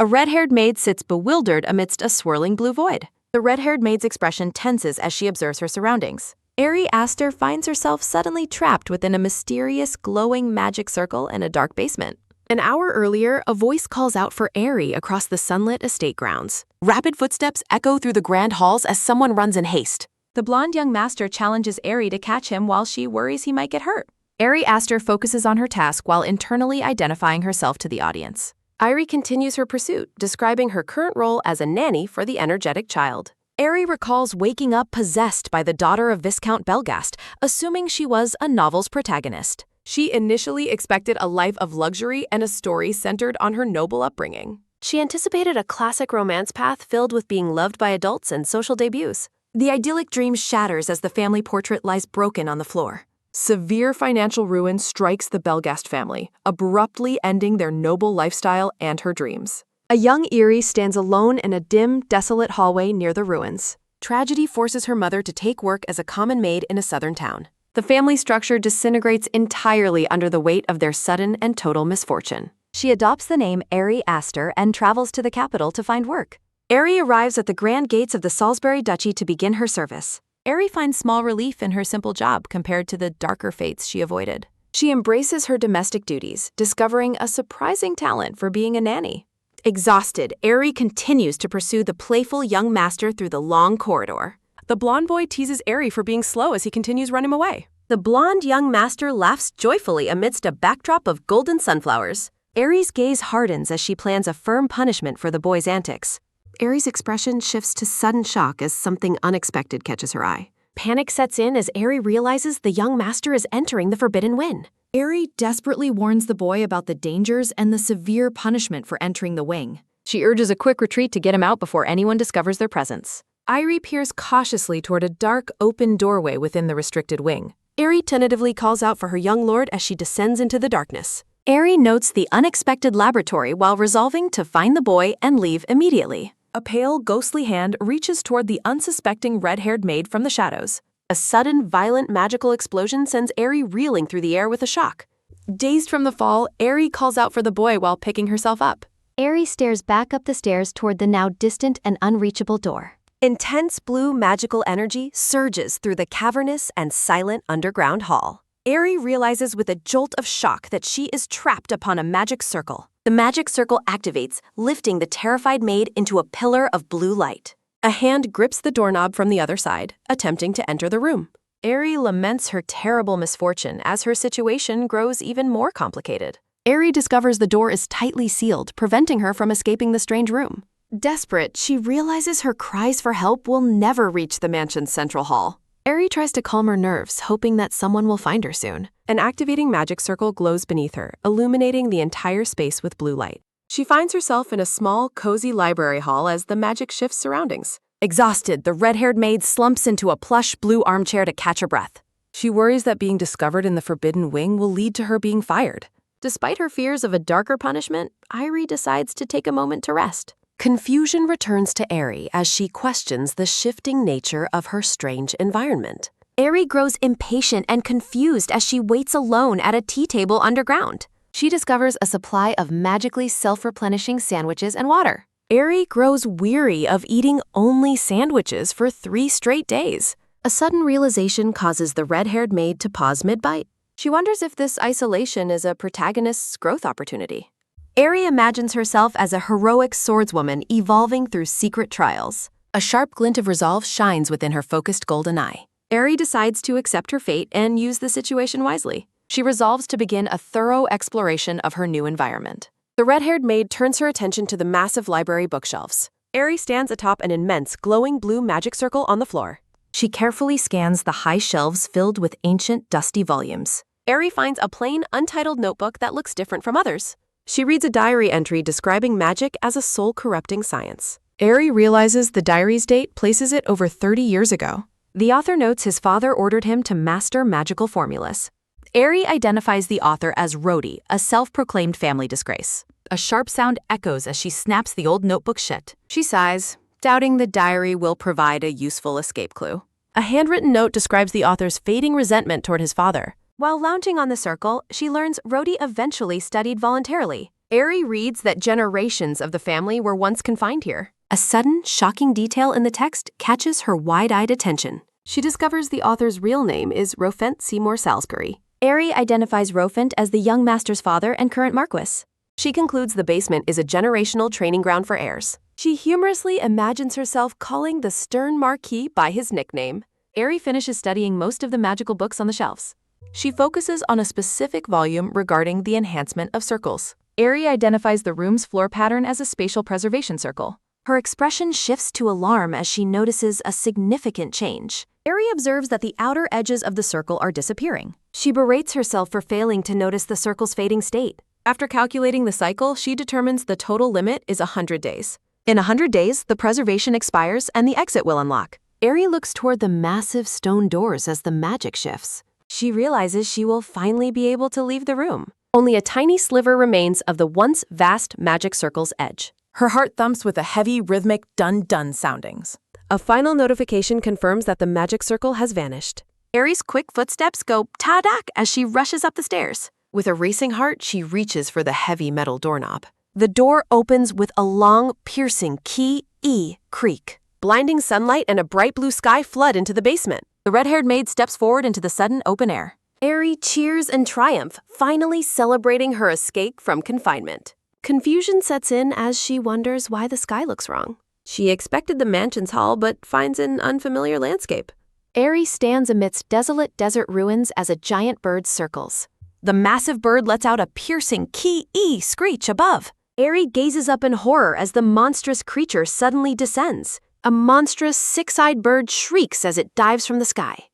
A red-haired maid sits bewildered amidst a swirling blue void. The red-haired maid's expression tenses as she observes her surroundings. Ari Aster finds herself suddenly trapped within a mysterious, glowing magic circle in a dark basement. An hour earlier, a voice calls out for Ari across the sunlit estate grounds. Rapid footsteps echo through the grand halls as someone runs in haste. The blonde young master challenges Ari to catch him while she worries he might get hurt. Ari Aster focuses on her task while internally identifying herself to the audience. Ari continues her pursuit, describing her current role as a nanny for the energetic child. Ari recalls waking up possessed by the daughter of Viscount Belgast, assuming she was a novel's protagonist. She initially expected a life of luxury and a story centered on her noble upbringing. She anticipated a classic romance path filled with being loved by adults and social debuts. The idyllic dream shatters as the family portrait lies broken on the floor. Severe financial ruin strikes the Belgast family, abruptly ending their noble lifestyle and her dreams. A young Eerie stands alone in a dim, desolate hallway near the ruins. Tragedy forces her mother to take work as a common maid in a southern town. The family structure disintegrates entirely under the weight of their sudden and total misfortune. She adopts the name Ari Aster and travels to the capital to find work. Ari arrives at the grand gates of the Salisbury Duchy to begin her service. Ari finds small relief in her simple job compared to the darker fates she avoided. She embraces her domestic duties, discovering a surprising talent for being a nanny. Exhausted, Ari continues to pursue the playful young master through the long corridor. The blonde boy teases Ari for being slow as he continues running away. The blonde young master laughs joyfully amidst a backdrop of golden sunflowers. Ari's gaze hardens as she plans a firm punishment for the boy's antics. Ari's expression shifts to sudden shock as something unexpected catches her eye. Panic sets in as Ari realizes the young master is entering the Forbidden Wing. Ari desperately warns the boy about the dangers and the severe punishment for entering the wing. She urges a quick retreat to get him out before anyone discovers their presence. Ari peers cautiously toward a dark, open doorway within the restricted wing. Ari tentatively calls out for her young lord as she descends into the darkness. Ari notes the unexpected laboratory while resolving to find the boy and leave immediately. A pale, ghostly hand reaches toward the unsuspecting red-haired maid from the shadows. A sudden, violent magical explosion sends Ari reeling through the air with a shock. Dazed from the fall, Ari calls out for the boy while picking herself up. Ari stares back up the stairs toward the now distant and unreachable door. Intense blue magical energy surges through the cavernous and silent underground hall. Ari realizes with a jolt of shock that she is trapped upon a magic circle. The magic circle activates, lifting the terrified maid into a pillar of blue light. A hand grips the doorknob from the other side, attempting to enter the room. Ari laments her terrible misfortune as her situation grows even more complicated. Ari discovers the door is tightly sealed, preventing her from escaping the strange room. Desperate, she realizes her cries for help will never reach the mansion's central hall. Ari tries to calm her nerves, hoping that someone will find her soon. An activating magic circle glows beneath her, illuminating the entire space with blue light. She finds herself in a small, cozy library hall as the magic shifts surroundings. Exhausted, the red-haired maid slumps into a plush blue armchair to catch her breath. She worries that being discovered in the Forbidden Wing will lead to her being fired. Despite her fears of a darker punishment, Ari decides to take a moment to rest. Confusion returns to Ari as she questions the shifting nature of her strange environment. Ari grows impatient and confused as she waits alone at a tea table underground. She discovers a supply of magically self-replenishing sandwiches and water. Ari grows weary of eating only sandwiches for 3 straight days. A sudden realization causes the red-haired maid to pause mid-bite. She wonders if this isolation is a protagonist's growth opportunity. Ari imagines herself as a heroic swordswoman evolving through secret trials. A sharp glint of resolve shines within her focused golden eye. Ari decides to accept her fate and use the situation wisely. She resolves to begin a thorough exploration of her new environment. The red-haired maid turns her attention to the massive library bookshelves. Ari stands atop an immense, glowing blue magic circle on the floor. She carefully scans the high shelves filled with ancient, dusty volumes. Ari finds a plain, untitled notebook that looks different from others. She reads a diary entry describing magic as a soul-corrupting science. Ari realizes the diary's date places it over 30 years ago. The author notes his father ordered him to master magical formulas. Ari identifies the author as Rhodey, a self-proclaimed family disgrace. A sharp sound echoes as she snaps the old notebook shut. She sighs, doubting the diary will provide a useful escape clue. A handwritten note describes the author's fading resentment toward his father. While lounging on the circle, she learns Rhodey eventually studied voluntarily. Aerie reads that generations of the family were once confined here. A sudden, shocking detail in the text catches her wide-eyed attention. She discovers the author's real name is Rofent Seymour Salisbury. Aerie identifies Rofent as the young master's father and current marquis. She concludes the basement is a generational training ground for heirs. She humorously imagines herself calling the stern Marquis by his nickname. Aerie finishes studying most of the magical books on the shelves. She focuses on a specific volume regarding the enhancement of circles. Aerie identifies the room's floor pattern as a spatial preservation circle. Her expression shifts to alarm as she notices a significant change. Aerie observes that the outer edges of the circle are disappearing. She berates herself for failing to notice the circle's fading state. After calculating the cycle, she determines the total limit is 100 days. In 100 days, the preservation expires and the exit will unlock. Aerie looks toward the massive stone doors as the magic shifts. She realizes she will finally be able to leave the room. Only a tiny sliver remains of the once vast magic circle's edge. Her heart thumps with a heavy, rhythmic dun-dun soundings. A final notification confirms that the magic circle has vanished. Aerie's quick footsteps go ta-dak as she rushes up the stairs. With a racing heart, she reaches for the heavy metal doorknob. The door opens with a long, piercing key-e creak. Blinding sunlight and a bright blue sky flood into the basement. The red-haired maid steps forward into the sudden open air. Aerie cheers in triumph, finally celebrating her escape from confinement. Confusion sets in as she wonders why the sky looks wrong. She expected the mansion's hall but finds an unfamiliar landscape. Aerie stands amidst desolate desert ruins as a giant bird circles. The massive bird lets out a piercing key-e screech above. Aerie gazes up in horror as the monstrous creature suddenly descends. A monstrous six-eyed bird shrieks as it dives from the sky.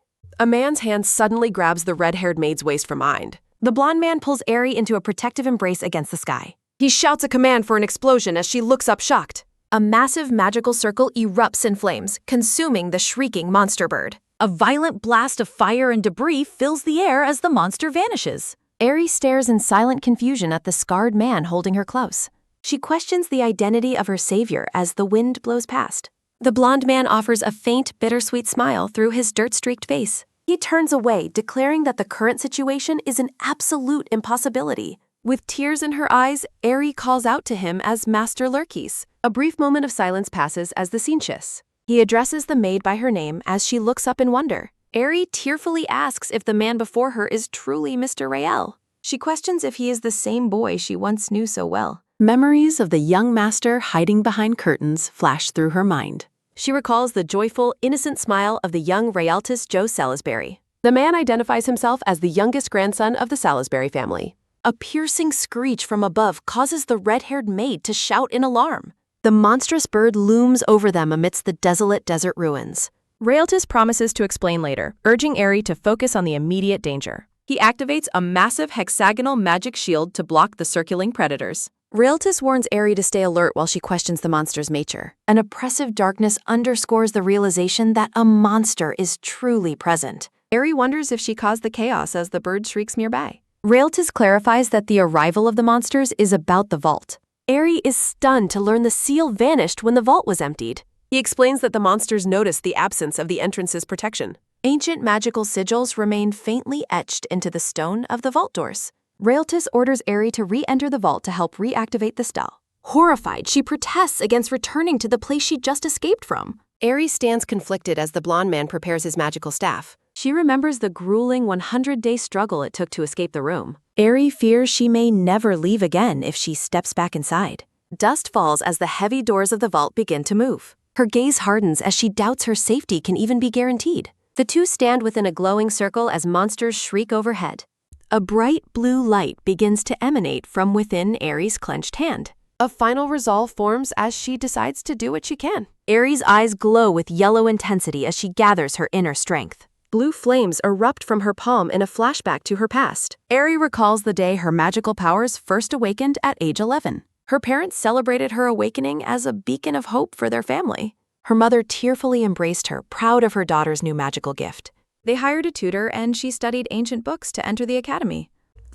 A man's hand suddenly grabs the red-haired maid's waist from behind. The blonde man pulls Aerie into a protective embrace against the sky. He shouts a command for an explosion as she looks up shocked. A massive magical circle erupts in flames, consuming the shrieking monster bird. A violent blast of fire and debris fills the air as the monster vanishes. Aerie stares in silent confusion at the scarred man holding her close. She questions the identity of her savior as the wind blows past. The blonde man offers a faint, bittersweet smile through his dirt-streaked face. He turns away, declaring that the current situation is an absolute impossibility. With tears in her eyes, Aerie calls out to him as Master Lurkis. A brief moment of silence passes as the scene shifts. He addresses the maid by her name as she looks up in wonder. Aerie tearfully asks if the man before her is truly Mr. Rael. She questions if he is the same boy she once knew so well. Memories of the young master hiding behind curtains flash through her mind. She recalls the joyful, innocent smile of the young Rialtas Joe Salisbury. The man identifies himself as the youngest grandson of the Salisbury family. A piercing screech from above causes the red-haired maid to shout in alarm. The monstrous bird looms over them amidst the desolate desert ruins. Rialtas promises to explain later, urging Aerie to focus on the immediate danger. He activates a massive hexagonal magic shield to block the circling predators. Rialtas warns Aerie to stay alert while she questions the monster's nature. An oppressive darkness underscores the realization that a monster is truly present. Aerie wonders if she caused the chaos as the bird shrieks nearby. Rialtas clarifies that the arrival of the monsters is about the vault. Aerie is stunned to learn the seal vanished when the vault was emptied. He explains that the monsters noticed the absence of the entrance's protection. Ancient magical sigils remain faintly etched into the stone of the vault doors. Rialtas orders Aerie to re-enter the vault to help reactivate the spell. Horrified, she protests against returning to the place she just escaped from. Aerie stands conflicted as the blonde man prepares his magical staff. She remembers the grueling 100-day struggle it took to escape the room. Aerie fears she may never leave again if she steps back inside. Dust falls as the heavy doors of the vault begin to move. Her gaze hardens as she doubts her safety can even be guaranteed. The two stand within a glowing circle as monsters shriek overhead. A bright blue light begins to emanate from within Aerie's clenched hand. A final resolve forms as she decides to do what she can. Aerie's eyes glow with yellow intensity as she gathers her inner strength. Blue flames erupt from her palm in a flashback to her past. Aerie recalls the day her magical powers first awakened at age 11. Her parents celebrated her awakening as a beacon of hope for their family. Her mother tearfully embraced her, proud of her daughter's new magical gift. They hired a tutor and she studied ancient books to enter the academy.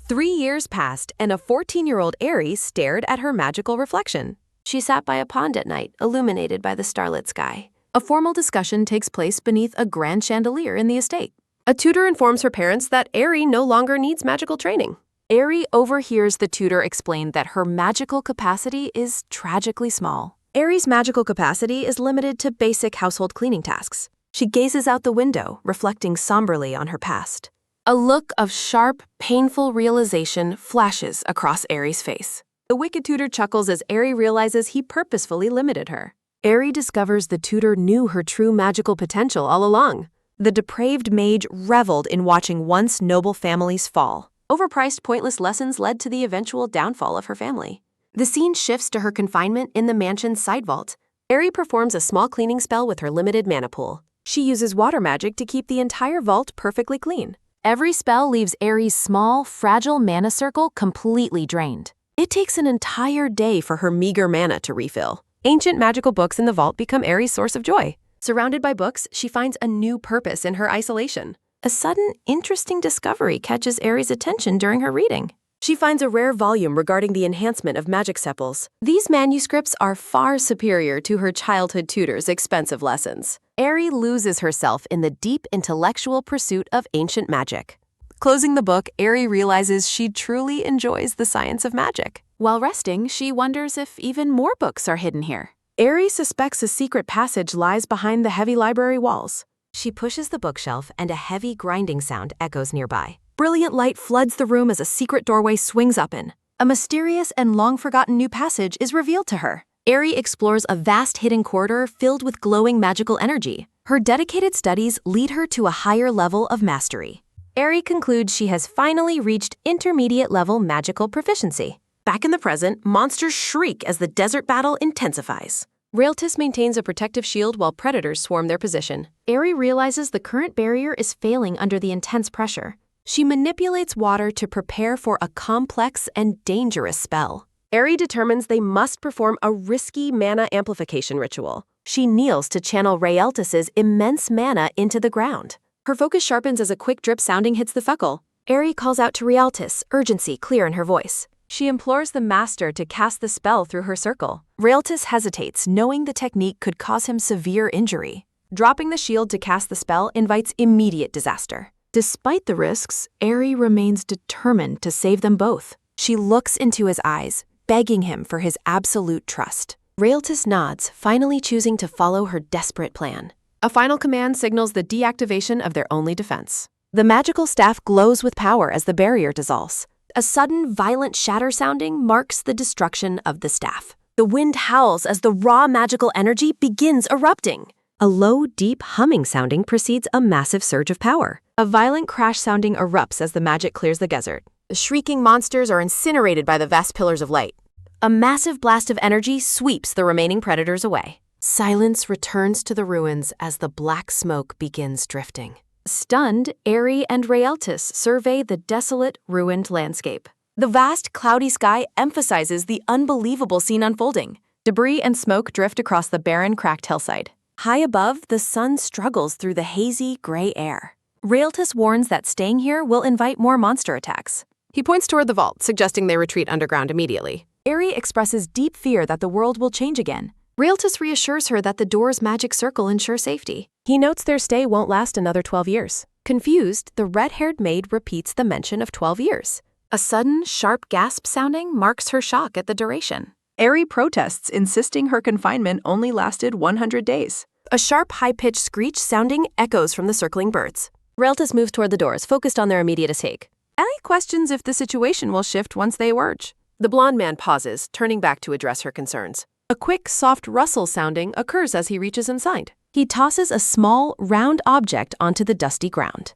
3 years passed and a 14-year-old Aerie stared at her magical reflection. She sat by a pond at night, illuminated by the starlit sky. A formal discussion takes place beneath a grand chandelier in the estate. A tutor informs her parents that Aerie no longer needs magical training. Eri overhears the tutor explain that her magical capacity is tragically small. Eri's magical capacity is limited to basic household cleaning tasks. She gazes out the window, reflecting somberly on her past. A look of sharp, painful realization flashes across Eri's face. The wicked tutor chuckles as Eri realizes he purposefully limited her. Eri discovers the tutor knew her true magical potential all along. The depraved mage reveled in watching once noble families fall. Overpriced, pointless lessons led to the eventual downfall of her family. The scene shifts to her confinement in the mansion's side vault. Eri performs a small cleaning spell with her limited mana pool. She uses water magic to keep the entire vault perfectly clean. Every spell leaves Eri's small, fragile mana circle completely drained. It takes an entire day for her meager mana to refill. Ancient magical books in the vault become Eri's source of joy. Surrounded by books, she finds a new purpose in her isolation. A sudden, interesting discovery catches Eri's attention during her reading. She finds a rare volume regarding the enhancement of magic sepals. These manuscripts are far superior to her childhood tutor's expensive lessons. Eri loses herself in the deep intellectual pursuit of ancient magic. Closing the book, Eri realizes she truly enjoys the science of magic. While resting, she wonders if even more books are hidden here. Eri suspects a secret passage lies behind the heavy library walls. She pushes the bookshelf and a heavy grinding sound echoes nearby. Brilliant light floods the room as a secret doorway swings open. A mysterious and long-forgotten new passage is revealed to her. Eri explores a vast hidden corridor filled with glowing magical energy. Her dedicated studies lead her to a higher level of mastery. Eri concludes she has finally reached intermediate-level magical proficiency. Back in the present, monsters shriek as the desert battle intensifies. Raeltis maintains a protective shield while predators swarm their position. Eri realizes the current barrier is failing under the intense pressure. She manipulates water to prepare for a complex and dangerous spell. Eri determines they must perform a risky mana amplification ritual. She kneels to channel Raeltis's immense mana into the ground. Her focus sharpens as a quick drip sounding hits the feckle. Eri calls out to Raeltis, urgency clear in her voice. She implores the master to cast the spell through her circle. Raeltis hesitates, knowing the technique could cause him severe injury. Dropping the shield to cast the spell invites immediate disaster. Despite the risks, Eri remains determined to save them both. She looks into his eyes, begging him for his absolute trust. Raeltis nods, finally choosing to follow her desperate plan. A final command signals the deactivation of their only defense. The magical staff glows with power as the barrier dissolves. A sudden, violent shatter sounding marks the destruction of the staff. The wind howls as the raw magical energy begins erupting. A low, deep humming sounding precedes a massive surge of power. A violent crash sounding erupts as the magic clears the desert. The shrieking monsters are incinerated by the vast pillars of light. A massive blast of energy sweeps the remaining predators away. Silence returns to the ruins as the black smoke begins drifting. Stunned, Eri and Raeltis survey the desolate, ruined landscape. The vast, cloudy sky emphasizes the unbelievable scene unfolding. Debris and smoke drift across the barren, cracked hillside. High above, the sun struggles through the hazy, gray air. Raeltis warns that staying here will invite more monster attacks. He points toward the vault, suggesting they retreat underground immediately. Eri expresses deep fear that the world will change again. Raeltis reassures her that the door's magic circle ensures safety. He notes their stay won't last another 12 years. Confused, the red-haired maid repeats the mention of 12 years. A sudden, sharp gasp sounding marks her shock at the duration. Eri protests, insisting her confinement only lasted 100 days. A sharp, high-pitched screech sounding echoes from the circling birds. Raeltis moves toward the doors, focused on their immediate escape. Ellie questions if the situation will shift once they emerge. The blonde man pauses, turning back to address her concerns. A quick, soft rustle sounding occurs as he reaches inside. He tosses a small, round object onto the dusty ground.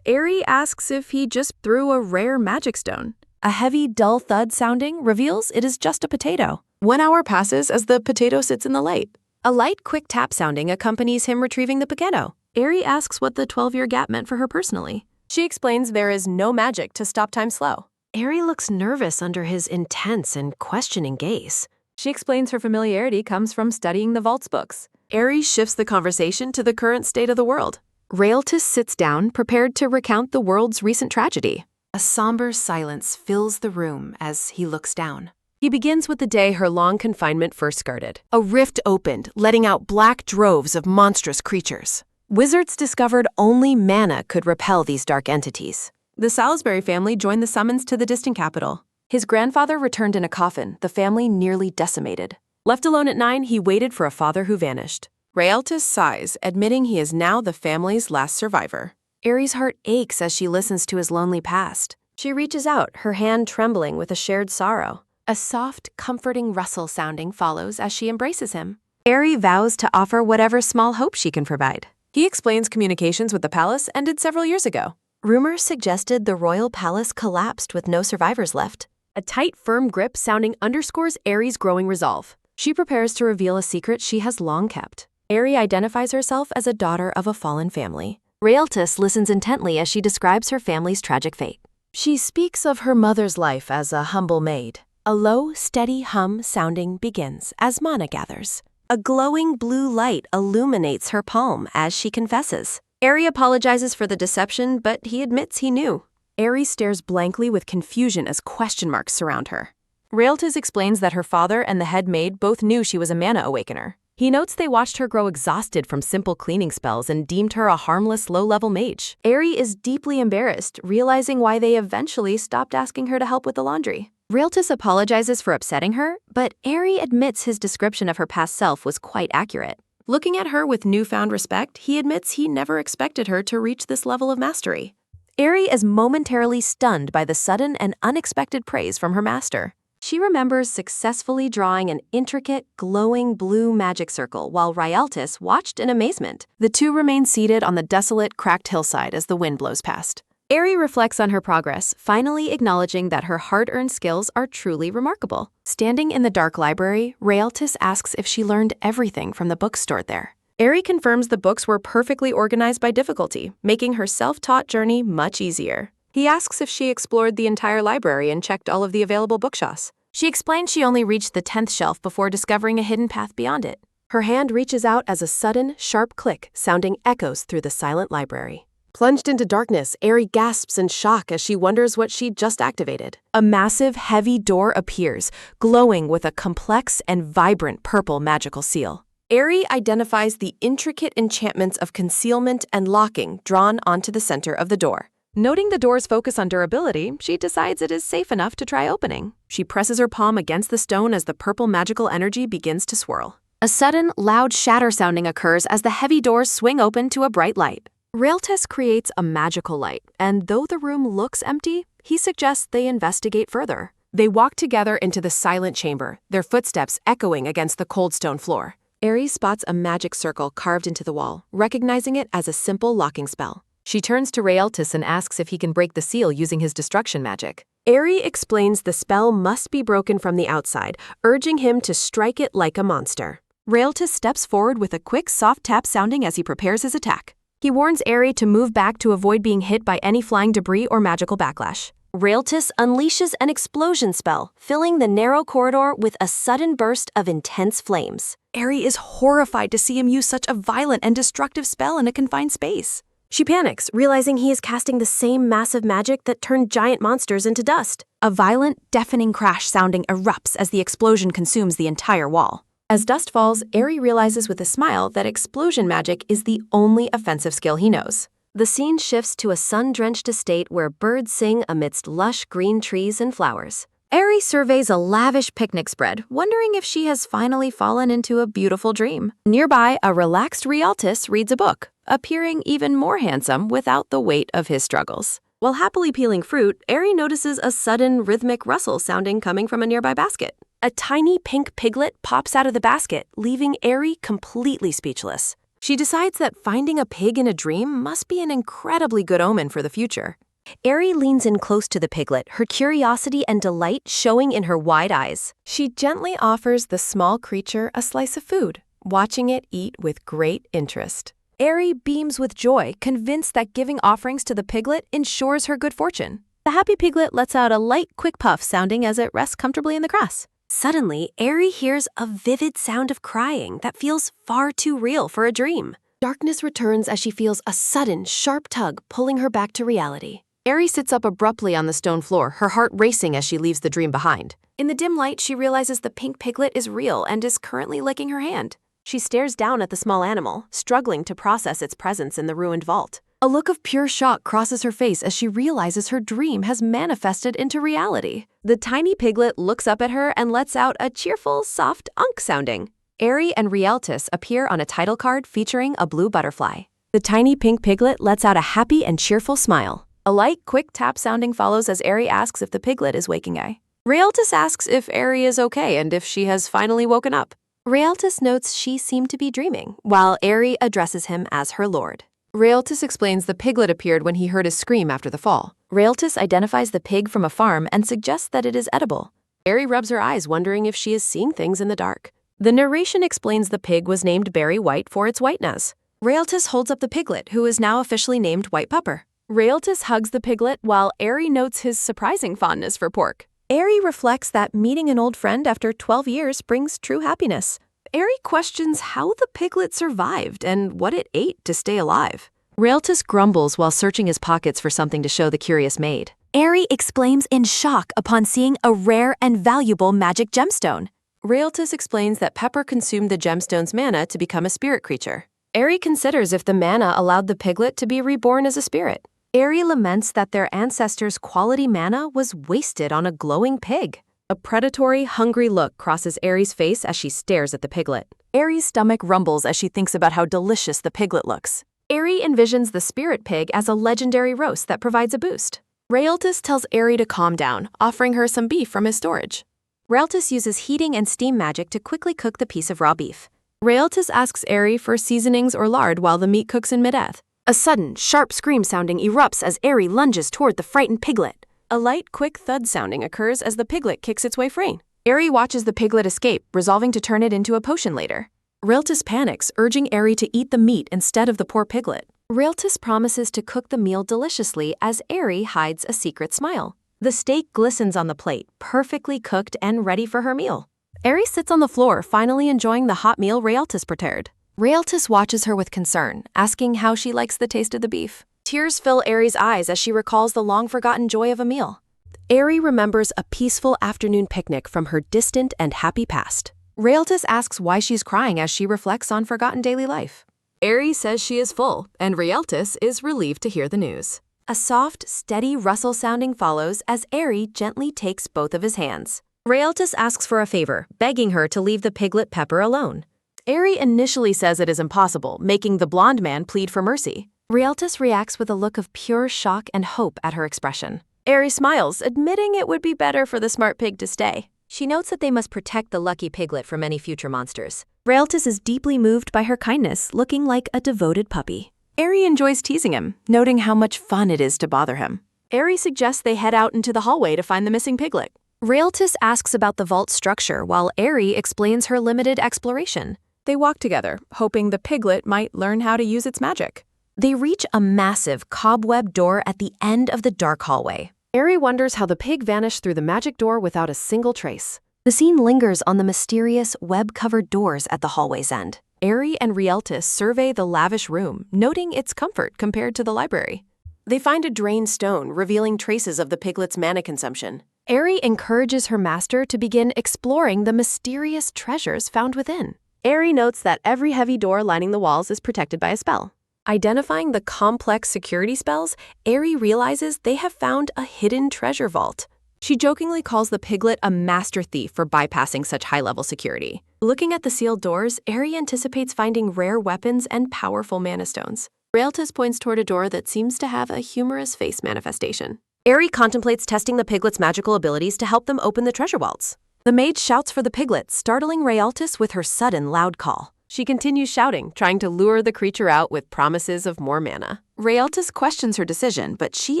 Eri asks if he just threw a rare magic stone. A heavy, dull thud sounding reveals it is just a potato. 1 hour passes as the potato sits in the light. A light, quick tap sounding accompanies him retrieving the potato. Eri asks what the 12-year gap meant for her personally. She explains there is no magic to stop time slow. Eri looks nervous under his intense and questioning gaze. She explains her familiarity comes from studying the vault's books. Eri shifts the conversation to the current state of the world. Raeltis sits down, prepared to recount the world's recent tragedy. A somber silence fills the room as he looks down. He begins with the day her long confinement first started. A rift opened, letting out black droves of monstrous creatures. Wizards discovered only mana could repel these dark entities. The Salisbury family joined the summons to the distant capital. His grandfather returned in a coffin, the family nearly decimated. Left alone at 9, he waited for a father who vanished. Rialtis sighs, admitting he is now the family's last survivor. Aerie's heart aches as she listens to his lonely past. She reaches out, her hand trembling with a shared sorrow. A soft, comforting rustle sounding follows as she embraces him. Aerie vows to offer whatever small hope she can provide. He explains communications with the palace ended several years ago. Rumors suggested the royal palace collapsed with no survivors left. A tight, firm grip sounding underscores Aerie's growing resolve. She prepares to reveal a secret she has long kept. Aerie identifies herself as a daughter of a fallen family. Rialtis listens intently as she describes her family's tragic fate. She speaks of her mother's life as a humble maid. A low, steady hum sounding begins as Mana gathers. A glowing blue light illuminates her palm as she confesses. Aerie apologizes for the deception, but he admits he knew. Aerie stares blankly with confusion as question marks surround her. Rialtis explains that her father and the head maid both knew she was a mana awakener. He notes they watched her grow exhausted from simple cleaning spells and deemed her a harmless, low-level mage. Aerie is deeply embarrassed, realizing why they eventually stopped asking her to help with the laundry. Rialtis apologizes for upsetting her, but Aerie admits his description of her past self was quite accurate. Looking at her with newfound respect, he admits he never expected her to reach this level of mastery. Aerie is momentarily stunned by the sudden and unexpected praise from her master. She remembers successfully drawing an intricate, glowing blue magic circle while Rialtis watched in amazement. The two remain seated on the desolate, cracked hillside as the wind blows past. Aerie reflects on her progress, finally acknowledging that her hard-earned skills are truly remarkable. Standing in the dark library, Rialtis asks if she learned everything from the books stored there. Aerie confirms the books were perfectly organized by difficulty, making her self-taught journey much easier. He asks if she explored the entire library and checked all of the available bookshelves. She explains she only reached the 10th shelf before discovering a hidden path beyond it. Her hand reaches out as a sudden, sharp click sounding echoes through the silent library. Plunged into darkness, Aerie gasps in shock as she wonders what she just activated. A massive, heavy door appears, glowing with a complex and vibrant purple magical seal. Aerie identifies the intricate enchantments of concealment and locking drawn onto the center of the door. Noting the door's focus on durability, she decides it is safe enough to try opening. She presses her palm against the stone as the purple magical energy begins to swirl. A sudden, loud shatter sounding occurs as the heavy doors swing open to a bright light. Rialtis creates a magical light, and though the room looks empty, he suggests they investigate further. They walk together into the silent chamber, their footsteps echoing against the cold stone floor. Aerie spots a magic circle carved into the wall, recognizing it as a simple locking spell. She turns to Rialtis and asks if he can break the seal using his destruction magic. Aerie explains the spell must be broken from the outside, urging him to strike it like a monster. Rialtis steps forward with a quick, soft tap sounding as he prepares his attack. He warns Aerie to move back to avoid being hit by any flying debris or magical backlash. Rialtis unleashes an explosion spell, filling the narrow corridor with a sudden burst of intense flames. Aerie is horrified to see him use such a violent and destructive spell in a confined space. She panics, realizing he is casting the same massive magic that turned giant monsters into dust. A violent, deafening crash sounding erupts as the explosion consumes the entire wall. As dust falls, Aerie realizes with a smile that explosion magic is the only offensive skill he knows. The scene shifts to a sun-drenched estate where birds sing amidst lush green trees and flowers. Aerie surveys a lavish picnic spread, wondering if she has finally fallen into a beautiful dream. Nearby, a relaxed Rialtis reads a book, appearing even more handsome without the weight of his struggles. While happily peeling fruit, Aerie notices a sudden rhythmic rustle sounding coming from a nearby basket. A tiny pink piglet pops out of the basket, leaving Aerie completely speechless. She decides that finding a pig in a dream must be an incredibly good omen for the future. Aerie leans in close to the piglet, her curiosity and delight showing in her wide eyes. She gently offers the small creature a slice of food, watching it eat with great interest. Aerie beams with joy, convinced that giving offerings to the piglet ensures her good fortune. The happy piglet lets out a light, quick puff sounding as it rests comfortably in the grass. Suddenly, Aerie hears a vivid sound of crying that feels far too real for a dream. Darkness returns as she feels a sudden, sharp tug pulling her back to reality. Aerie sits up abruptly on the stone floor, her heart racing as she leaves the dream behind. In the dim light, she realizes the pink piglet is real and is currently licking her hand. She stares down at the small animal, struggling to process its presence in the ruined vault. A look of pure shock crosses her face as she realizes her dream has manifested into reality. The tiny piglet looks up at her and lets out a cheerful, soft unk sounding. Airy and Rialtis appear on a title card featuring a blue butterfly. The tiny pink piglet lets out a happy and cheerful smile. A light, quick tap sounding follows as Airy asks if the piglet is waking. Rialtis asks if Airy is okay and if she has finally woken up. Rialtis notes she seemed to be dreaming, while Airy addresses him as her lord. Rialtis explains the piglet appeared when he heard a scream after the fall. Rialtis identifies the pig from a farm and suggests that it is edible. Airy rubs her eyes, wondering if she is seeing things in the dark. The narration explains the pig was named Berry White for its whiteness. Rialtis holds up the piglet, who is now officially named White Pupper. Rialtis hugs the piglet while Airy notes his surprising fondness for pork. Airy reflects that meeting an old friend after 12 years brings true happiness. Airy questions how the piglet survived and what it ate to stay alive. Rialtis grumbles while searching his pockets for something to show the curious maid. Airy exclaims in shock upon seeing a rare and valuable magic gemstone. Rialtis explains that Pepper consumed the gemstone's mana to become a spirit creature. Airy considers if the mana allowed the piglet to be reborn as a spirit. Airy laments that their ancestors' quality mana was wasted on a glowing pig. A predatory, hungry look crosses Airy's face as she stares at the piglet. Airy's stomach rumbles as she thinks about how delicious the piglet looks. Airy envisions the spirit pig as a legendary roast that provides a boost. Rialtis tells Airy to calm down, offering her some beef from his storage. Rialtis uses heating and steam magic to quickly cook the piece of raw beef. Rialtis asks Airy for seasonings or lard while the meat cooks in mid-eth. A sudden, sharp scream sounding erupts as Airy lunges toward the frightened piglet. A light, quick thud sounding occurs as the piglet kicks its way free. Airy watches the piglet escape, resolving to turn it into a potion later. Rialtis panics, urging Airy to eat the meat instead of the poor piglet. Rialtis promises to cook the meal deliciously as Airy hides a secret smile. The steak glistens on the plate, perfectly cooked and ready for her meal. Airy sits on the floor, finally enjoying the hot meal Rialtis prepared. Rialtis watches her with concern, asking how she likes the taste of the beef. Tears fill Airy's eyes as she recalls the long-forgotten joy of a meal. Airy remembers a peaceful afternoon picnic from her distant and happy past. Rialtis asks why she's crying as she reflects on forgotten daily life. Airy says she is full, and Rialtis is relieved to hear the news. A soft, steady rustle sounding follows as Airy gently takes both of his hands. Rialtis asks for a favor, begging her to leave the piglet Pepper alone. Airy initially says it is impossible, making the blonde man plead for mercy. Rialtis reacts with a look of pure shock and hope at her expression. Airy smiles, admitting it would be better for the smart pig to stay. She notes that they must protect the lucky piglet from any future monsters. Rialtis is deeply moved by her kindness, looking like a devoted puppy. Airy enjoys teasing him, noting how much fun it is to bother him. Airy suggests they head out into the hallway to find the missing piglet. Rialtis asks about the vault structure while Airy explains her limited exploration. They walk together, hoping the piglet might learn how to use its magic. They reach a massive cobweb door at the end of the dark hallway. Airy wonders how the pig vanished through the magic door without a single trace. The scene lingers on the mysterious, web-covered doors at the hallway's end. Airy and Rialtis survey the lavish room, noting its comfort compared to the library. They find a drained stone, revealing traces of the piglet's mana consumption. Airy encourages her master to begin exploring the mysterious treasures found within. Airy notes that every heavy door lining the walls is protected by a spell. Identifying the complex security spells, Airy realizes they have found a hidden treasure vault. She jokingly calls the piglet a master thief for bypassing such high-level security. Looking at the sealed doors, Airy anticipates finding rare weapons and powerful mana stones. Rialtis points toward a door that seems to have a humorous face manifestation. Airy contemplates testing the piglet's magical abilities to help them open the treasure vaults. The mage shouts for the piglet, startling Rialtis with her sudden loud call. She continues shouting, trying to lure the creature out with promises of more mana. Rialtis questions her decision, but she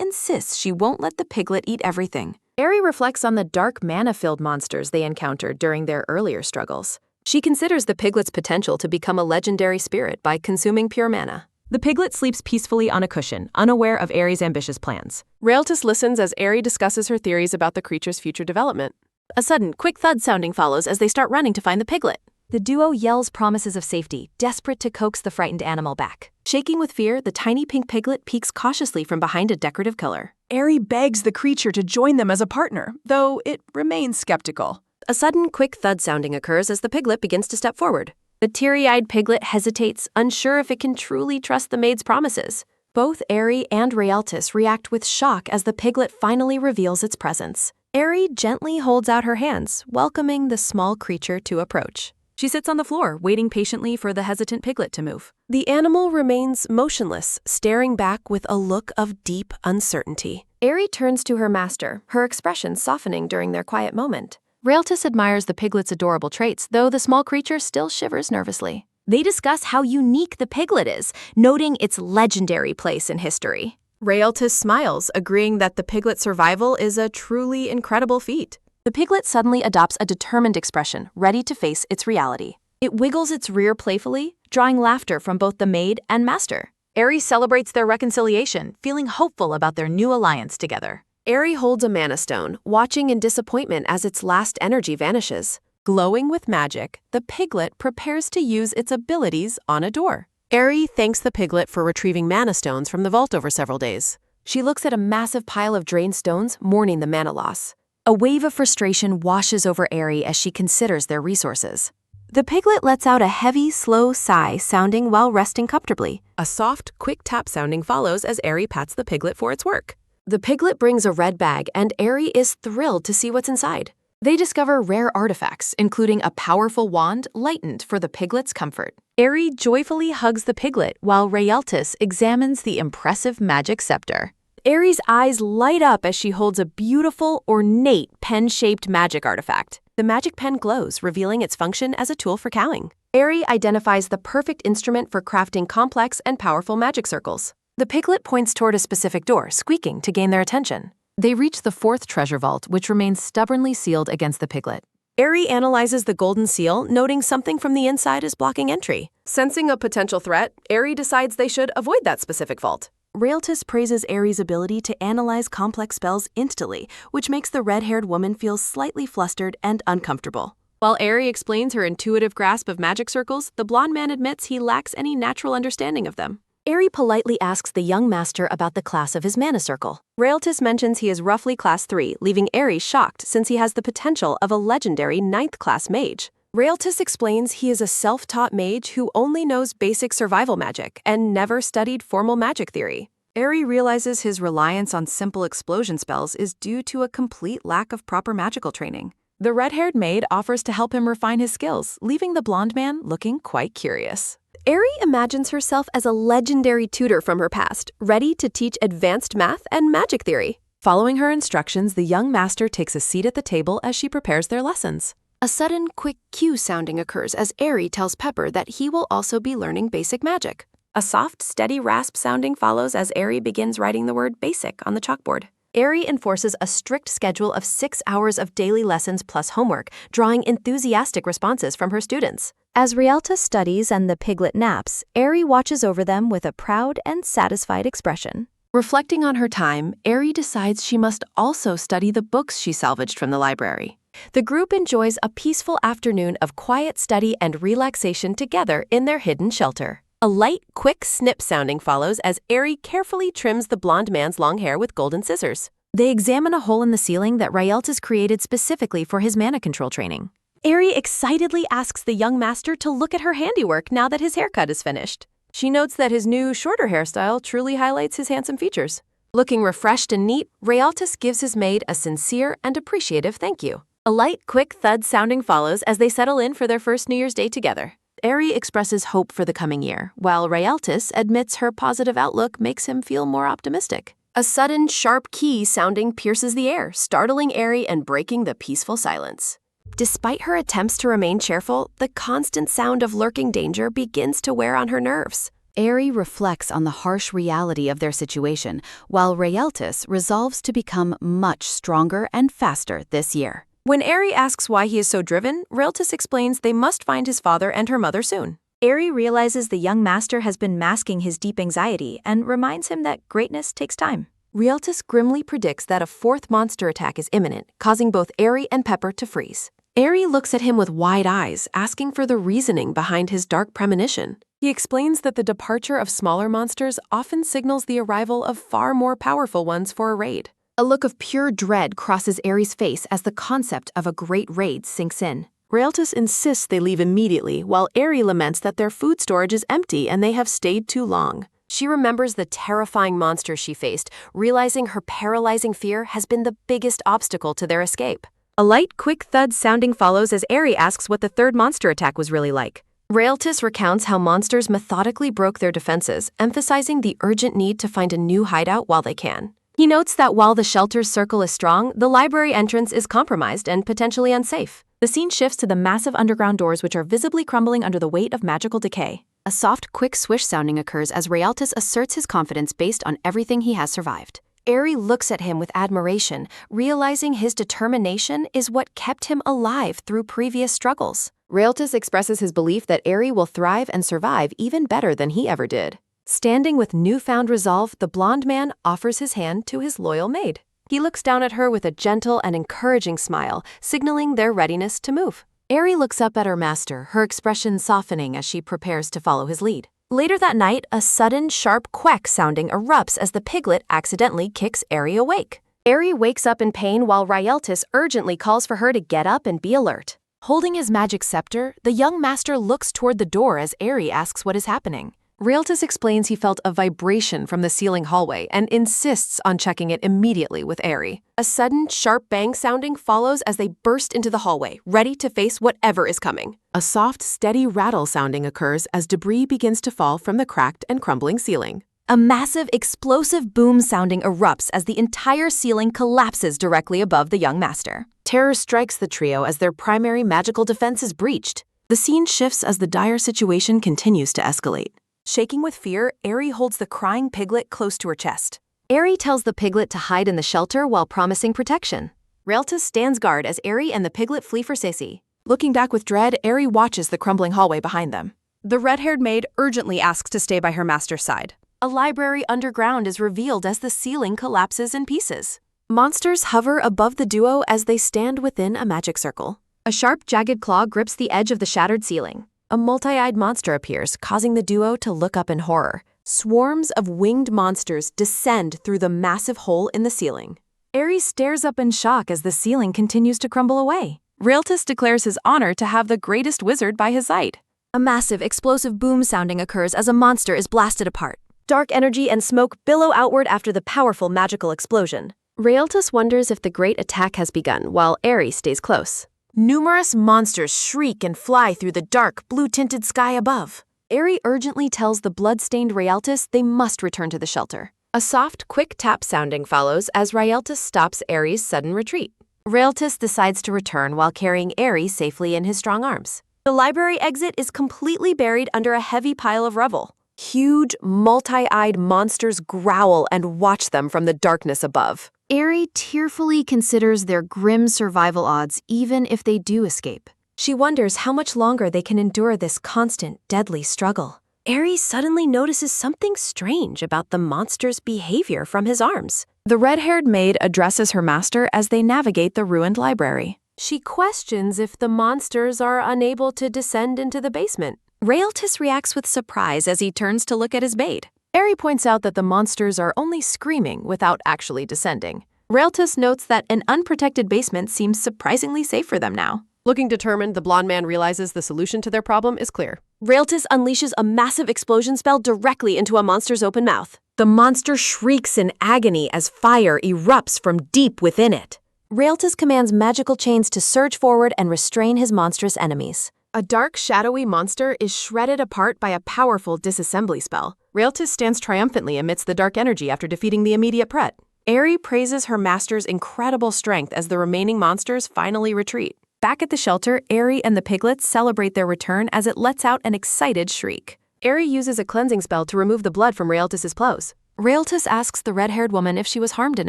insists she won't let the piglet eat everything. Airy reflects on the dark mana-filled monsters they encountered during their earlier struggles. She considers the piglet's potential to become a legendary spirit by consuming pure mana. The piglet sleeps peacefully on a cushion, unaware of Airy's ambitious plans. Rialtis listens as Airy discusses her theories about the creature's future development. A sudden, quick thud sounding follows as they start running to find the piglet. The duo yells promises of safety, desperate to coax the frightened animal back. Shaking with fear, the tiny pink piglet peeks cautiously from behind a decorative pillar. Airy begs the creature to join them as a partner, though it remains skeptical. A sudden, quick thud sounding occurs as the piglet begins to step forward. The teary-eyed piglet hesitates, unsure if it can truly trust the maid's promises. Both Airy and Rialtis react with shock as the piglet finally reveals its presence. Airy gently holds out her hands, welcoming the small creature to approach. She sits on the floor, waiting patiently for the hesitant piglet to move. The animal remains motionless, staring back with a look of deep uncertainty. Airy turns to her master, her expression softening during their quiet moment. Rialtis admires the piglet's adorable traits, though the small creature still shivers nervously. They discuss how unique the piglet is, noting its legendary place in history. Rialtis smiles, agreeing that the piglet's survival is a truly incredible feat. The piglet suddenly adopts a determined expression, ready to face its reality. It wiggles its rear playfully, drawing laughter from both the maid and master. Airy celebrates their reconciliation, feeling hopeful about their new alliance together. Airy holds a mana stone, watching in disappointment as its last energy vanishes. Glowing with magic, the piglet prepares to use its abilities on a door. Airy thanks the piglet for retrieving mana stones from the vault over several days. She looks at a massive pile of drained stones, mourning the mana loss. A wave of frustration washes over Airy as she considers their resources. The piglet lets out a heavy, slow sigh, sounding while resting comfortably. A soft, quick tap sounding follows as Airy pats the piglet for its work. The piglet brings a red bag, and Airy is thrilled to see what's inside. They discover rare artifacts, including a powerful wand lightened for the piglet's comfort. Airy joyfully hugs the piglet while Rialtis examines the impressive magic scepter. Airy's eyes light up as she holds a beautiful, ornate, pen-shaped magic artifact. The magic pen glows, revealing its function as a tool for cowing. Airy identifies the perfect instrument for crafting complex and powerful magic circles. The piglet points toward a specific door, squeaking to gain their attention. They reach the fourth treasure vault, which remains stubbornly sealed against the piglet. Airy analyzes the golden seal, noting something from the inside is blocking entry. Sensing a potential threat, Airy decides they should avoid that specific vault. Rialtis praises Airy's ability to analyze complex spells instantly, which makes the red-haired woman feel slightly flustered and uncomfortable. While Airy explains her intuitive grasp of magic circles, the blonde man admits he lacks any natural understanding of them. Airy politely asks the young master about the class of his mana circle. Rialtis mentions he is roughly class 3, leaving Airy shocked since he has the potential of a legendary 9th class mage. Rialtis explains he is a self-taught mage who only knows basic survival magic and never studied formal magic theory. Airy realizes his reliance on simple explosion spells is due to a complete lack of proper magical training. The red-haired maid offers to help him refine his skills, leaving the blonde man looking quite curious. Airy imagines herself as a legendary tutor from her past, ready to teach advanced math and magic theory. Following her instructions, the young master takes a seat at the table as she prepares their lessons. A sudden, quick cue sounding occurs as Airy tells Pepper that he will also be learning basic magic. A soft, steady rasp sounding follows as Airy begins writing the word basic on the chalkboard. Airy enforces a strict schedule of 6 hours of daily lessons plus homework, drawing enthusiastic responses from her students. As Rialtis studies and the piglet naps, Airy watches over them with a proud and satisfied expression. Reflecting on her time, Airy decides she must also study the books she salvaged from the library. The group enjoys a peaceful afternoon of quiet study and relaxation together in their hidden shelter. A light, quick snip sounding follows as Airy carefully trims the blonde man's long hair with golden scissors. They examine a hole in the ceiling that Rialtis created specifically for his mana control training. Airy excitedly asks the young master to look at her handiwork now that his haircut is finished. She notes that his new, shorter hairstyle truly highlights his handsome features. Looking refreshed and neat, Rialtis gives his maid a sincere and appreciative thank you. A light, quick thud sounding follows as they settle in for their first New Year's Day together. Airy expresses hope for the coming year, while Rialtis admits her positive outlook makes him feel more optimistic. A sudden, sharp key sounding pierces the air, startling Airy and breaking the peaceful silence. Despite her attempts to remain cheerful, the constant sound of lurking danger begins to wear on her nerves. Airy reflects on the harsh reality of their situation, while Rialtis resolves to become much stronger and faster this year. When Airy asks why he is so driven, Rialtis explains they must find his father and her mother soon. Airy realizes the young master has been masking his deep anxiety and reminds him that greatness takes time. Rialtis grimly predicts that a 4th monster attack is imminent, causing both Airy and Pepper to freeze. Airy looks at him with wide eyes, asking for the reasoning behind his dark premonition. He explains that the departure of smaller monsters often signals the arrival of far more powerful ones for a raid. A look of pure dread crosses Airy's face as the concept of a great raid sinks in. Rialtis insists they leave immediately, while Airy laments that their food storage is empty and they have stayed too long. She remembers the terrifying monster she faced, realizing her paralyzing fear has been the biggest obstacle to their escape. A light, quick thud sounding follows as Eri asks what the third monster attack was really like. Realtis recounts how monsters methodically broke their defenses, emphasizing the urgent need to find a new hideout while they can. He notes that while the shelter's circle is strong, the library entrance is compromised and potentially unsafe. The scene shifts to the massive underground doors which are visibly crumbling under the weight of magical decay. A soft, quick swish sounding occurs as Realtis asserts his confidence based on everything he has survived. Eri looks at him with admiration, realizing his determination is what kept him alive through previous struggles. Realtis expresses his belief that Eri will thrive and survive even better than he ever did. Standing with newfound resolve, the blonde man offers his hand to his loyal maid. He looks down at her with a gentle and encouraging smile, signaling their readiness to move. Eri looks up at her master, her expression softening as she prepares to follow his lead. Later that night, a sudden, sharp quack sounding erupts as the piglet accidentally kicks Eri awake. Eri wakes up in pain while Realtis urgently calls for her to get up and be alert. Holding his magic scepter, the young master looks toward the door as Eri asks what is happening. Realtis explains he felt a vibration from the ceiling hallway and insists on checking it immediately with Eri. A sudden, sharp bang sounding follows as they burst into the hallway, ready to face whatever is coming. A soft, steady rattle sounding occurs as debris begins to fall from the cracked and crumbling ceiling. A massive, explosive boom sounding erupts as the entire ceiling collapses directly above the young master. Terror strikes the trio as their primary magical defense is breached. The scene shifts as the dire situation continues to escalate. Shaking with fear, Eri holds the crying piglet close to her chest. Eri tells the piglet to hide in the shelter while promising protection. Realtis stands guard as Eri and the piglet flee for safety. Looking back with dread, Eri watches the crumbling hallway behind them. The red-haired maid urgently asks to stay by her master's side. A library underground is revealed as the ceiling collapses in pieces. Monsters hover above the duo as they stand within a magic circle. A sharp, jagged claw grips the edge of the shattered ceiling. A multi-eyed monster appears, causing the duo to look up in horror. Swarms of winged monsters descend through the massive hole in the ceiling. Eri stares up in shock as the ceiling continues to crumble away. Realtis declares his honor to have the greatest wizard by his side. A massive, explosive boom sounding occurs as a monster is blasted apart. Dark energy and smoke billow outward after the powerful magical explosion. Realtis wonders if the great attack has begun, while Eri stays close. Numerous monsters shriek and fly through the dark, blue-tinted sky above. Eri urgently tells the blood-stained Realtis they must return to the shelter. A soft, quick tap sounding follows as Realtis stops Eri's sudden retreat. Realtis decides to return while carrying Eri safely in his strong arms. The library exit is completely buried under a heavy pile of rubble. Huge, multi-eyed monsters growl and watch them from the darkness above. Eri tearfully considers their grim survival odds even if they do escape. She wonders how much longer they can endure this constant, deadly struggle. Eri suddenly notices something strange about the monster's behavior from his arms. The red-haired maid addresses her master as they navigate the ruined library. She questions if the monsters are unable to descend into the basement. Realtis reacts with surprise as he turns to look at his maid. Eri points out that the monsters are only screaming without actually descending. Realtis notes that an unprotected basement seems surprisingly safe for them now. Looking determined, the blonde man realizes the solution to their problem is clear. Realtis unleashes a massive explosion spell directly into a monster's open mouth. The monster shrieks in agony as fire erupts from deep within it. Realtis commands magical chains to surge forward and restrain his monstrous enemies. A dark, shadowy monster is shredded apart by a powerful disassembly spell. Realtis stands triumphantly amidst the dark energy after defeating the immediate threat. Eri praises her master's incredible strength as the remaining monsters finally retreat. Back at the shelter, Eri and the piglets celebrate their return as it lets out an excited shriek. Eri uses a cleansing spell to remove the blood from Realtis' clothes. Realtis asks the red-haired woman if she was harmed in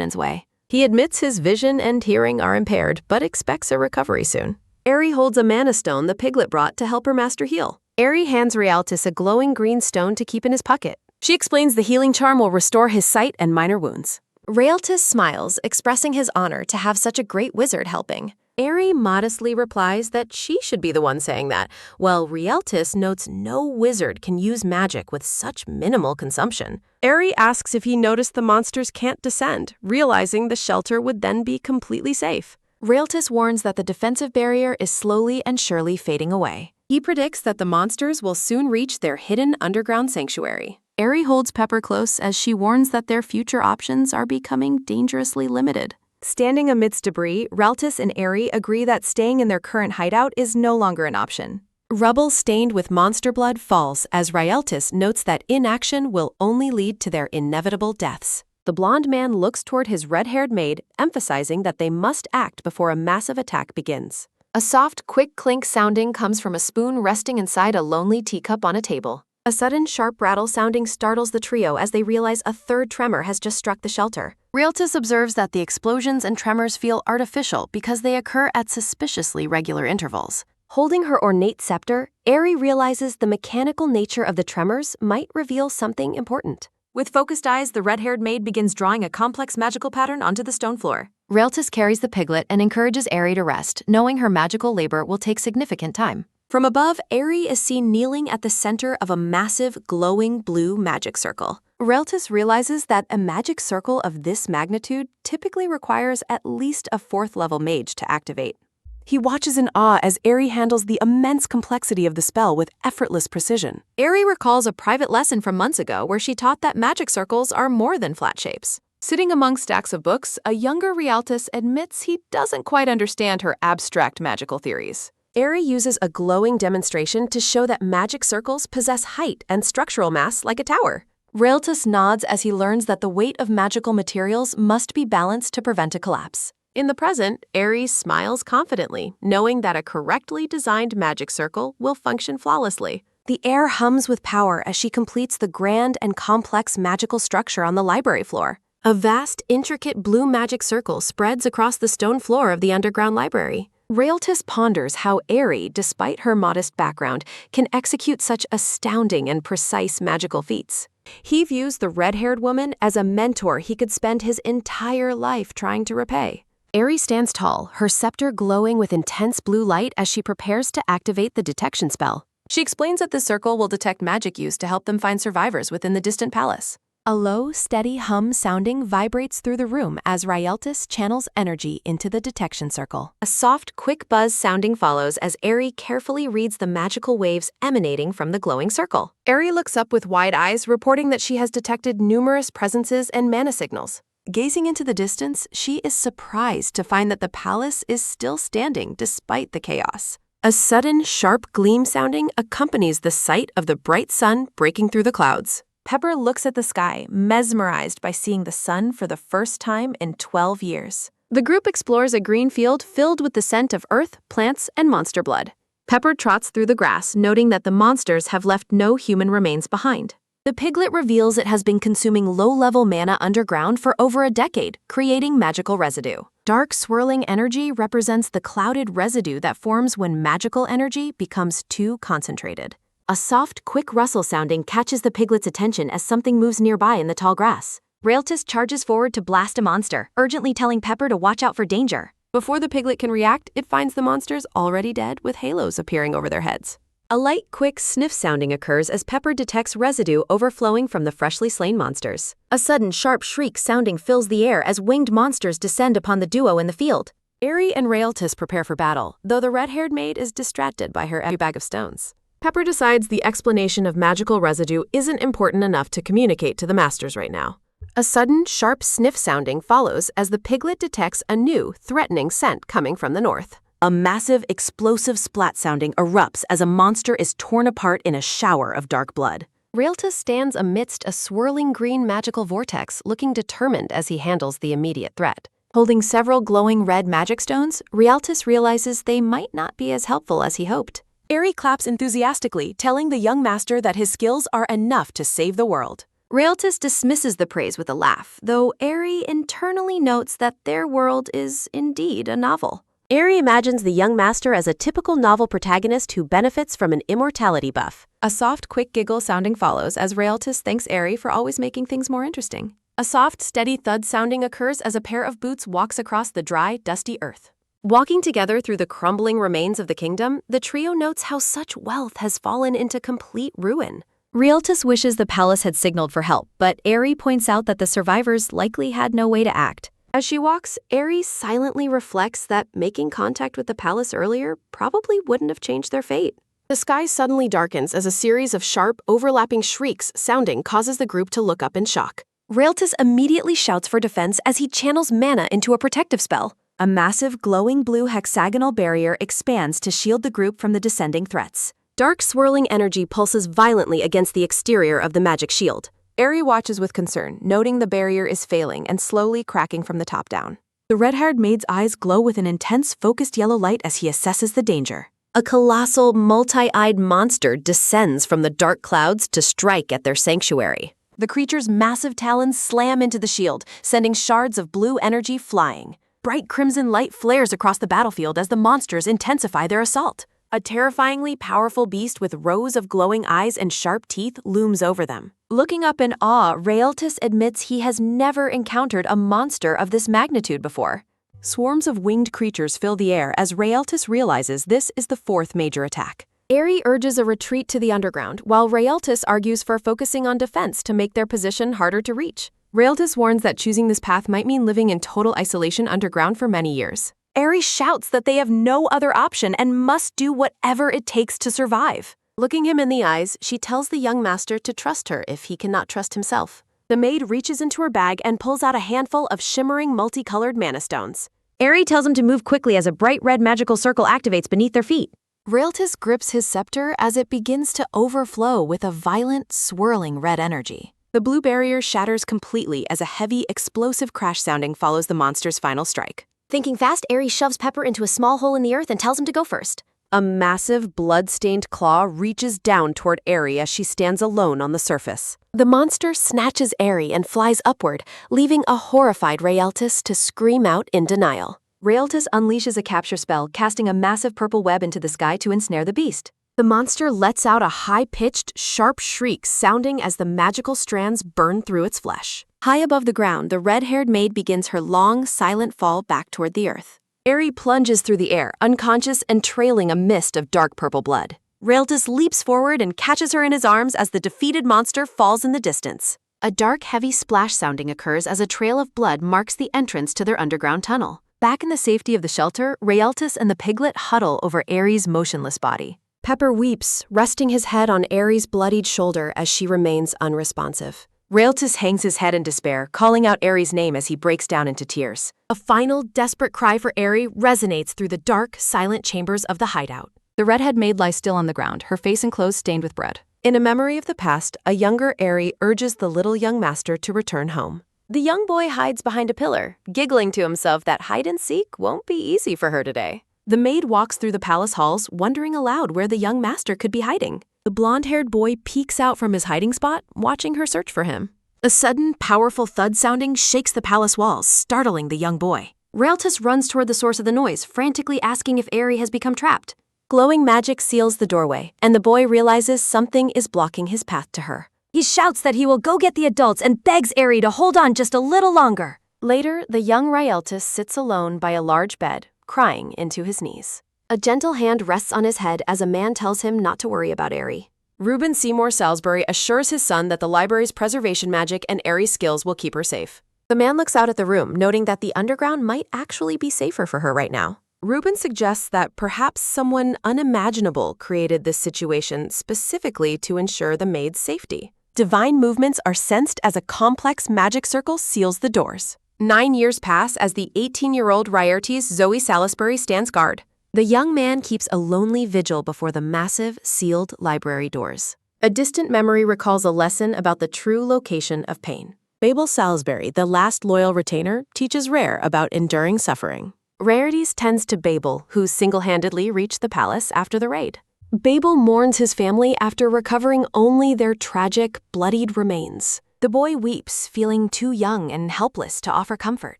his way. He admits his vision and hearing are impaired, but expects a recovery soon. Eri holds a mana stone the piglet brought to help her master heal. Eri hands Realtis a glowing green stone to keep in his pocket. She explains the healing charm will restore his sight and minor wounds. Realtis smiles, expressing his honor to have such a great wizard helping. Eri modestly replies that she should be the one saying that, while Realtis notes no wizard can use magic with such minimal consumption. Eri asks if he noticed the monsters can't descend, realizing the shelter would then be completely safe. Realtis warns that the defensive barrier is slowly and surely fading away. He predicts that the monsters will soon reach their hidden underground sanctuary. Eri holds Pepper close as she warns that their future options are becoming dangerously limited. Standing amidst debris, Reltis and Eri agree that staying in their current hideout is no longer an option. Rubble stained with monster blood falls as Rieltis notes that inaction will only lead to their inevitable deaths. The blonde man looks toward his red-haired maid, emphasizing that they must act before a massive attack begins. A soft, quick clink sounding comes from a spoon resting inside a lonely teacup on a table. A sudden sharp rattle sounding startles the trio as they realize a third tremor has just struck the shelter. Rieltis observes that the explosions and tremors feel artificial because they occur at suspiciously regular intervals. Holding her ornate scepter, Eri realizes the mechanical nature of the tremors might reveal something important. With focused eyes, the red-haired maid begins drawing a complex magical pattern onto the stone floor. Rieltis carries the piglet and encourages Eri to rest, knowing her magical labor will take significant time. From above, Eri is seen kneeling at the center of a massive, glowing blue magic circle. Rieltis realizes that a magic circle of this magnitude typically requires at least a 4th-level mage to activate. He watches in awe as Eri handles the immense complexity of the spell with effortless precision. Eri recalls a private lesson from months ago where she taught that magic circles are more than flat shapes. Sitting among stacks of books, a younger Rieltis admits he doesn't quite understand her abstract magical theories. Eri uses a glowing demonstration to show that magic circles possess height and structural mass like a tower. Rieltis nods as he learns that the weight of magical materials must be balanced to prevent a collapse. In the present, Eri smiles confidently, knowing that a correctly designed magic circle will function flawlessly. The air hums with power as she completes the grand and complex magical structure on the library floor. A vast, intricate blue magic circle spreads across the stone floor of the underground library. Rieltis ponders how Eri, despite her modest background, can execute such astounding and precise magical feats. He views the red-haired woman as a mentor he could spend his entire life trying to repay. Eri stands tall, her scepter glowing with intense blue light as she prepares to activate the detection spell. She explains that the circle will detect magic used to help them find survivors within the distant palace. A low, steady hum sounding vibrates through the room as Rieltis channels energy into the detection circle. A soft, quick buzz sounding follows as Eri carefully reads the magical waves emanating from the glowing circle. Eri looks up with wide eyes, reporting that she has detected numerous presences and mana signals. Gazing into the distance, she is surprised to find that the palace is still standing despite the chaos. A sudden, sharp gleam sounding accompanies the sight of the bright sun breaking through the clouds. Pepper looks at the sky, mesmerized by seeing the sun for the first time in 12 years. The group explores a green field filled with the scent of earth, plants, and monster blood. Pepper trots through the grass, noting that the monsters have left no human remains behind. The piglet reveals it has been consuming low-level mana underground for over a decade, creating magical residue. Dark swirling energy represents the clouded residue that forms when magical energy becomes too concentrated. A soft, quick rustle sounding catches the piglet's attention as something moves nearby in the tall grass. Rieltis charges forward to blast a monster, urgently telling Pepper to watch out for danger. Before the piglet can react, it finds the monsters already dead with halos appearing over their heads. A light, quick sniff sounding occurs as Pepper detects residue overflowing from the freshly slain monsters. A sudden, sharp shriek sounding fills the air as winged monsters descend upon the duo in the field. Eri and Rieltis prepare for battle, though the red-haired maid is distracted by her empty bag of stones. Pepper decides the explanation of magical residue isn't important enough to communicate to the masters right now. A sudden, sharp sniff sounding follows as the piglet detects a new, threatening scent coming from the north. A massive, explosive splat sounding erupts as a monster is torn apart in a shower of dark blood. Rieltis stands amidst a swirling green magical vortex, looking determined as he handles the immediate threat. Holding several glowing red magic stones, Rieltis realizes they might not be as helpful as he hoped. Eri claps enthusiastically, telling the young master that his skills are enough to save the world. Rieltis dismisses the praise with a laugh, though Eri internally notes that their world is indeed a novel. Eri imagines the young master as a typical novel protagonist who benefits from an immortality buff. A soft, quick giggle sounding follows as Rieltis thanks Eri for always making things more interesting. A soft, steady thud sounding occurs as a pair of boots walks across the dry, dusty earth. Walking together through the crumbling remains of the kingdom, the trio notes how such wealth has fallen into complete ruin. Rieltis wishes the palace had signaled for help, but Eri points out that the survivors likely had no way to act. As she walks, Eri silently reflects that making contact with the palace earlier probably wouldn't have changed their fate. The sky suddenly darkens as a series of sharp, overlapping shrieks sounding causes the group to look up in shock. Raeltis immediately shouts for defense as he channels mana into a protective spell. A massive glowing blue hexagonal barrier expands to shield the group from the descending threats. Dark swirling energy pulses violently against the exterior of the magic shield. Eri watches with concern, noting the barrier is failing and slowly cracking from the top down. The red-haired maid's eyes glow with an intense, focused yellow light as he assesses the danger. A colossal, multi-eyed monster descends from the dark clouds to strike at their sanctuary. The creature's massive talons slam into the shield, sending shards of blue energy flying. Bright crimson light flares across the battlefield as the monsters intensify their assault. A terrifyingly powerful beast with rows of glowing eyes and sharp teeth looms over them. Looking up in awe, Raeltis admits he has never encountered a monster of this magnitude before. Swarms of winged creatures fill the air as Raeltis realizes this is the fourth major attack. Eri urges a retreat to the underground, while Raeltis argues for focusing on defense to make their position harder to reach. Raeltis warns that choosing this path might mean living in total isolation underground for many years. Eri shouts that they have no other option and must do whatever it takes to survive. Looking him in the eyes, she tells the young master to trust her if he cannot trust himself. The maid reaches into her bag and pulls out a handful of shimmering multicolored mana stones. Eri tells him to move quickly as a bright red magical circle activates beneath their feet. Raeltis grips his scepter as it begins to overflow with a violent, swirling red energy. The blue barrier shatters completely as a heavy, explosive crash sounding follows the monster's final strike. Thinking fast, Eri shoves Pepper into a small hole in the earth and tells him to go first. A massive, blood-stained claw reaches down toward Eri as she stands alone on the surface. The monster snatches Eri and flies upward, leaving a horrified Raeltis to scream out in denial. Raeltis unleashes a capture spell, casting a massive purple web into the sky to ensnare the beast. The monster lets out a high-pitched, sharp shriek sounding as the magical strands burn through its flesh. High above the ground, the red-haired maid begins her long, silent fall back toward the earth. Eri plunges through the air, unconscious and trailing a mist of dark purple blood. Raeltis leaps forward and catches her in his arms as the defeated monster falls in the distance. A dark, heavy splash sounding occurs as a trail of blood marks the entrance to their underground tunnel. Back in the safety of the shelter, Raeltis and the piglet huddle over Eri's motionless body. Pepper weeps, resting his head on Eri's bloodied shoulder as she remains unresponsive. Raeltis hangs his head in despair, calling out Eri's name as he breaks down into tears. A final, desperate cry for Eri resonates through the dark, silent chambers of the hideout. The redhead maid lies still on the ground, her face and clothes stained with blood. In a memory of the past, a younger Eri urges the little young master to return home. The young boy hides behind a pillar, giggling to himself that hide and seek won't be easy for her today. The maid walks through the palace halls, wondering aloud where the young master could be hiding. The blonde-haired boy peeks out from his hiding spot, watching her search for him. A sudden, powerful thud sounding shakes the palace walls, startling the young boy. Raeltis runs toward the source of the noise, frantically asking if Eri has become trapped. Glowing magic seals the doorway, and the boy realizes something is blocking his path to her. He shouts that he will go get the adults and begs Eri to hold on just a little longer. Later, the young Raeltis sits alone by a large bed, crying into his knees. A gentle hand rests on his head as a man tells him not to worry about Eri. Reuben Seymour Salisbury assures his son that the library's preservation magic and Eri's skills will keep her safe. The man looks out at the room, noting that the underground might actually be safer for her right now. Reuben suggests that perhaps someone unimaginable created this situation specifically to ensure the maid's safety. Divine movements are sensed as a complex magic circle seals the doors. 9 years pass as the 18-year-old Raertes Zoe Salisbury stands guard. The young man keeps a lonely vigil before the massive, sealed library doors. A distant memory recalls a lesson about the true location of pain. Babel Salisbury, the last loyal retainer, teaches Rare about enduring suffering. Raertes tends to Babel, who single-handedly reached the palace after the raid. Babel mourns his family after recovering only their tragic, bloodied remains. The boy weeps, feeling too young and helpless to offer comfort.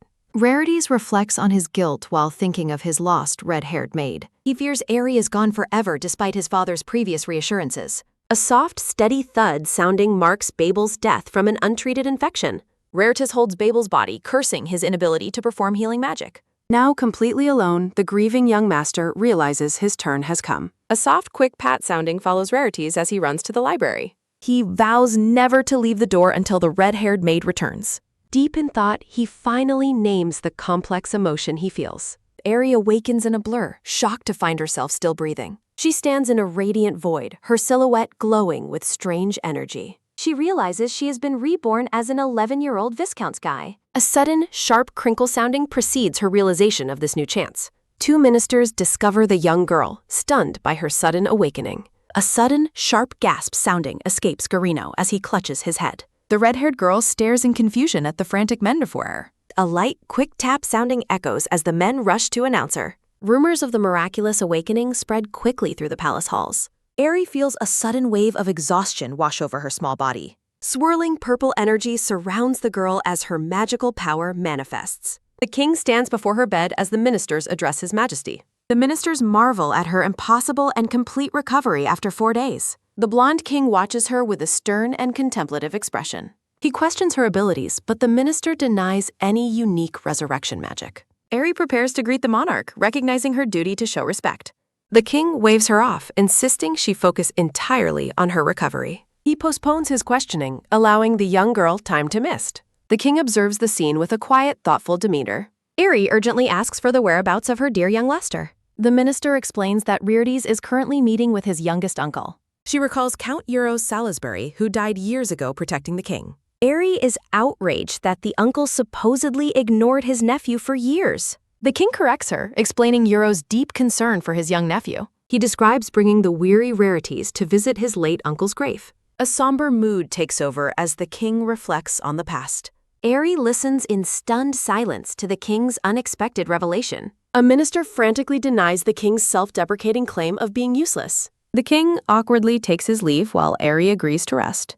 Raertes reflects on his guilt while thinking of his lost red-haired maid. He fears Eri is gone forever despite his father's previous reassurances. A soft, steady thud sounding marks Babel's death from an untreated infection. Raertes holds Babel's body, cursing his inability to perform healing magic. Now completely alone, the grieving young master realizes his turn has come. A soft, quick pat sounding follows Raertes as he runs to the library. He vows never to leave the door until the red-haired maid returns. Deep in thought, he finally names the complex emotion he feels. Eri awakens in a blur, shocked to find herself still breathing. She stands in a radiant void, her silhouette glowing with strange energy. She realizes she has been reborn as an 11-year-old Viscount guy. A sudden, sharp crinkle sounding precedes her realization of this new chance. Two ministers discover the young girl, stunned by her sudden awakening. A sudden, sharp gasp sounding escapes Garino as he clutches his head. The red-haired girl stares in confusion at the frantic men before her. A light, quick tap sounding echoes as the men rush to announce her. Rumors of the miraculous awakening spread quickly through the palace halls. Eri feels a sudden wave of exhaustion wash over her small body. Swirling purple energy surrounds the girl as her magical power manifests. The king stands before her bed as the ministers address his majesty. The ministers marvel at her impossible and complete recovery after 4 days. The blonde king watches her with a stern and contemplative expression. He questions her abilities, but the minister denies any unique resurrection magic. Eri prepares to greet the monarch, recognizing her duty to show respect. The king waves her off, insisting she focus entirely on her recovery. He postpones his questioning, allowing the young girl time to mist. The king observes the scene with a quiet, thoughtful demeanor. Eri urgently asks for the whereabouts of her dear young Lester. The minister explains that Reardes is currently meeting with his youngest uncle. She recalls Count Euros Salisbury, who died years ago protecting the king. Eri is outraged that the uncle supposedly ignored his nephew for years. The king corrects her, explaining Euros' deep concern for his young nephew. He describes bringing the weary Rarities to visit his late uncle's grave. A somber mood takes over as the king reflects on the past. Eri listens in stunned silence to the king's unexpected revelation. A minister frantically denies the king's self-deprecating claim of being useless. The king awkwardly takes his leave while Eri agrees to rest.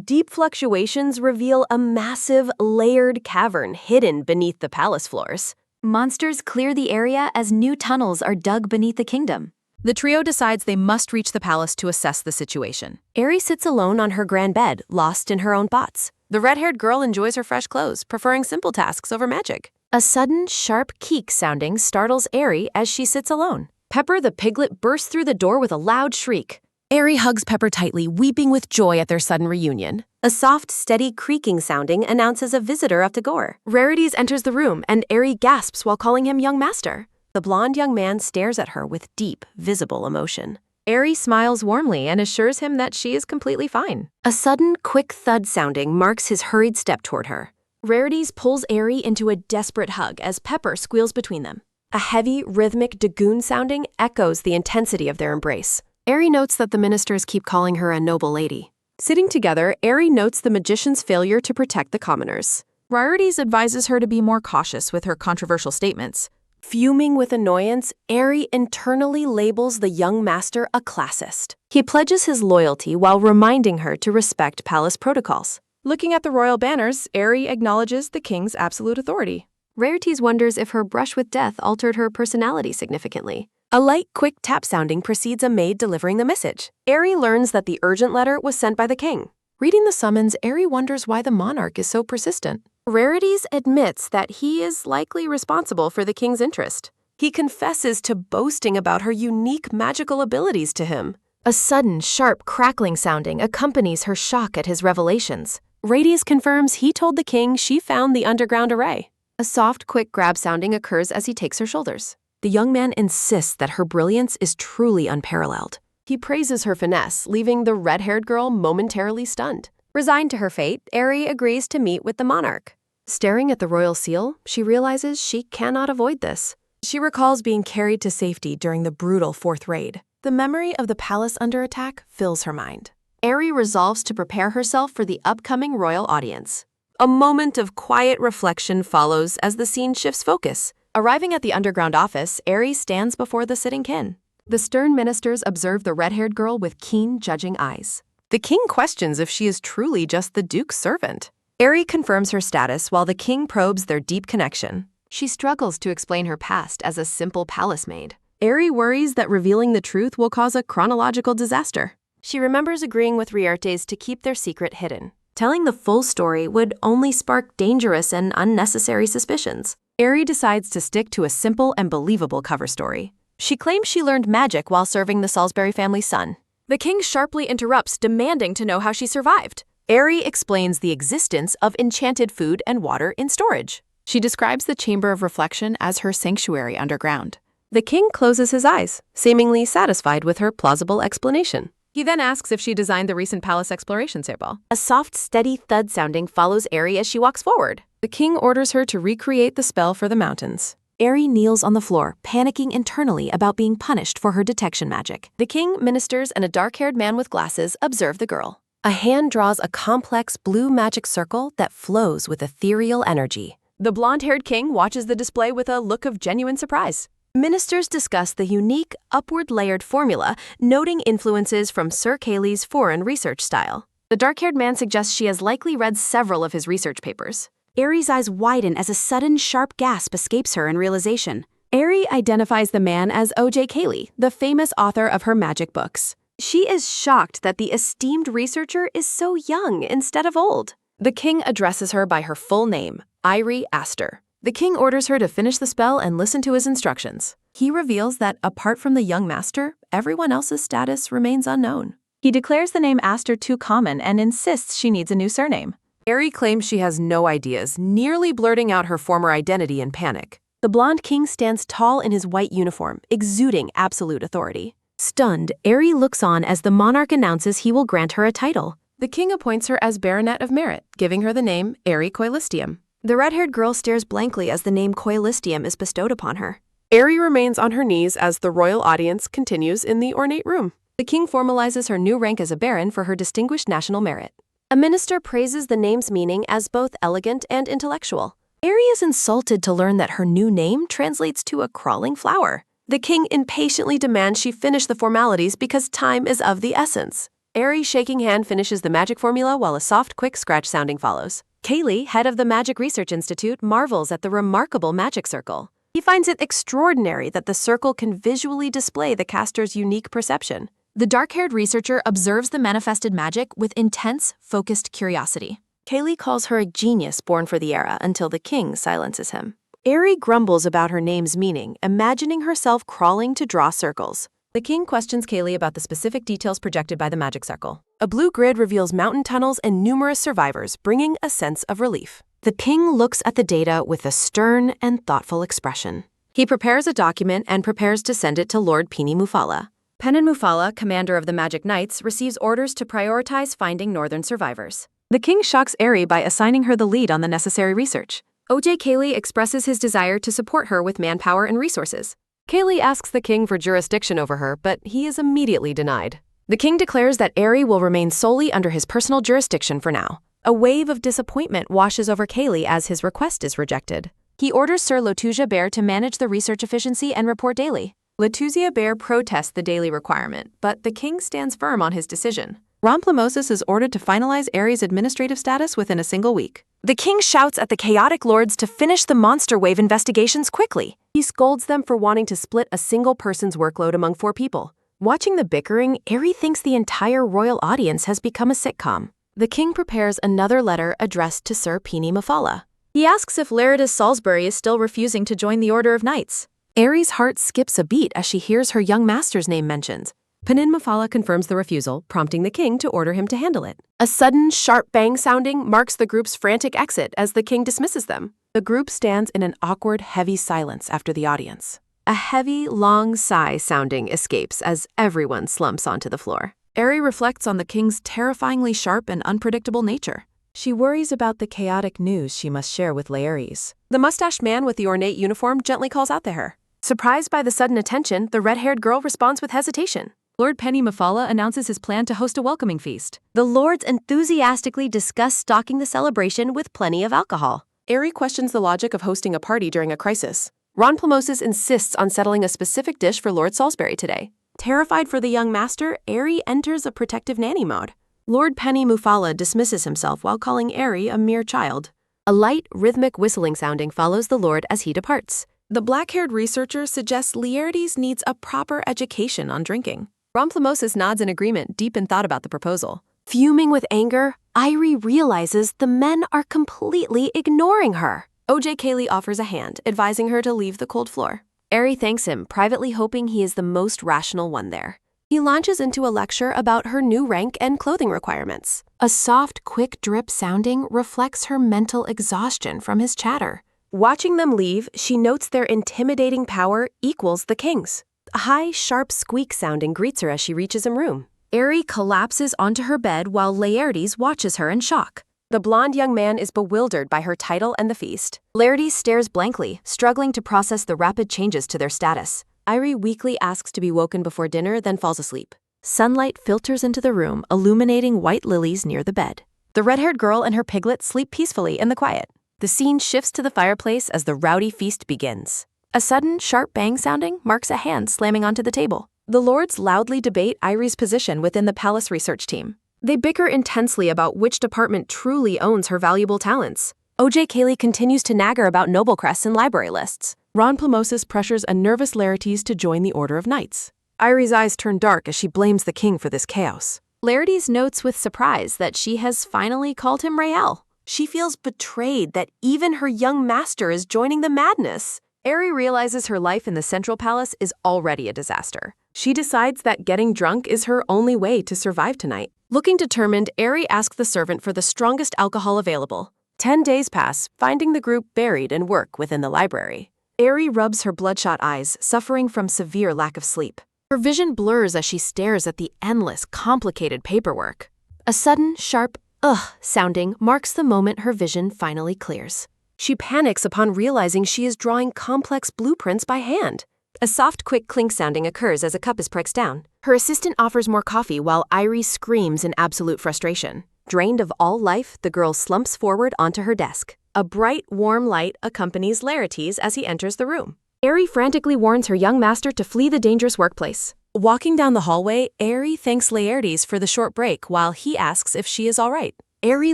Deep fluctuations reveal a massive, layered cavern hidden beneath the palace floors. Monsters clear the area as new tunnels are dug beneath the kingdom. The trio decides they must reach the palace to assess the situation. Eri sits alone on her grand bed, lost in her own thoughts. The red-haired girl enjoys her fresh clothes, preferring simple tasks over magic. A sudden, sharp keek sounding startles Eri as she sits alone. Pepper the piglet bursts through the door with a loud shriek. Eri hugs Pepper tightly, weeping with joy at their sudden reunion. A soft, steady creaking sounding announces a visitor of Tagore. Rarities enters the room, and Eri gasps while calling him young master. The blonde young man stares at her with deep, visible emotion. Eri smiles warmly and assures him that she is completely fine. A sudden, quick thud sounding marks his hurried step toward her. Rarities pulls Eri into a desperate hug as Pepper squeals between them. A heavy, rhythmic Dagoon sounding echoes the intensity of their embrace. Eri notes that the ministers keep calling her a noble lady. Sitting together, Eri notes the magician's failure to protect the commoners. Rarities advises her to be more cautious with her controversial statements. Fuming with annoyance, Eri internally labels the young master a classist. He pledges his loyalty while reminding her to respect palace protocols. Looking at the royal banners, Eri acknowledges the king's absolute authority. Rarities wonders if her brush with death altered her personality significantly. A light, quick tap sounding precedes a maid delivering the message. Eri learns that the urgent letter was sent by the king. Reading the summons, Eri wonders why the monarch is so persistent. Rarities admits that he is likely responsible for the king's interest. He confesses to boasting about her unique magical abilities to him. A sudden, sharp crackling sounding accompanies her shock at his revelations. Radius confirms he told the king she found the underground array. A soft, quick grab sounding occurs as he takes her shoulders. The young man insists that her brilliance is truly unparalleled. He praises her finesse, leaving the red-haired girl momentarily stunned. Resigned to her fate, Eri agrees to meet with the monarch. Staring at the royal seal, she realizes she cannot avoid this. She recalls being carried to safety during the brutal fourth raid. The memory of the palace under attack fills her mind. Eri resolves to prepare herself for the upcoming royal audience. A moment of quiet reflection follows as the scene shifts focus. Arriving at the underground office, Eri stands before the sitting kin. The stern ministers observe the red-haired girl with keen, judging eyes. The king questions if she is truly just the duke's servant. Eri confirms her status while the king probes their deep connection. She struggles to explain her past as a simple palace maid. Eri worries that revealing the truth will cause a chronological disaster. She remembers agreeing with Riertes to keep their secret hidden. Telling the full story would only spark dangerous and unnecessary suspicions. Eri decides to stick to a simple and believable cover story. She claims she learned magic while serving the Salisbury family's son. The king sharply interrupts, demanding to know how she survived. Eri explains the existence of enchanted food and water in storage. She describes the Chamber of Reflection as her sanctuary underground. The king closes his eyes, seemingly satisfied with her plausible explanation. He then asks if she designed the recent palace exploration table. A soft, steady thud sounding follows Eri as she walks forward. The king orders her to recreate the spell for the mountains. Eri kneels on the floor, panicking internally about being punished for her detection magic. The king, ministers, and a dark-haired man with glasses observe the girl. A hand draws a complex blue magic circle that flows with ethereal energy. The blonde-haired king watches the display with a look of genuine surprise. Ministers discuss the unique, upward-layered formula, noting influences from Sir Kayleigh's foreign research style. The dark-haired man suggests she has likely read several of his research papers. Eri's eyes widen as a sudden, sharp gasp escapes her in realization. Eri identifies the man as O.J. Kayleigh, the famous author of her magic books. She is shocked that the esteemed researcher is so young instead of old. The king addresses her by her full name, Eri Aster. The king orders her to finish the spell and listen to his instructions. He reveals that, apart from the young master, everyone else's status remains unknown. He declares the name Aster too common and insists she needs a new surname. Eri claims she has no ideas, nearly blurting out her former identity in panic. The blonde king stands tall in his white uniform, exuding absolute authority. Stunned, Eri looks on as the monarch announces he will grant her a title. The king appoints her as Baronet of Merit, giving her the name Eri Coelistium. The red-haired girl stares blankly as the name Coelistium is bestowed upon her. Eri remains on her knees as the royal audience continues in the ornate room. The king formalizes her new rank as a baron for her distinguished national merit. A minister praises the name's meaning as both elegant and intellectual. Eri is insulted to learn that her new name translates to a crawling flower. The king impatiently demands she finish the formalities because time is of the essence. Eri, shaking hand, finishes the magic formula while a soft, quick scratch sounding follows. Kayleigh, head of the Magic Research Institute, marvels at the remarkable magic circle. He finds it extraordinary that the circle can visually display the caster's unique perception. The dark-haired researcher observes the manifested magic with intense, focused curiosity. Kayleigh calls her a genius born for the era until the king silences him. Eri grumbles about her name's meaning, imagining herself crawling to draw circles. The king questions Kayleigh about the specific details projected by the magic circle. A blue grid reveals mountain tunnels and numerous survivors, bringing a sense of relief. The king looks at the data with a stern and thoughtful expression. He prepares a document and prepares to send it to Lord Penny Mufala. Penin Mufala, commander of the Magic Knights, receives orders to prioritize finding northern survivors. The king shocks Eri by assigning her the lead on the necessary research. O.J. Kayleigh expresses his desire to support her with manpower and resources. Kayleigh asks the king for jurisdiction over her, but he is immediately denied. The king declares that Eri will remain solely under his personal jurisdiction for now. A wave of disappointment washes over Kayleigh as his request is rejected. He orders Sir Lotuzia Bear to manage the research efficiency and report daily. Lotuzia Bear protests the daily requirement, but the king stands firm on his decision. Romplemosis is ordered to finalize Eri's administrative status within a single week. The king shouts at the chaotic lords to finish the monster wave investigations quickly. He scolds them for wanting to split a single person's workload among 4 people. Watching the bickering, Eri thinks the entire royal audience has become a sitcom. The king prepares another letter addressed to Sir Penny Mufala. He asks if Laridus Salisbury is still refusing to join the Order of Knights. Eri's heart skips a beat as she hears her young master's name mentioned. Penin Mufala confirms the refusal, prompting the king to order him to handle it. A sudden, sharp bang sounding marks the group's frantic exit as the king dismisses them. The group stands in an awkward, heavy silence after the audience. A heavy, long sigh sounding escapes as everyone slumps onto the floor. Eri reflects on the king's terrifyingly sharp and unpredictable nature. She worries about the chaotic news she must share with Laeris. The mustached man with the ornate uniform gently calls out to her. Surprised by the sudden attention, the red-haired girl responds with hesitation. Lord Penny Mufala announces his plan to host a welcoming feast. The lords enthusiastically discuss stocking the celebration with plenty of alcohol. Eri questions the logic of hosting a party during a crisis. Romplemosis insists on settling a specific dish for Lord Salisbury today. Terrified for the young master, Eri enters a protective nanny mode. Lord Penny Mufala dismisses himself while calling Eri a mere child. A light, rhythmic whistling sounding follows the lord as he departs. The black-haired researcher suggests Laertes needs a proper education on drinking. Romplemosis nods in agreement, deep in thought about the proposal. Fuming with anger, Eri realizes the men are completely ignoring her. O.J. Kayleigh offers a hand, advising her to leave the cold floor. Eri thanks him, privately hoping he is the most rational one there. He launches into a lecture about her new rank and clothing requirements. A soft, quick drip sounding reflects her mental exhaustion from his chatter. Watching them leave, she notes their intimidating power equals the king's. A high, sharp squeak sounding greets her as she reaches his room. Aerie collapses onto her bed while Laertes watches her in shock. The blonde young man is bewildered by her title and the feast. Laertes stares blankly, struggling to process the rapid changes to their status. Aerie weakly asks to be woken before dinner, then falls asleep. Sunlight filters into the room, illuminating white lilies near the bed. The red-haired girl and her piglet sleep peacefully in the quiet. The scene shifts to the fireplace as the rowdy feast begins. A sudden, sharp bang sounding marks a hand slamming onto the table. The lords loudly debate Aerie's position within the palace research team. They bicker intensely about which department truly owns her valuable talents. O.J. Cayley continues to nag her about noble crests and library lists. Ron Plumosis pressures a nervous Laertes to join the Order of Knights. Aerie's eyes turn dark as she blames the king for this chaos. Laertes notes with surprise that she has finally called him Rael. She feels betrayed that even her young master is joining the madness. Aerie realizes her life in the Central Palace is already a disaster. She decides that getting drunk is her only way to survive tonight. Looking determined, Aerie asks the servant for the strongest alcohol available. 10 days pass, finding the group buried in work within the library. Aerie rubs her bloodshot eyes, suffering from severe lack of sleep. Her vision blurs as she stares at the endless, complicated paperwork. A sudden, sharp, ugh sounding marks the moment her vision finally clears. She panics upon realizing she is drawing complex blueprints by hand. A soft, quick clink sounding occurs as a cup is pressed down. Her assistant offers more coffee while Aerie screams in absolute frustration. Drained of all life, the girl slumps forward onto her desk. A bright, warm light accompanies Laertes as he enters the room. Aerie frantically warns her young master to flee the dangerous workplace. Walking down the hallway, Aerie thanks Laertes for the short break while he asks if she is all right. Aerie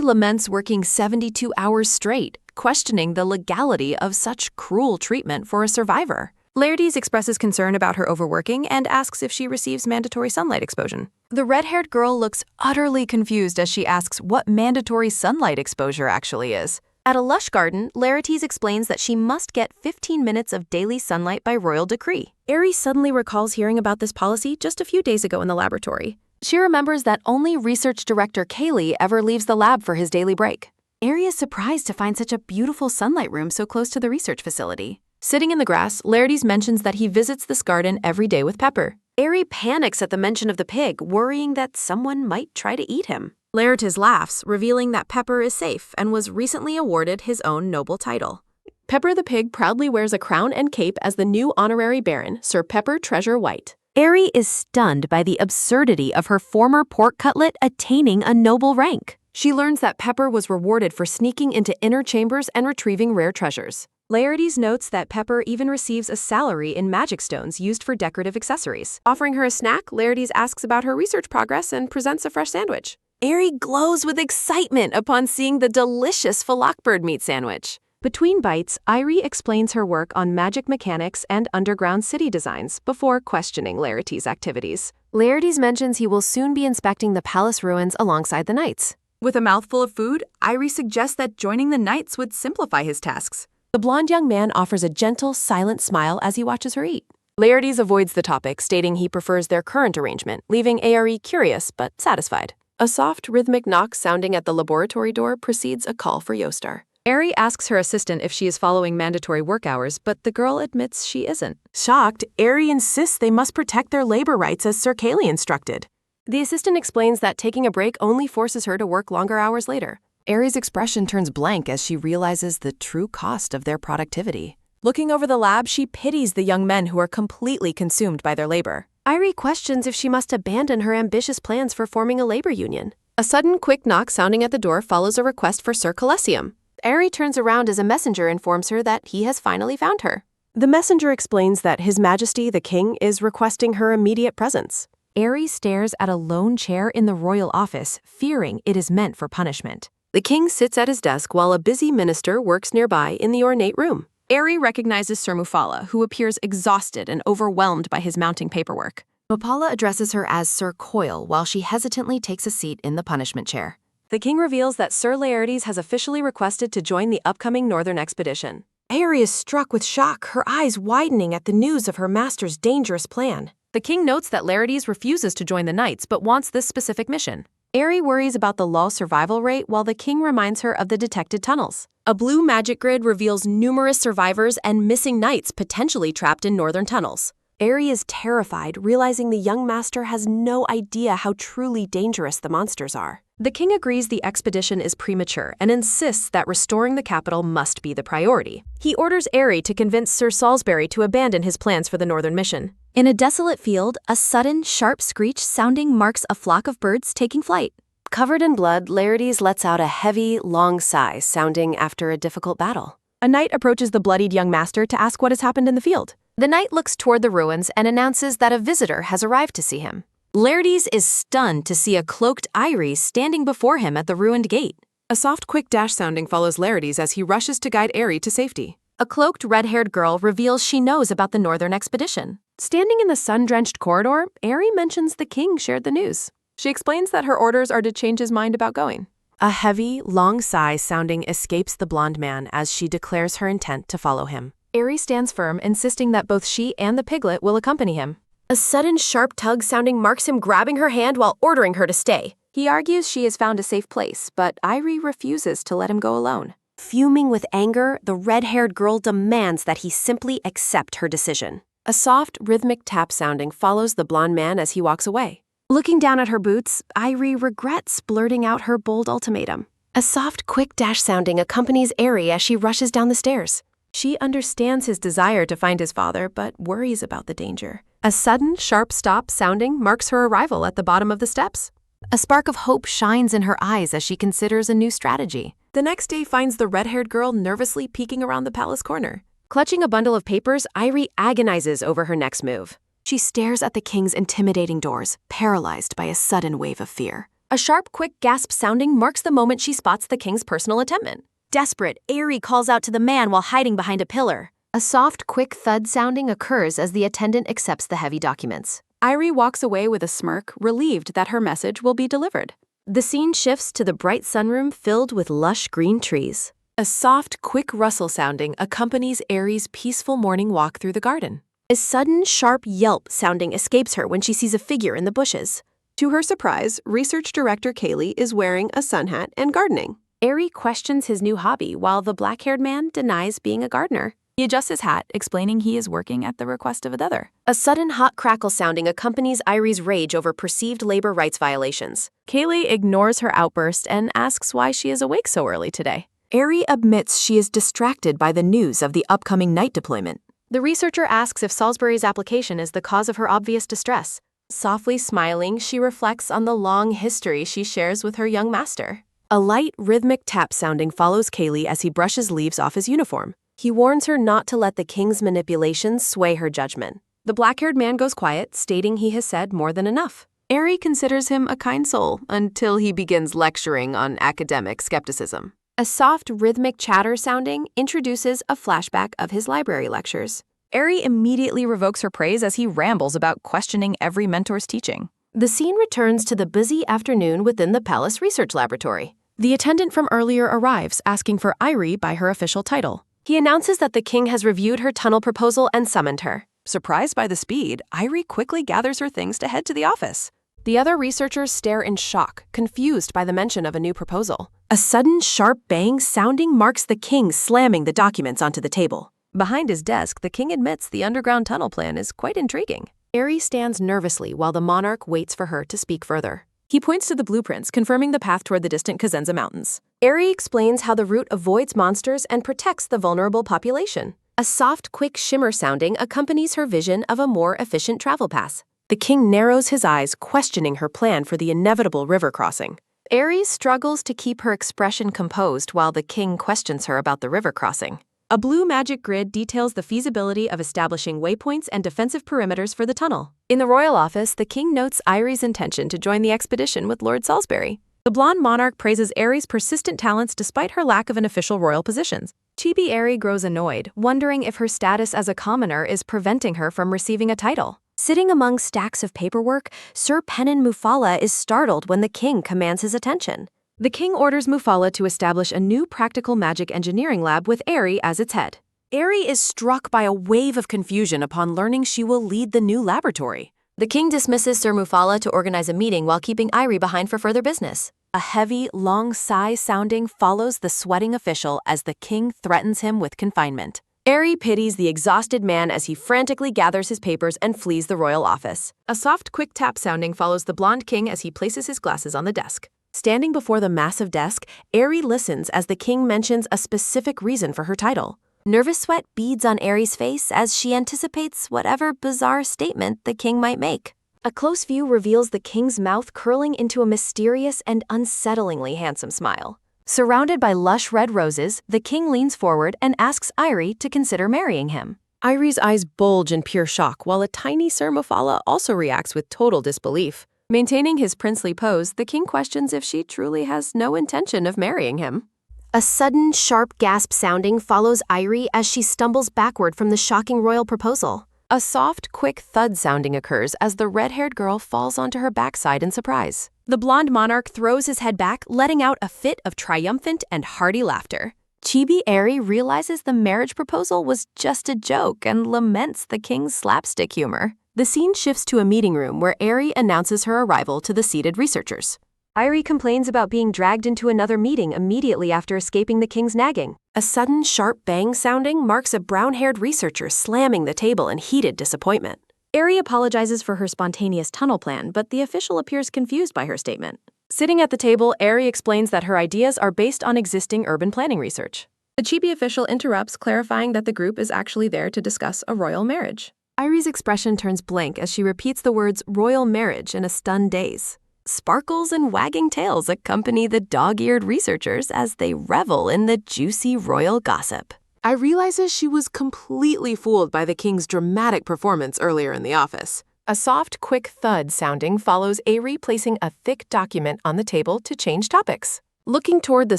laments working 72 hours straight, questioning the legality of such cruel treatment for a survivor. Laertes expresses concern about her overworking and asks if she receives mandatory sunlight exposure. The red-haired girl looks utterly confused as she asks what mandatory sunlight exposure actually is. At a lush garden, Laertes explains that she must get 15 minutes of daily sunlight by royal decree. Aerie suddenly recalls hearing about this policy just a few days ago in the laboratory. She remembers that only research director Cayley ever leaves the lab for his daily break. Aerie is surprised to find such a beautiful sunlight room so close to the research facility. Sitting in the grass, Laertes mentions that he visits this garden every day with Pepper. Aerie panics at the mention of the pig, worrying that someone might try to eat him. Laertes laughs, revealing that Pepper is safe and was recently awarded his own noble title. Pepper the pig proudly wears a crown and cape as the new honorary baron, Sir Pepper Treasure White. Aerie is stunned by the absurdity of her former pork cutlet attaining a noble rank. She learns that Pepper was rewarded for sneaking into inner chambers and retrieving rare treasures. Laertes notes that Pepper even receives a salary in magic stones used for decorative accessories. Offering her a snack, Laertes asks about her research progress and presents a fresh sandwich. Aerie glows with excitement upon seeing the delicious phyllockbird meat sandwich. Between bites, Aerie explains her work on magic mechanics and underground city designs before questioning Laertes' activities. Laertes mentions he will soon be inspecting the palace ruins alongside the knights. With a mouthful of food, Aerie suggests that joining the knights would simplify his tasks. The blonde young man offers a gentle, silent smile as he watches her eat. Laertes avoids the topic, stating he prefers their current arrangement, leaving Aerie curious but satisfied. A soft, rhythmic knock sounding at the laboratory door precedes a call for Yostar. Aerie asks her assistant if she is following mandatory work hours, but the girl admits she isn't. Shocked, Aerie insists they must protect their labor rights as Sir Cayley instructed. The assistant explains that taking a break only forces her to work longer hours later. Aerie's expression turns blank as she realizes the true cost of their productivity. Looking over the lab, she pities the young men who are completely consumed by their labor. Aerie questions if she must abandon her ambitious plans for forming a labor union. A sudden, quick knock sounding at the door follows a request for Sir Colessium. Aerie turns around as a messenger informs her that he has finally found her. The messenger explains that His Majesty the King is requesting her immediate presence. Aerie stares at a lone chair in the royal office, fearing it is meant for punishment. The king sits at his desk while a busy minister works nearby in the ornate room. Aerie recognizes Sir Mufala, who appears exhausted and overwhelmed by his mounting paperwork. Mupala addresses her as Sir Coyle while she hesitantly takes a seat in the punishment chair. The king reveals that Sir Laertes has officially requested to join the upcoming northern expedition. Aerie is struck with shock, her eyes widening at the news of her master's dangerous plan. The king notes that Laertes refuses to join the knights but wants this specific mission. Aerie worries about the low survival rate while the king reminds her of the detected tunnels. A blue magic grid reveals numerous survivors and missing knights potentially trapped in northern tunnels. Aerie is terrified, realizing the young master has no idea how truly dangerous the monsters are. The king agrees the expedition is premature and insists that restoring the capital must be the priority. He orders Aerie to convince Sir Salisbury to abandon his plans for the northern mission. In a desolate field, a sudden, sharp screech sounding marks a flock of birds taking flight. Covered in blood, Laertes lets out a heavy, long sigh, sounding after a difficult battle. A knight approaches the bloodied young master to ask what has happened in the field. The knight looks toward the ruins and announces that a visitor has arrived to see him. Laertes is stunned to see a cloaked Aerie standing before him at the ruined gate. A soft, quick dash sounding follows Laertes as he rushes to guide Aerie to safety. A cloaked, red-haired girl reveals she knows about the northern expedition. Standing in the sun-drenched corridor, Aerie mentions the king shared the news. She explains that her orders are to change his mind about going. A heavy, long sigh sounding escapes the blonde man as she declares her intent to follow him. Aerie stands firm, insisting that both she and the piglet will accompany him. A sudden sharp tug sounding marks him grabbing her hand while ordering her to stay. He argues she has found a safe place, but Aerie refuses to let him go alone. Fuming with anger, the red-haired girl demands that he simply accept her decision. A soft, rhythmic tap sounding follows the blonde man as he walks away. Looking down at her boots, Aerie regrets blurting out her bold ultimatum. A soft, quick dash sounding accompanies Aerie as she rushes down the stairs. She understands his desire to find his father, but worries about the danger. A sudden, sharp stop sounding marks her arrival at the bottom of the steps. A spark of hope shines in her eyes as she considers a new strategy. The next day finds the red-haired girl nervously peeking around the palace corner. Clutching a bundle of papers, Aerie agonizes over her next move. She stares at the king's intimidating doors, paralyzed by a sudden wave of fear. A sharp, quick gasp sounding marks the moment she spots the king's personal attendant. Desperate, Aerie calls out to the man while hiding behind a pillar. A soft, quick thud sounding occurs as the attendant accepts the heavy documents. Aerie walks away with a smirk, relieved that her message will be delivered. The scene shifts to the bright sunroom filled with lush green trees. A soft, quick rustle sounding accompanies Aerie's peaceful morning walk through the garden. A sudden, sharp yelp sounding escapes her when she sees a figure in the bushes. To her surprise, research director Kaylee is wearing a sun hat and gardening. Aerie questions his new hobby while the black-haired man denies being a gardener. He adjusts his hat, explaining he is working at the request of another. A sudden hot crackle sounding accompanies Aerie's rage over perceived labor rights violations. Kaylee ignores her outburst and asks why she is awake so early today. Aerie admits she is distracted by the news of the upcoming night deployment. The researcher asks if Salisbury's application is the cause of her obvious distress. Softly smiling, she reflects on the long history she shares with her young master. A light, rhythmic tap sounding follows Kaylee as he brushes leaves off his uniform. He warns her not to let the king's manipulations sway her judgment. The black-haired man goes quiet, stating he has said more than enough. Aerie considers him a kind soul until he begins lecturing on academic skepticism. A soft, rhythmic chatter sounding introduces a flashback of his library lectures. Aerie immediately revokes her praise as he rambles about questioning every mentor's teaching. The scene returns to the busy afternoon within the palace research laboratory. The attendant from earlier arrives, asking for Aerie by her official title. He announces that the king has reviewed her tunnel proposal and summoned her. Surprised by the speed, Aerie quickly gathers her things to head to the office. The other researchers stare in shock, confused by the mention of a new proposal. A sudden, sharp bang sounding marks the king slamming the documents onto the table. Behind his desk, the king admits the underground tunnel plan is quite intriguing. Aerie stands nervously while the monarch waits for her to speak further. He points to the blueprints, confirming the path toward the distant Kazenza Mountains. Aerie explains how the route avoids monsters and protects the vulnerable population. A soft, quick shimmer sounding accompanies her vision of a more efficient travel path. The king narrows his eyes, questioning her plan for the inevitable river crossing. Aerie struggles to keep her expression composed while the king questions her about the river crossing. A blue magic grid details the feasibility of establishing waypoints and defensive perimeters for the tunnel. In the royal office, the king notes Aerie's intention to join the expedition with Lord Salisbury. The blonde monarch praises Aerie's persistent talents despite her lack of an official royal position. Chibi Aerie grows annoyed, wondering if her status as a commoner is preventing her from receiving a title. Sitting among stacks of paperwork, Sir Penin Mufala is startled when the king commands his attention. The king orders Mufala to establish a new practical magic engineering lab with Aerie as its head. Aerie is struck by a wave of confusion upon learning she will lead the new laboratory. The king dismisses Sir Mufala to organize a meeting while keeping Irie behind for further business. A heavy, long sigh sounding follows the sweating official as the king threatens him with confinement. Aerie pities the exhausted man as he frantically gathers his papers and flees the royal office. A soft, quick tap sounding follows the blonde king as he places his glasses on the desk. Standing before the massive desk, Aerie listens as the king mentions a specific reason for her title. Nervous sweat beads on Aerie's face as she anticipates whatever bizarre statement the king might make. A close view reveals the king's mouth curling into a mysterious and unsettlingly handsome smile. Surrounded by lush red roses, the king leans forward and asks Irie to consider marrying him. Irie's eyes bulge in pure shock, while a tiny Sir Mufala also reacts with total disbelief. Maintaining his princely pose, the king questions if she truly has no intention of marrying him. A sudden, sharp gasp sounding follows Irie as she stumbles backward from the shocking royal proposal. A soft, quick thud sounding occurs as the red-haired girl falls onto her backside in surprise. The blonde monarch throws his head back, letting out a fit of triumphant and hearty laughter. Chibi Aerie realizes the marriage proposal was just a joke and laments the king's slapstick humor. The scene shifts to a meeting room where Aerie announces her arrival to the seated researchers. Irie complains about being dragged into another meeting immediately after escaping the king's nagging. A sudden, sharp bang sounding marks a brown-haired researcher slamming the table in heated disappointment. Aerie apologizes for her spontaneous tunnel plan, but the official appears confused by her statement. Sitting at the table, Aerie explains that her ideas are based on existing urban planning research. The chibi official interrupts, clarifying that the group is actually there to discuss a royal marriage. Irie's expression turns blank as she repeats the words royal marriage in a stunned daze. Sparkles and wagging tails accompany the dog-eared researchers as they revel in the juicy royal gossip. I realizes she was completely fooled by the king's dramatic performance earlier in the office. A soft, quick thud sounding follows Aerie placing a thick document on the table to change topics. Looking toward the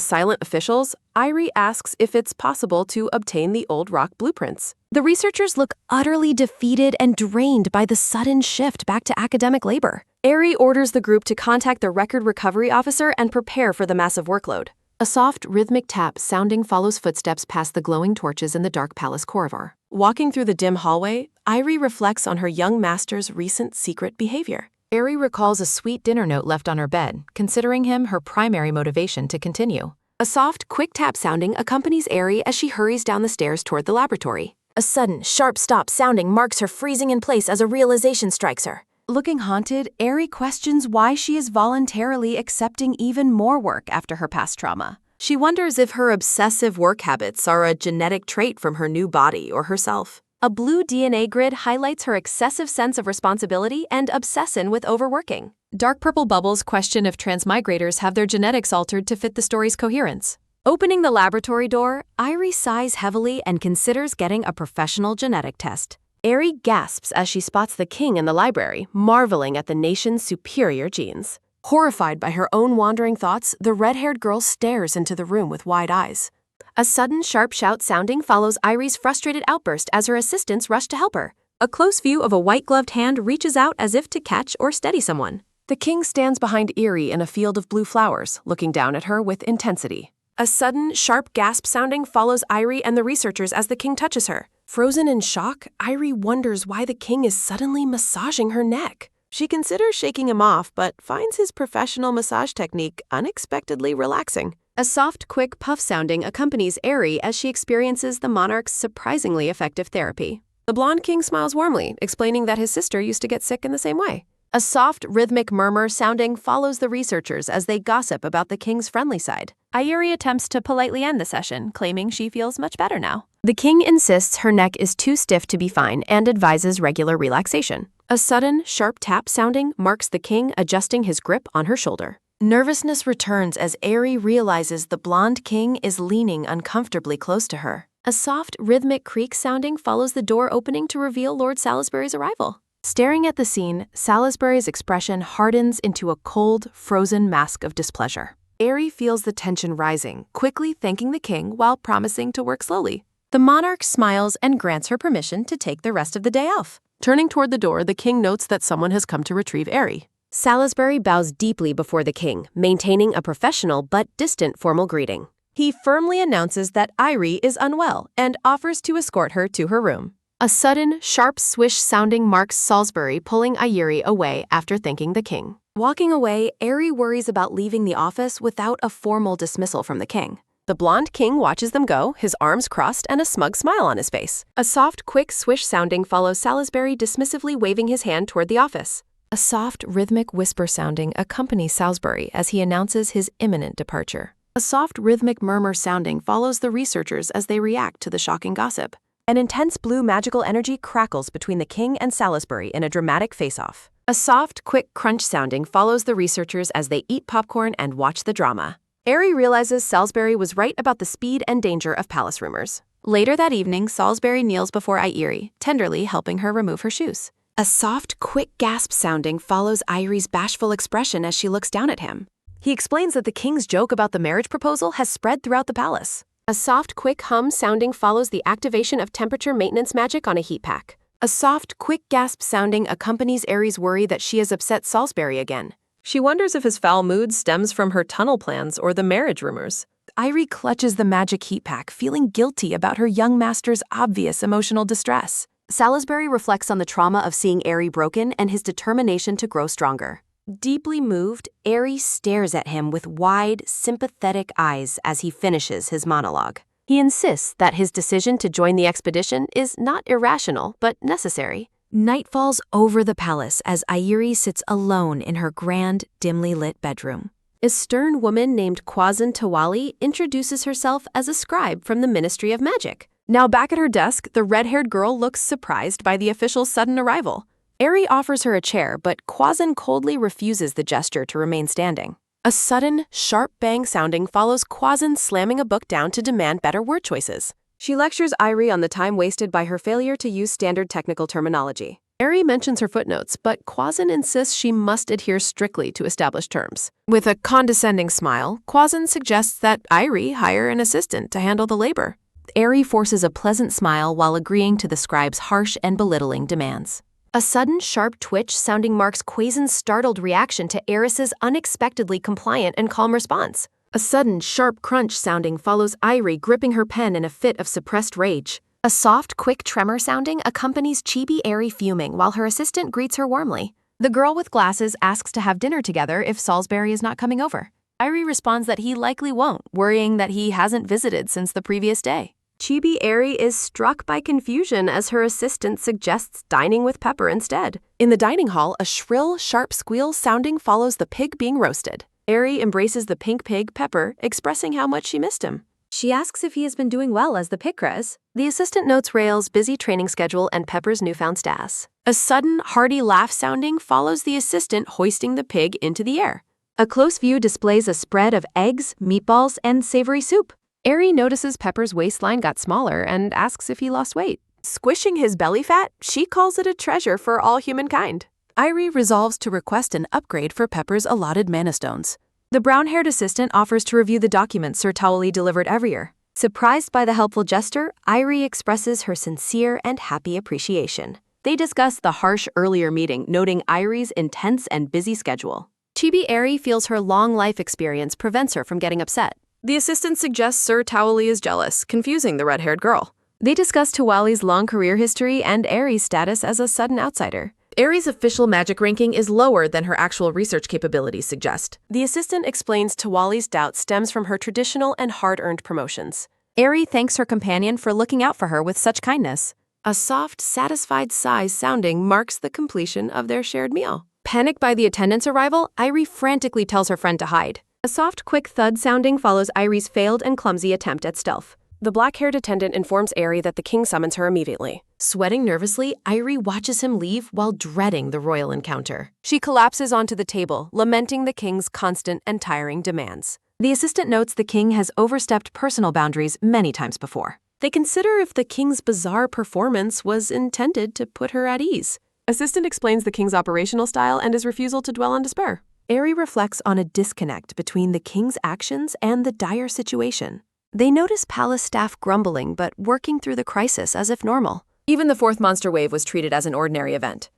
silent officials, Irie asks if it's possible to obtain the old rock blueprints. The researchers look utterly defeated and drained by the sudden shift back to academic labor. Aerie orders the group to contact the record recovery officer and prepare for the massive workload. A soft, rhythmic tap sounding follows footsteps past the glowing torches in the dark palace corridor. Walking through the dim hallway, Irie reflects on her young master's recent secret behavior. Aerie recalls a sweet dinner note left on her bed, considering him her primary motivation to continue. A soft, quick tap sounding accompanies Aerie as she hurries down the stairs toward the laboratory. A sudden, sharp stop sounding marks her freezing in place as a realization strikes her. Looking haunted, Aerie questions why she is voluntarily accepting even more work after her past trauma. She wonders if her obsessive work habits are a genetic trait from her new body or herself. A blue DNA grid highlights her excessive sense of responsibility and obsession with overworking. Dark purple bubbles question if transmigrators have their genetics altered to fit the story's coherence. Opening the laboratory door, Irie sighs heavily and considers getting a professional genetic test. Aerie gasps as she spots the king in the library, marveling at the nation's superior genes. Horrified by her own wandering thoughts, the red-haired girl stares into the room with wide eyes. A sudden, sharp shout sounding follows Irie's frustrated outburst as her assistants rush to help her. A close view of a white-gloved hand reaches out as if to catch or steady someone. The king stands behind Aerie in a field of blue flowers, looking down at her with intensity. A sudden, sharp gasp sounding follows Irie and the researchers as the king touches her. Frozen in shock, Irie wonders why the king is suddenly massaging her neck. She considers shaking him off, but finds his professional massage technique unexpectedly relaxing. A soft, quick puff sounding accompanies Aerie as she experiences the monarch's surprisingly effective therapy. The blonde king smiles warmly, explaining that his sister used to get sick in the same way. A soft, rhythmic murmur sounding follows the researchers as they gossip about the king's friendly side. Aerie attempts to politely end the session, claiming she feels much better now. The king insists her neck is too stiff to be fine and advises regular relaxation. A sudden, sharp tap sounding marks the king adjusting his grip on her shoulder. Nervousness returns as Aerie realizes the blonde king is leaning uncomfortably close to her. A soft, rhythmic creak sounding follows the door opening to reveal Lord Salisbury's arrival. Staring at the scene, Salisbury's expression hardens into a cold, frozen mask of displeasure. Aerie feels the tension rising, quickly thanking the king while promising to work slowly. The monarch smiles and grants her permission to take the rest of the day off. Turning toward the door, the king notes that someone has come to retrieve Aerie. Salisbury bows deeply before the king, maintaining a professional but distant formal greeting. He firmly announces that Aerie is unwell and offers to escort her to her room. A sudden, sharp swish sounding marks Salisbury pulling Ayuri away after thanking the king. Walking away, Aerie worries about leaving the office without a formal dismissal from the king. The blonde king watches them go, his arms crossed and a smug smile on his face. A soft, quick swish sounding follows Salisbury dismissively waving his hand toward the office. A soft, rhythmic whisper sounding accompanies Salisbury as he announces his imminent departure. A soft rhythmic murmur sounding follows the researchers as they react to the shocking gossip. An intense blue magical energy crackles between the king and Salisbury in a dramatic face-off. A soft, quick crunch sounding follows the researchers as they eat popcorn and watch the drama. Aerie realizes Salisbury was right about the speed and danger of palace rumors. Later that evening, Salisbury kneels before Ayuri, tenderly helping her remove her shoes. A soft, quick gasp sounding follows Aerie's bashful expression as she looks down at him. He explains that the king's joke about the marriage proposal has spread throughout the palace. A soft, quick hum sounding follows the activation of temperature maintenance magic on a heat pack. A soft, quick gasp sounding accompanies Aerie's worry that she has upset Salisbury again. She wonders if his foul mood stems from her tunnel plans or the marriage rumors. Aerie clutches the magic heat pack, feeling guilty about her young master's obvious emotional distress. Salisbury reflects on the trauma of seeing Aerie broken and his determination to grow stronger. Deeply moved, Aerie stares at him with wide, sympathetic eyes as he finishes his monologue. He insists that his decision to join the expedition is not irrational, but necessary. Night falls over the palace as Ayuri sits alone in her grand, dimly lit bedroom. A stern woman named Kwazan Tawali introduces herself as a scribe from the Ministry of Magic. Now back at her desk, the red-haired girl looks surprised by the official's sudden arrival. Aerie offers her a chair, but Kwazan coldly refuses the gesture to remain standing. A sudden, sharp bang sounding follows Kwazan slamming a book down to demand better word choices. She lectures Aerie on the time wasted by her failure to use standard technical terminology. Aerie mentions her footnotes, but Kwazan insists she must adhere strictly to established terms. With a condescending smile, Kwazan suggests that Aerie hire an assistant to handle the labor. Aerie forces a pleasant smile while agreeing to the scribe's harsh and belittling demands. A sudden, sharp twitch sounding marks Kwazan's startled reaction to Eris's unexpectedly compliant and calm response. A sudden, sharp crunch sounding follows Aerie gripping her pen in a fit of suppressed rage. A soft, quick tremor sounding accompanies Chibi Aerie fuming while her assistant greets her warmly. The girl with glasses asks to have dinner together if Salisbury is not coming over. Aerie responds that he likely won't, worrying that he hasn't visited since the previous day. Chibi Aerie is struck by confusion as her assistant suggests dining with Pepper instead. In the dining hall, a shrill, sharp squeal sounding follows the pig being roasted. Aerie embraces the pink pig, Pepper, expressing how much she missed him. She asks if he has been doing well as the Pikras. The assistant notes Rael's busy training schedule and Pepper's newfound status. A sudden, hearty laugh sounding follows the assistant hoisting the pig into the air. A close view displays a spread of eggs, meatballs, and savory soup. Aerie notices Pepper's waistline got smaller and asks if he lost weight. Squishing his belly fat, she calls it a treasure for all humankind. Aerie resolves to request an upgrade for Pepper's allotted mana stones. The brown-haired assistant offers to review the documents Sir Tawali delivered every year. Surprised by the helpful gesture, Aerie expresses her sincere and happy appreciation. They discuss the harsh earlier meeting, noting Aerie's intense and busy schedule. Chibi Aerie feels her long life experience prevents her from getting upset. The assistant suggests Sir Tawali is jealous, confusing the red-haired girl. They discuss Tawali's long career history and Aerie's status as a sudden outsider. Aerie's official magic ranking is lower than her actual research capabilities suggest. The assistant explains Tawali's doubt stems from her traditional and hard-earned promotions. Aerie thanks her companion for looking out for her with such kindness. A soft, satisfied sigh sounding marks the completion of their shared meal. Panicked by the attendant's arrival, Aerie frantically tells her friend to hide. A soft, quick thud sounding follows Aerie's failed and clumsy attempt at stealth. The black-haired attendant informs Aerie that the king summons her immediately. Sweating nervously, Aerie watches him leave while dreading the royal encounter. She collapses onto the table, lamenting the king's constant and tiring demands. The assistant notes the king has overstepped personal boundaries many times before. They consider if the king's bizarre performance was intended to put her at ease. Assistant explains the king's operational style and his refusal to dwell on despair. Aerie reflects on a disconnect between the king's actions and the dire situation. They notice palace staff grumbling but working through the crisis as if normal. Even the fourth monster wave was treated as an ordinary event.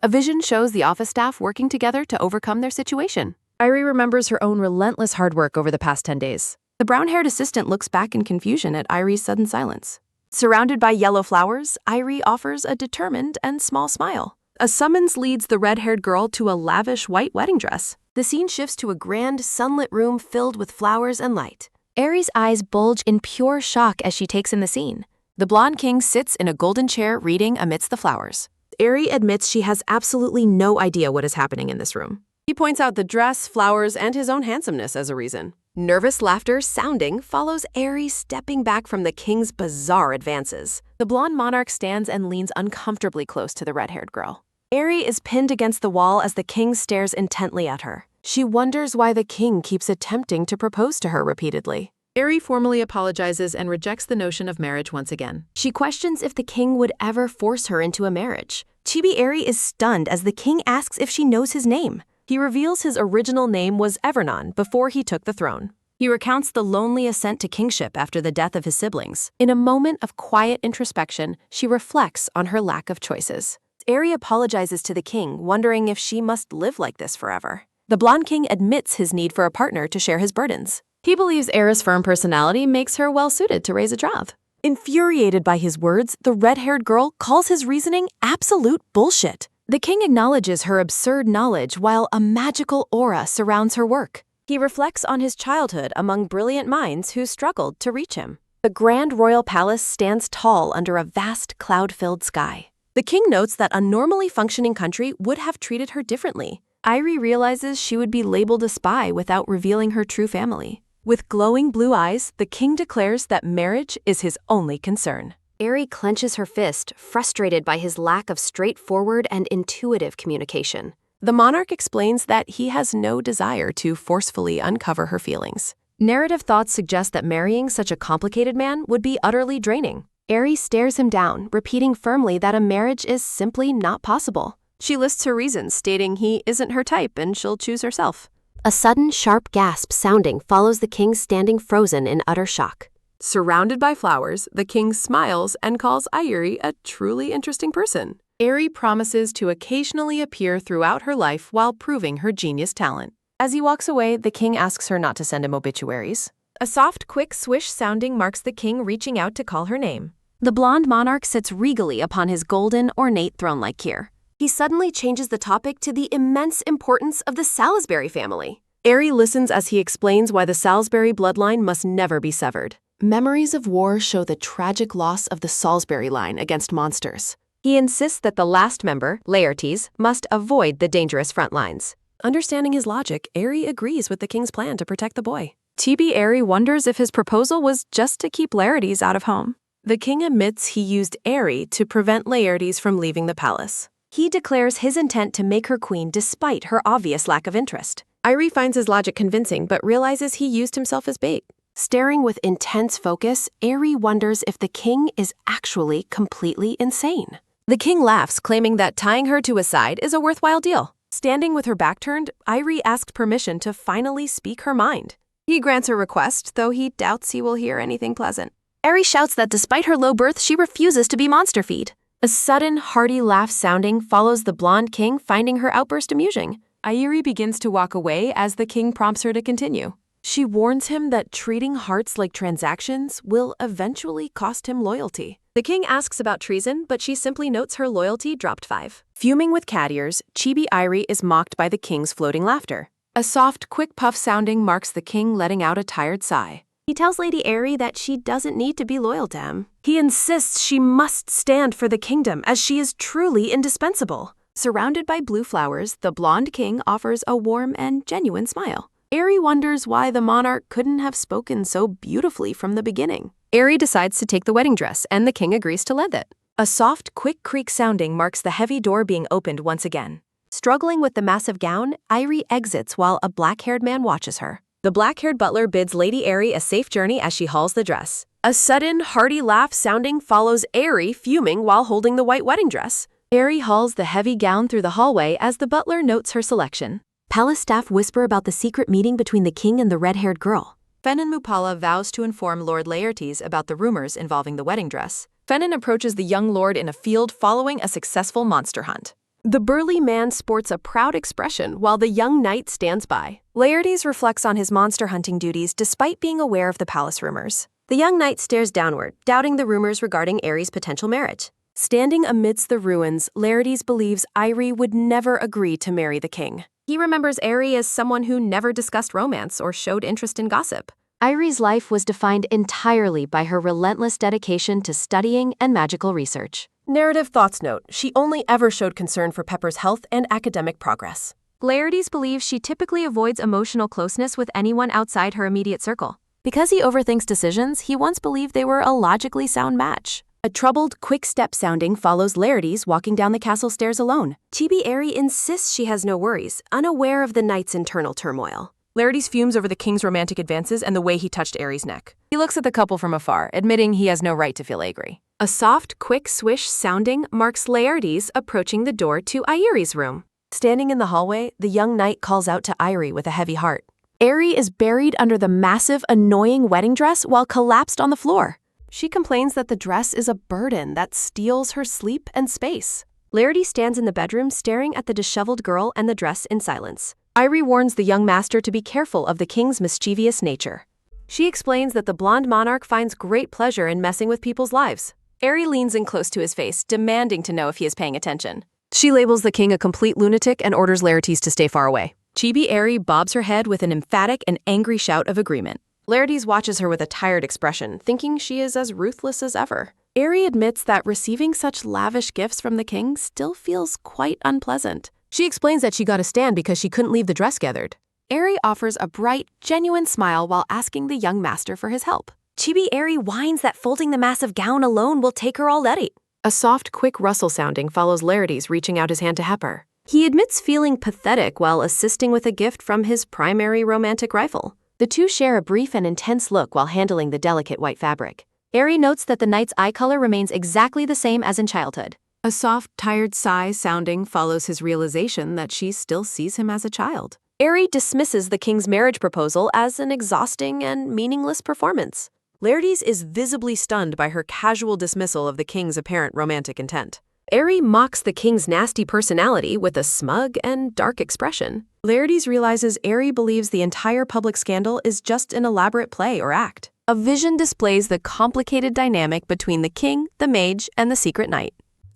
A vision shows the office staff working together to overcome their situation. Aerie remembers her own relentless hard work over the past 10 days. The brown-haired assistant looks back in confusion at Aerie's sudden silence. Surrounded by yellow flowers, Irie offers a determined and small smile. A summons leads the red-haired girl to a lavish white wedding dress. The scene shifts to a grand, sunlit room filled with flowers and light. Aerie's eyes bulge in pure shock as she takes in the scene. The blonde king sits in a golden chair reading amidst the flowers. Aerie admits she has absolutely no idea what is happening in this room. He points out the dress, flowers, and his own handsomeness as a reason. Nervous laughter sounding follows Aerie stepping back from the king's bizarre advances. The blonde monarch stands and leans uncomfortably close to the red-haired girl. Aerie is pinned against the wall as the king stares intently at her. She wonders why the king keeps attempting to propose to her repeatedly. Aerie formally apologizes and rejects the notion of marriage once again. She questions if the king would ever force her into a marriage. Chibi Aerie is stunned as the king asks if she knows his name. He reveals his original name was Evernon before he took the throne. He recounts the lonely ascent to kingship after the death of his siblings. In a moment of quiet introspection, she reflects on her lack of choices. Aerie apologizes to the king, wondering if she must live like this forever. The blonde king admits his need for a partner to share his burdens. He believes Aerie's firm personality makes her well-suited to raise a child. Infuriated by his words, the red-haired girl calls his reasoning absolute bullshit. The king acknowledges her absurd knowledge while a magical aura surrounds her work. He reflects on his childhood among brilliant minds who struggled to reach him. The grand royal palace stands tall under a vast cloud-filled sky. The king notes that a normally functioning country would have treated her differently. Irie realizes she would be labeled a spy without revealing her true family. With glowing blue eyes, the king declares that marriage is his only concern. Aerie clenches her fist, frustrated by his lack of straightforward and intuitive communication. The monarch explains that he has no desire to forcefully uncover her feelings. Narrative thoughts suggest that marrying such a complicated man would be utterly draining. Aerie stares him down, repeating firmly that a marriage is simply not possible. She lists her reasons, stating he isn't her type and she'll choose herself. A sudden, sharp gasp sounding follows the king standing frozen in utter shock. Surrounded by flowers, the king smiles and calls Irie a truly interesting person. Aerie promises to occasionally appear throughout her life while proving her genius talent. As he walks away, the king asks her not to send him obituaries. A soft, quick swish sounding marks the king reaching out to call her name. The blonde monarch sits regally upon his golden, ornate throne-like kir. He suddenly changes the topic to the immense importance of the Salisbury family. Aerie listens as he explains why the Salisbury bloodline must never be severed. Memories of war show the tragic loss of the Salisbury line against monsters. He insists that the last member, Laertes, must avoid the dangerous front lines. Understanding his logic, Aerie agrees with the king's plan to protect the boy. TB Aerie wonders if his proposal was just to keep Laertes out of home. The king admits he used Aerie to prevent Laertes from leaving the palace. He declares his intent to make her queen despite her obvious lack of interest. Irie finds his logic convincing but realizes he used himself as bait. Staring with intense focus, Aerie wonders if the king is actually completely insane. The king laughs, claiming that tying her to his side is a worthwhile deal. Standing with her back turned, Irie asked permission to finally speak her mind. He grants her request, though he doubts he will hear anything pleasant. Aerie shouts that despite her low birth, she refuses to be monster feed. A sudden, hearty laugh sounding follows the blonde king, finding her outburst amusing. Irie begins to walk away as the king prompts her to continue. She warns him that treating hearts like transactions will eventually cost him loyalty. The king asks about treason, but she simply notes her loyalty dropped 5. Fuming with cat ears, Chibi Irie is mocked by the king's floating laughter. A soft, quick puff sounding marks the king letting out a tired sigh. He tells Lady Aerie that she doesn't need to be loyal to him. He insists she must stand for the kingdom as she is truly indispensable. Surrounded by blue flowers, the blonde king offers a warm and genuine smile. Aerie wonders why the monarch couldn't have spoken so beautifully from the beginning. Aerie decides to take the wedding dress, and the king agrees to lend it. A soft, quick creak sounding marks the heavy door being opened once again. Struggling with the massive gown, Irie exits while a black-haired man watches her. The black-haired butler bids Lady Aerie a safe journey as she hauls the dress. A sudden, hearty laugh sounding follows Aerie fuming while holding the white wedding dress. Aerie hauls the heavy gown through the hallway as the butler notes her selection. Palace staff whisper about the secret meeting between the king and the red-haired girl. Fenin Mupala vows to inform Lord Laertes about the rumors involving the wedding dress. Fenin approaches the young lord in a field following a successful monster hunt. The burly man sports a proud expression while the young knight stands by. Laertes reflects on his monster hunting duties despite being aware of the palace rumors. The young knight stares downward, doubting the rumors regarding Aeries' potential marriage. Standing amidst the ruins, Laertes believes Irie would never agree to marry the king. He remembers Aerie as someone who never discussed romance or showed interest in gossip. Irie's life was defined entirely by her relentless dedication to studying and magical research. Narrative thoughts note, she only ever showed concern for Pepper's health and academic progress. Laertes believes she typically avoids emotional closeness with anyone outside her immediate circle. Because he overthinks decisions, he once believed they were a logically sound match. A troubled, quick step sounding follows Laertes walking down the castle stairs alone. Chibi Aerie insists she has no worries, unaware of the knight's internal turmoil. Laertes fumes over the king's romantic advances and the way he touched Aerie's neck. He looks at the couple from afar, admitting he has no right to feel angry. A soft, quick swish sounding marks Laertes approaching the door to Aerie's room. Standing in the hallway, the young knight calls out to Irie with a heavy heart. Aerie is buried under the massive, annoying wedding dress while collapsed on the floor. She complains that the dress is a burden that steals her sleep and space. Laertes stands in the bedroom staring at the disheveled girl and the dress in silence. Irie warns the young master to be careful of the king's mischievous nature. She explains that the blonde monarch finds great pleasure in messing with people's lives. Aerie leans in close to his face, demanding to know if he is paying attention. She labels the king a complete lunatic and orders Laertes to stay far away. Chibi Aerie bobs her head with an emphatic and angry shout of agreement. Laertes watches her with a tired expression, thinking she is as ruthless as ever. Aerie admits that receiving such lavish gifts from the king still feels quite unpleasant. She explains that she got a stand because she couldn't leave the dress gathered. Aerie offers a bright, genuine smile while asking the young master for his help. Chibi Aerie whines that folding the massive gown alone will take her all day. A soft, quick rustle sounding follows Laertes reaching out his hand to help her. He admits feeling pathetic while assisting with a gift from his primary romantic rival. The two share a brief and intense look while handling the delicate white fabric. Aerie notes that the knight's eye color remains exactly the same as in childhood. A soft, tired sigh sounding follows his realization that she still sees him as a child. Aerie dismisses the king's marriage proposal as an exhausting and meaningless performance. Laertes is visibly stunned by her casual dismissal of the king's apparent romantic intent. Aerie mocks the king's nasty personality with a smug and dark expression. Laertes realizes Aerie believes the entire public scandal is just an elaborate play or act. A vision displays the complicated dynamic between the king, the mage, and the secret knight.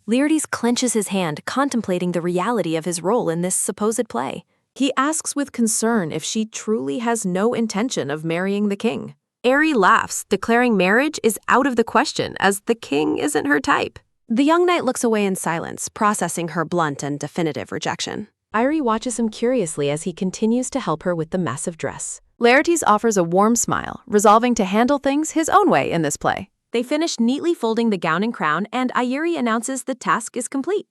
Laertes clenches his hand, contemplating the reality of his role in this supposed play. He asks with concern if she truly has no intention of marrying the king. Aerie laughs, declaring marriage is out of the question as the king isn't her type. The young knight looks away in silence, processing her blunt and definitive rejection. Irie watches him curiously as he continues to help her with the massive dress. Laertes offers a warm smile, resolving to handle things his own way in this play. They finish neatly folding the gown and crown, and Aerie announces the task is complete.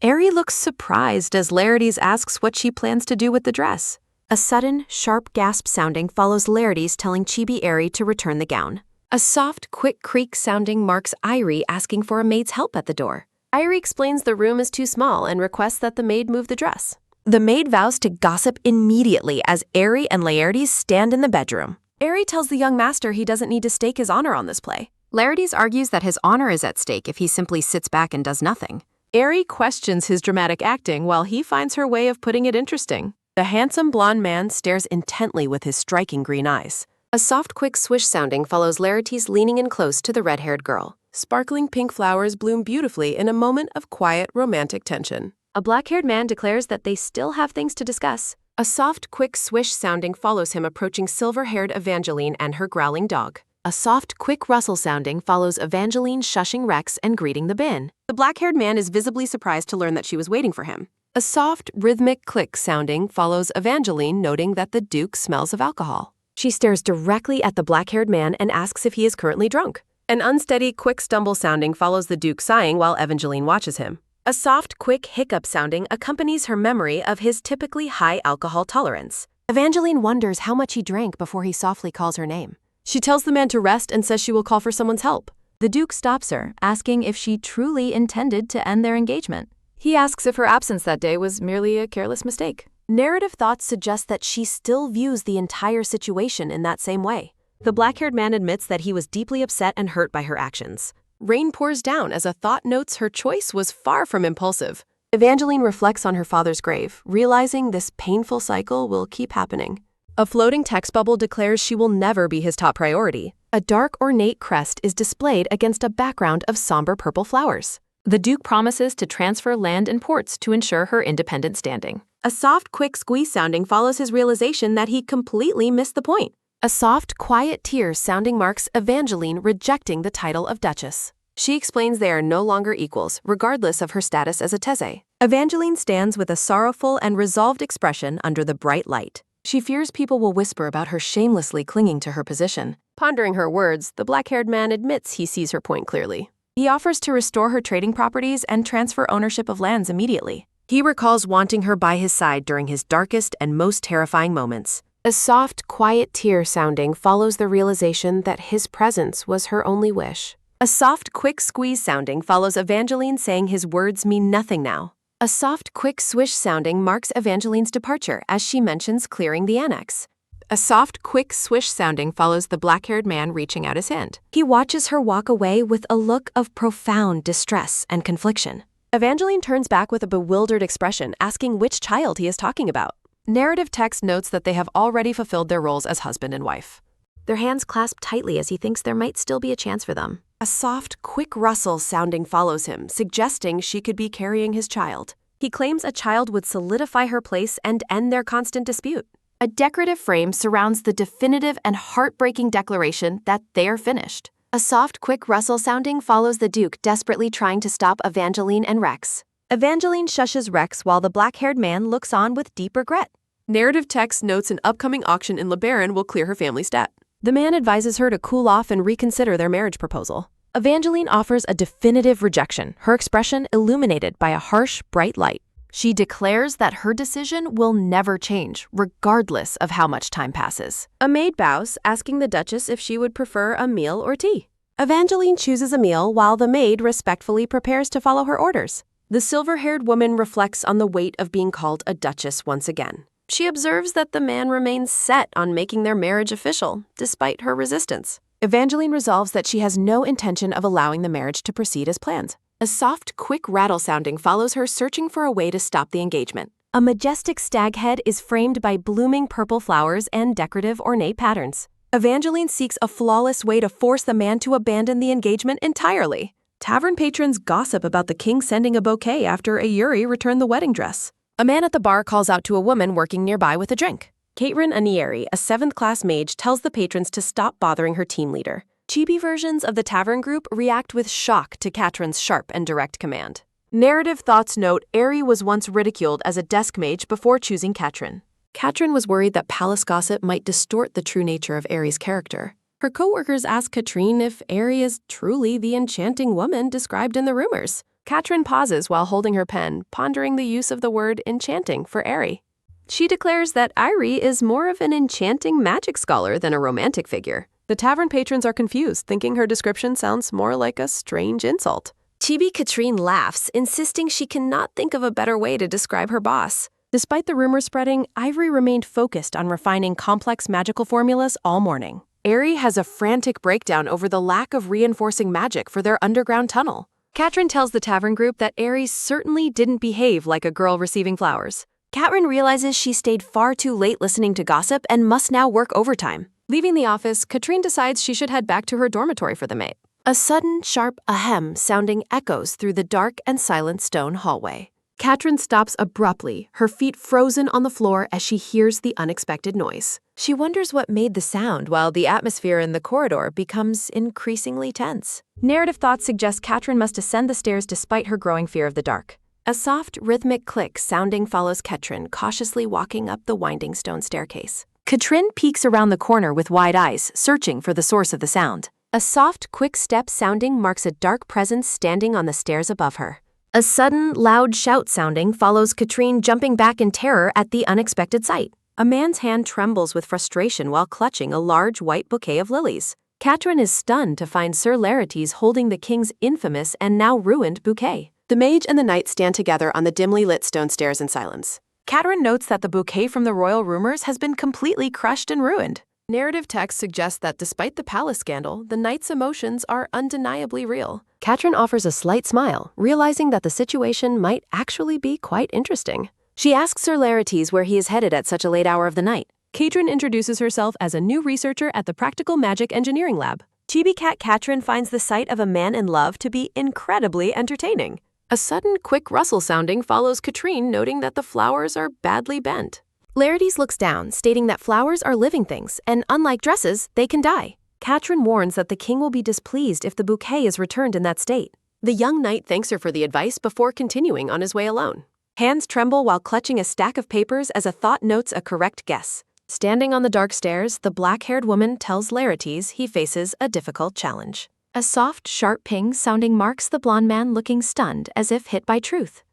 Aerie looks surprised as Laertes asks what she plans to do with the dress. A sudden, sharp gasp sounding follows Laertes telling Chibi Aerie to return the gown. A soft, quick creak sounding marks Irie asking for a maid's help at the door. Irie explains the room is too small and requests that the maid move the dress. The maid vows to gossip immediately as Aerie and Laertes stand in the bedroom. Aerie tells the young master he doesn't need to stake his honor on this play. Laertes argues that his honor is at stake if he simply sits back and does nothing. Aerie questions his dramatic acting while he finds her way of putting it interesting. The handsome blonde man stares intently with his striking green eyes. A soft, quick swish sounding follows Laertes leaning in close to the red-haired girl. Sparkling pink flowers bloom beautifully in a moment of quiet, romantic tension. A black-haired man declares that they still have things to discuss. A soft, quick swish sounding follows him approaching silver-haired Evangeline and her growling dog. A soft, quick rustle sounding follows Evangeline shushing Rex and greeting the bin. The black-haired man is visibly surprised to learn that she was waiting for him. A soft, rhythmic click sounding follows Evangeline noting that the Duke smells of alcohol. She stares directly at the black-haired man and asks if he is currently drunk. An unsteady, quick stumble sounding follows the Duke sighing while Evangeline watches him. A soft, quick hiccup sounding accompanies her memory of his typically high alcohol tolerance. Evangeline wonders how much he drank before he softly calls her name. She tells the man to rest and says she will call for someone's help. The Duke stops her, asking if she truly intended to end their engagement. He asks if her absence that day was merely a careless mistake. Narrative thoughts suggest that she still views the entire situation in that same way. The black-haired man admits that he was deeply upset and hurt by her actions. Rain pours down as a thought notes her choice was far from impulsive. Evangeline reflects on her father's grave, realizing this painful cycle will keep happening. A floating text bubble declares she will never be his top priority. A dark ornate crest is displayed against a background of somber purple flowers. The Duke promises to transfer land and ports to ensure her independent standing. A soft, quick squeeze sounding follows his realization that he completely missed the point. A soft, quiet tear sounding marks Evangeline rejecting the title of Duchess. She explains they are no longer equals, regardless of her status as a Thésée. Evangeline stands with a sorrowful and resolved expression under the bright light. She fears people will whisper about her shamelessly clinging to her position. Pondering her words, the black-haired man admits he sees her point clearly. He offers to restore her trading properties and transfer ownership of lands immediately. He recalls wanting her by his side during his darkest and most terrifying moments. A soft, quiet tear sounding follows the realization that his presence was her only wish. A soft, quick squeeze sounding follows Evangeline saying his words mean nothing now. A soft, quick swish sounding marks Evangeline's departure as she mentions clearing the annex. A soft, quick swish sounding follows the black-haired man reaching out his hand. He watches her walk away with a look of profound distress and confliction. Evangeline turns back with a bewildered expression, asking which child he is talking about. Narrative text notes that they have already fulfilled their roles as husband and wife. Their hands clasp tightly as he thinks there might still be a chance for them. A soft, quick rustle sounding follows him, suggesting she could be carrying his child. He claims a child would solidify her place and end their constant dispute. A decorative frame surrounds the definitive and heartbreaking declaration that they are finished. A soft, quick rustle sounding follows the Duke desperately trying to stop Evangeline and Rex. Evangeline shushes Rex while the black-haired man looks on with deep regret. Narrative text notes an upcoming auction in Labyrinth will clear her family's debt. The man advises her to cool off and reconsider their marriage proposal. Evangeline offers a definitive rejection, her expression illuminated by a harsh, bright light. She declares that her decision will never change, regardless of how much time passes. A maid bows, asking the Duchess if she would prefer a meal or tea. Evangeline chooses a meal while the maid respectfully prepares to follow her orders. The silver-haired woman reflects on the weight of being called a duchess once again. She observes that the man remains set on making their marriage official, despite her resistance. Evangeline resolves that she has no intention of allowing the marriage to proceed as planned. A soft, quick rattle sounding follows her, searching for a way to stop the engagement. A majestic stag head is framed by blooming purple flowers and decorative ornate patterns. Evangeline seeks a flawless way to force the man to abandon the engagement entirely. Tavern patrons gossip about the king sending a bouquet after Ayuri returned the wedding dress. A man at the bar calls out to a woman working nearby with a drink. Caitlin Anieri, a 7th-class mage, tells the patrons to stop bothering her team leader. Chibi versions of the tavern group react with shock to Katrin's sharp and direct command. Narrative thoughts note Eri was once ridiculed as a desk mage before choosing Katrin. Katrin was worried that palace gossip might distort the true nature of Eri's character. Her co-workers ask Katrin if Eri is truly the enchanting woman described in the rumors. Katrin pauses while holding her pen, pondering the use of the word enchanting for Eri. She declares that Irie is more of an enchanting magic scholar than a romantic figure. The tavern patrons are confused, thinking her description sounds more like a strange insult. Chibi Katrine laughs, insisting she cannot think of a better way to describe her boss. Despite the rumors spreading, Ivory remained focused on refining complex magical formulas all morning. Eri has a frantic breakdown over the lack of reinforcing magic for their underground tunnel. Katrin tells the tavern group that Eri certainly didn't behave like a girl receiving flowers. Katrin realizes she stayed far too late listening to gossip and must now work overtime. Leaving the office, Katrine decides she should head back to her dormitory for the night. A sudden, sharp ahem sounding echoes through the dark and silent stone hallway. Katrin stops abruptly, her feet frozen on the floor as she hears the unexpected noise. She wonders what made the sound while the atmosphere in the corridor becomes increasingly tense. Narrative thoughts suggest Katrin must ascend the stairs despite her growing fear of the dark. A soft, rhythmic click sounding follows Katrin, cautiously walking up the winding stone staircase. Katrin peeks around the corner with wide eyes, searching for the source of the sound. A soft, quick step sounding marks a dark presence standing on the stairs above her. A sudden, loud shout sounding follows Katrin jumping back in terror at the unexpected sight. A man's hand trembles with frustration while clutching a large white bouquet of lilies. Katrin is stunned to find Sir Laertes holding the king's infamous and now ruined bouquet. The mage and the knight stand together on the dimly lit stone stairs in silence. Katrin notes that the bouquet from the royal rumors has been completely crushed and ruined. Narrative text suggests that despite the palace scandal, the knight's emotions are undeniably real. Katrin offers a slight smile, realizing that the situation might actually be quite interesting. She asks Sir Laertes where he is headed at such a late hour of the night. Katrin introduces herself as a new researcher at the Practical Magic Engineering Lab. Chibi Cat Katrin finds the sight of a man in love to be incredibly entertaining. A sudden, quick rustle sounding follows Katrine, noting that the flowers are badly bent. Larities looks down, stating that flowers are living things, and unlike dresses, they can die. Katrin warns that the king will be displeased if the bouquet is returned in that state. The young knight thanks her for the advice before continuing on his way alone. Hands tremble while clutching a stack of papers as a thought notes a correct guess. Standing on the dark stairs, the black-haired woman tells Larities he faces a difficult challenge. A soft, sharp ping sounding marks the blonde man looking stunned as if hit by truth.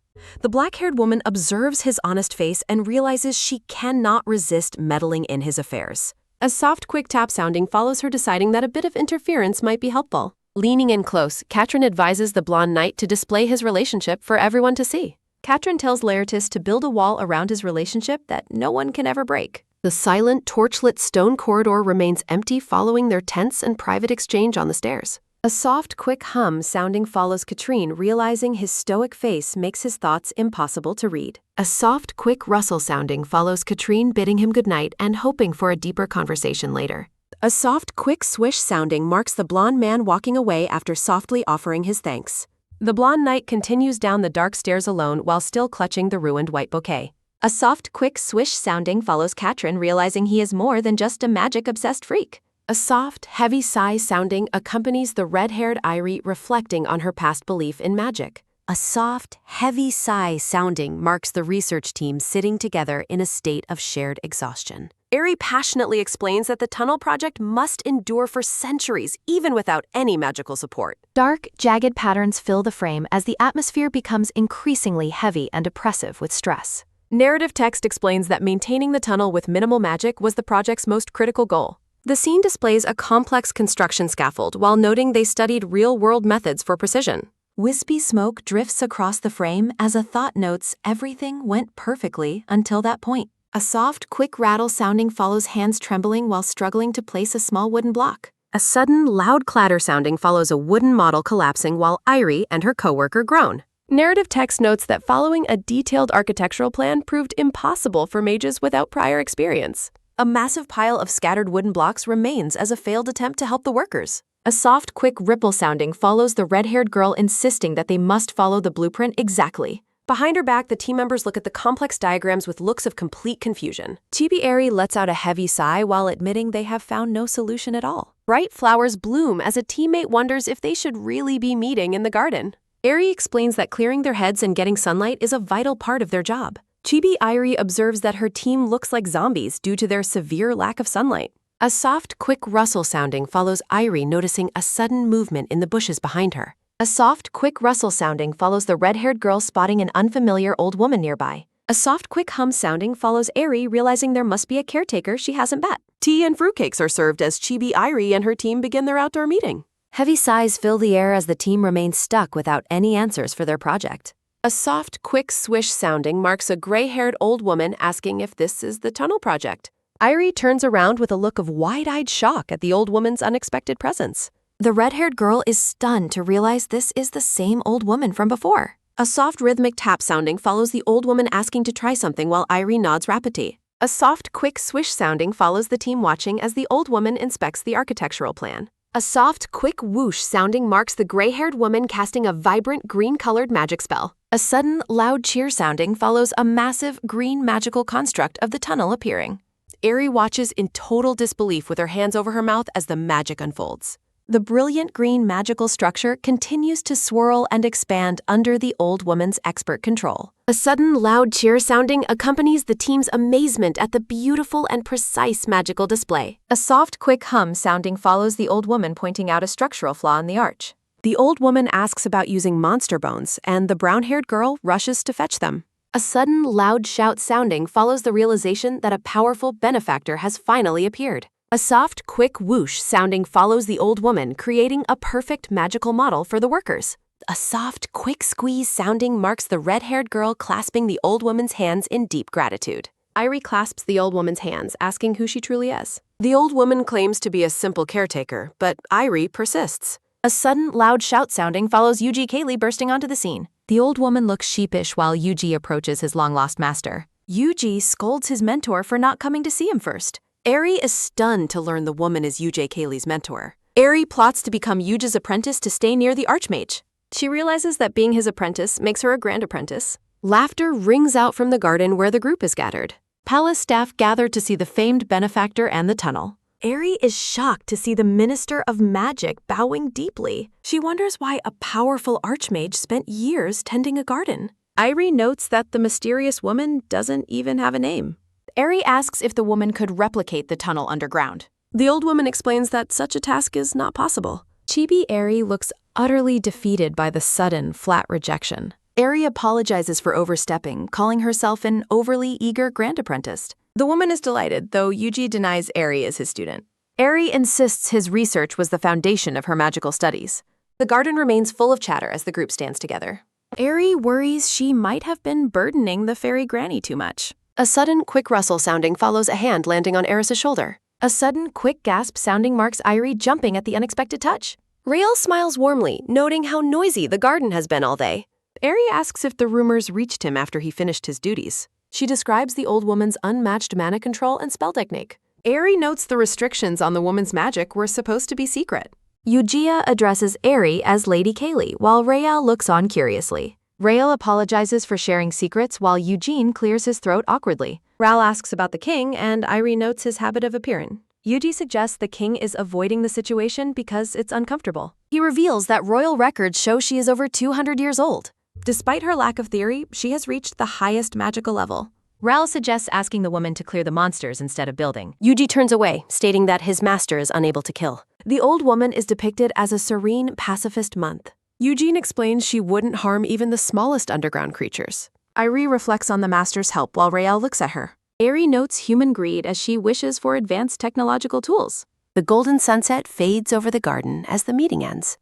The black-haired woman observes his honest face and realizes she cannot resist meddling in his affairs. A soft, quick tap sounding follows her, deciding that a bit of interference might be helpful. Leaning in close, Katrin advises the blonde knight to display his relationship for everyone to see. Katrin tells Larities to build a wall around his relationship that no one can ever break. The silent, torchlit stone corridor remains empty following their tense and private exchange on the stairs. A soft, quick hum sounding follows Katrine, realizing his stoic face makes his thoughts impossible to read. A soft, quick rustle sounding follows Katrine, bidding him goodnight and hoping for a deeper conversation later. A soft, quick swish sounding marks the blonde man walking away after softly offering his thanks. The blonde knight continues down the dark stairs alone while still clutching the ruined white bouquet. A soft, quick swish sounding follows Katrin, realizing he is more than just a magic-obsessed freak. A soft, heavy sigh sounding accompanies the red-haired Irie, reflecting on her past belief in magic. A soft, heavy sigh sounding marks the research team sitting together in a state of shared exhaustion. Aerie passionately explains that the tunnel project must endure for centuries, even without any magical support. Dark, jagged patterns fill the frame as the atmosphere becomes increasingly heavy and oppressive with stress. Narrative text explains that maintaining the tunnel with minimal magic was the project's most critical goal. The scene displays a complex construction scaffold while noting they studied real-world methods for precision. Wispy smoke drifts across the frame as a thought notes everything went perfectly until that point. A soft, quick rattle sounding follows hands trembling while struggling to place a small wooden block. A sudden, loud clatter sounding follows a wooden model collapsing while Irie and her coworker groan. Narrative text notes that following a detailed architectural plan proved impossible for mages without prior experience. A massive pile of scattered wooden blocks remains as a failed attempt to help the workers. A soft, quick ripple sounding follows the red-haired girl insisting that they must follow the blueprint exactly. Behind her back, the team members look at the complex diagrams with looks of complete confusion. Chibi Aerie lets out a heavy sigh while admitting they have found no solution at all. Bright flowers bloom as a teammate wonders if they should really be meeting in the garden. Aerie explains that clearing their heads and getting sunlight is a vital part of their job. Chibi Aerie observes that her team looks like zombies due to their severe lack of sunlight. A soft, quick rustle sounding follows Irie, noticing a sudden movement in the bushes behind her. A soft, quick rustle sounding follows the red-haired girl, spotting an unfamiliar old woman nearby. A soft, quick hum sounding follows Aerie, realizing there must be a caretaker she hasn't met. Tea and fruitcakes are served as Chibi Aerie and her team begin their outdoor meeting. Heavy sighs fill the air as the team remains stuck without any answers for their project. A soft, quick swish sounding marks a gray-haired old woman asking if this is the tunnel project. Irie turns around with a look of wide-eyed shock at the old woman's unexpected presence. The red-haired girl is stunned to realize this is the same old woman from before. A soft rhythmic tap sounding follows the old woman asking to try something while Irie nods rapidly. A soft, quick swish sounding follows the team watching as the old woman inspects the architectural plan. A soft, quick whoosh sounding marks the gray-haired woman casting a vibrant green-colored magic spell. A sudden, loud cheer sounding follows a massive green magical construct of the tunnel appearing. Aerie watches in total disbelief with her hands over her mouth as the magic unfolds. The brilliant green magical structure continues to swirl and expand under the old woman's expert control. A sudden, loud cheer sounding accompanies the team's amazement at the beautiful and precise magical display. A soft, quick hum sounding follows the old woman, pointing out a structural flaw in the arch. The old woman asks about using monster bones, and the brown-haired girl rushes to fetch them. A sudden, loud shout sounding follows the realization that a powerful benefactor has finally appeared. A soft, quick whoosh sounding follows the old woman, creating a perfect magical model for the workers. A soft, quick squeeze sounding marks the red-haired girl clasping the old woman's hands in deep gratitude. Irie clasps the old woman's hands, asking who she truly is. The old woman claims to be a simple caretaker, but Irie persists. A sudden, loud shout sounding follows Yuji Kaylee bursting onto the scene. The old woman looks sheepish while Yuji approaches his long-lost master. Yuji scolds his mentor for not coming to see him first. Eri is stunned to learn the woman is Yuji Kaylee's mentor. Eri plots to become Yuji's apprentice to stay near the Archmage. She realizes that being his apprentice makes her a grand apprentice. Laughter rings out from the garden where the group is gathered. Palace staff gather to see the famed benefactor and the tunnel. Eri is shocked to see the Minister of Magic bowing deeply. She wonders why a powerful Archmage spent years tending a garden. Irie notes that the mysterious woman doesn't even have a name. Eri asks if the woman could replicate the tunnel underground. The old woman explains that such a task is not possible. Chibi Eri looks utterly defeated by the sudden, flat rejection. Eri apologizes for overstepping, calling herself an overly eager grand apprentice. The woman is delighted, though Yuji denies Eri is his student. Eri insists his research was the foundation of her magical studies. The garden remains full of chatter as the group stands together. Eri worries she might have been burdening the fairy granny too much. A sudden, quick rustle sounding follows a hand landing on Eris's shoulder. A sudden, quick gasp sounding marks Irie jumping at the unexpected touch. Rael smiles warmly, noting how noisy the garden has been all day. Eri asks if the rumors reached him after he finished his duties. She describes the old woman's unmatched mana control and spell technique. Eri notes the restrictions on the woman's magic were supposed to be secret. Yujiya addresses Eri as Lady Kaylee, while Rael looks on curiously. Rael apologizes for sharing secrets while Eugene clears his throat awkwardly. Ral asks about the king, and Irie notes his habit of appearing. Yuji suggests the king is avoiding the situation because it's uncomfortable. He reveals that royal records show she is over 200 years old. Despite her lack of theory, she has reached the highest magical level. Ral suggests asking the woman to clear the monsters instead of building. Yuji turns away, stating that his master is unable to kill. The old woman is depicted as a serene pacifist monk. Eugene explains she wouldn't harm even the smallest underground creatures. Irie reflects on the master's help while Rael looks at her. Eri notes human greed as she wishes for advanced technological tools. The golden sunset fades over the garden as the meeting ends.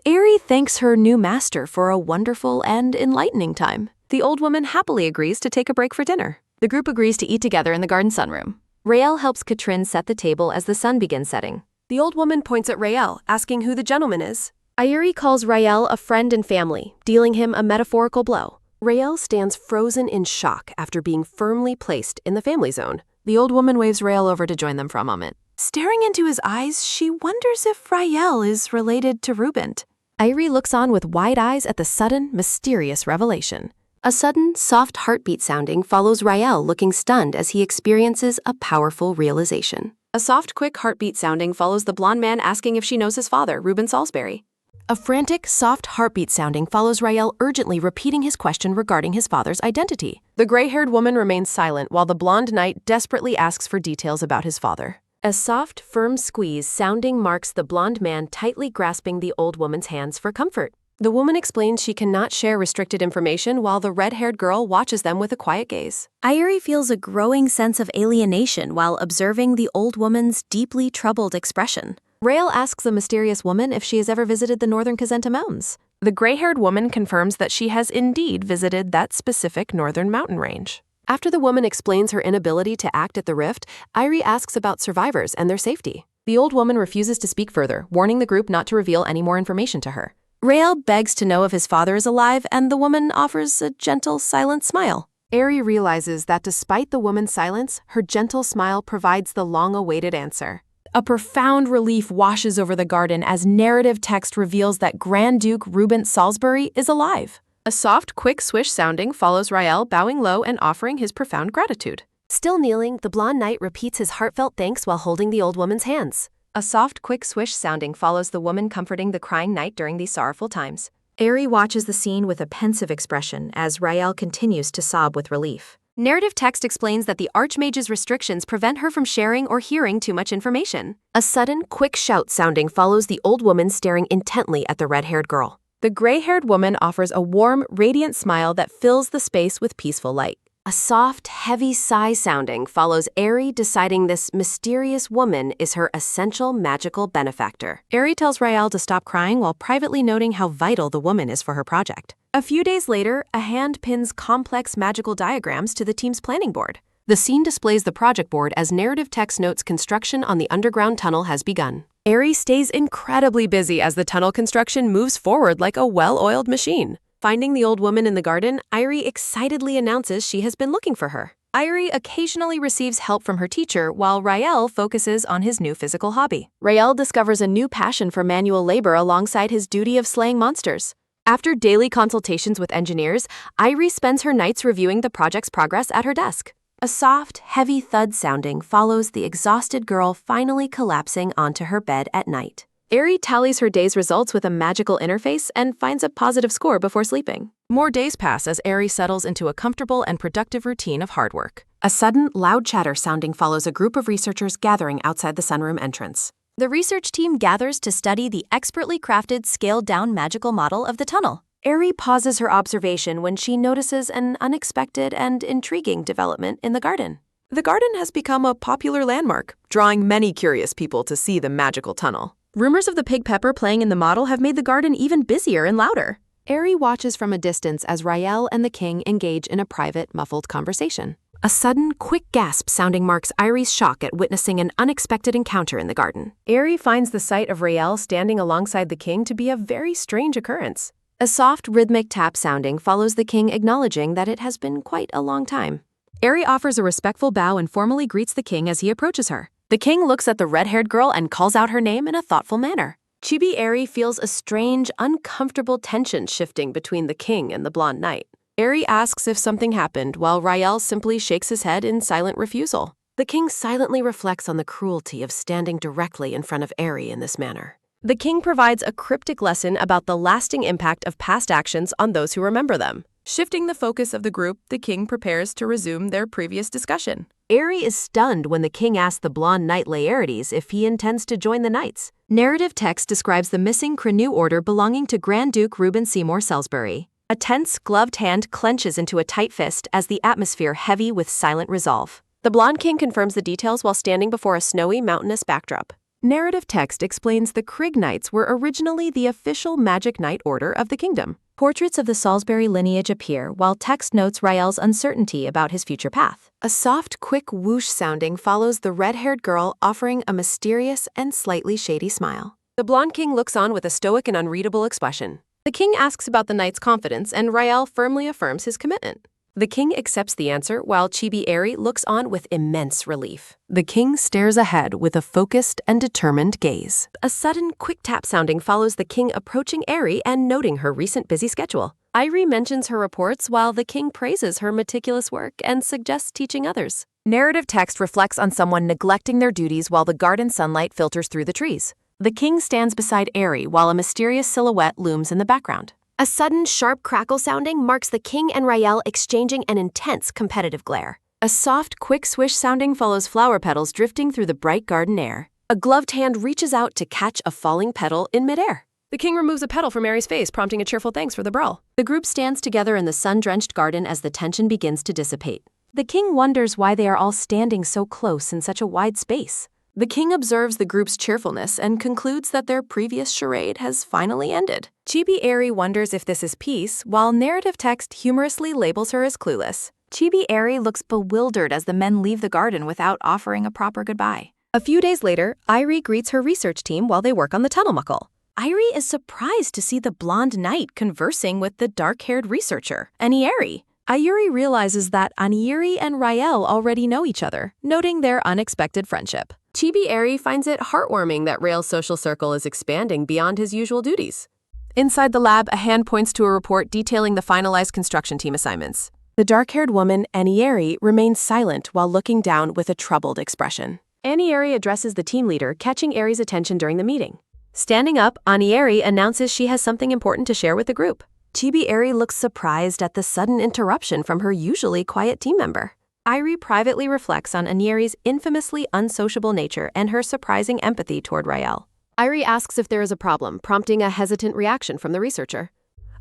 Eri thanks her new master for a wonderful and enlightening time. The old woman happily agrees to take a break for dinner. The group agrees to eat together in the garden sunroom. Rael helps Katrin set the table as the sun begins setting. The old woman points at Rael, asking who the gentleman is. Irie calls Rael a friend and family, dealing him a metaphorical blow. Rael stands frozen in shock after being firmly placed in the family zone. The old woman waves Rael over to join them for a moment. Staring into his eyes, she wonders if Rael is related to Rubent. Irie looks on with wide eyes at the sudden, mysterious revelation. A sudden, soft heartbeat sounding follows Rael looking stunned as he experiences a powerful realization. A soft, quick heartbeat sounding follows the blonde man asking if she knows his father, Reuben Salisbury. A frantic, soft heartbeat sounding follows Rael urgently repeating his question regarding his father's identity. The gray-haired woman remains silent while the blonde knight desperately asks for details about his father. A soft, firm squeeze sounding marks the blonde man tightly grasping the old woman's hands for comfort. The woman explains she cannot share restricted information while the red-haired girl watches them with a quiet gaze. Irie feels a growing sense of alienation while observing the old woman's deeply troubled expression. Rael asks the mysterious woman if she has ever visited the northern Kazenta Mountains. The gray-haired woman confirms that she has indeed visited that specific northern mountain range. After the woman explains her inability to act at the rift, Irie asks about survivors and their safety. The old woman refuses to speak further, warning the group not to reveal any more information to her. Rael begs to know if his father is alive, and the woman offers a gentle, silent smile. Eri realizes that despite the woman's silence, her gentle smile provides the long-awaited answer. A profound relief washes over the garden as narrative text reveals that Grand Duke Reuben Salisbury is alive. A soft, quick swish sounding follows Rael bowing low and offering his profound gratitude. Still kneeling, the blonde knight repeats his heartfelt thanks while holding the old woman's hands. A soft, quick swish sounding follows the woman comforting the crying knight during these sorrowful times. Eri watches the scene with a pensive expression as Rael continues to sob with relief. Narrative text explains that the Archmage's restrictions prevent her from sharing or hearing too much information. A sudden, quick shout sounding follows the old woman staring intently at the red-haired girl. The gray-haired woman offers a warm, radiant smile that fills the space with peaceful light. A soft, heavy sigh sounding follows Eri deciding this mysterious woman is her essential magical benefactor. Eri tells Rael to stop crying while privately noting how vital the woman is for her project. A few days later, a hand pins complex magical diagrams to the team's planning board. The scene displays the project board as narrative text notes construction on the underground tunnel has begun. Eri stays incredibly busy as the tunnel construction moves forward like a well-oiled machine. Finding the old woman in the garden, Irie excitedly announces she has been looking for her. Irie occasionally receives help from her teacher while Rael focuses on his new physical hobby. Rael discovers a new passion for manual labor alongside his duty of slaying monsters. After daily consultations with engineers, Irie spends her nights reviewing the project's progress at her desk. A soft, heavy thud sounding follows the exhausted girl finally collapsing onto her bed at night. Aerie tallies her day's results with a magical interface and finds a positive score before sleeping. More days pass as Aerie settles into a comfortable and productive routine of hard work. A sudden, loud chatter sounding follows a group of researchers gathering outside the sunroom entrance. The research team gathers to study the expertly crafted, scaled-down magical model of the tunnel. Aerie pauses her observation when she notices an unexpected and intriguing development in the garden. The garden has become a popular landmark, drawing many curious people to see the magical tunnel. Rumors of the pig pepper playing in the model have made the garden even busier and louder. Aerie watches from a distance as Rael and the king engage in a private, muffled conversation. A sudden, quick gasp sounding marks Irie's shock at witnessing an unexpected encounter in the garden. Aerie finds the sight of Rael standing alongside the king to be a very strange occurrence. A soft, rhythmic tap sounding follows the king acknowledging that it has been quite a long time. Aerie offers a respectful bow and formally greets the king as he approaches her. The king looks at the red-haired girl and calls out her name in a thoughtful manner. Chibi Aerie feels a strange, uncomfortable tension shifting between the king and the blonde knight. Aerie asks if something happened, while Rael simply shakes his head in silent refusal. The king silently reflects on the cruelty of standing directly in front of Aerie in this manner. The king provides a cryptic lesson about the lasting impact of past actions on those who remember them. Shifting the focus of the group, the king prepares to resume their previous discussion. Aerie is stunned when the king asks the blonde knight Laertes if he intends to join the knights. Narrative text describes the missing Crenu order belonging to Grand Duke Reuben Seymour Salisbury. A tense, gloved hand clenches into a tight fist as the atmosphere heavy with silent resolve. The blonde king confirms the details while standing before a snowy, mountainous backdrop. Narrative text explains the Krigg Knights were originally the official magic knight order of the kingdom. Portraits of the Salisbury lineage appear, while text notes Rael's uncertainty about his future path. A soft, quick whoosh sounding follows the red-haired girl offering a mysterious and slightly shady smile. The blonde king looks on with a stoic and unreadable expression. The king asks about the knight's confidence, and Rael firmly affirms his commitment. The king accepts the answer, while Chibi Aerie looks on with immense relief. The king stares ahead with a focused and determined gaze. A sudden, quick tap sounding follows the king approaching Aerie and noting her recent busy schedule. Irie mentions her reports while the king praises her meticulous work and suggests teaching others. Narrative text reflects on someone neglecting their duties while the garden sunlight filters through the trees. The king stands beside Aerie while a mysterious silhouette looms in the background. A sudden, sharp crackle sounding marks the king and Rael exchanging an intense competitive glare. A soft, quick swish sounding follows flower petals drifting through the bright garden air. A gloved hand reaches out to catch a falling petal in midair. The king removes a petal from Aerie's face, prompting a cheerful thanks for the brawl. The group stands together in the sun-drenched garden as the tension begins to dissipate. The king wonders why they are all standing so close in such a wide space. The king observes the group's cheerfulness and concludes that their previous charade has finally ended. Chibi Aerie wonders if this is peace, while narrative text humorously labels her as clueless. Chibi Aerie looks bewildered as the men leave the garden without offering a proper goodbye. A few days later, Irie greets her research team while they work on the tunnel muckle. Irie is surprised to see the blonde knight conversing with the dark-haired researcher, Anieri. Irie realizes that Anieri and Rael already know each other, noting their unexpected friendship. Chibi Aerie finds it heartwarming that Rael's social circle is expanding beyond his usual duties. Inside the lab, a hand points to a report detailing the finalized construction team assignments. The dark-haired woman, Anieri, remains silent while looking down with a troubled expression. Anieri addresses the team leader, catching Aerie's attention during the meeting. Standing up, Anieri announces she has something important to share with the group. Chibi Aerie looks surprised at the sudden interruption from her usually quiet team member. Irie privately reflects on Anieri's infamously unsociable nature and her surprising empathy toward Rael. Irie asks if there is a problem, prompting a hesitant reaction from the researcher.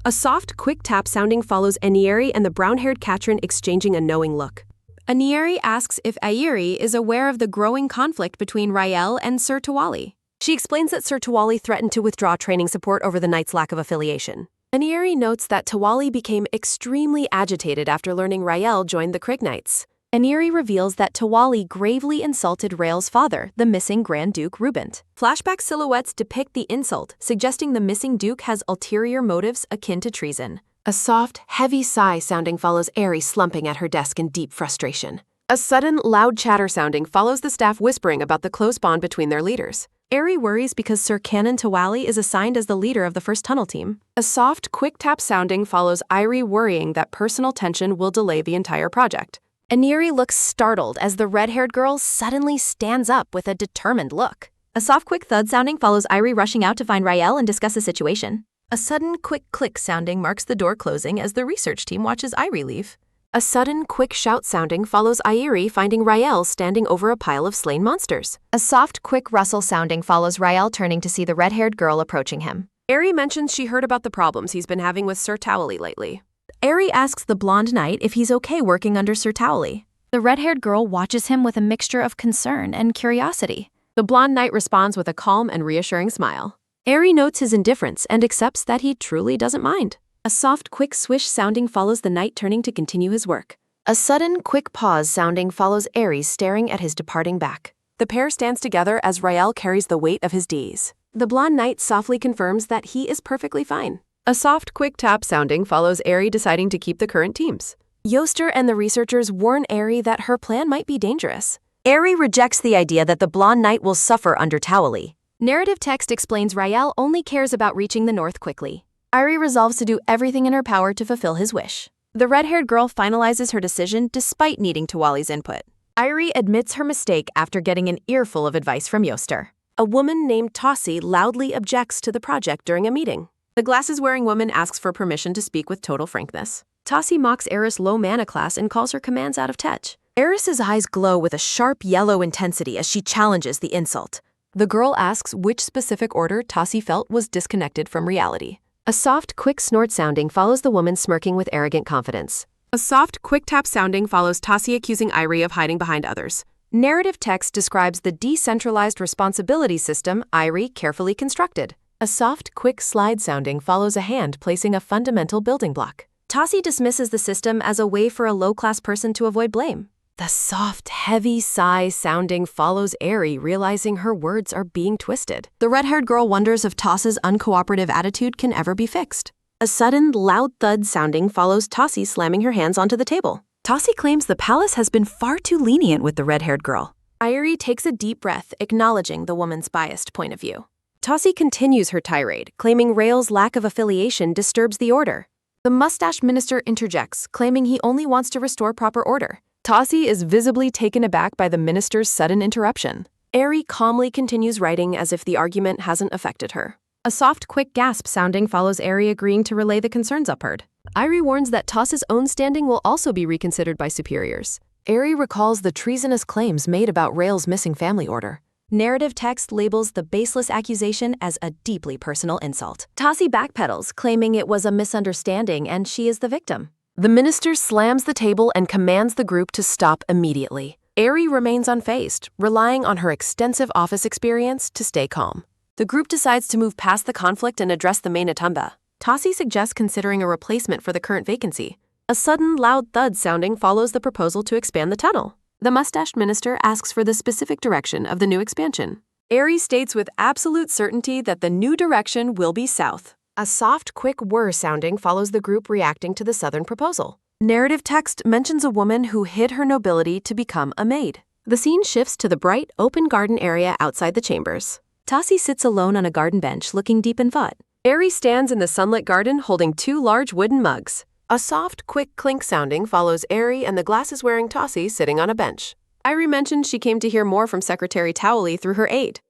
A soft, quick tap sounding follows Anieri and the brown-haired Katrin exchanging a knowing look. Anieri asks if Airi is aware of the growing conflict between Rael and Sir Tawali. She explains that Sir Tawali threatened to withdraw training support over the knight's lack of affiliation. Anieri notes that Tawali became extremely agitated after learning Rael joined the Krigg Knights. Anieri reveals that Tawali gravely insulted Rael's father, the missing Grand Duke Rubent. Flashback silhouettes depict the insult, suggesting the missing duke has ulterior motives akin to treason. A soft, heavy sigh sounding follows Eri slumping at her desk in deep frustration. A sudden, loud chatter sounding follows the staff whispering about the close bond between their leaders. Eri worries because Sir Canon Tawali is assigned as the leader of the first tunnel team. A soft, quick tap sounding follows Irie worrying that personal tension will delay the entire project. Aniri looks startled as the red-haired girl suddenly stands up with a determined look. A soft, quick thud sounding follows Irie rushing out to find Rael and discuss the situation. A sudden, quick click sounding marks the door closing as the research team watches Irie leave. A sudden, quick shout sounding follows Irie finding Rael standing over a pile of slain monsters. A soft, quick rustle sounding follows Rael turning to see the red-haired girl approaching him. Eri mentions she heard about the problems he's been having with Sir Tawali lately. Eri asks the blonde knight if he's okay working under Sir Tawali. The red-haired girl watches him with a mixture of concern and curiosity. The blonde knight responds with a calm and reassuring smile. Eri notes his indifference and accepts that he truly doesn't mind. A soft, quick swish sounding follows the knight turning to continue his work. A sudden, quick pause sounding follows Ares staring at his departing back. The pair stands together as Rael carries the weight of his Ds. The blonde knight softly confirms that he is perfectly fine. A soft, quick tap sounding follows Eri deciding to keep the current teams. Yoster and the researchers warn Eri that her plan might be dangerous. Eri rejects the idea that the blonde knight will suffer under Tawali. Narrative text explains Rael only cares about reaching the north quickly. Irie resolves to do everything in her power to fulfill his wish. The red-haired girl finalizes her decision despite needing Tawali's input. Irie admits her mistake after getting an earful of advice from Yoster. A woman named Tossie loudly objects to the project during a meeting. The glasses-wearing woman asks for permission to speak with total frankness. Tossie mocks Eris' low mana class and calls her commands out of touch. Eris's eyes glow with a sharp yellow intensity as she challenges the insult. The girl asks which specific order Tossie felt was disconnected from reality. A soft, quick snort sounding follows the woman smirking with arrogant confidence. A soft, quick tap sounding follows Tossie accusing Irie of hiding behind others. Narrative text describes the decentralized responsibility system Irie carefully constructed. A soft, quick slide sounding follows a hand placing a fundamental building block. Tossie dismisses the system as a way for a low-class person to avoid blame. The soft, heavy sigh sounding follows Eri, realizing her words are being twisted. The red-haired girl wonders if Toss's uncooperative attitude can ever be fixed. A sudden, loud thud sounding follows Tossie slamming her hands onto the table. Tossie claims the palace has been far too lenient with the red-haired girl. Irie takes a deep breath, acknowledging the woman's biased point of view. Tossie continues her tirade, claiming Rael's lack of affiliation disturbs the order. The mustached minister interjects, claiming he only wants to restore proper order. Tossie is visibly taken aback by the minister's sudden interruption. Eri calmly continues writing as if the argument hasn't affected her. A soft, quick gasp sounding follows Eri agreeing to relay the concerns upheard. Irie warns that Toss's own standing will also be reconsidered by superiors. Eri recalls the treasonous claims made about Rael's missing family order. Narrative text labels the baseless accusation as a deeply personal insult. Tossie backpedals, claiming it was a misunderstanding and she is the victim. The minister slams the table and commands the group to stop immediately. Eri remains unfazed, relying on her extensive office experience to stay calm. The group decides to move past the conflict and address the main Atumba. Tossie suggests considering a replacement for the current vacancy. A sudden, loud thud sounding follows the proposal to expand the tunnel. The mustached minister asks for the specific direction of the new expansion. Eri states with absolute certainty that the new direction will be south. A soft, quick whir sounding follows the group reacting to the southern proposal. Narrative text mentions a woman who hid her nobility to become a maid. The scene shifts to the bright, open garden area outside the chambers. Tossie sits alone on a garden bench, looking deep in thought. Eri stands in the sunlit garden holding two large wooden mugs. A soft, quick clink sounding follows Eri and the glasses-wearing Tossie sitting on a bench. Irie mentioned she came to hear more from Secretary Tawali through her aide.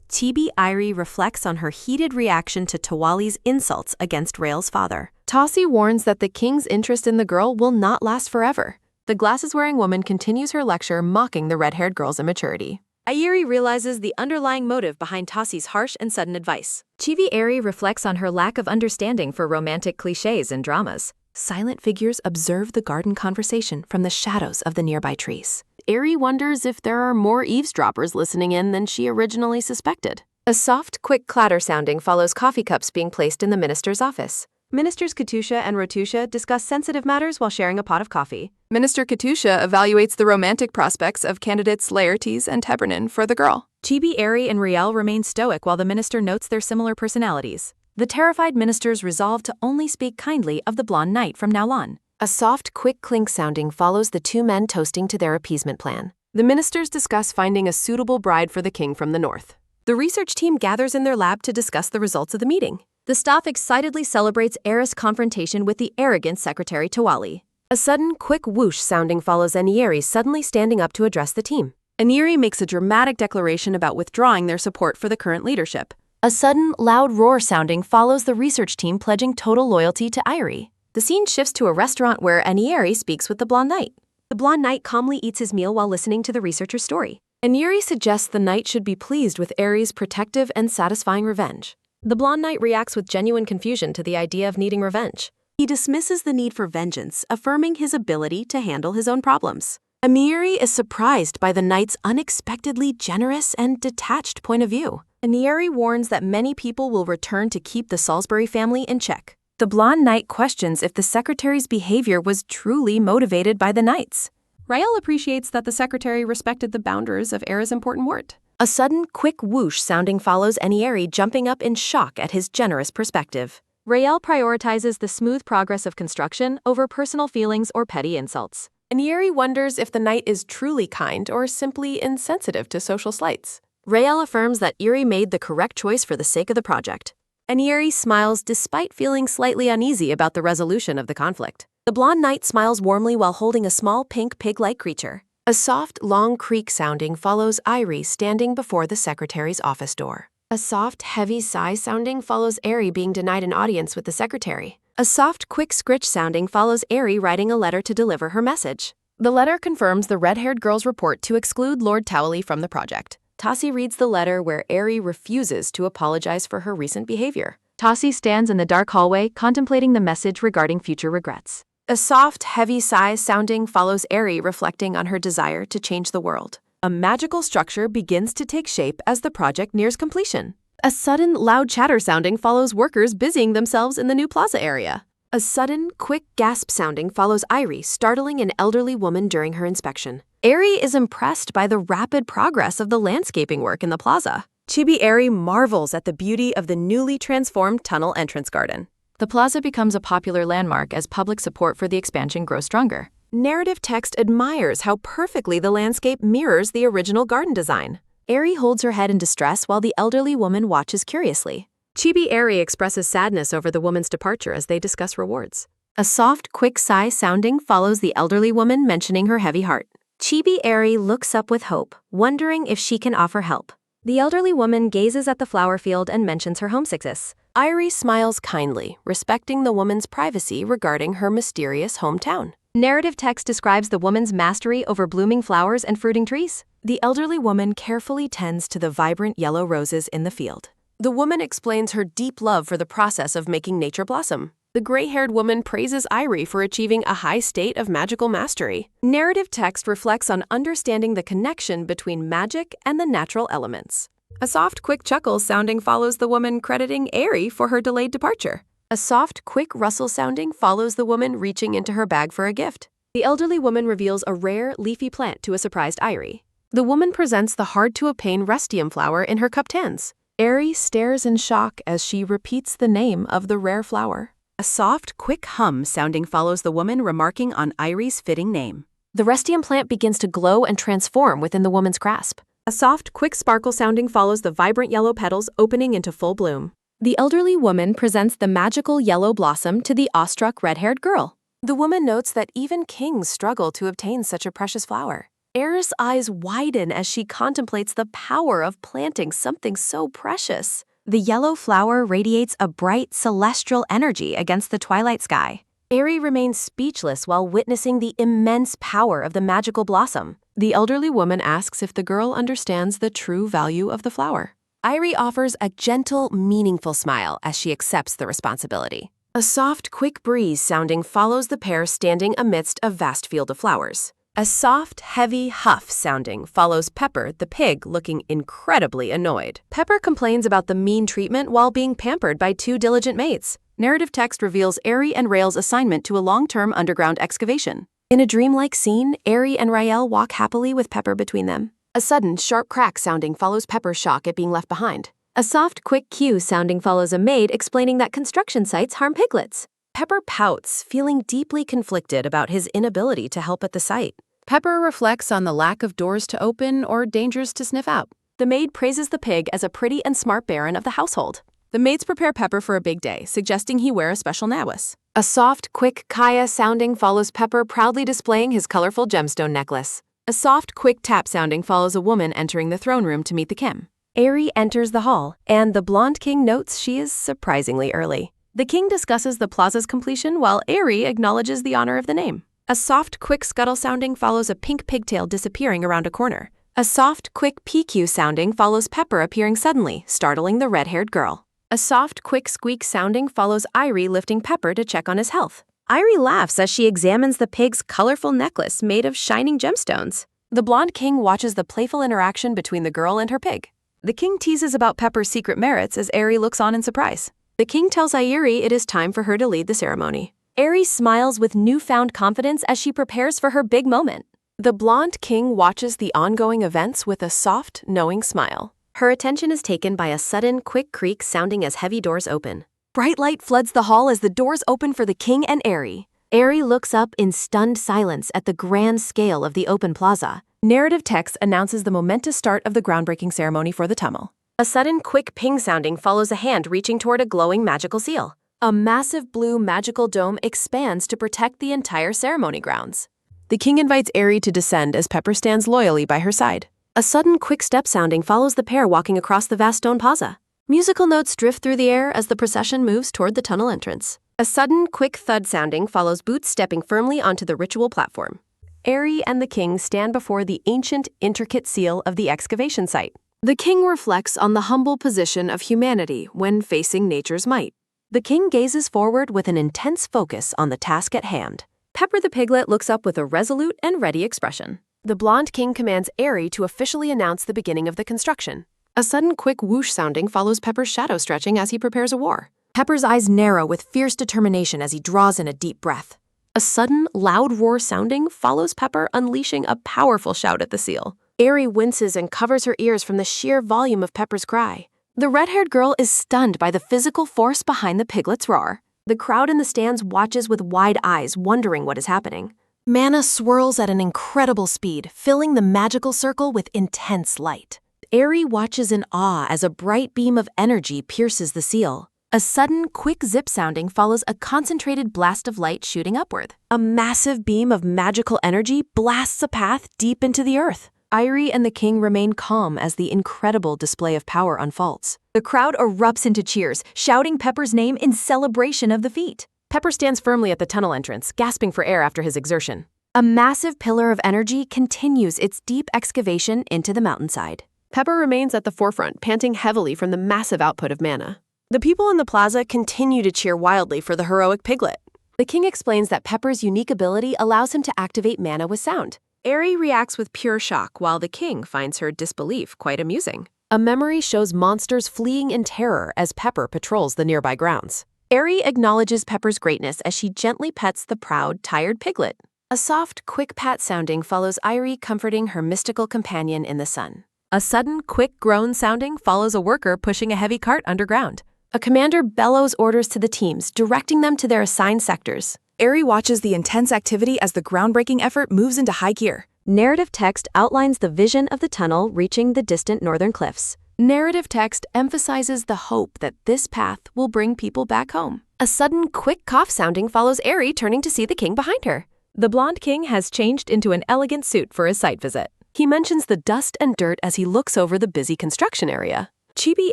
Chibi Irie reflects on her heated reaction to Tawali's insults against Rael's father. Tossie warns that the king's interest in the girl will not last forever. The glasses-wearing woman continues her lecture, mocking the red-haired girl's immaturity. Irie realizes the underlying motive behind Tossie's harsh and sudden advice. Chibi Eri reflects on her lack of understanding for romantic cliches and dramas. Silent figures observe the garden conversation from the shadows of the nearby trees. Eri wonders if there are more eavesdroppers listening in than she originally suspected. A soft, quick clatter sounding follows coffee cups being placed in the minister's office. Ministers Katusha and Rotusha discuss sensitive matters while sharing a pot of coffee. Minister Katusha evaluates the romantic prospects of candidates Laertes and Tebernin for the girl. Chibi Eri and Riel remain stoic while the minister notes their similar personalities. The terrified ministers resolve to only speak kindly of the blonde knight from now on. A soft, quick clink sounding follows the two men toasting to their appeasement plan. The ministers discuss finding a suitable bride for the king from the north. The research team gathers in their lab to discuss the results of the meeting. The staff excitedly celebrates Eris' confrontation with the arrogant Secretary Tawali. A sudden, quick whoosh sounding follows Enieri suddenly standing up to address the team. Enieri makes a dramatic declaration about withdrawing their support for the current leadership. A sudden, loud roar sounding follows the research team pledging total loyalty to Irie. The scene shifts to a restaurant where Enieri speaks with the blonde knight. The blonde knight calmly eats his meal while listening to the researcher's story. Enieri suggests the knight should be pleased with Aries' protective and satisfying revenge. The blonde knight reacts with genuine confusion to the idea of needing revenge. He dismisses the need for vengeance, affirming his ability to handle his own problems. Enieri is surprised by the knight's unexpectedly generous and detached point of view. Enieri warns that many people will return to keep the Salisbury family in check. The blonde knight questions if the secretary's behavior was truly motivated by the knights. Rael appreciates that the secretary respected the boundaries of Era's important word. A sudden, quick whoosh sounding follows Enieri jumping up in shock at his generous perspective. Rael prioritizes the smooth progress of construction over personal feelings or petty insults. Enieri wonders if the knight is truly kind or simply insensitive to social slights. Rael affirms that Erie made the correct choice for the sake of the project. Enieri smiles despite feeling slightly uneasy about the resolution of the conflict. The blonde knight smiles warmly while holding a small pink pig-like creature. A soft, long creak sounding follows Irie standing before the secretary's office door. A soft, heavy sigh sounding follows Aerie being denied an audience with the secretary. A soft, quick scritch sounding follows Aerie writing a letter to deliver her message. The letter confirms the red-haired girl's report to exclude Lord Towley from the project. Tassi reads the letter where Aerie refuses to apologize for her recent behavior. Tassi stands in the dark hallway contemplating the message regarding future regrets. A soft, heavy sigh sounding follows Aerie reflecting on her desire to change the world. A magical structure begins to take shape as the project nears completion. A sudden, loud chatter sounding follows workers busying themselves in the new plaza area. A sudden, quick gasp sounding follows Irie, startling an elderly woman during her inspection. Aerie is impressed by the rapid progress of the landscaping work in the plaza. Chibi Aerie marvels at the beauty of the newly transformed tunnel entrance garden. The plaza becomes a popular landmark as public support for the expansion grows stronger. Narrative text admires how perfectly the landscape mirrors the original garden design. Aerie holds her head in distress while the elderly woman watches curiously. Chibi Aerie expresses sadness over the woman's departure as they discuss rewards. A soft, quick sigh sounding follows the elderly woman mentioning her heavy heart. Chibi Aerie looks up with hope, wondering if she can offer help. The elderly woman gazes at the flower field and mentions her homesickness. Irie smiles kindly, respecting the woman's privacy regarding her mysterious hometown. Narrative text describes the woman's mastery over blooming flowers and fruiting trees. The elderly woman carefully tends to the vibrant yellow roses in the field. The woman explains her deep love for the process of making nature blossom. The gray-haired woman praises Irie for achieving a high state of magical mastery. Narrative text reflects on understanding the connection between magic and the natural elements. A soft, quick chuckle sounding follows the woman crediting Aerie for her delayed departure. A soft, quick rustle sounding follows the woman reaching into her bag for a gift. The elderly woman reveals a rare, leafy plant to a surprised Irie. The woman presents the hard-to-obtain rustium flower in her cupped hands. Aerie stares in shock as she repeats the name of the rare flower. A soft, quick hum sounding follows the woman remarking on Irie's fitting name. The rustium plant begins to glow and transform within the woman's grasp. A soft, quick sparkle sounding follows the vibrant yellow petals opening into full bloom. The elderly woman presents the magical yellow blossom to the awestruck red-haired girl. The woman notes that even kings struggle to obtain such a precious flower. Air's eyes widen as she contemplates the power of planting something so precious. The yellow flower radiates a bright, celestial energy against the twilight sky. Aerie remains speechless while witnessing the immense power of the magical blossom. The elderly woman asks if the girl understands the true value of the flower. Irie offers a gentle, meaningful smile as she accepts the responsibility. A soft, quick breeze sounding follows the pair standing amidst a vast field of flowers. A soft, heavy huff sounding follows Pepper, the pig, looking incredibly annoyed. Pepper complains about the mean treatment while being pampered by two diligent mates. Narrative text reveals Aerie and Rael's assignment to a long-term underground excavation. In a dreamlike scene, Aerie and Rael walk happily with Pepper between them. A sudden, sharp crack sounding follows Pepper's shock at being left behind. A soft, quick cue sounding follows a maid explaining that construction sites harm piglets. Pepper pouts, feeling deeply conflicted about his inability to help at the site. Pepper reflects on the lack of doors to open or dangers to sniff out. The maid praises the pig as a pretty and smart baron of the household. The maids prepare Pepper for a big day, suggesting he wear a special nawis. A soft, quick kaya sounding follows Pepper proudly displaying his colorful gemstone necklace. A soft, quick tap sounding follows a woman entering the throne room to meet the king. Aerie enters the hall, and the blonde king notes she is surprisingly early. The king discusses the plaza's completion while Aerie acknowledges the honor of the name. A soft, quick scuttle sounding follows a pink pigtail disappearing around a corner. A soft, quick PQ sounding follows Pepper appearing suddenly, startling the red-haired girl. A soft, quick squeak sounding follows Irie lifting Pepper to check on his health. Irie laughs as she examines the pig's colorful necklace made of shining gemstones. The blonde king watches the playful interaction between the girl and her pig. The king teases about Pepper's secret merits as Aerie looks on in surprise. The king tells Irie it is time for her to lead the ceremony. Aerie smiles with newfound confidence as she prepares for her big moment. The blonde king watches the ongoing events with a soft, knowing smile. Her attention is taken by a sudden, quick creak sounding as heavy doors open. Bright light floods the hall as the doors open for the king and Aerie. Aerie looks up in stunned silence at the grand scale of the open plaza. Narrative text announces the momentous start of the groundbreaking ceremony for the tunnel. A sudden, quick ping sounding follows a hand reaching toward a glowing magical seal. A massive blue magical dome expands to protect the entire ceremony grounds. The king invites Aerie to descend as Pepper stands loyally by her side. A sudden, quick step sounding follows the pair walking across the vast stone plaza. Musical notes drift through the air as the procession moves toward the tunnel entrance. A sudden, quick thud sounding follows boots stepping firmly onto the ritual platform. Aerie and the king stand before the ancient, intricate seal of the excavation site. The king reflects on the humble position of humanity when facing nature's might. The king gazes forward with an intense focus on the task at hand. Pepper the piglet looks up with a resolute and ready expression. The blonde king commands Aerie to officially announce the beginning of the construction. A sudden quick whoosh sounding follows Pepper's shadow stretching as he prepares a war. Pepper's eyes narrow with fierce determination as he draws in a deep breath. A sudden, loud roar sounding follows Pepper unleashing a powerful shout at the seal. Aerie winces and covers her ears from the sheer volume of Pepper's cry. The red-haired girl is stunned by the physical force behind the piglet's roar. The crowd in the stands watches with wide eyes, wondering what is happening. Mana swirls at an incredible speed, filling the magical circle with intense light. Aerie watches in awe as a bright beam of energy pierces the seal. A sudden, quick zip sounding follows a concentrated blast of light shooting upward. A massive beam of magical energy blasts a path deep into the earth. Irie and the king remain calm as the incredible display of power unfolds. The crowd erupts into cheers, shouting Pepper's name in celebration of the feat. Pepper stands firmly at the tunnel entrance, gasping for air after his exertion. A massive pillar of energy continues its deep excavation into the mountainside. Pepper remains at the forefront, panting heavily from the massive output of mana. The people in the plaza continue to cheer wildly for the heroic piglet. The king explains that Pepper's unique ability allows him to activate mana with sound. Aerie reacts with pure shock, while the king finds her disbelief quite amusing. A memory shows monsters fleeing in terror as Pepper patrols the nearby grounds. Aerie acknowledges Pepper's greatness as she gently pets the proud, tired piglet. A soft, quick pat sounding follows Irie comforting her mystical companion in the sun. A sudden, quick groan sounding follows a worker pushing a heavy cart underground. A commander bellows orders to the teams, directing them to their assigned sectors. Aerie watches the intense activity as the groundbreaking effort moves into high gear. Narrative text outlines the vision of the tunnel reaching the distant northern cliffs. Narrative text emphasizes the hope that this path will bring people back home. A sudden, quick cough sounding follows Aerie turning to see the king behind her. The blonde king has changed into an elegant suit for his site visit. He mentions the dust and dirt as he looks over the busy construction area. Chibi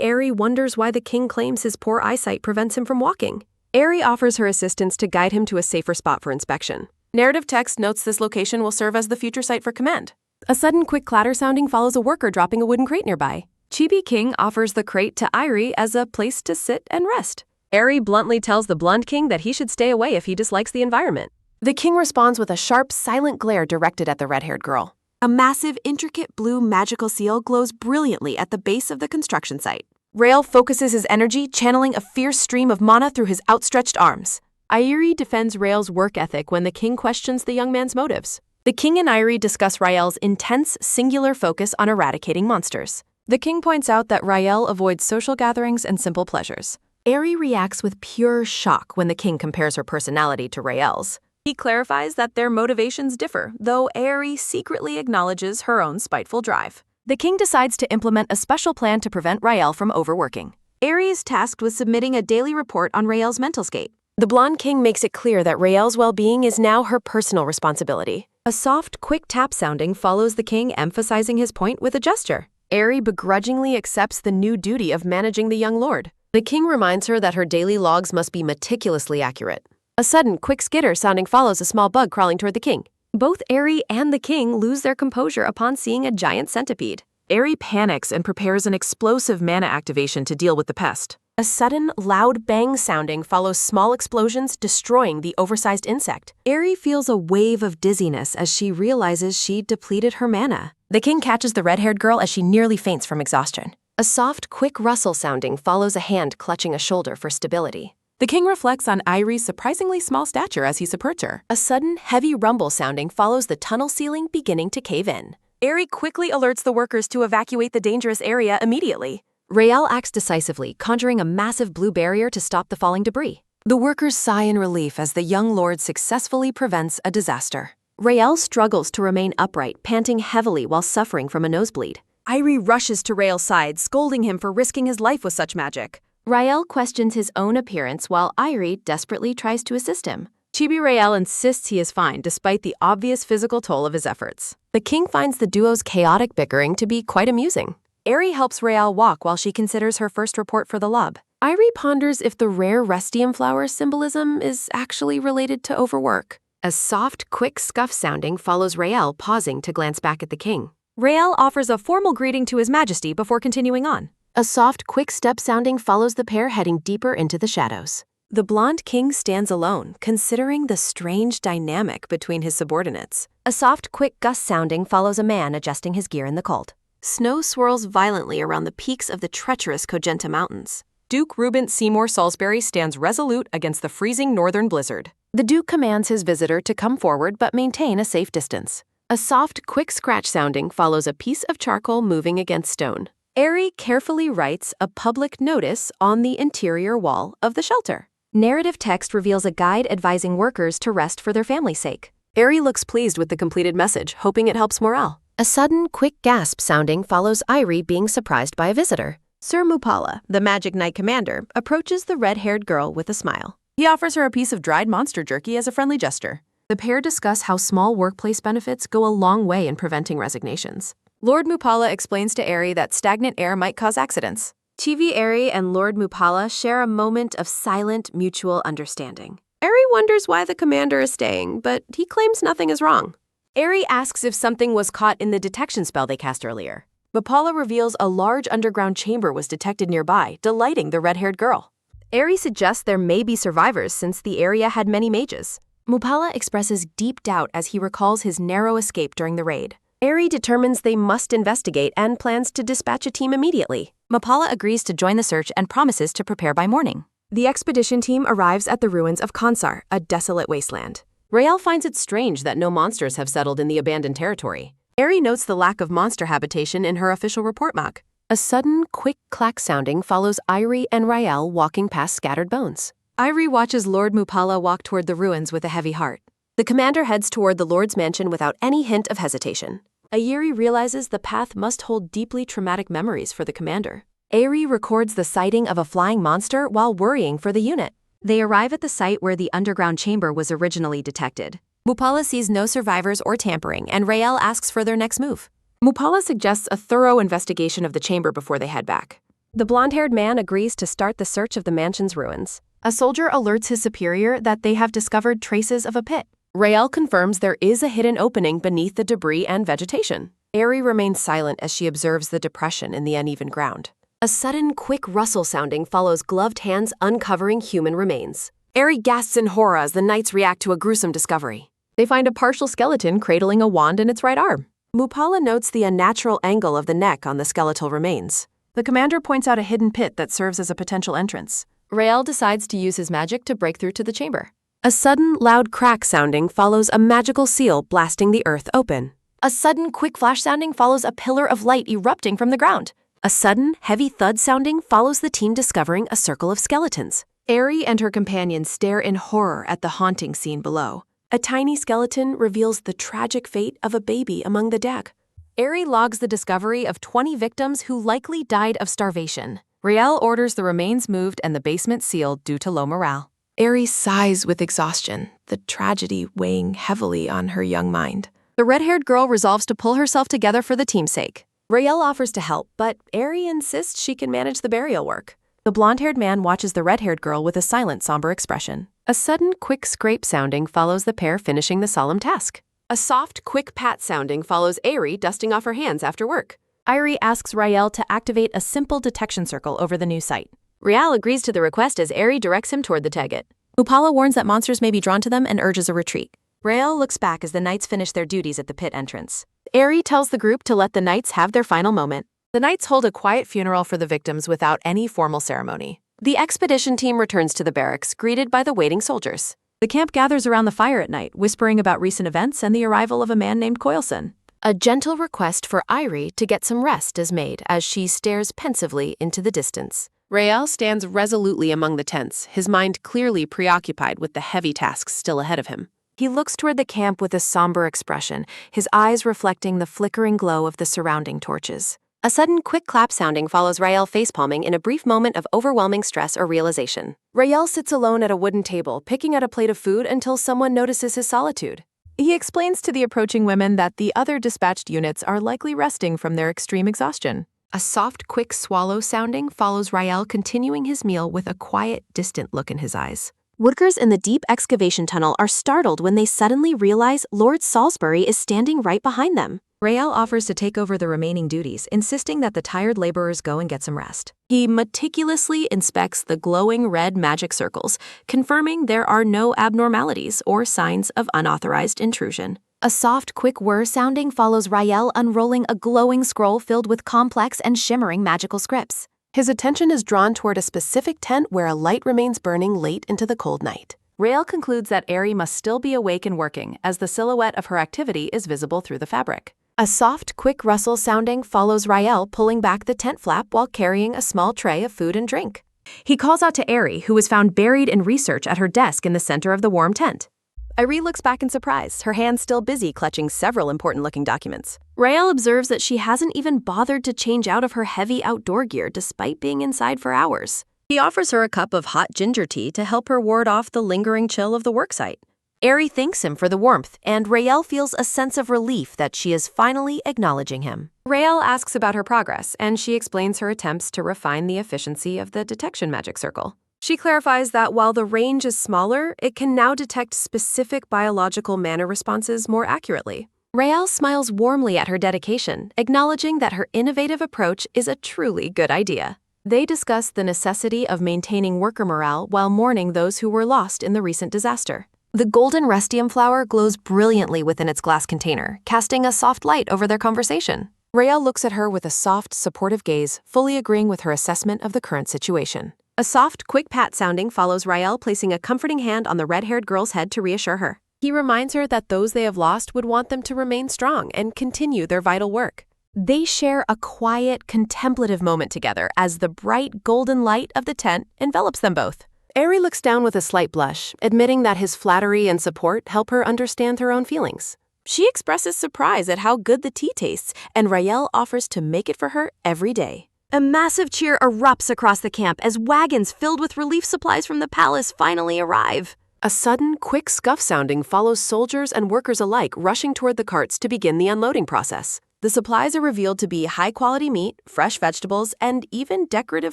Aerie wonders why the king claims his poor eyesight prevents him from walking. Aerie offers her assistance to guide him to a safer spot for inspection. Narrative text notes this location will serve as the future site for command. A sudden quick clatter sounding follows a worker dropping a wooden crate nearby. Chibi King offers the crate to Irie as a place to sit and rest. Aerie bluntly tells the blonde king that he should stay away if he dislikes the environment. The king responds with a sharp, silent glare directed at the red-haired girl. A massive, intricate blue magical seal glows brilliantly at the base of the construction site. Rael focuses his energy, channeling a fierce stream of mana through his outstretched arms. Irie defends Rael's work ethic when the king questions the young man's motives. The king and Irie discuss Rael's intense, singular focus on eradicating monsters. The king points out that Rael avoids social gatherings and simple pleasures. Eri reacts with pure shock when the king compares her personality to Rael's. He clarifies that their motivations differ, though Eri secretly acknowledges her own spiteful drive. The king decides to implement a special plan to prevent Rael from overworking. Eri is tasked with submitting a daily report on Rael's mental state. The blonde king makes it clear that Rael's well-being is now her personal responsibility. A soft, quick tap sounding follows the king, emphasizing his point with a gesture. Eri begrudgingly accepts the new duty of managing the young lord. The king reminds her that her daily logs must be meticulously accurate. A sudden, quick skitter sounding follows a small bug crawling toward the king. Both Eri and the king lose their composure upon seeing a giant centipede. Eri panics and prepares an explosive mana activation to deal with the pest. A sudden, loud bang sounding follows small explosions, destroying the oversized insect. Eri feels a wave of dizziness as she realizes she depleted her mana. The king catches the red-haired girl as she nearly faints from exhaustion. A soft, quick rustle sounding follows a hand clutching a shoulder for stability. The king reflects on Irie's surprisingly small stature as he supports her. A sudden, heavy rumble sounding follows the tunnel ceiling beginning to cave in. Eri quickly alerts the workers to evacuate the dangerous area immediately. Rael acts decisively, conjuring a massive blue barrier to stop the falling debris. The workers sigh in relief as the young lord successfully prevents a disaster. Rael struggles to remain upright, panting heavily while suffering from a nosebleed. Irie rushes to Rael's side, scolding him for risking his life with such magic. Rael questions his own appearance while Irie desperately tries to assist him. Chibi Rael insists he is fine despite the obvious physical toll of his efforts. The king finds the duo's chaotic bickering to be quite amusing. Eri helps Rael walk while she considers her first report for the lab. Irie ponders if the rare restium flower symbolism is actually related to overwork. A soft, quick scuff sounding follows Rael, pausing to glance back at the king. Rael offers a formal greeting to His Majesty before continuing on. A soft, quick step sounding follows the pair heading deeper into the shadows. The blonde king stands alone, considering the strange dynamic between his subordinates. A soft, quick gust sounding follows a man adjusting his gear in the cold. Snow swirls violently around the peaks of the treacherous Cogenta Mountains. Duke Reuben Seymour Salisbury stands resolute against the freezing northern blizzard. The Duke commands his visitor to come forward but maintain a safe distance. A soft, quick scratch sounding follows a piece of charcoal moving against stone. Eri carefully writes a public notice on the interior wall of the shelter. Narrative text reveals a guide advising workers to rest for their family's sake. Eri looks pleased with the completed message, hoping it helps morale. A sudden, quick gasp sounding follows Irie being surprised by a visitor. Sir Mupala, the Magic Knight commander, approaches the red-haired girl with a smile. He offers her a piece of dried monster jerky as a friendly gesture. The pair discuss how small workplace benefits go a long way in preventing resignations. Lord Mupala explains to Eri that stagnant air might cause accidents. Chibi Eri and Lord Mupala share a moment of silent mutual understanding. Eri wonders why the commander is staying, but he claims nothing is wrong. Eri asks if something was caught in the detection spell they cast earlier. Mupala reveals a large underground chamber was detected nearby, delighting the red-haired girl. Eri suggests there may be survivors since the area had many mages. Mupala expresses deep doubt as he recalls his narrow escape during the raid. Eri determines they must investigate and plans to dispatch a team immediately. Mupala agrees to join the search and promises to prepare by morning. The expedition team arrives at the ruins of Konsar, a desolate wasteland. Rael finds it strange that no monsters have settled in the abandoned territory. Eri notes the lack of monster habitation in her official report mock. A sudden, quick clack sounding follows Irie and Rael walking past scattered bones. Irie watches Lord Mupala walk toward the ruins with a heavy heart. The commander heads toward the Lord's mansion without any hint of hesitation. Ayiri realizes the path must hold deeply traumatic memories for the commander. Eri records the sighting of a flying monster while worrying for the unit. They arrive at the site where the underground chamber was originally detected. Mupala sees no survivors or tampering, and Rael asks for their next move. Mupala suggests a thorough investigation of the chamber before they head back. The blonde-haired man agrees to start the search of the mansion's ruins. A soldier alerts his superior that they have discovered traces of a pit. Rael confirms there is a hidden opening beneath the debris and vegetation. Eri remains silent as she observes the depression in the uneven ground. A sudden, quick rustle sounding follows gloved hands uncovering human remains. Eri gasps in horror as the knights react to a gruesome discovery. They find a partial skeleton cradling a wand in its right arm. Mupala notes the unnatural angle of the neck on the skeletal remains. The commander points out a hidden pit that serves as a potential entrance. Rael decides to use his magic to break through to the chamber. A sudden, loud crack sounding follows a magical seal blasting the earth open. A sudden, quick flash sounding follows a pillar of light erupting from the ground. A A sudden, heavy thud sounding follows the team discovering a circle of skeletons. Eri and her companions stare in horror at the haunting scene below. A tiny skeleton reveals the tragic fate of a baby among the deck. Eri logs the discovery of 20 victims who likely died of starvation. Raelle orders the remains moved and the basement sealed due to low morale. Eri sighs with exhaustion, the tragedy weighing heavily on her young mind. The red-haired girl resolves to pull herself together for the team's sake. Raelle offers to help, but Eri insists she can manage the burial work. The blonde-haired man watches the red-haired girl with a silent, somber expression. A sudden, quick scrape sounding follows the pair finishing the solemn task. A soft, quick pat sounding follows Eri dusting off her hands after work. Irie asks Raelle to activate a simple detection circle over the new site. Raelle agrees to the request as Eri directs him toward the Tegot. Upala warns that monsters may be drawn to them and urges a retreat. Raelle looks back as the knights finish their duties at the pit entrance. Eri tells the group to let the knights have their final moment. The knights hold a quiet funeral for the victims without any formal ceremony. The expedition team returns to the barracks, greeted by the waiting soldiers. The camp gathers around the fire at night, whispering about recent events and the arrival of a man named Coilson. A gentle request for Irie to get some rest is made as she stares pensively into the distance. Raelle stands resolutely among the tents, his mind clearly preoccupied with the heavy tasks still ahead of him. He looks toward the camp with a somber expression, his eyes reflecting the flickering glow of the surrounding torches. A sudden quick clap sounding follows Raelle facepalming in a brief moment of overwhelming stress or realization. Raelle sits alone at a wooden table, picking at a plate of food until someone notices his solitude. He explains to the approaching women that the other dispatched units are likely resting from their extreme exhaustion. A soft, quick swallow sounding follows Raelle continuing his meal with a quiet, distant look in his eyes. Workers in the deep excavation tunnel are startled when they suddenly realize Lord Salisbury is standing right behind them. Raelle offers to take over the remaining duties, insisting that the tired laborers go and get some rest. He meticulously inspects the glowing red magic circles, confirming there are no abnormalities or signs of unauthorized intrusion. A soft, quick whir sounding follows Raelle unrolling a glowing scroll filled with complex and shimmering magical scripts. His attention is drawn toward a specific tent where a light remains burning late into the cold night. Raelle concludes that Eri must still be awake and working, as the silhouette of her activity is visible through the fabric. A soft, quick rustle sounding follows Raelle pulling back the tent flap while carrying a small tray of food and drink. He calls out to Eri, who was found buried in research at her desk in the center of the warm tent. Eri looks back in surprise, her hands still busy clutching several important-looking documents. Raelle observes that she hasn't even bothered to change out of her heavy outdoor gear despite being inside for hours. He offers her a cup of hot ginger tea to help her ward off the lingering chill of the worksite. Eri thanks him for the warmth, and Raelle feels a sense of relief that she is finally acknowledging him. Raelle asks about her progress, and she explains her attempts to refine the efficiency of the detection magic circle. She clarifies that while the range is smaller, it can now detect specific biological mana responses more accurately. Raelle smiles warmly at her dedication, acknowledging that her innovative approach is a truly good idea. They discuss the necessity of maintaining worker morale while mourning those who were lost in the recent disaster. The golden rustium flower glows brilliantly within its glass container, casting a soft light over their conversation. Raelle looks at her with a soft, supportive gaze, fully agreeing with her assessment of the current situation. A soft, quick pat sounding follows Raelle placing a comforting hand on the red-haired girl's head to reassure her. He reminds her that those they have lost would want them to remain strong and continue their vital work. They share a quiet, contemplative moment together as the bright, golden light of the tent envelops them both. Eri looks down with a slight blush, admitting that his flattery and support help her understand her own feelings. She expresses surprise at how good the tea tastes, and Raelle offers to make it for her every day. A massive cheer erupts across the camp as wagons filled with relief supplies from the palace finally arrive. A sudden, quick scuff sounding follows soldiers and workers alike rushing toward the carts to begin the unloading process. The supplies are revealed to be high-quality meat, fresh vegetables, and even decorative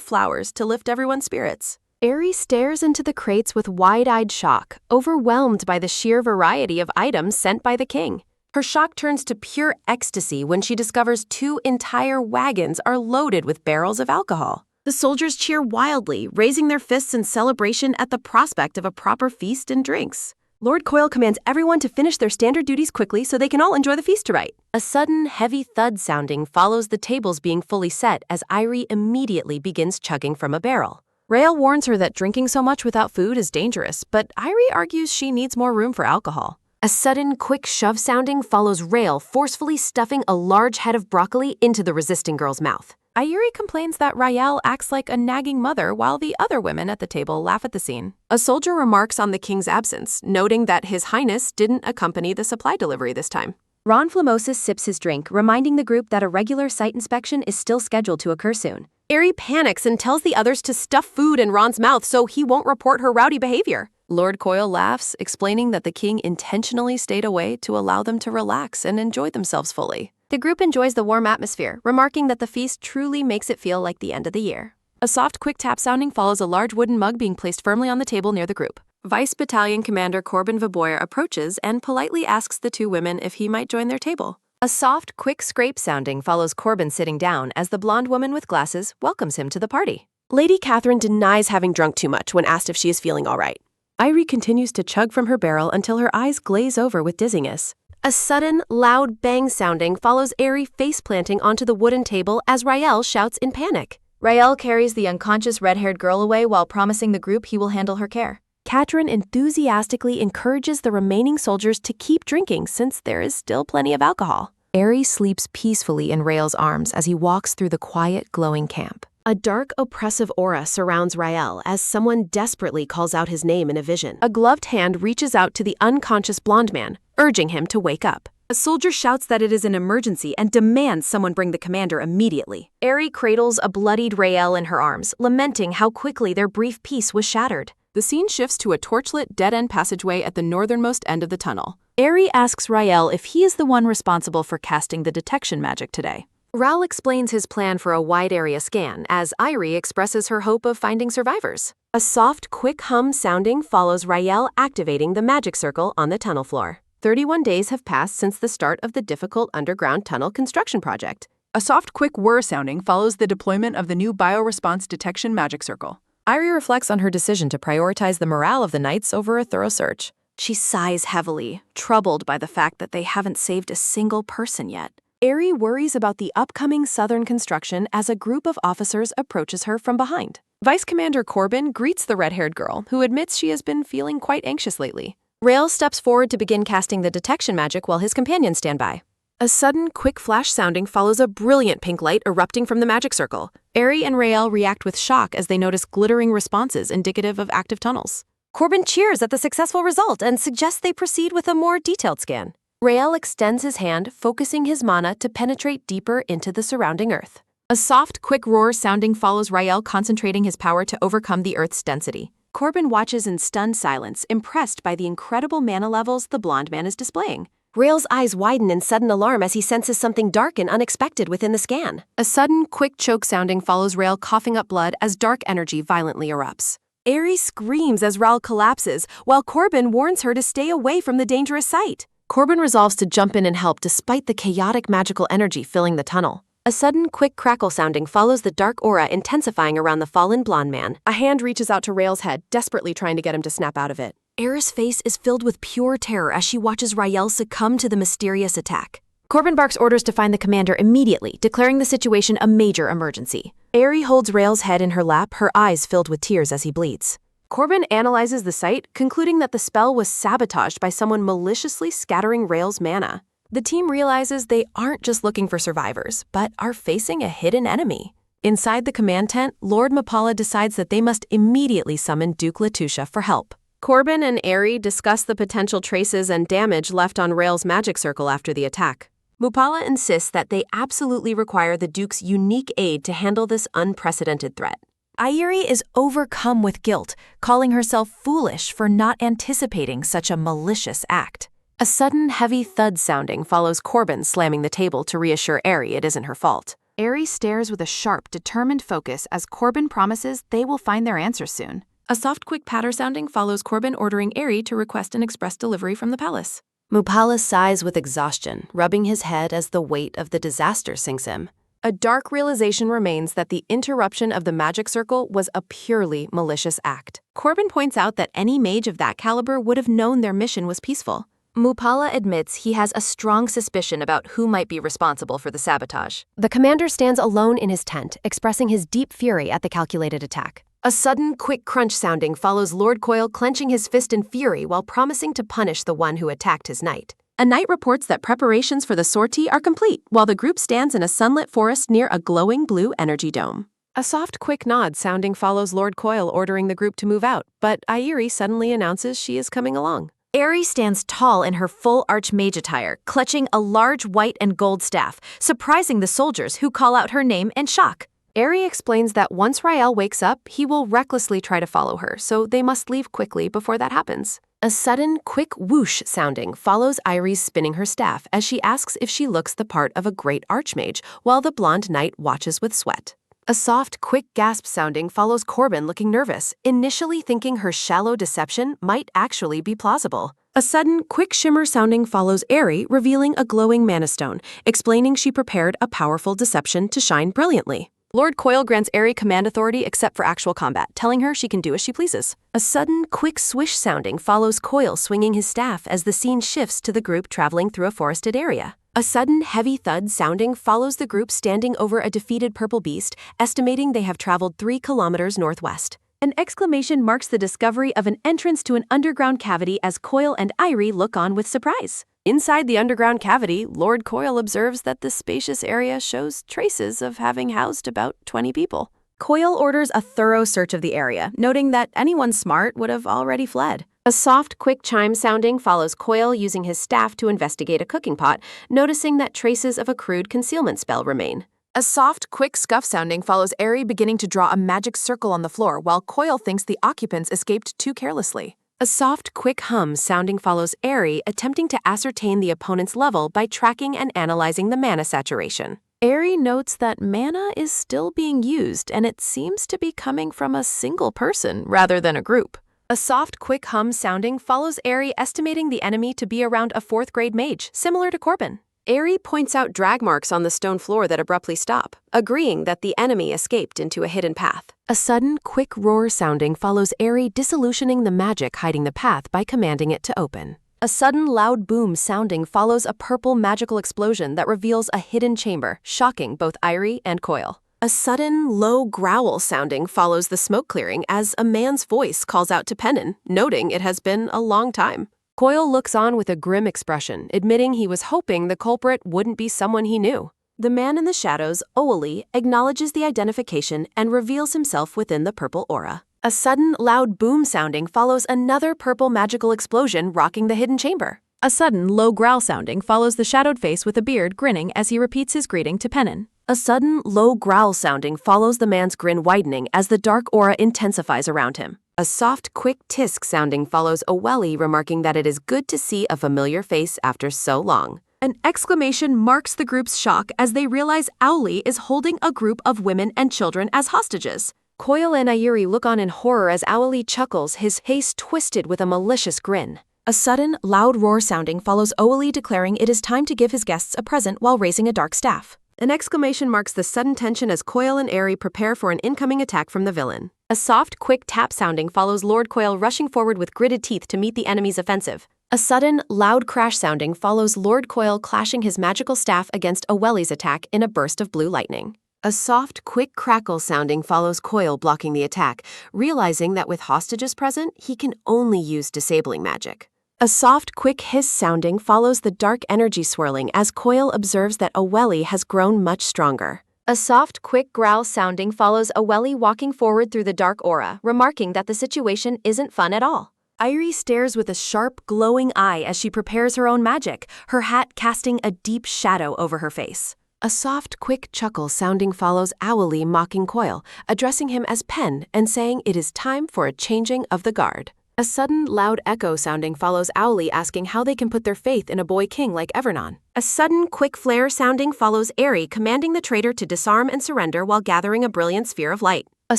flowers to lift everyone's spirits. Eri stares into the crates with wide-eyed shock, overwhelmed by the sheer variety of items sent by the king. Her shock turns to pure ecstasy when she discovers 2 entire wagons are loaded with barrels of alcohol. The soldiers cheer wildly, raising their fists in celebration at the prospect of a proper feast and drinks. Lord Coil commands everyone to finish their standard duties quickly so they can all enjoy the feast to right. A sudden, heavy thud sounding follows the tables being fully set as Irie immediately begins chugging from a barrel. Raelle warns her that drinking so much without food is dangerous, but Irie argues she needs more room for alcohol. A sudden, quick shove sounding follows Raelle forcefully stuffing a large head of broccoli into the resisting girl's mouth. Ayuri complains that Rael acts like a nagging mother while the other women at the table laugh at the scene. A soldier remarks on the king's absence, noting that His Highness didn't accompany the supply delivery this time. Ron Flamosis sips his drink, reminding the group that a regular site inspection is still scheduled to occur soon. Eri panics and tells the others to stuff food in Ron's mouth so he won't report her rowdy behavior. Lord Coyle laughs, explaining that the king intentionally stayed away to allow them to relax and enjoy themselves fully. The group enjoys the warm atmosphere, remarking that the feast truly makes it feel like the end of the year. A soft, quick tap sounding follows a large wooden mug being placed firmly on the table near the group. Vice Battalion Commander Corbin Vaboyer approaches and politely asks the two women if he might join their table. A soft, quick scrape sounding follows Corbin sitting down as the blonde woman with glasses welcomes him to the party. Lady Catherine denies having drunk too much when asked if she is feeling all right. Irie continues to chug from her barrel until her eyes glaze over with dizziness. A sudden, loud bang sounding follows Eri face-planting onto the wooden table as Rael shouts in panic. Rael carries the unconscious red-haired girl away while promising the group he will handle her care. Katrin enthusiastically encourages the remaining soldiers to keep drinking since there is still plenty of alcohol. Eri sleeps peacefully in Rael's arms as he walks through the quiet, glowing camp. A dark, oppressive aura surrounds Rael as someone desperately calls out his name in a vision. A gloved hand reaches out to the unconscious blonde man, urging him to wake up. A soldier shouts that it is an emergency and demands someone bring the commander immediately. Eri cradles a bloodied Rael in her arms, lamenting how quickly their brief peace was shattered. The scene shifts to a torchlit, dead-end passageway at the northernmost end of the tunnel. Eri asks Rael if he is the one responsible for casting the detection magic today. Rael explains his plan for a wide-area scan as Irie expresses her hope of finding survivors. A soft, quick hum sounding follows Rael activating the magic circle on the tunnel floor. 31 days have passed since the start of the difficult underground tunnel construction project. A soft, quick whir sounding follows the deployment of the new bioresponse detection magic circle. Irie reflects on her decision to prioritize the morale of the knights over a thorough search. She sighs heavily, troubled by the fact that they haven't saved a single person yet. Eri worries about the upcoming southern construction as a group of officers approaches her from behind. Vice Commander Corbin greets the red-haired girl, who admits she has been feeling quite anxious lately. Rael steps forward to begin casting the detection magic while his companions stand by. A sudden, quick flash sounding follows a brilliant pink light erupting from the magic circle. Eri and Rael react with shock as they notice glittering responses indicative of active tunnels. Corbin cheers at the successful result and suggests they proceed with a more detailed scan. Rael extends his hand, focusing his mana to penetrate deeper into the surrounding earth. A soft, quick roar sounding follows Rael concentrating his power to overcome the earth's density. Corbin watches in stunned silence, impressed by the incredible mana levels the blonde man is displaying. Rael's eyes widen in sudden alarm as he senses something dark and unexpected within the scan. A sudden, quick choke sounding follows Rael coughing up blood as dark energy violently erupts. Eri screams as Rael collapses, while Corbin warns her to stay away from the dangerous site. Corbin resolves to jump in and help despite the chaotic magical energy filling the tunnel. A sudden, quick crackle sounding follows the dark aura intensifying around the fallen blonde man. A hand reaches out to Rael's head, desperately trying to get him to snap out of it. Era's face is filled with pure terror as she watches Rael succumb to the mysterious attack. Corbin barks orders to find the commander immediately, declaring the situation a major emergency. Eri holds Rael's head in her lap, her eyes filled with tears as he bleeds. Corbin analyzes the site, concluding that the spell was sabotaged by someone maliciously scattering Rael's mana. The team realizes they aren't just looking for survivors, but are facing a hidden enemy. Inside the command tent, Lord Mapala decides that they must immediately summon Duke Latusha for help. Corbin and Eri discuss the potential traces and damage left on Rael's magic circle after the attack. Mupala insists that they absolutely require the Duke's unique aid to handle this unprecedented threat. Ayuri is overcome with guilt, calling herself foolish for not anticipating such a malicious act. A sudden, heavy thud sounding follows Corbin slamming the table to reassure Eri it isn't her fault. Eri stares with a sharp, determined focus as Corbin promises they will find their answers soon. A soft, quick patter sounding follows Corbin ordering Eri to request an express delivery from the palace. Mupala sighs with exhaustion, rubbing his head as the weight of the disaster sinks him. A dark realization remains that the interruption of the magic circle was a purely malicious act. Corbin points out that any mage of that caliber would have known their mission was peaceful. Mupala admits he has a strong suspicion about who might be responsible for the sabotage. The commander stands alone in his tent, expressing his deep fury at the calculated attack. A sudden, quick crunch sounding follows Lord Coyle clenching his fist in fury while promising to punish the one who attacked his knight. A knight reports that preparations for the sortie are complete, while the group stands in a sunlit forest near a glowing blue energy dome. A soft, quick nod sounding follows Lord Coil ordering the group to move out, but Airi suddenly announces she is coming along. Aerie stands tall in her full archmage attire, clutching a large white and gold staff, surprising the soldiers who call out her name in shock. Airi explains that once Rael wakes up, he will recklessly try to follow her, so they must leave quickly before that happens. A sudden, quick whoosh sounding follows Airi's spinning her staff as she asks if she looks the part of a great archmage, while the blonde knight watches with sweat. A soft, quick gasp sounding follows Corbin looking nervous, initially thinking her shallow deception might actually be plausible. A sudden, quick shimmer sounding follows Aerie, revealing a glowing mana stone, explaining she prepared a powerful deception to shine brilliantly. Lord Coil grants Aerie command authority except for actual combat, telling her she can do as she pleases. A sudden, quick swish sounding follows Coil swinging his staff as the scene shifts to the group traveling through a forested area. A sudden, heavy thud sounding follows the group standing over a defeated purple beast, estimating they have traveled 3 kilometers northwest. An exclamation marks the discovery of an entrance to an underground cavity as Coil and Airi look on with surprise. Inside the underground cavity, Lord Coil observes that the spacious area shows traces of having housed about 20 people. Coil orders a thorough search of the area, noting that anyone smart would have already fled. A soft, quick chime sounding follows Coil using his staff to investigate a cooking pot, noticing that traces of a crude concealment spell remain. A soft, quick scuff sounding follows Aerie beginning to draw a magic circle on the floor while Coil thinks the occupants escaped too carelessly. A soft, quick hum sounding follows Aerie attempting to ascertain the opponent's level by tracking and analyzing the mana saturation. Aerie notes that mana is still being used and it seems to be coming from a single person rather than a group. A soft, quick hum sounding follows Aerie estimating the enemy to be around a 4th grade mage, similar to Corbin. Aerie points out drag marks on the stone floor that abruptly stop, agreeing that the enemy escaped into a hidden path. A sudden, quick roar sounding follows Aerie disillusioning the magic hiding the path by commanding it to open. A sudden loud boom sounding follows a purple magical explosion that reveals a hidden chamber, shocking both Airi and Coil. A sudden, low growl sounding follows the smoke clearing as a man's voice calls out to Pennon, noting it has been a long time. Coil looks on with a grim expression, admitting he was hoping the culprit wouldn't be someone he knew. The man in the shadows, Oali, acknowledges the identification and reveals himself within the purple aura. A sudden, loud boom sounding follows another purple magical explosion rocking the hidden chamber. A sudden, low growl sounding follows the shadowed face with a beard grinning as he repeats his greeting to Pennon. A sudden, low growl sounding follows the man's grin widening as the dark aura intensifies around him. A soft, quick tisk sounding follows Oweli remarking that it is good to see a familiar face after so long. An exclamation marks the group's shock as they realize Owli is holding a group of women and children as hostages. Coil and Airi look on in horror as Oweli chuckles, his face twisted with a malicious grin. A sudden, loud roar sounding follows Oweli declaring it is time to give his guests a present while raising a dark staff. An exclamation marks the sudden tension as Coil and Airi prepare for an incoming attack from the villain. A soft, quick tap sounding follows Lord Coil rushing forward with gritted teeth to meet the enemy's offensive. A sudden, loud crash sounding follows Lord Coil clashing his magical staff against Oweli's attack in a burst of blue lightning. A soft, quick crackle sounding follows Coil blocking the attack, realizing that with hostages present, he can only use disabling magic. A soft, quick hiss sounding follows the dark energy swirling as Coil observes that Oweli has grown much stronger. A soft, quick growl sounding follows Oweli walking forward through the dark aura, remarking that the situation isn't fun at all. Airi stares with a sharp, glowing eye as she prepares her own magic, her hat casting a deep shadow over her face. A soft, quick chuckle sounding follows Oweli mocking Coil, addressing him as Pen and saying it is time for a changing of the guard. A sudden, loud echo sounding follows Owli asking how they can put their faith in a boy king like Evernon. A sudden, quick flare sounding follows Airi commanding the traitor to disarm and surrender while gathering a brilliant sphere of light. A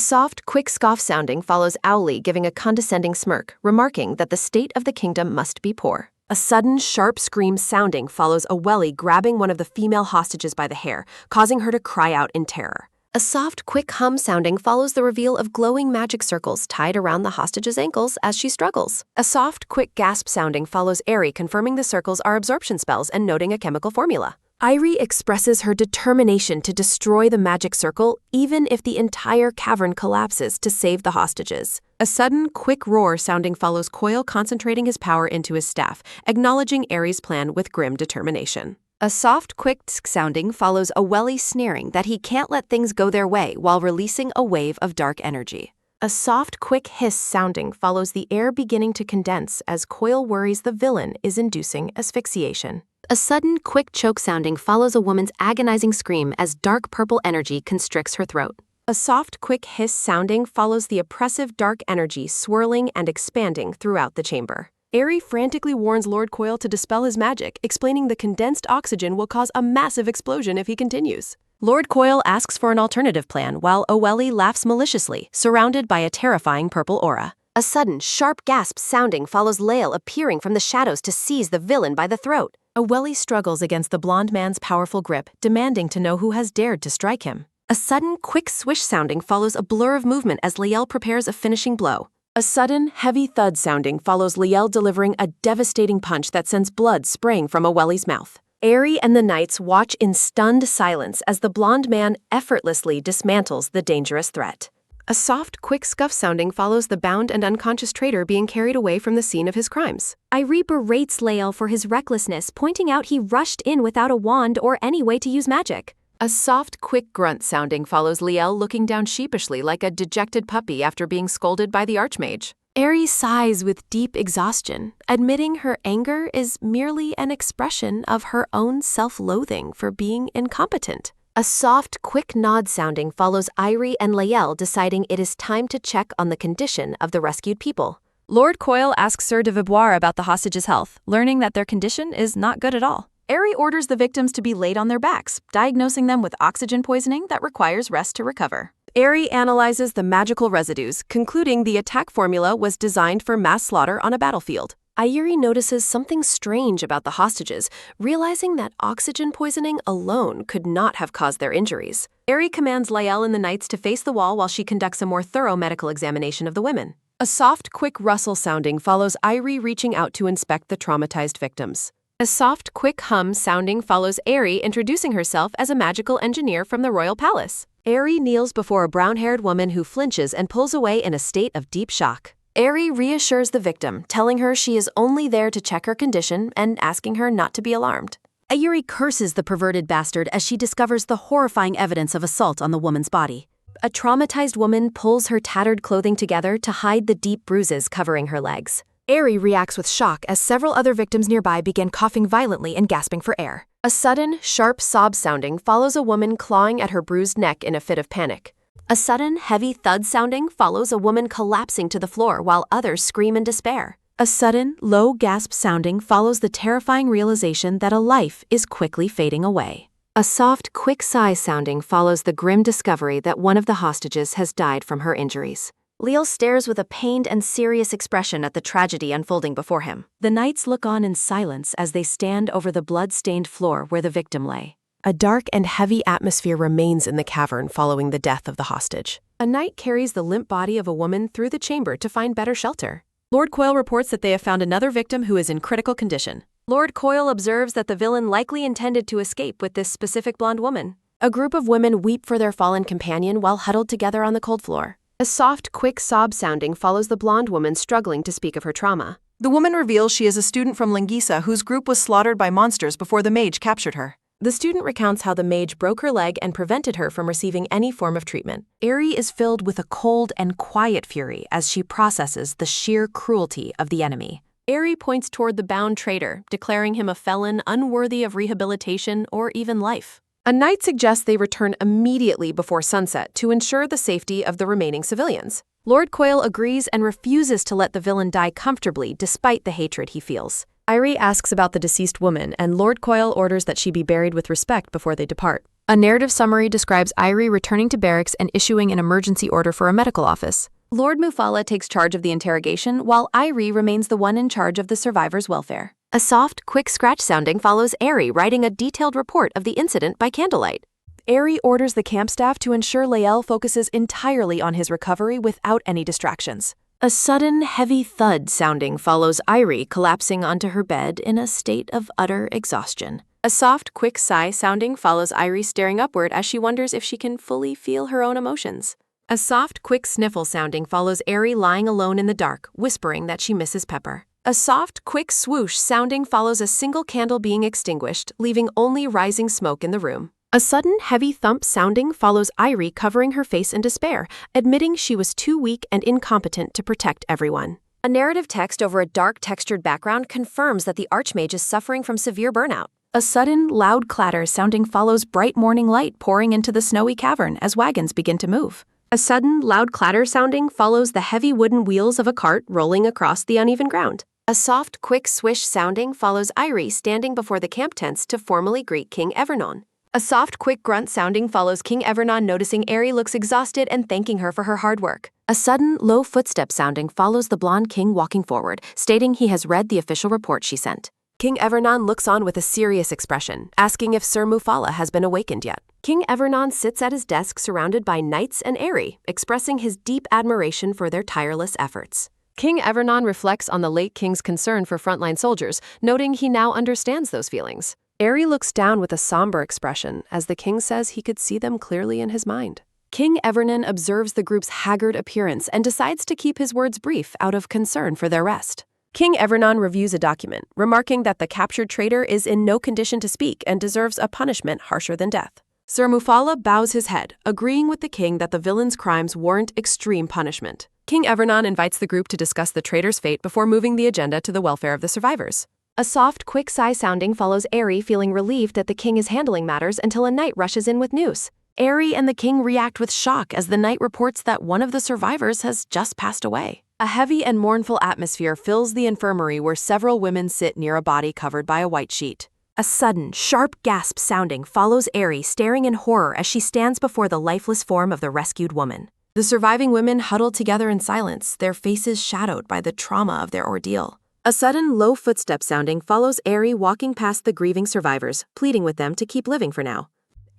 soft, quick scoff sounding follows Owli giving a condescending smirk, remarking that the state of the kingdom must be poor. A sudden, sharp scream sounding follows Oweli grabbing one of the female hostages by the hair, causing her to cry out in terror. A soft, quick hum sounding follows the reveal of glowing magic circles tied around the hostage's ankles as she struggles. A soft, quick gasp sounding follows Airi confirming the circles are absorption spells and noting a chemical formula. Irie expresses her determination to destroy the magic circle even if the entire cavern collapses to save the hostages. A sudden, quick roar sounding follows Coil concentrating his power into his staff, acknowledging Arie's plan with grim determination. A soft, quick tsk sounding follows Aweli sneering that he can't let things go their way while releasing a wave of dark energy. A soft, quick hiss sounding follows the air beginning to condense as Coil worries the villain is inducing asphyxiation. A sudden, quick choke sounding follows a woman's agonizing scream as dark purple energy constricts her throat. A soft, quick hiss sounding follows the oppressive dark energy swirling and expanding throughout the chamber. Arie frantically warns Lord Coil to dispel his magic, explaining the condensed oxygen will cause a massive explosion if he continues. Lord Coil asks for an alternative plan while Aweli laughs maliciously, surrounded by a terrifying purple aura. A sudden, sharp gasp sounding follows Lael appearing from the shadows to seize the villain by the throat. Aweli struggles against the blonde man's powerful grip, demanding to know who has dared to strike him. A sudden, quick swish sounding follows a blur of movement as Lael prepares a finishing blow. A sudden, heavy thud sounding follows Lael delivering a devastating punch that sends blood spraying from Aweli's mouth. Arie and the knights watch in stunned silence as the blonde man effortlessly dismantles the dangerous threat. A soft, quick scuff sounding follows the bound and unconscious traitor being carried away from the scene of his crimes. Irie berates Lael for his recklessness, pointing out he rushed in without a wand or any way to use magic. A soft, quick grunt sounding follows Lael looking down sheepishly like a dejected puppy after being scolded by the Archmage. Arie sighs with deep exhaustion, admitting her anger is merely an expression of her own self-loathing for being incompetent. A soft, quick nod sounding follows Irie and Lael deciding it is time to check on the condition of the rescued people. Lord Coil asks Sir de Viboire about the hostages' health, learning that their condition is not good at all. Arie orders the victims to be laid on their backs, diagnosing them with oxygen poisoning that requires rest to recover. Arie analyzes the magical residues, concluding the attack formula was designed for mass slaughter on a battlefield. Irie notices something strange about the hostages, realizing that oxygen poisoning alone could not have caused their injuries. Arie commands Lael and the knights to face the wall while she conducts a more thorough medical examination of the women. A soft, quick rustle sounding follows Irie reaching out to inspect the traumatized victims. A soft, quick hum sounding follows Arie introducing herself as a magical engineer from the royal palace. Arie kneels before a brown-haired woman who flinches and pulls away in a state of deep shock. Arie reassures the victim, telling her she is only there to check her condition and asking her not to be alarmed. Arie curses the perverted bastard as she discovers the horrifying evidence of assault on the woman's body. A traumatized woman pulls her tattered clothing together to hide the deep bruises covering her legs. Arie reacts with shock as several other victims nearby begin coughing violently and gasping for air. A sudden, sharp sob sounding follows a woman clawing at her bruised neck in a fit of panic. A sudden, heavy thud sounding follows a woman collapsing to the floor while others scream in despair. A sudden, low gasp sounding follows the terrifying realization that a life is quickly fading away. A soft, quick sigh sounding follows the grim discovery that one of the hostages has died from her injuries. Lael stares with a pained and serious expression at the tragedy unfolding before him. The knights look on in silence as they stand over the blood-stained floor where the victim lay. A dark and heavy atmosphere remains in the cavern following the death of the hostage. A knight carries the limp body of a woman through the chamber to find better shelter. Lord Coil reports that they have found another victim who is in critical condition. Lord Coil observes that the villain likely intended to escape with this specific blonde woman. A group of women weep for their fallen companion while huddled together on the cold floor. A soft, quick sob sounding follows the blonde woman struggling to speak of her trauma. The woman reveals she is a student from Lingisa whose group was slaughtered by monsters before the mage captured her. The student recounts how the mage broke her leg and prevented her from receiving any form of treatment. Arie is filled with a cold and quiet fury as she processes the sheer cruelty of the enemy. Arie points toward the bound traitor, declaring him a felon unworthy of rehabilitation or even life. A knight suggests they return immediately before sunset to ensure the safety of the remaining civilians. Lord Coil agrees and refuses to let the villain die comfortably despite the hatred he feels. Irie asks about the deceased woman, and Lord Coil orders that she be buried with respect before they depart. A narrative summary describes Irie returning to barracks and issuing an emergency order for a medical office. Lord Mufala takes charge of the interrogation, while Irie remains the one in charge of the survivors' welfare. A soft, quick scratch sounding follows Arie writing a detailed report of the incident by candlelight. Arie orders the camp staff to ensure Lael focuses entirely on his recovery without any distractions. A sudden, heavy thud sounding follows Irie collapsing onto her bed in a state of utter exhaustion. A soft, quick sigh sounding follows Irie staring upward as she wonders if she can fully feel her own emotions. A soft, quick sniffle sounding follows Aerie lying alone in the dark, whispering that she misses Pepper. A soft, quick swoosh sounding follows a single candle being extinguished, leaving only rising smoke in the room. A sudden, heavy thump sounding follows Irie covering her face in despair, admitting she was too weak and incompetent to protect everyone. A narrative text over a dark textured background confirms that the Archmage is suffering from severe burnout. A sudden, loud clatter sounding follows bright morning light pouring into the snowy cavern as wagons begin to move. A sudden, loud clatter sounding follows the heavy wooden wheels of a cart rolling across the uneven ground. A soft, quick swish sounding follows Irie standing before the camp tents to formally greet King Evernon. A soft, quick grunt sounding follows King Evernon noticing Aerie looks exhausted and thanking her for her hard work. A sudden, low footstep sounding follows the blonde king walking forward, stating he has read the official report she sent. King Evernon looks on with a serious expression, asking if Sir Mufala has been awakened yet. King Evernon sits at his desk surrounded by knights and Aerie, expressing his deep admiration for their tireless efforts. King Evernon reflects on the late king's concern for frontline soldiers, noting he now understands those feelings. Aerie looks down with a somber expression as the king says he could see them clearly in his mind. King Evernon observes the group's haggard appearance and decides to keep his words brief out of concern for their rest. King Evernon reviews a document, remarking that the captured traitor is in no condition to speak and deserves a punishment harsher than death. Sir Mufala bows his head, agreeing with the king that the villain's crimes warrant extreme punishment. King Evernon invites the group to discuss the traitor's fate before moving the agenda to the welfare of the survivors. A soft, quick sigh sounding follows Aerie feeling relieved that the king is handling matters until a knight rushes in with news. Aerie and the king react with shock as the knight reports that one of the survivors has just passed away. A heavy and mournful atmosphere fills the infirmary where several women sit near a body covered by a white sheet. A sudden, sharp gasp sounding follows Aerie staring in horror as she stands before the lifeless form of the rescued woman. The surviving women huddle together in silence, their faces shadowed by the trauma of their ordeal. A sudden, low footstep sounding follows Aerie walking past the grieving survivors, pleading with them to keep living for now.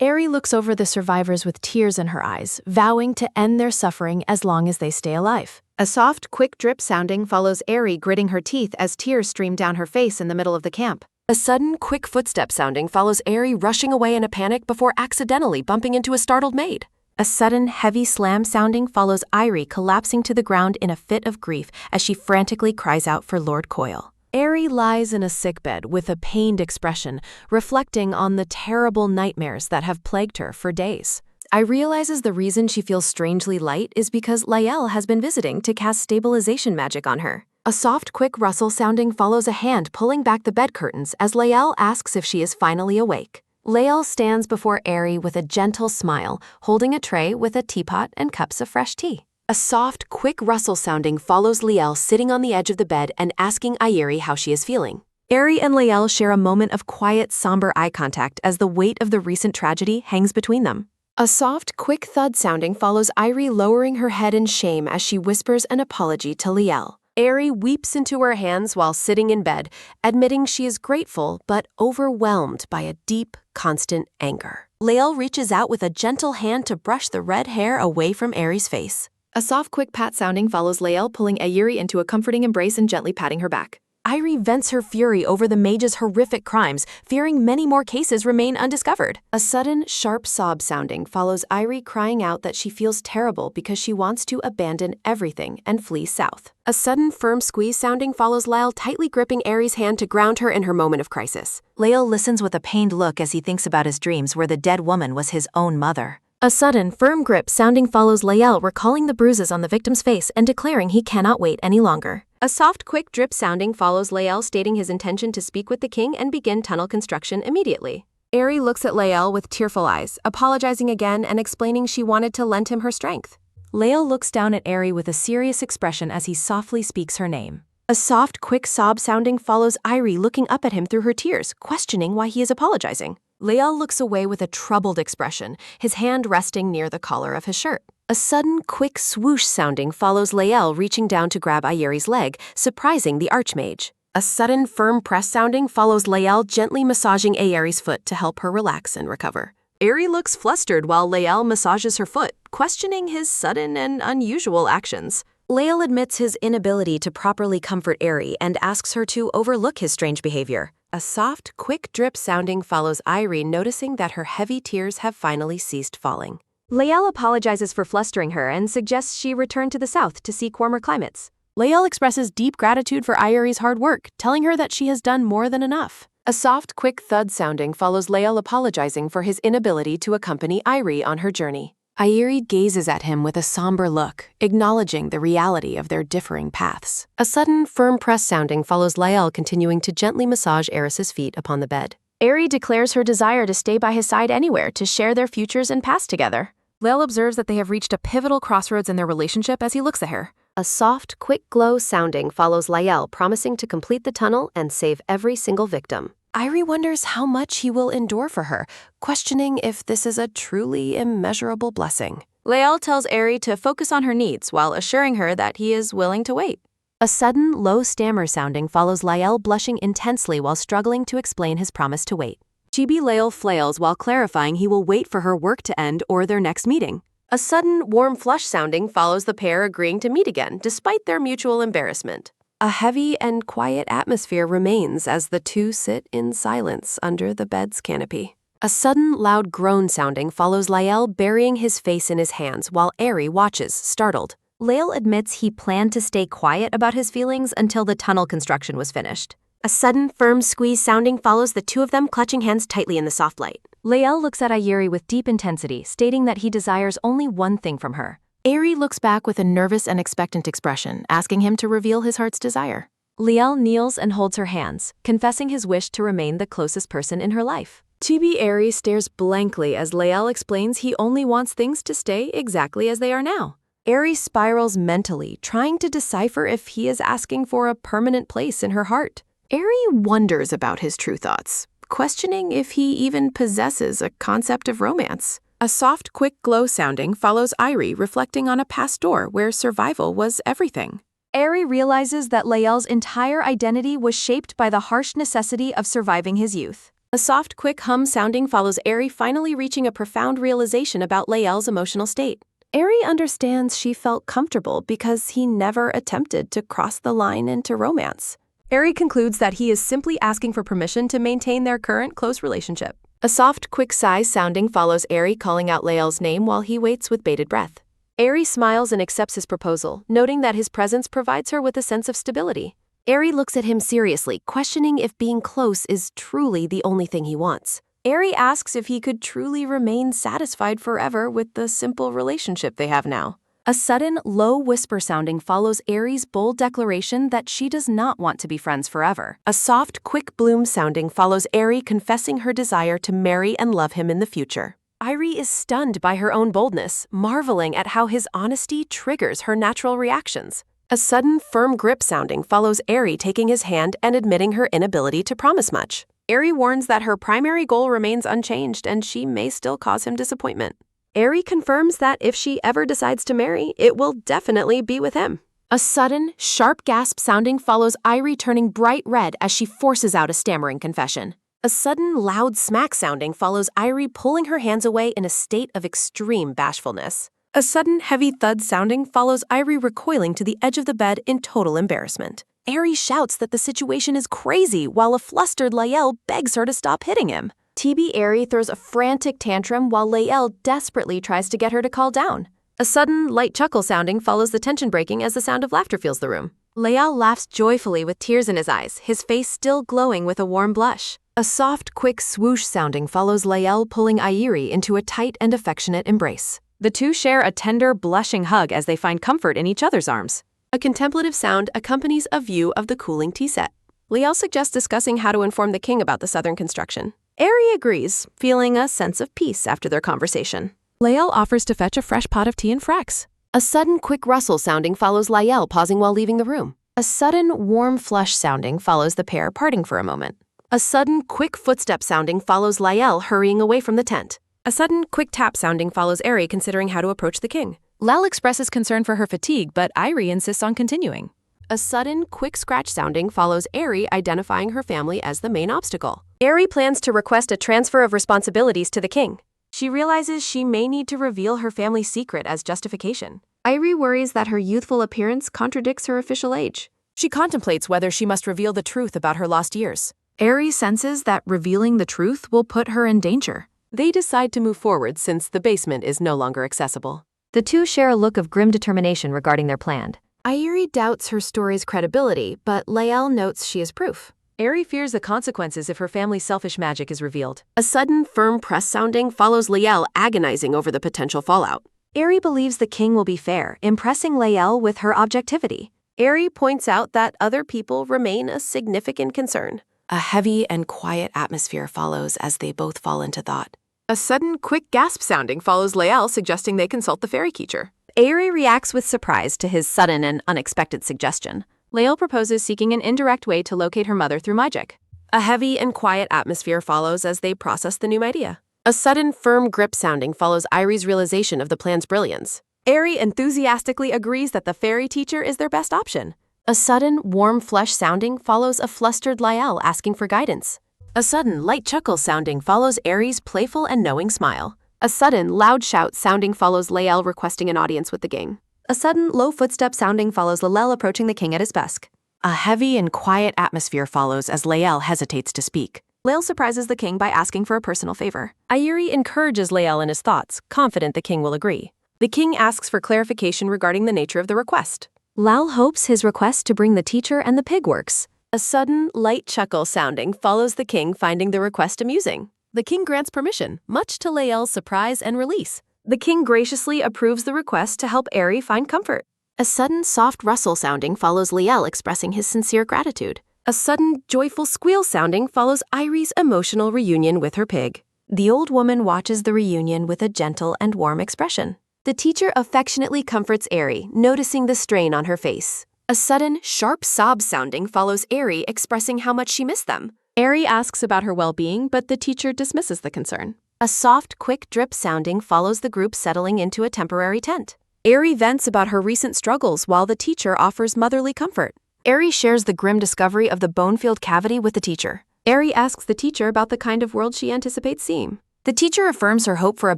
Aerie looks over the survivors with tears in her eyes, vowing to end their suffering as long as they stay alive. A soft, quick drip sounding follows Aerie gritting her teeth as tears stream down her face in the middle of the camp. A sudden, quick footstep sounding follows Aerie rushing away in a panic before accidentally bumping into a startled maid. A sudden, heavy slam sounding follows Irie collapsing to the ground in a fit of grief as she frantically cries out for Lord Coyle. Aerie lies in a sickbed with a pained expression, reflecting on the terrible nightmares that have plagued her for days. I realizes the reason she feels strangely light is because Lael has been visiting to cast stabilization magic on her. A soft, quick rustle sounding follows a hand pulling back the bed curtains as Lael asks if she is finally awake. Lael stands before Aerie with a gentle smile, holding a tray with a teapot and cups of fresh tea. A soft, quick rustle sounding follows Lael sitting on the edge of the bed and asking Aerie how she is feeling. Aerie and Lael share a moment of quiet, somber eye contact as the weight of the recent tragedy hangs between them. A soft, quick thud sounding follows Aerie lowering her head in shame as she whispers an apology to Lael. Aerie weeps into her hands while sitting in bed, admitting she is grateful but overwhelmed by a deep, constant anger. Lael reaches out with a gentle hand to brush the red hair away from Aerie's face. A soft, quick pat sounding follows Lael pulling Aerie into a comforting embrace and gently patting her back. Aerie vents her fury over the mage's horrific crimes, fearing many more cases remain undiscovered. A sudden, sharp sob sounding follows Aerie crying out that she feels terrible because she wants to abandon everything and flee south. A sudden, firm squeeze sounding follows Lael tightly gripping Aerie's hand to ground her in her moment of crisis. Lael listens with a pained look as he thinks about his dreams where the dead woman was his own mother. A sudden, firm grip sounding follows Lael recalling the bruises on the victim's face and declaring he cannot wait any longer. A soft, quick drip sounding follows Lael stating his intention to speak with the king and begin tunnel construction immediately. Aerie looks at Lael with tearful eyes, apologizing again and explaining she wanted to lend him her strength. Lael looks down at Aerie with a serious expression as he softly speaks her name. A soft, quick sob sounding follows Aerie looking up at him through her tears, questioning why he is apologizing. Lael looks away with a troubled expression, his hand resting near the collar of his shirt. A sudden, quick swoosh sounding follows Lael reaching down to grab Aerie's leg, surprising the Archmage. A sudden, firm press sounding follows Lael gently massaging Aerie's foot to help her relax and recover. Aerie looks flustered while Lael massages her foot, questioning his sudden and unusual actions. Lael admits his inability to properly comfort Aerie and asks her to overlook his strange behavior. A soft, quick drip sounding follows Irie, noticing that her heavy tears have finally ceased falling. Lael apologizes for flustering her and suggests she return to the south to seek warmer climates. Lael expresses deep gratitude for Irie's hard work, telling her that she has done more than enough. A soft, quick thud sounding follows Lael apologizing for his inability to accompany Irie on her journey. Irie gazes at him with a somber look, acknowledging the reality of their differing paths. A sudden, firm press sounding follows Lael continuing to gently massage Eris's feet upon the bed. Aerie declares her desire to stay by his side anywhere to share their futures and past together. Lael observes that they have reached a pivotal crossroads in their relationship as he looks at her. A soft, quick glow sounding follows Lael, promising to complete the tunnel and save every single victim. Irie wonders how much he will endure for her, questioning if this is a truly immeasurable blessing. Lael tells Aerie to focus on her needs while assuring her that he is willing to wait. A sudden, low stammer sounding follows Lael blushing intensely while struggling to explain his promise to wait. Chibi Lael flails while clarifying he will wait for her work to end or their next meeting. A sudden, warm flush sounding follows the pair agreeing to meet again, despite their mutual embarrassment. A heavy and quiet atmosphere remains as the two sit in silence under the bed's canopy. A sudden, loud groan sounding follows Lael, burying his face in his hands while Aerie watches, startled. Lael admits he planned to stay quiet about his feelings until the tunnel construction was finished. A sudden, firm squeeze sounding follows the two of them clutching hands tightly in the soft light. Lael looks at Irie with deep intensity, stating that he desires only one thing from her. Aerie looks back with a nervous and expectant expression, asking him to reveal his heart's desire. Lael kneels and holds her hands, confessing his wish to remain the closest person in her life. Chibi Aerie stares blankly as Lael explains he only wants things to stay exactly as they are now. Aerie spirals mentally, trying to decipher if he is asking for a permanent place in her heart. Aerie wonders about his true thoughts, questioning if he even possesses a concept of romance. A soft, quick glow sounding follows Irie, reflecting on a past door where survival was everything. Aerie realizes that Lael's entire identity was shaped by the harsh necessity of surviving his youth. A soft, quick hum sounding follows Aerie finally reaching a profound realization about Lael's emotional state. Aerie understands she felt comfortable because he never attempted to cross the line into romance. Aerie concludes that he is simply asking for permission to maintain their current close relationship. A soft, quick sigh sounding follows Aerie, calling out Lael's name while he waits with bated breath. Aerie smiles and accepts his proposal, noting that his presence provides her with a sense of stability. Aerie looks at him seriously, questioning if being close is truly the only thing he wants. Aerie asks if he could truly remain satisfied forever with the simple relationship they have now. A sudden, low whisper sounding follows Aerie's bold declaration that she does not want to be friends forever. A soft, quick bloom sounding follows Aerie confessing her desire to marry and love him in the future. Irie is stunned by her own boldness, marveling at how his honesty triggers her natural reactions. A sudden, firm grip sounding follows Aerie taking his hand and admitting her inability to promise much. Aerie warns that her primary goal remains unchanged and she may still cause him disappointment. Aerie confirms that if she ever decides to marry, it will definitely be with him. A sudden, sharp gasp sounding follows Irie turning bright red as she forces out a stammering confession. A sudden, loud smack sounding follows Irie pulling her hands away in a state of extreme bashfulness. A sudden, heavy thud sounding follows Irie recoiling to the edge of the bed in total embarrassment. Aerie shouts that the situation is crazy while a flustered Lael begs her to stop hitting him. Chibi Aerie throws a frantic tantrum while Lael desperately tries to get her to calm down. A sudden, light chuckle sounding follows the tension breaking as the sound of laughter fills the room. Lael laughs joyfully with tears in his eyes, his face still glowing with a warm blush. A soft, quick swoosh sounding follows Lael pulling Irie into a tight and affectionate embrace. The two share a tender, blushing hug as they find comfort in each other's arms. A contemplative sound accompanies a view of the cooling tea set. Lael suggests discussing how to inform the king about the southern construction. Aerie agrees, feeling a sense of peace after their conversation. Lael offers to fetch a fresh pot of tea and Frex. A sudden, quick rustle sounding follows Lael pausing while leaving the room. A sudden, warm flush sounding follows the pair parting for a moment. A sudden, quick footstep sounding follows Lael hurrying away from the tent. A sudden, quick tap sounding follows Aerie considering how to approach the king. Lael expresses concern for her fatigue, but Irie insists on continuing. A sudden, quick scratch sounding follows Aerie identifying her family as the main obstacle. Aerie plans to request a transfer of responsibilities to the king. She realizes she may need to reveal her family's secret as justification. Irie worries that her youthful appearance contradicts her official age. She contemplates whether she must reveal the truth about her lost years. Aerie senses that revealing the truth will put her in danger. They decide to move forward since the basement is no longer accessible. The two share a look of grim determination regarding their plan. Aerie doubts her story's credibility, but Lael notes she is proof. Aerie fears the consequences if her family's selfish magic is revealed. A sudden, firm press sounding follows Lael, agonizing over the potential fallout. Aerie believes the king will be fair, impressing Lael with her objectivity. Aerie points out that other people remain a significant concern. A heavy and quiet atmosphere follows as they both fall into thought. A sudden, quick gasp sounding follows Lael, suggesting they consult the fairy teacher. Aerie reacts with surprise to his sudden and unexpected suggestion. Lael proposes seeking an indirect way to locate her mother through magic. A heavy and quiet atmosphere follows as they process the new idea. A sudden, firm grip sounding follows Aerie's realization of the plan's brilliance. Aerie enthusiastically agrees that the fairy teacher is their best option. A sudden, warm flush sounding follows a flustered Lael asking for guidance. A sudden, light chuckle sounding follows Aerie's playful and knowing smile. A sudden, loud shout sounding follows Lael requesting an audience with the gang. A sudden, low footstep sounding follows Lael approaching the king at his desk. A heavy and quiet atmosphere follows as Lael hesitates to speak. Lael surprises the king by asking for a personal favor. Aerie encourages Lael in his thoughts, confident the king will agree. The king asks for clarification regarding the nature of the request. Lael hopes his request to bring the teacher and the pig works. A sudden, light chuckle sounding follows the king, finding the request amusing. The king grants permission, much to Lael's surprise and release. The king graciously approves the request to help Aerie find comfort. A sudden, soft rustle sounding follows Lael expressing his sincere gratitude. A sudden, joyful squeal sounding follows Aerie's emotional reunion with her pig. The old woman watches the reunion with a gentle and warm expression. The teacher affectionately comforts Aerie, noticing the strain on her face. A sudden, sharp sob sounding follows Aerie expressing how much she missed them. Aerie asks about her well-being, but the teacher dismisses the concern. A soft, quick drip sounding follows the group settling into a temporary tent. Aerie vents about her recent struggles while the teacher offers motherly comfort. Aerie shares the grim discovery of the bone-filled cavity with the teacher. Aerie asks the teacher about the kind of world she anticipates seeing. The teacher affirms her hope for a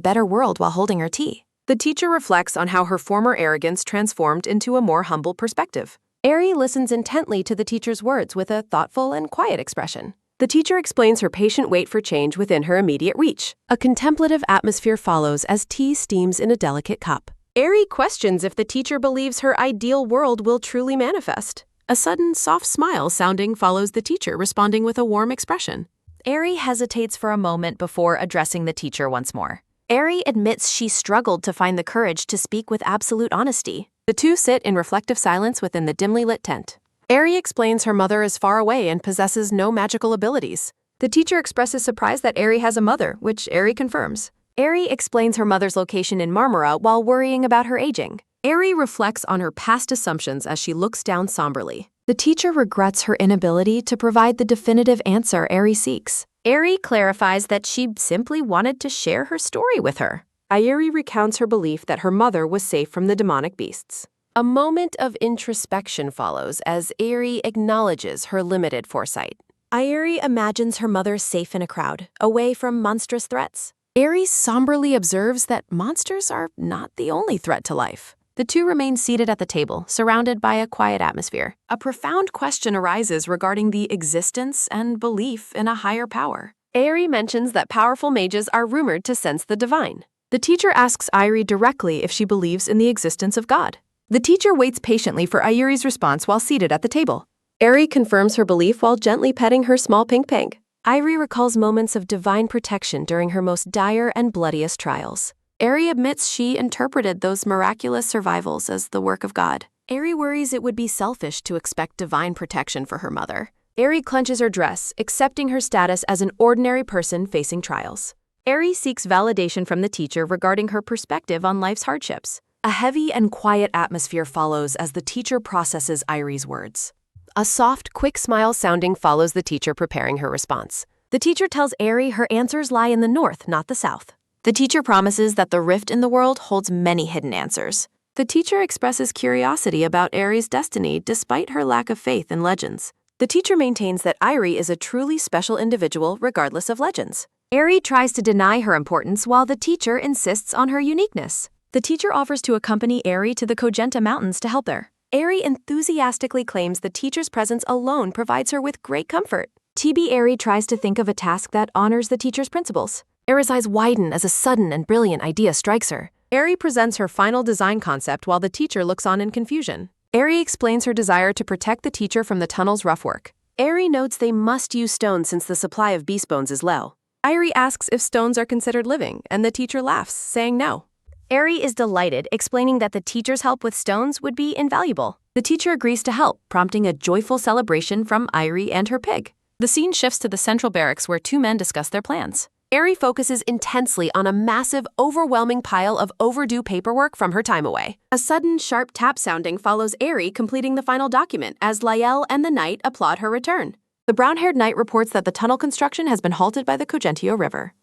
better world while holding her tea. The teacher reflects on how her former arrogance transformed into a more humble perspective. Aerie listens intently to the teacher's words with a thoughtful and quiet expression. The teacher explains her patient wait for change within her immediate reach. A contemplative atmosphere follows as tea steams in a delicate cup. Aerie questions if the teacher believes her ideal world will truly manifest. A sudden, soft smile sounding follows the teacher, responding with a warm expression. Aerie hesitates for a moment before addressing the teacher once more. Aerie admits she struggled to find the courage to speak with absolute honesty. The two sit in reflective silence within the dimly lit tent. Aerie explains her mother is far away and possesses no magical abilities. The teacher expresses surprise that Aerie has a mother, which Aerie confirms. Aerie explains her mother's location in Marmara while worrying about her aging. Aerie reflects on her past assumptions as she looks down somberly. The teacher regrets her inability to provide the definitive answer Aerie seeks. Aerie clarifies that she simply wanted to share her story with her. Aerie recounts her belief that her mother was safe from the demonic beasts. A moment of introspection follows as Aerie acknowledges her limited foresight. Aerie imagines her mother safe in a crowd, away from monstrous threats. Aerie somberly observes that monsters are not the only threat to life. The two remain seated at the table, surrounded by a quiet atmosphere. A profound question arises regarding the existence and belief in a higher power. Aerie mentions that powerful mages are rumored to sense the divine. The teacher asks Aerie directly if she believes in the existence of God. The teacher waits patiently for Aerie's response while seated at the table. Aerie confirms her belief while gently petting her small pink pig. Aerie recalls moments of divine protection during her most dire and bloodiest trials. Aerie admits she interpreted those miraculous survivals as the work of God. Aerie worries it would be selfish to expect divine protection for her mother. Aerie clenches her dress, accepting her status as an ordinary person facing trials. Aerie seeks validation from the teacher regarding her perspective on life's hardships. A heavy and quiet atmosphere follows as the teacher processes Aerie's words. A soft, quick smile sounding follows the teacher preparing her response. The teacher tells Aerie her answers lie in the north, not the south. The teacher promises that the rift in the world holds many hidden answers. The teacher expresses curiosity about Aerie's destiny despite her lack of faith in legends. The teacher maintains that Aerie is a truly special individual regardless of legends. Aerie tries to deny her importance while the teacher insists on her uniqueness. The teacher offers to accompany Aerie to the Kogenta Mountains to help her. Aerie enthusiastically claims the teacher's presence alone provides her with great comfort. Eri tries to think of a task that honors the teacher's principles. Eri's eyes widen as a sudden and brilliant idea strikes her. Eri presents her final design concept while the teacher looks on in confusion. Eri explains her desire to protect the teacher from the tunnel's rough work. Eri notes they must use stones since the supply of beast bones is low. Eri asks if stones are considered living, and the teacher laughs, saying no. Eri is delighted, explaining that the teacher's help with stones would be invaluable. The teacher agrees to help, prompting a joyful celebration from Eri and her pig. The scene shifts to the central barracks where two men discuss their plans. Eri focuses intensely on a massive, overwhelming pile of overdue paperwork from her time away. A sudden, sharp tap sounding follows Eri completing the final document as Lael and the knight applaud her return. The brown-haired knight reports that the tunnel construction has been halted by the Cogentio River.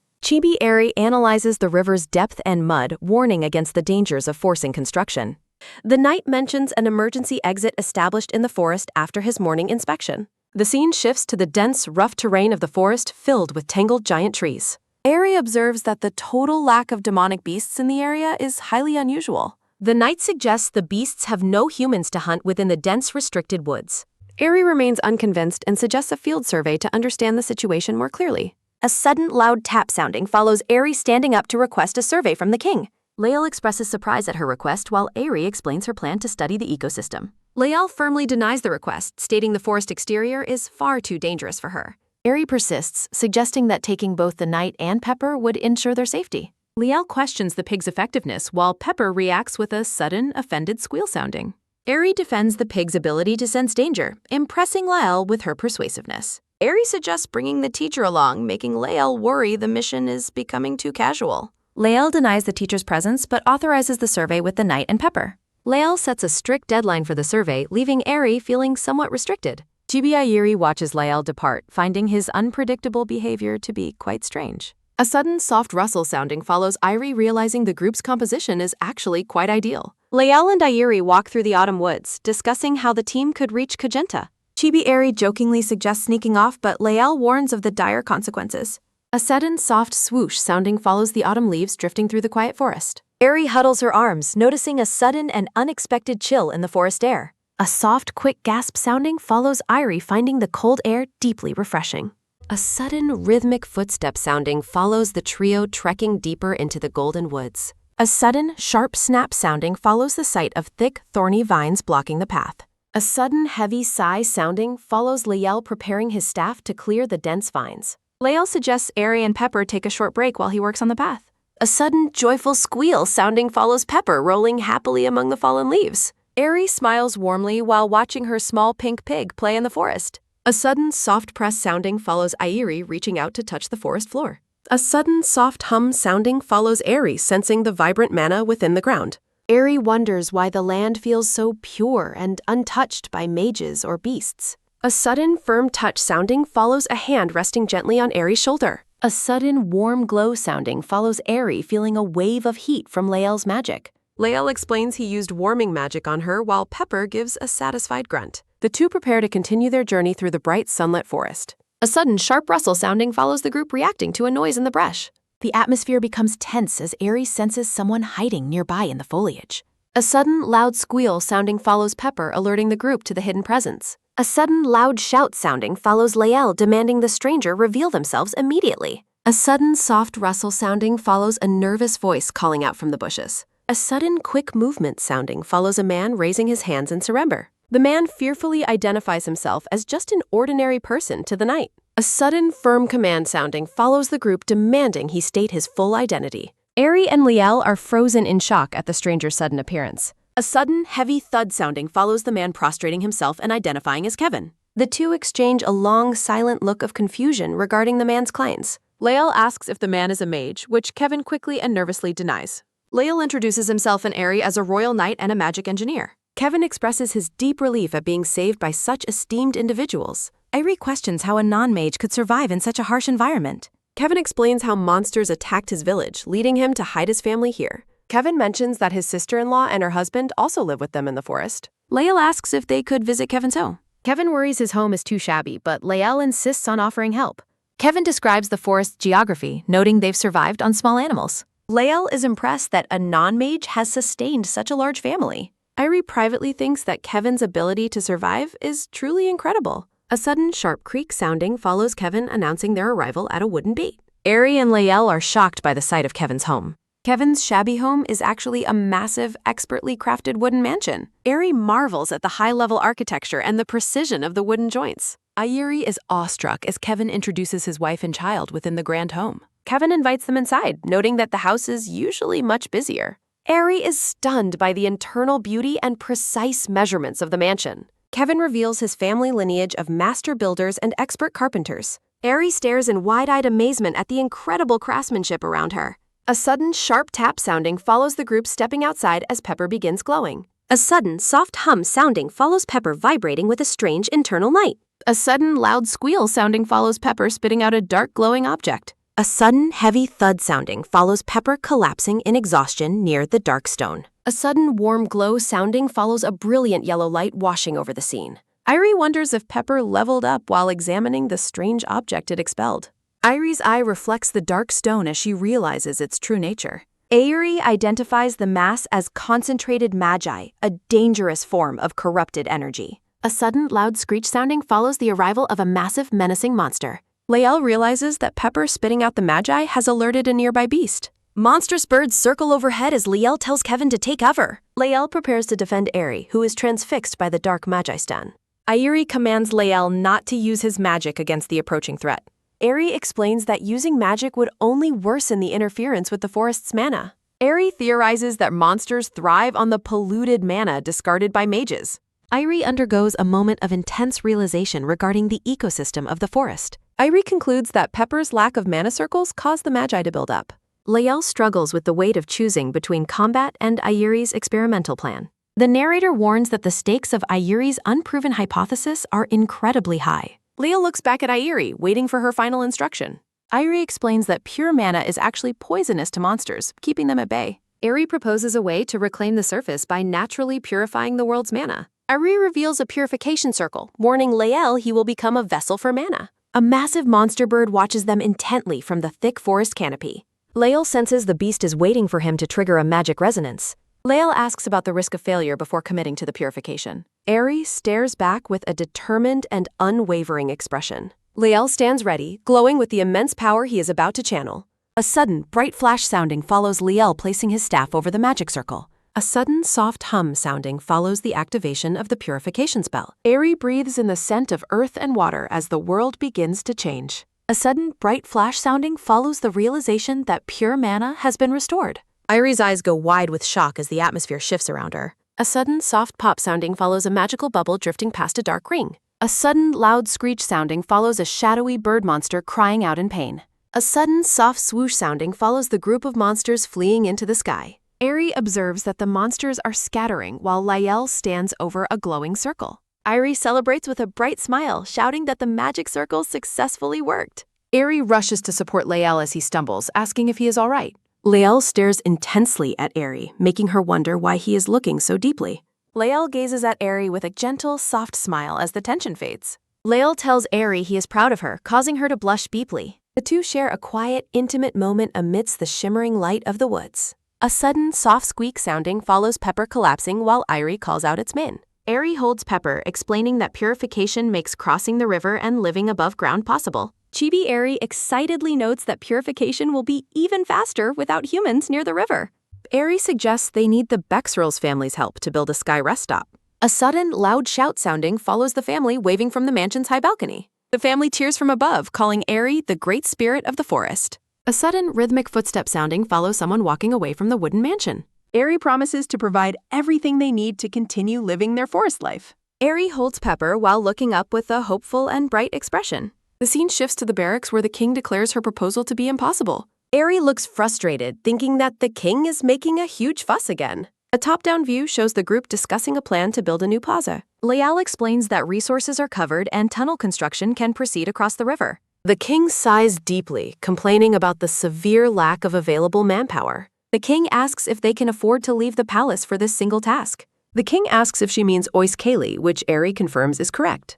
Eri analyzes the river's depth and mud, warning against the dangers of forcing construction. The knight mentions an emergency exit established in the forest after his morning inspection. The scene shifts to the dense, rough terrain of the forest filled with tangled giant trees. Eri observes that the total lack of demonic beasts in the area is highly unusual. The knight suggests the beasts have no humans to hunt within the dense, restricted woods. Eri remains unconvinced and suggests a field survey to understand the situation more clearly. A sudden, loud tap sounding follows Eri standing up to request a survey from the king. Lael expresses surprise at her request while Eri explains her plan to study the ecosystem. Lael firmly denies the request, stating the forest exterior is far too dangerous for her. Eri persists, suggesting that taking both the knight and Pepper would ensure their safety. Lael questions the pig's effectiveness while Pepper reacts with a sudden, offended squeal sounding. Eri defends the pig's ability to sense danger, impressing Lael with her persuasiveness. Eri suggests bringing the teacher along, making Lael worry the mission is becoming too casual. Lael denies the teacher's presence but authorizes the survey with the knight and Pepper. Lael sets a strict deadline for the survey, leaving Eri feeling somewhat restricted. Eri watches Lael depart, finding his unpredictable behavior to be quite strange. A sudden, soft rustle sounding follows Eri realizing the group's composition is actually quite ideal. Lael and Eri walk through the autumn woods, discussing how the team could reach Cogenta. Eri jokingly suggests sneaking off, but Lael warns of the dire consequences. A sudden, soft swoosh sounding follows the autumn leaves drifting through the quiet forest. Eri huddles her arms, noticing a sudden and unexpected chill in the forest air. A soft, quick gasp sounding follows Eri finding the cold air deeply refreshing. A sudden, rhythmic footstep sounding follows the trio trekking deeper into the golden woods. A sudden, sharp snap sounding follows the sight of thick, thorny vines blocking the path. A sudden, heavy sigh sounding follows Lael preparing his staff to clear the dense vines. Lael suggests Eri and Pepper take a short break while he works on the path. A sudden, joyful squeal sounding follows Pepper rolling happily among the fallen leaves. Eri smiles warmly while watching her small pink pig play in the forest. A sudden, soft press sounding follows Eri reaching out to touch the forest floor. A sudden, soft hum sounding follows Eri sensing the vibrant mana within the ground. Eri wonders why the land feels so pure and untouched by mages or beasts. A sudden, firm touch sounding follows a hand resting gently on Eri's shoulder. A sudden, warm glow sounding follows Eri feeling a wave of heat from Lael's magic. Lael explains he used warming magic on her while Pepper gives a satisfied grunt. The two prepare to continue their journey through the bright sunlit forest. A sudden, sharp rustle sounding follows the group reacting to a noise in the brush. The atmosphere becomes tense as Eri senses someone hiding nearby in the foliage. A sudden, loud squeal sounding follows Pepper, alerting the group to the hidden presence. A sudden, loud shout sounding follows Lael, demanding the stranger reveal themselves immediately. A sudden, soft rustle sounding follows a nervous voice calling out from the bushes. A sudden, quick movement sounding follows a man raising his hands in surrender. The man fearfully identifies himself as just an ordinary person to the knight. A sudden, firm command sounding follows the group demanding he state his full identity. Eri and Lael are frozen in shock at the stranger's sudden appearance. A sudden, heavy thud sounding follows the man prostrating himself and identifying as Kevin. The two exchange a long, silent look of confusion regarding the man's claims. Lael asks if the man is a mage, which Kevin quickly and nervously denies. Lael introduces himself and Eri as a royal knight and a magic engineer. Kevin expresses his deep relief at being saved by such esteemed individuals. Eri questions how a non-mage could survive in such a harsh environment. Kevin explains how monsters attacked his village, leading him to hide his family here. Kevin mentions that his sister-in-law and her husband also live with them in the forest. Lael asks if they could visit Kevin's home. Kevin worries his home is too shabby, but Lael insists on offering help. Kevin describes the forest's geography, noting they've survived on small animals. Lael is impressed that a non-mage has sustained such a large family. Eri privately thinks that Kevin's ability to survive is truly incredible. A sudden sharp creak sounding follows Kevin announcing their arrival at a wooden gate. Eri and Lael are shocked by the sight of Kevin's home. Kevin's shabby home is actually a massive, expertly crafted wooden mansion. Eri marvels at the high-level architecture and the precision of the wooden joints. Ayuri is awestruck as Kevin introduces his wife and child within the grand home. Kevin invites them inside, noting that the house is usually much busier. Eri is stunned by the internal beauty and precise measurements of the mansion. Kevin reveals his family lineage of master builders and expert carpenters. Eri stares in wide-eyed amazement at the incredible craftsmanship around her. A sudden, sharp tap sounding follows the group stepping outside as Pepper begins glowing. A sudden, soft hum sounding follows Pepper vibrating with a strange internal light. A sudden, loud squeal sounding follows Pepper spitting out a dark glowing object. A sudden, heavy thud sounding follows Pepper collapsing in exhaustion near the dark stone. A sudden, warm glow sounding follows a brilliant yellow light washing over the scene. Irie wonders if Pepper leveled up while examining the strange object it expelled. Irie's eye reflects the dark stone as she realizes its true nature. Aerie identifies the mass as concentrated magi, a dangerous form of corrupted energy. A sudden, loud screech sounding follows the arrival of a massive, menacing monster. Lael realizes that Pepper spitting out the magi has alerted a nearby beast. Monstrous birds circle overhead as Lael tells Kevin to take cover. Lael prepares to defend Aerie, who is transfixed by the dark magi stun. Aerie commands Lael not to use his magic against the approaching threat. Aerie explains that using magic would only worsen the interference with the forest's mana. Aerie theorizes that monsters thrive on the polluted mana discarded by mages. Aerie undergoes a moment of intense realization regarding the ecosystem of the forest. Aerie concludes that Pepper's lack of mana circles caused the magi to build up. Lael struggles with the weight of choosing between combat and Aerie's experimental plan. The narrator warns that the stakes of Aerie's unproven hypothesis are incredibly high. Lael looks back at Aerie, waiting for her final instruction. Aerie explains that pure mana is actually poisonous to monsters, keeping them at bay. Aerie proposes a way to reclaim the surface by naturally purifying the world's mana. Aerie reveals a purification circle, warning Lael he will become a vessel for mana. A massive monster bird watches them intently from the thick forest canopy. Lael senses the beast is waiting for him to trigger a magic resonance. Lael asks about the risk of failure before committing to the purification. Aerie stares back with a determined and unwavering expression. Lael stands ready, glowing with the immense power he is about to channel. A sudden, bright flash sounding follows Lael placing his staff over the magic circle. A sudden, soft hum sounding follows the activation of the purification spell. Aerie breathes in the scent of earth and water as the world begins to change. A sudden, bright flash sounding follows the realization that pure mana has been restored. Aerie's eyes go wide with shock as the atmosphere shifts around her. A sudden, soft pop sounding follows a magical bubble drifting past a dark ring. A sudden, loud screech sounding follows a shadowy bird monster crying out in pain. A sudden, soft swoosh sounding follows the group of monsters fleeing into the sky. Aerie observes that the monsters are scattering while Lael stands over a glowing circle. Aerie celebrates with a bright smile, shouting that the magic circle successfully worked. Aerie rushes to support Lael as he stumbles, asking if he is all right. Lael stares intensely at Aerie, making her wonder why he is looking so deeply. Lael gazes at Aerie with a gentle, soft smile as the tension fades. Lael tells Aerie he is proud of her, causing her to blush deeply. The two share a quiet, intimate moment amidst the shimmering light of the woods. A sudden, soft squeak sounding follows Pepper collapsing while Aerie calls out its min. Aerie holds Pepper, explaining that purification makes crossing the river and living above ground possible. Chibi Aerie excitedly notes that purification will be even faster without humans near the river. Aerie suggests they need the Bexrel's family's help to build a sky rest stop. A sudden, loud shout sounding follows the family waving from the mansion's high balcony. The family cheers from above, calling Aerie the great spirit of the forest. A sudden, rhythmic footstep sounding follows someone walking away from the wooden mansion. Aerie promises to provide everything they need to continue living their forest life. Aerie holds Pepper while looking up with a hopeful and bright expression. The scene shifts to the barracks where the king declares her proposal to be impossible. Aerie looks frustrated, thinking that the king is making a huge fuss again. A top-down view shows the group discussing a plan to build a new plaza. Lael explains that resources are covered and tunnel construction can proceed across the river. The king sighs deeply, complaining about the severe lack of available manpower. The king asks if they can afford to leave the palace for this single task. The king asks if she means Ois Kaylee, which Aerie confirms is correct.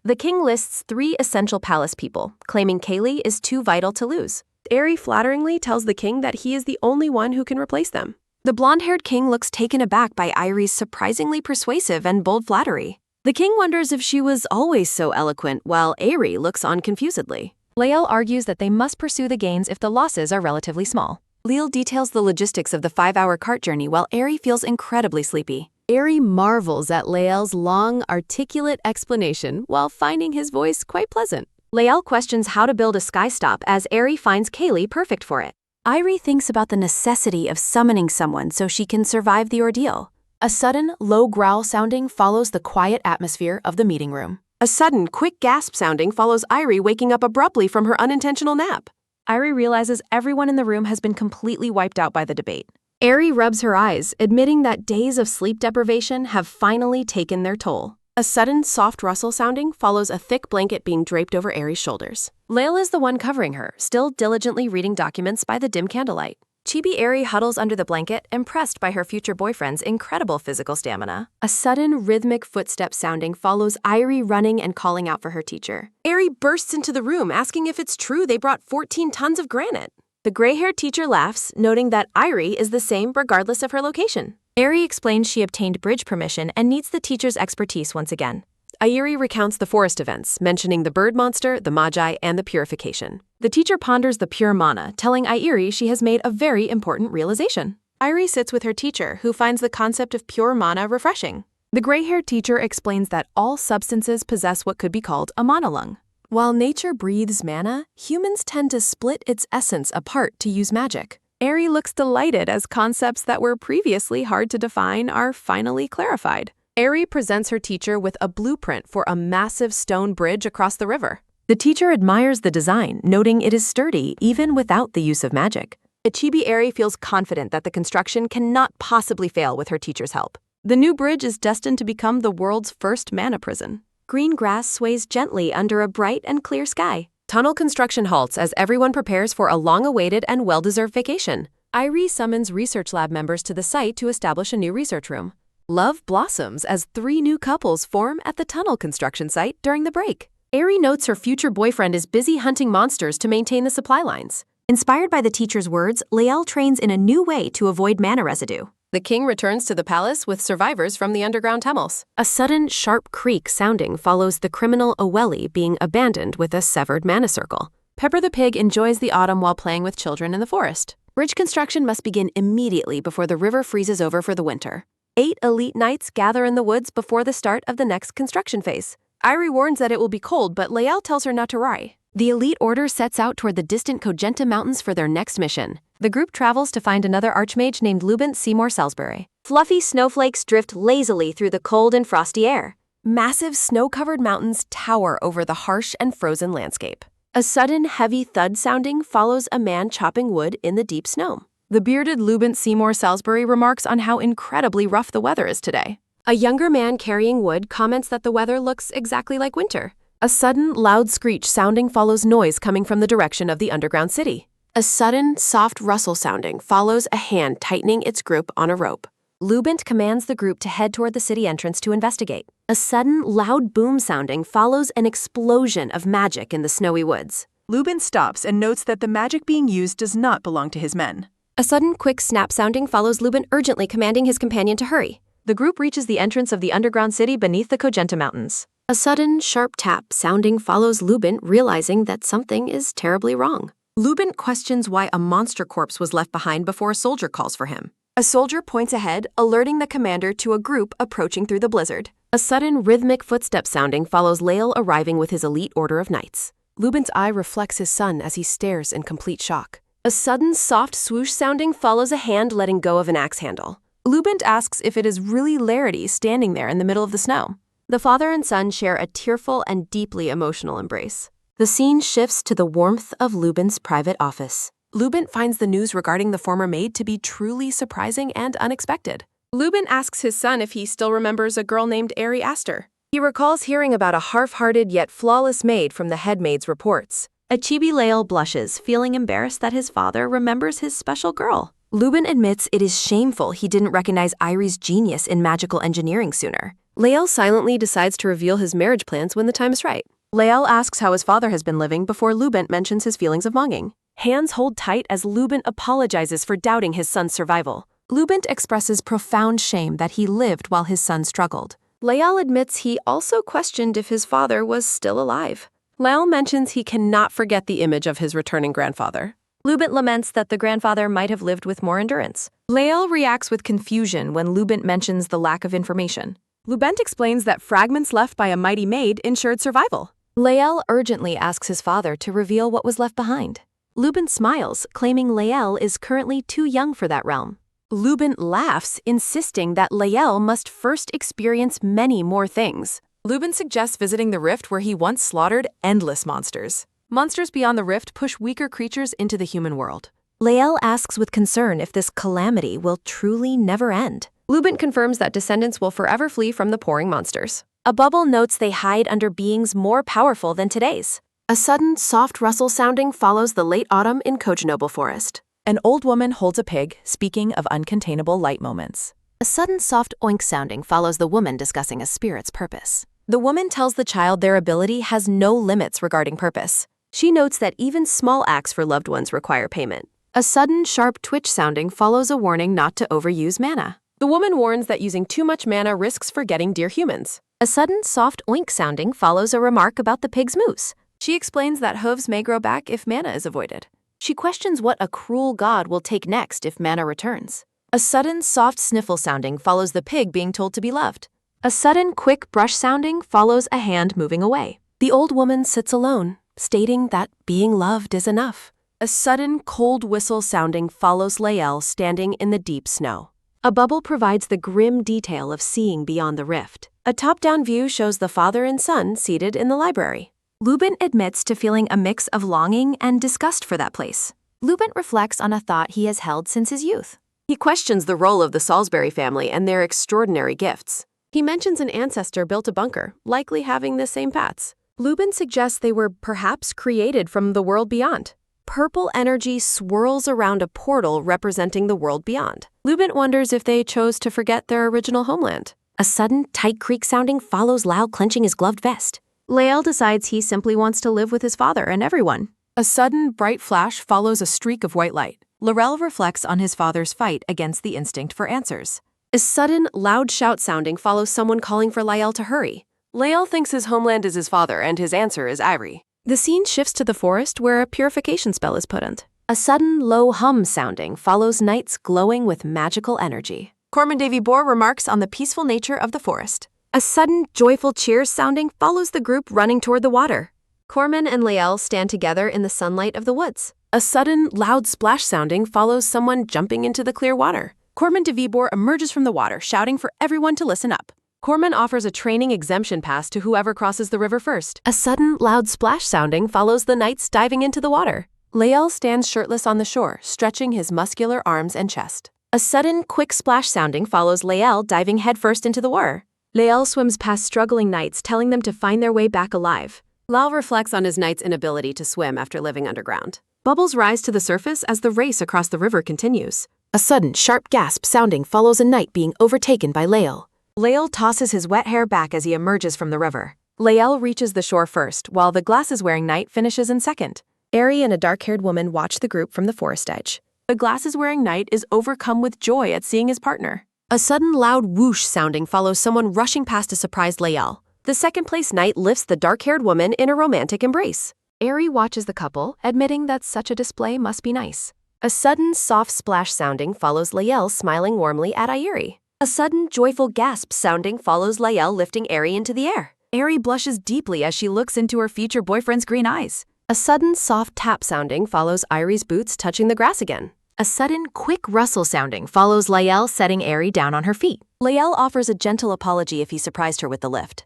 The king lists 3 essential palace people, claiming Kaylee is too vital to lose. Aerie flatteringly tells the king that he is the only one who can replace them. The blonde-haired king looks taken aback by Aerie's surprisingly persuasive and bold flattery. The king wonders if she was always so eloquent, while Aerie looks on confusedly. Lael argues that they must pursue the gains if the losses are relatively small. Leal details the logistics of the 5-hour cart journey while Aerie feels incredibly sleepy. Aerie marvels at Lael's long, articulate explanation while finding his voice quite pleasant. Lael questions how to build a sky stop as Aerie finds Kaylee perfect for it. Aerie thinks about the necessity of summoning someone so she can survive the ordeal. A sudden, low growl sounding follows the quiet atmosphere of the meeting room. A sudden, quick gasp sounding follows Aerie waking up abruptly from her unintentional nap. Aerie realizes everyone in the room has been completely wiped out by the debate. Aerie rubs her eyes, admitting that days of sleep deprivation have finally taken their toll. A sudden, soft rustle sounding follows a thick blanket being draped over Aerie's shoulders. Lael is the one covering her, still diligently reading documents by the dim candlelight. Chibi Aerie huddles under the blanket, impressed by her future boyfriend's incredible physical stamina. A sudden, rhythmic footstep sounding follows Aerie running and calling out for her teacher. Aerie bursts into the room, asking if it's true they brought 14 tons of granite. The gray-haired teacher laughs, noting that Aerie is the same regardless of her location. Aerie explains she obtained bridge permission and needs the teacher's expertise once again. Aerie recounts the forest events, mentioning the bird monster, the Magi, and the purification. The teacher ponders the pure mana, telling Aerie she has made a very important realization. Aerie sits with her teacher, who finds the concept of pure mana refreshing. The gray-haired teacher explains that all substances possess what could be called a mana lung. While nature breathes mana, humans tend to split its essence apart to use magic. Aerie looks delighted as concepts that were previously hard to define are finally clarified. Aerie presents her teacher with a blueprint for a massive stone bridge across the river. The teacher admires the design, noting it is sturdy even without the use of magic. Chibi Aerie feels confident that the construction cannot possibly fail with her teacher's help. The new bridge is destined to become the world's first mana prison. Green grass sways gently under a bright and clear sky. Tunnel construction halts as everyone prepares for a long-awaited and well-deserved vacation. Aerie summons research lab members to the site to establish a new research room. Love blossoms as 3 new couples form at the tunnel construction site during the break. Aerie notes her future boyfriend is busy hunting monsters to maintain the supply lines. Inspired by the teacher's words, Lael trains in a new way to avoid mana residue. The king returns to the palace with survivors from the underground tunnels. A sudden, sharp creak sounding follows the criminal Oweli being abandoned with a severed mana circle. Pepper the pig enjoys the autumn while playing with children in the forest. Bridge construction must begin immediately before the river freezes over for the winter. 8 elite knights gather in the woods before the start of the next construction phase. Aerie warns that it will be cold, but Lael tells her not to worry. The elite order sets out toward the distant Kogenta Mountains for their next mission. The group travels to find another archmage named Lubin Seymour Salisbury. Fluffy snowflakes drift lazily through the cold and frosty air. Massive snow-covered mountains tower over the harsh and frozen landscape. A sudden, heavy thud sounding follows a man chopping wood in the deep snow. The bearded Lubin Seymour Salisbury remarks on how incredibly rough the weather is today. A younger man carrying wood comments that the weather looks exactly like winter. A sudden, loud screech sounding follows noise coming from the direction of the underground city. A sudden, soft rustle sounding follows a hand tightening its grip on a rope. Lubin commands the group to head toward the city entrance to investigate. A sudden, loud boom sounding follows an explosion of magic in the snowy woods. Lubin stops and notes that the magic being used does not belong to his men. A sudden, quick snap sounding follows Lubin urgently commanding his companion to hurry. The group reaches the entrance of the underground city beneath the Kogenta Mountains. A sudden, sharp tap sounding follows Lubin, realizing that something is terribly wrong. Lubin questions why a monster corpse was left behind before a soldier calls for him. A soldier points ahead, alerting the commander to a group approaching through the blizzard. A sudden, rhythmic footstep sounding follows Lael arriving with his elite order of knights. Lubin's eye reflects his son as he stares in complete shock. A sudden, soft swoosh sounding follows a hand letting go of an axe handle. Lubin asks if it is really Larity standing there in the middle of the snow. The father and son share a tearful and deeply emotional embrace. The scene shifts to the warmth of Lubin's private office. Lubin finds the news regarding the former maid to be truly surprising and unexpected. Lubin asks his son if he still remembers a girl named Aerie Aster. He recalls hearing about a half-hearted yet flawless maid from the head maid's reports. Chibi Lael blushes, feeling embarrassed that his father remembers his special girl. Lubin admits it is shameful he didn't recognize Aerie's genius in magical engineering sooner. Lael silently decides to reveal his marriage plans when the time is right. Lael asks how his father has been living before Lubin mentions his feelings of longing. Hands hold tight as Lubin apologizes for doubting his son's survival. Lubin expresses profound shame that he lived while his son struggled. Lael admits he also questioned if his father was still alive. Lael mentions he cannot forget the image of his returning grandfather. Lubint laments that the grandfather might have lived with more endurance. Lael reacts with confusion when Lubint mentions the lack of information. Lubent explains that fragments left by a mighty maid ensured survival. Lael urgently asks his father to reveal what was left behind. Lubint smiles, claiming Lael is currently too young for that realm. Lubint laughs, insisting that Lael must first experience many more things. Lubint suggests visiting the rift where he once slaughtered endless monsters. Monsters beyond the rift push weaker creatures into the human world. Lael asks with concern if this calamity will truly never end. Lubint confirms that descendants will forever flee from the pouring monsters. A bubble notes they hide under beings more powerful than today's. A sudden, soft rustle sounding follows the late autumn in Kojinobu Forest. An old woman holds a pig, speaking of uncontainable light moments. A sudden soft oink sounding follows the woman discussing a spirit's purpose. The woman tells the child their ability has no limits regarding purpose. She notes that even small acts for loved ones require payment. A sudden, sharp twitch sounding follows a warning not to overuse mana. The woman warns that using too much mana risks forgetting dear humans. A sudden soft oink sounding follows a remark about the pig's moose. She explains that hooves may grow back if mana is avoided. She questions what a cruel god will take next if mana returns. A sudden soft sniffle sounding follows the pig being told to be loved. A sudden, quick brush sounding follows a hand moving away. The old woman sits alone, stating that being loved is enough. A sudden, cold whistle sounding follows Lael standing in the deep snow. A bubble provides the grim detail of seeing beyond the rift. A top-down view shows the father and son seated in the library. Lubint admits to feeling a mix of longing and disgust for that place. Lubint reflects on a thought he has held since his youth. He questions the role of the Salisbury family and their extraordinary gifts. He mentions an ancestor built a bunker, likely having the same paths. Lubint suggests they were perhaps created from the world beyond. Purple energy swirls around a portal representing the world beyond. Lubint wonders if they chose to forget their original homeland. A sudden, tight creak sounding follows Lao clenching his gloved vest. Lael decides he simply wants to live with his father and everyone. A sudden, bright flash follows a streak of white light. Laurel reflects on his father's fight against the instinct for answers. A sudden, loud shout sounding follows someone calling for Lael to hurry. Lael thinks his homeland is his father and his answer is Irie. The scene shifts to the forest where a purification spell is put on. A sudden, low hum sounding follows nights glowing with magical energy. Corman Davy Bohr remarks on the peaceful nature of the forest. A sudden, joyful cheers sounding follows the group running toward the water. Corman and Lael stand together in the sunlight of the woods. A sudden, loud splash sounding follows someone jumping into the clear water. Corman de Vibor emerges from the water, shouting for everyone to listen up. Corman offers a training exemption pass to whoever crosses the river first. A sudden, loud splash sounding follows the knights diving into the water. Lael stands shirtless on the shore, stretching his muscular arms and chest. A sudden, quick splash sounding follows Lael diving headfirst into the water. Lael swims past struggling knights, telling them to find their way back alive. Lao reflects on his knight's inability to swim after living underground. Bubbles rise to the surface as the race across the river continues. A sudden, sharp gasp sounding follows a knight being overtaken by Lael. Lael tosses his wet hair back as he emerges from the river. Lael reaches the shore first, while the glasses-wearing knight finishes in second. Aerie and a dark-haired woman watch the group from the forest edge. The glasses-wearing knight is overcome with joy at seeing his partner. A sudden loud whoosh sounding follows someone rushing past a surprised Lael. The second-place knight lifts the dark-haired woman in a romantic embrace. Aerie watches the couple, admitting that such a display must be nice. A sudden, soft splash sounding follows Lael smiling warmly at Aerie. A sudden, joyful gasp sounding follows Lael lifting Aerie into the air. Aerie blushes deeply as she looks into her future boyfriend's green eyes. A sudden, soft tap sounding follows Aerie's boots touching the grass again. A sudden, quick rustle sounding follows Lael setting Aerie down on her feet. Lael offers a gentle apology if he surprised her with the lift.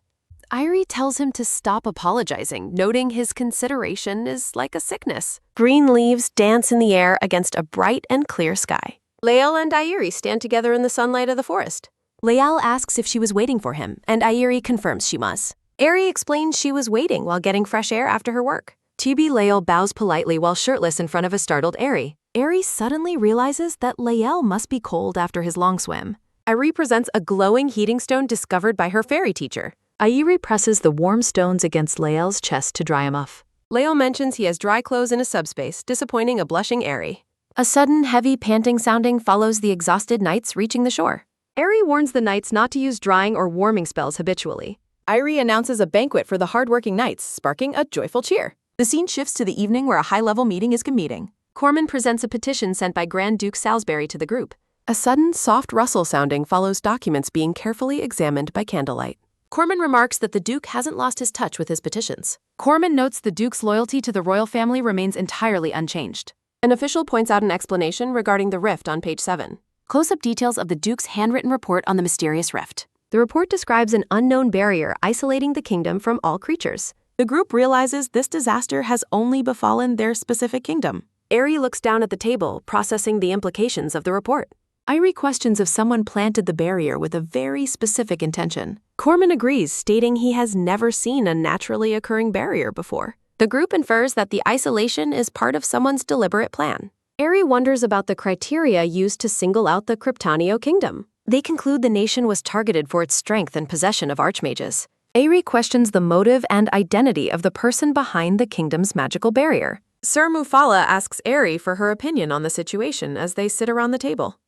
Aerie tells him to stop apologizing, noting his consideration is like a sickness. Green leaves dance in the air against a bright and clear sky. Lael and Aerie stand together in the sunlight of the forest. Lael asks if she was waiting for him, and Aerie confirms she was. Aerie explains she was waiting while getting fresh air after her work. TB Lael bows politely while shirtless in front of a startled Aerie. Aerie suddenly realizes that Lael must be cold after his long swim. Aerie presents a glowing heating stone discovered by her fairy teacher. Aerie presses the warm stones against Lael's chest to dry him off. Lael mentions he has dry clothes in a subspace, disappointing a blushing Aerie. A sudden, heavy panting sounding follows the exhausted knights reaching the shore. Eri warns the knights not to use drying or warming spells habitually. Irie announces a banquet for the hardworking knights, sparking a joyful cheer. The scene shifts to the evening where a high-level meeting is convening. Corman presents a petition sent by Grand Duke Salisbury to the group. A sudden, soft rustle sounding follows documents being carefully examined by candlelight. Corman remarks that the Duke hasn't lost his touch with his petitions. Corman notes the Duke's loyalty to the royal family remains entirely unchanged. An official points out an explanation regarding the rift on page 7. Close-up details of the Duke's handwritten report on the mysterious rift. The report describes an unknown barrier isolating the kingdom from all creatures. The group realizes this disaster has only befallen their specific kingdom. Eri looks down at the table, processing the implications of the report. Irie questions if someone planted the barrier with a very specific intention. Corman agrees, stating he has never seen a naturally occurring barrier before. The group infers that the isolation is part of someone's deliberate plan. Eri wonders about the criteria used to single out the Kryptonio kingdom. They conclude the nation was targeted for its strength and possession of archmages. Eri questions the motive and identity of the person behind the kingdom's magical barrier. Sir Mufala asks Eri for her opinion on the situation as they sit around the table.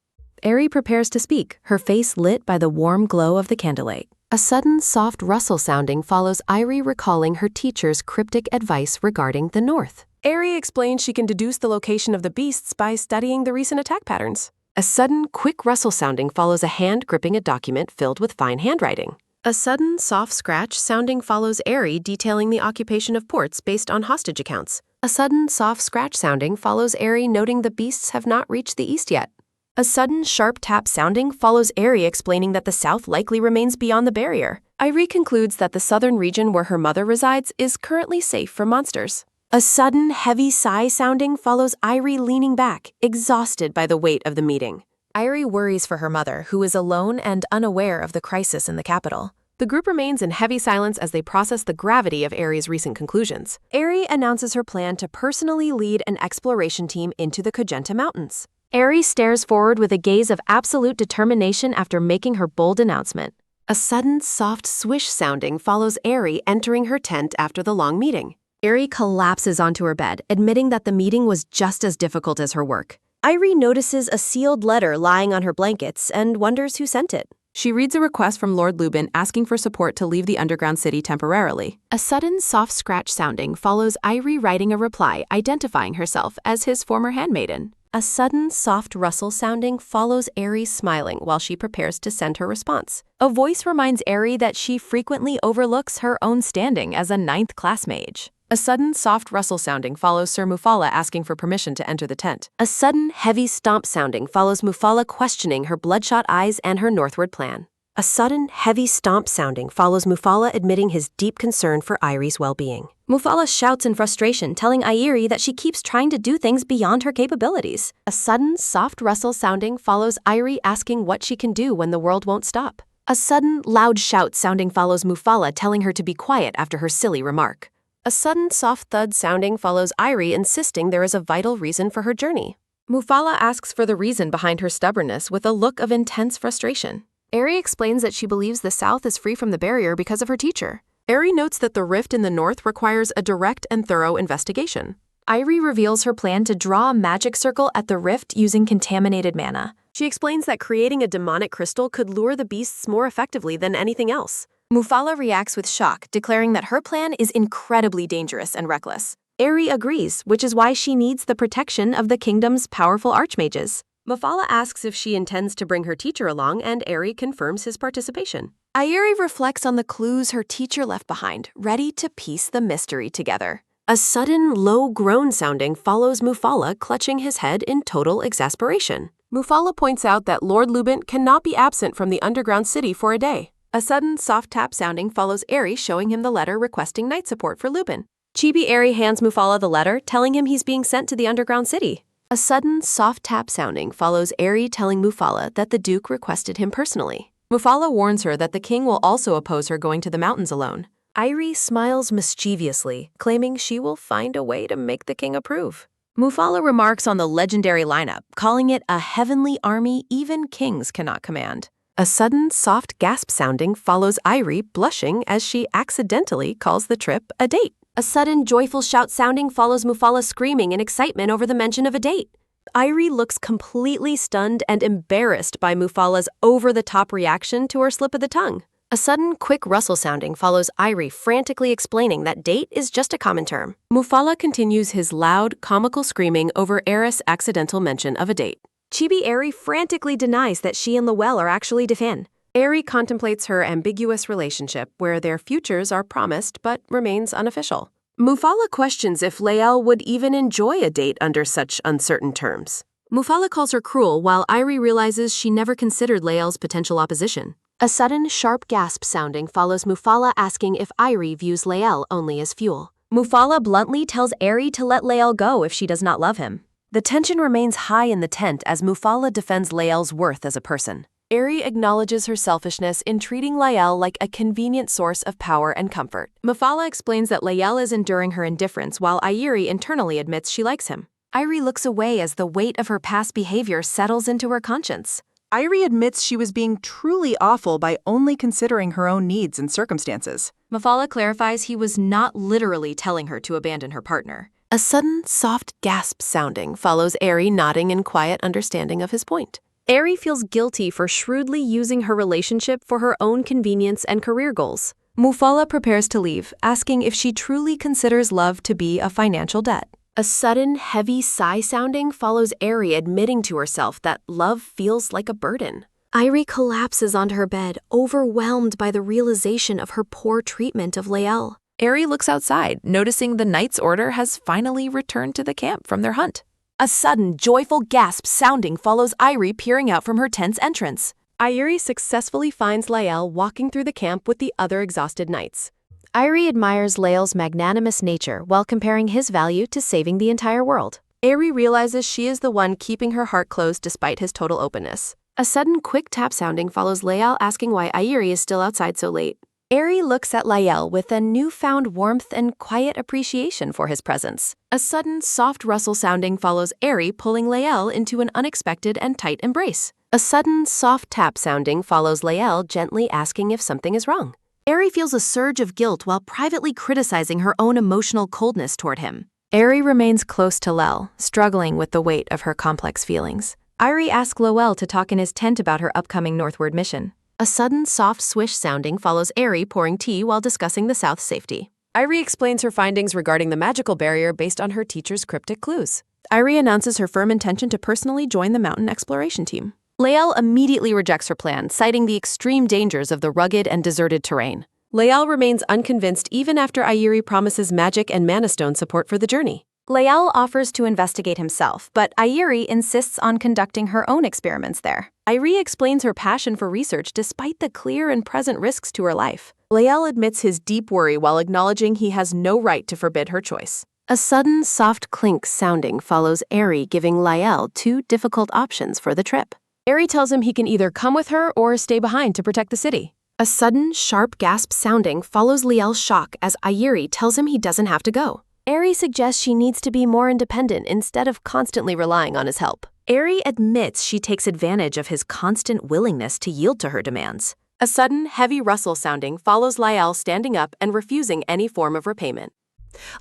Eri prepares to speak, her face lit by the warm glow of the candlelight. A sudden, soft rustle sounding follows Irie recalling her teacher's cryptic advice regarding the north. Eri explains she can deduce the location of the beasts by studying the recent attack patterns. A sudden, quick rustle sounding follows a hand gripping a document filled with fine handwriting. A sudden, soft scratch sounding follows Eri detailing the occupation of ports based on hostage accounts. A sudden, soft scratch sounding follows Eri noting the beasts have not reached the east yet. A sudden, sharp tap sounding follows Eri explaining that the south likely remains beyond the barrier. Irie concludes that the southern region where her mother resides is currently safe from monsters. A sudden, heavy sigh sounding follows Irie leaning back, exhausted by the weight of the meeting. Irie worries for her mother, who is alone and unaware of the crisis in the capital. The group remains in heavy silence as they process the gravity of Eri's recent conclusions. Eri announces her plan to personally lead an exploration team into the Kogenta Mountains. Eri stares forward with a gaze of absolute determination after making her bold announcement. A sudden, soft swish sounding follows Eri entering her tent after the long meeting. Eri collapses onto her bed, admitting that the meeting was just as difficult as her work. Irie notices a sealed letter lying on her blankets and wonders who sent it. She reads a request from Lord Lubin asking for support to leave the underground city temporarily. A sudden, soft scratch sounding follows Irie writing a reply identifying herself as his former handmaiden. A sudden, soft rustle sounding follows Eri smiling while she prepares to send her response. A voice reminds Eri that she frequently overlooks her own standing as a 9th-class mage. A sudden, soft rustle sounding follows Sir Mufala asking for permission to enter the tent. A sudden, heavy stomp sounding follows Mufala questioning her bloodshot eyes and her northward plan. A sudden, heavy stomp sounding follows Mufala admitting his deep concern for Irie's well-being. Mufala shouts in frustration, telling Irie that she keeps trying to do things beyond her capabilities. A sudden, soft rustle sounding follows Irie asking what she can do when the world won't stop. A sudden, loud shout sounding follows Mufala telling her to be quiet after her silly remark. A sudden, soft thud sounding follows Irie insisting there is a vital reason for her journey. Mufala asks for the reason behind her stubbornness with a look of intense frustration. Eri explains that she believes the South is free from the barrier because of her teacher. Eri notes that the rift in the north requires a direct and thorough investigation. Irie reveals her plan to draw a magic circle at the rift using contaminated mana. She explains that creating a demonic crystal could lure the beasts more effectively than anything else. Mufala reacts with shock, declaring that her plan is incredibly dangerous and reckless. Eri agrees, which is why she needs the protection of the kingdom's powerful archmages. Mufala asks if she intends to bring her teacher along, and Eri confirms his participation. Irie reflects on the clues her teacher left behind, ready to piece the mystery together. A sudden, low groan sounding follows Mufala clutching his head in total exasperation. Mufala points out that Lord Lubin cannot be absent from the underground city for a day. A sudden, soft tap sounding follows Eri showing him the letter requesting night support for Lubin. Chibi Eri hands Mufala the letter, telling him he's being sent to the underground city. A sudden, soft tap sounding follows Eri telling Mufala that the Duke requested him personally. Mufala warns her that the king will also oppose her going to the mountains alone. Irie smiles mischievously, claiming she will find a way to make the king approve. Mufala remarks on the legendary lineup, calling it a heavenly army even kings cannot command. A sudden, soft gasp sounding follows Irie blushing as she accidentally calls the trip a date. A sudden, joyful shout sounding follows Mufala screaming in excitement over the mention of a date. Irie looks completely stunned and embarrassed by Mufala's over-the-top reaction to her slip of the tongue. A sudden, quick rustle sounding follows Irie frantically explaining that date is just a common term. Mufala continues his loud, comical screaming over Aerith's accidental mention of a date. Chibi Eri frantically denies that she and Lowell are actually Defin. Eri contemplates her ambiguous relationship where their futures are promised but remains unofficial. Mufala questions if Lael would even enjoy a date under such uncertain terms. Mufala calls her cruel while Irie realizes she never considered Lael's potential opposition. A sudden, sharp gasp sounding follows Mufala asking if Irie views Lael only as fuel. Mufala bluntly tells Eri to let Lael go if she does not love him. The tension remains high in the tent as Mufala defends Lael's worth as a person. Eri acknowledges her selfishness in treating Lael like a convenient source of power and comfort. Mufala explains that Lael is enduring her indifference while Irie internally admits she likes him. Irie looks away as the weight of her past behavior settles into her conscience. Irie admits she was being truly awful by only considering her own needs and circumstances. Mufala clarifies he was not literally telling her to abandon her partner. A sudden, soft gasp sounding follows Eri nodding in quiet understanding of his point. Eri feels guilty for shrewdly using her relationship for her own convenience and career goals. Mufala prepares to leave, asking if she truly considers love to be a financial debt. A sudden, heavy sigh sounding follows Eri admitting to herself that love feels like a burden. Irie collapses onto her bed, overwhelmed by the realization of her poor treatment of Lael. Eri looks outside, noticing the Knight's Order has finally returned to the camp from their hunt. A sudden, joyful gasp sounding follows Irie peering out from her tent's entrance. Irie successfully finds Lael walking through the camp with the other exhausted knights. Irie admires Lael's magnanimous nature while comparing his value to saving the entire world. Eri realizes she is the one keeping her heart closed despite his total openness. A sudden, quick tap sounding follows Lael asking why Irie is still outside so late. Eri looks at Lael with a newfound warmth and quiet appreciation for his presence. A sudden, soft rustle sounding follows Eri pulling Lael into an unexpected and tight embrace. A sudden, soft tap sounding follows Lael gently asking if something is wrong. Eri feels a surge of guilt while privately criticizing her own emotional coldness toward him. Eri remains close to Lel, struggling with the weight of her complex feelings. Irie asks Lowell to talk in his tent about her upcoming northward mission. A sudden, soft swish sounding follows Eri pouring tea while discussing the South's safety. Irie explains her findings regarding the magical barrier based on her teacher's cryptic clues. Irie announces her firm intention to personally join the mountain exploration team. Lael immediately rejects her plan, citing the extreme dangers of the rugged and deserted terrain. Lael remains unconvinced even after Irie promises magic and mana stone support for the journey. Lael offers to investigate himself, but Irie insists on conducting her own experiments there. Irie explains her passion for research despite the clear and present risks to her life. Lael admits his deep worry while acknowledging he has no right to forbid her choice. A sudden, soft clink sounding follows Eri giving Lael two difficult options for the trip. Eri tells him he can either come with her or stay behind to protect the city. A sudden, sharp gasp sounding follows Liel's shock as Irie tells him he doesn't have to go. Eri suggests she needs to be more independent instead of constantly relying on his help. Eri admits she takes advantage of his constant willingness to yield to her demands. A sudden, heavy rustle sounding follows Lael standing up and refusing any form of repayment.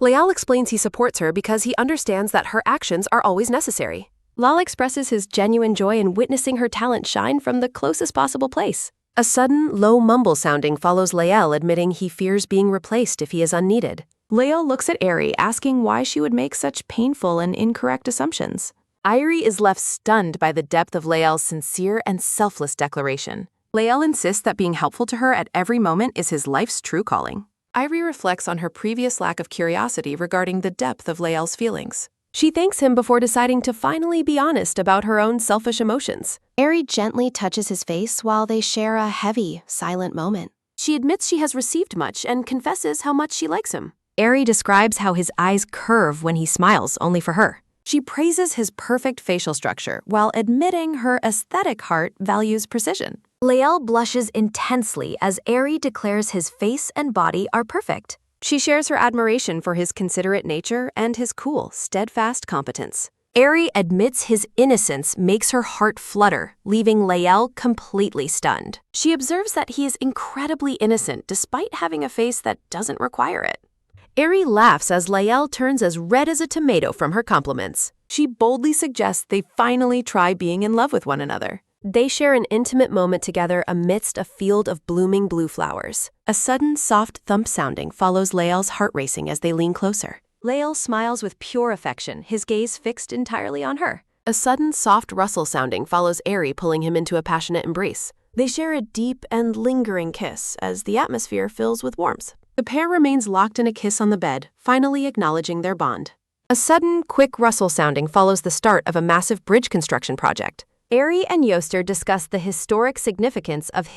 Lael explains he supports her because he understands that her actions are always necessary. Lal expresses his genuine joy in witnessing her talent shine from the closest possible place. A sudden, low mumble sounding follows Lael admitting he fears being replaced if he is unneeded. Lael looks at Eri, asking why she would make such painful and incorrect assumptions. Irie is left stunned by the depth of Lael's sincere and selfless declaration. Lael insists that being helpful to her at every moment is his life's true calling. Irie reflects on her previous lack of curiosity regarding the depth of Lael's feelings. She thanks him before deciding to finally be honest about her own selfish emotions. Eri gently touches his face while they share a heavy, silent moment. She admits she has received much and confesses how much she likes him. Eri describes how his eyes curve when he smiles only for her. She praises his perfect facial structure while admitting her aesthetic heart values precision. Lael blushes intensely as Eri declares his face and body are perfect. She shares her admiration for his considerate nature and his cool, steadfast competence. Eri admits his innocence makes her heart flutter, leaving Lael completely stunned. She observes that he is incredibly innocent despite having a face that doesn't require it. Eri laughs as Lael turns as red as a tomato from her compliments. She boldly suggests they finally try being in love with one another. They share an intimate moment together amidst a field of blooming blue flowers. A sudden, soft thump sounding follows Lael's heart racing as they lean closer. Lael smiles with pure affection, his gaze fixed entirely on her. A sudden, soft rustle sounding follows Aerie, pulling him into a passionate embrace. They share a deep and lingering kiss as the atmosphere fills with warmth. The pair remains locked in a kiss on the bed, finally acknowledging their bond. A sudden, quick rustle sounding follows the start of a massive bridge construction project. Aerie and Yoster discuss the historic significance of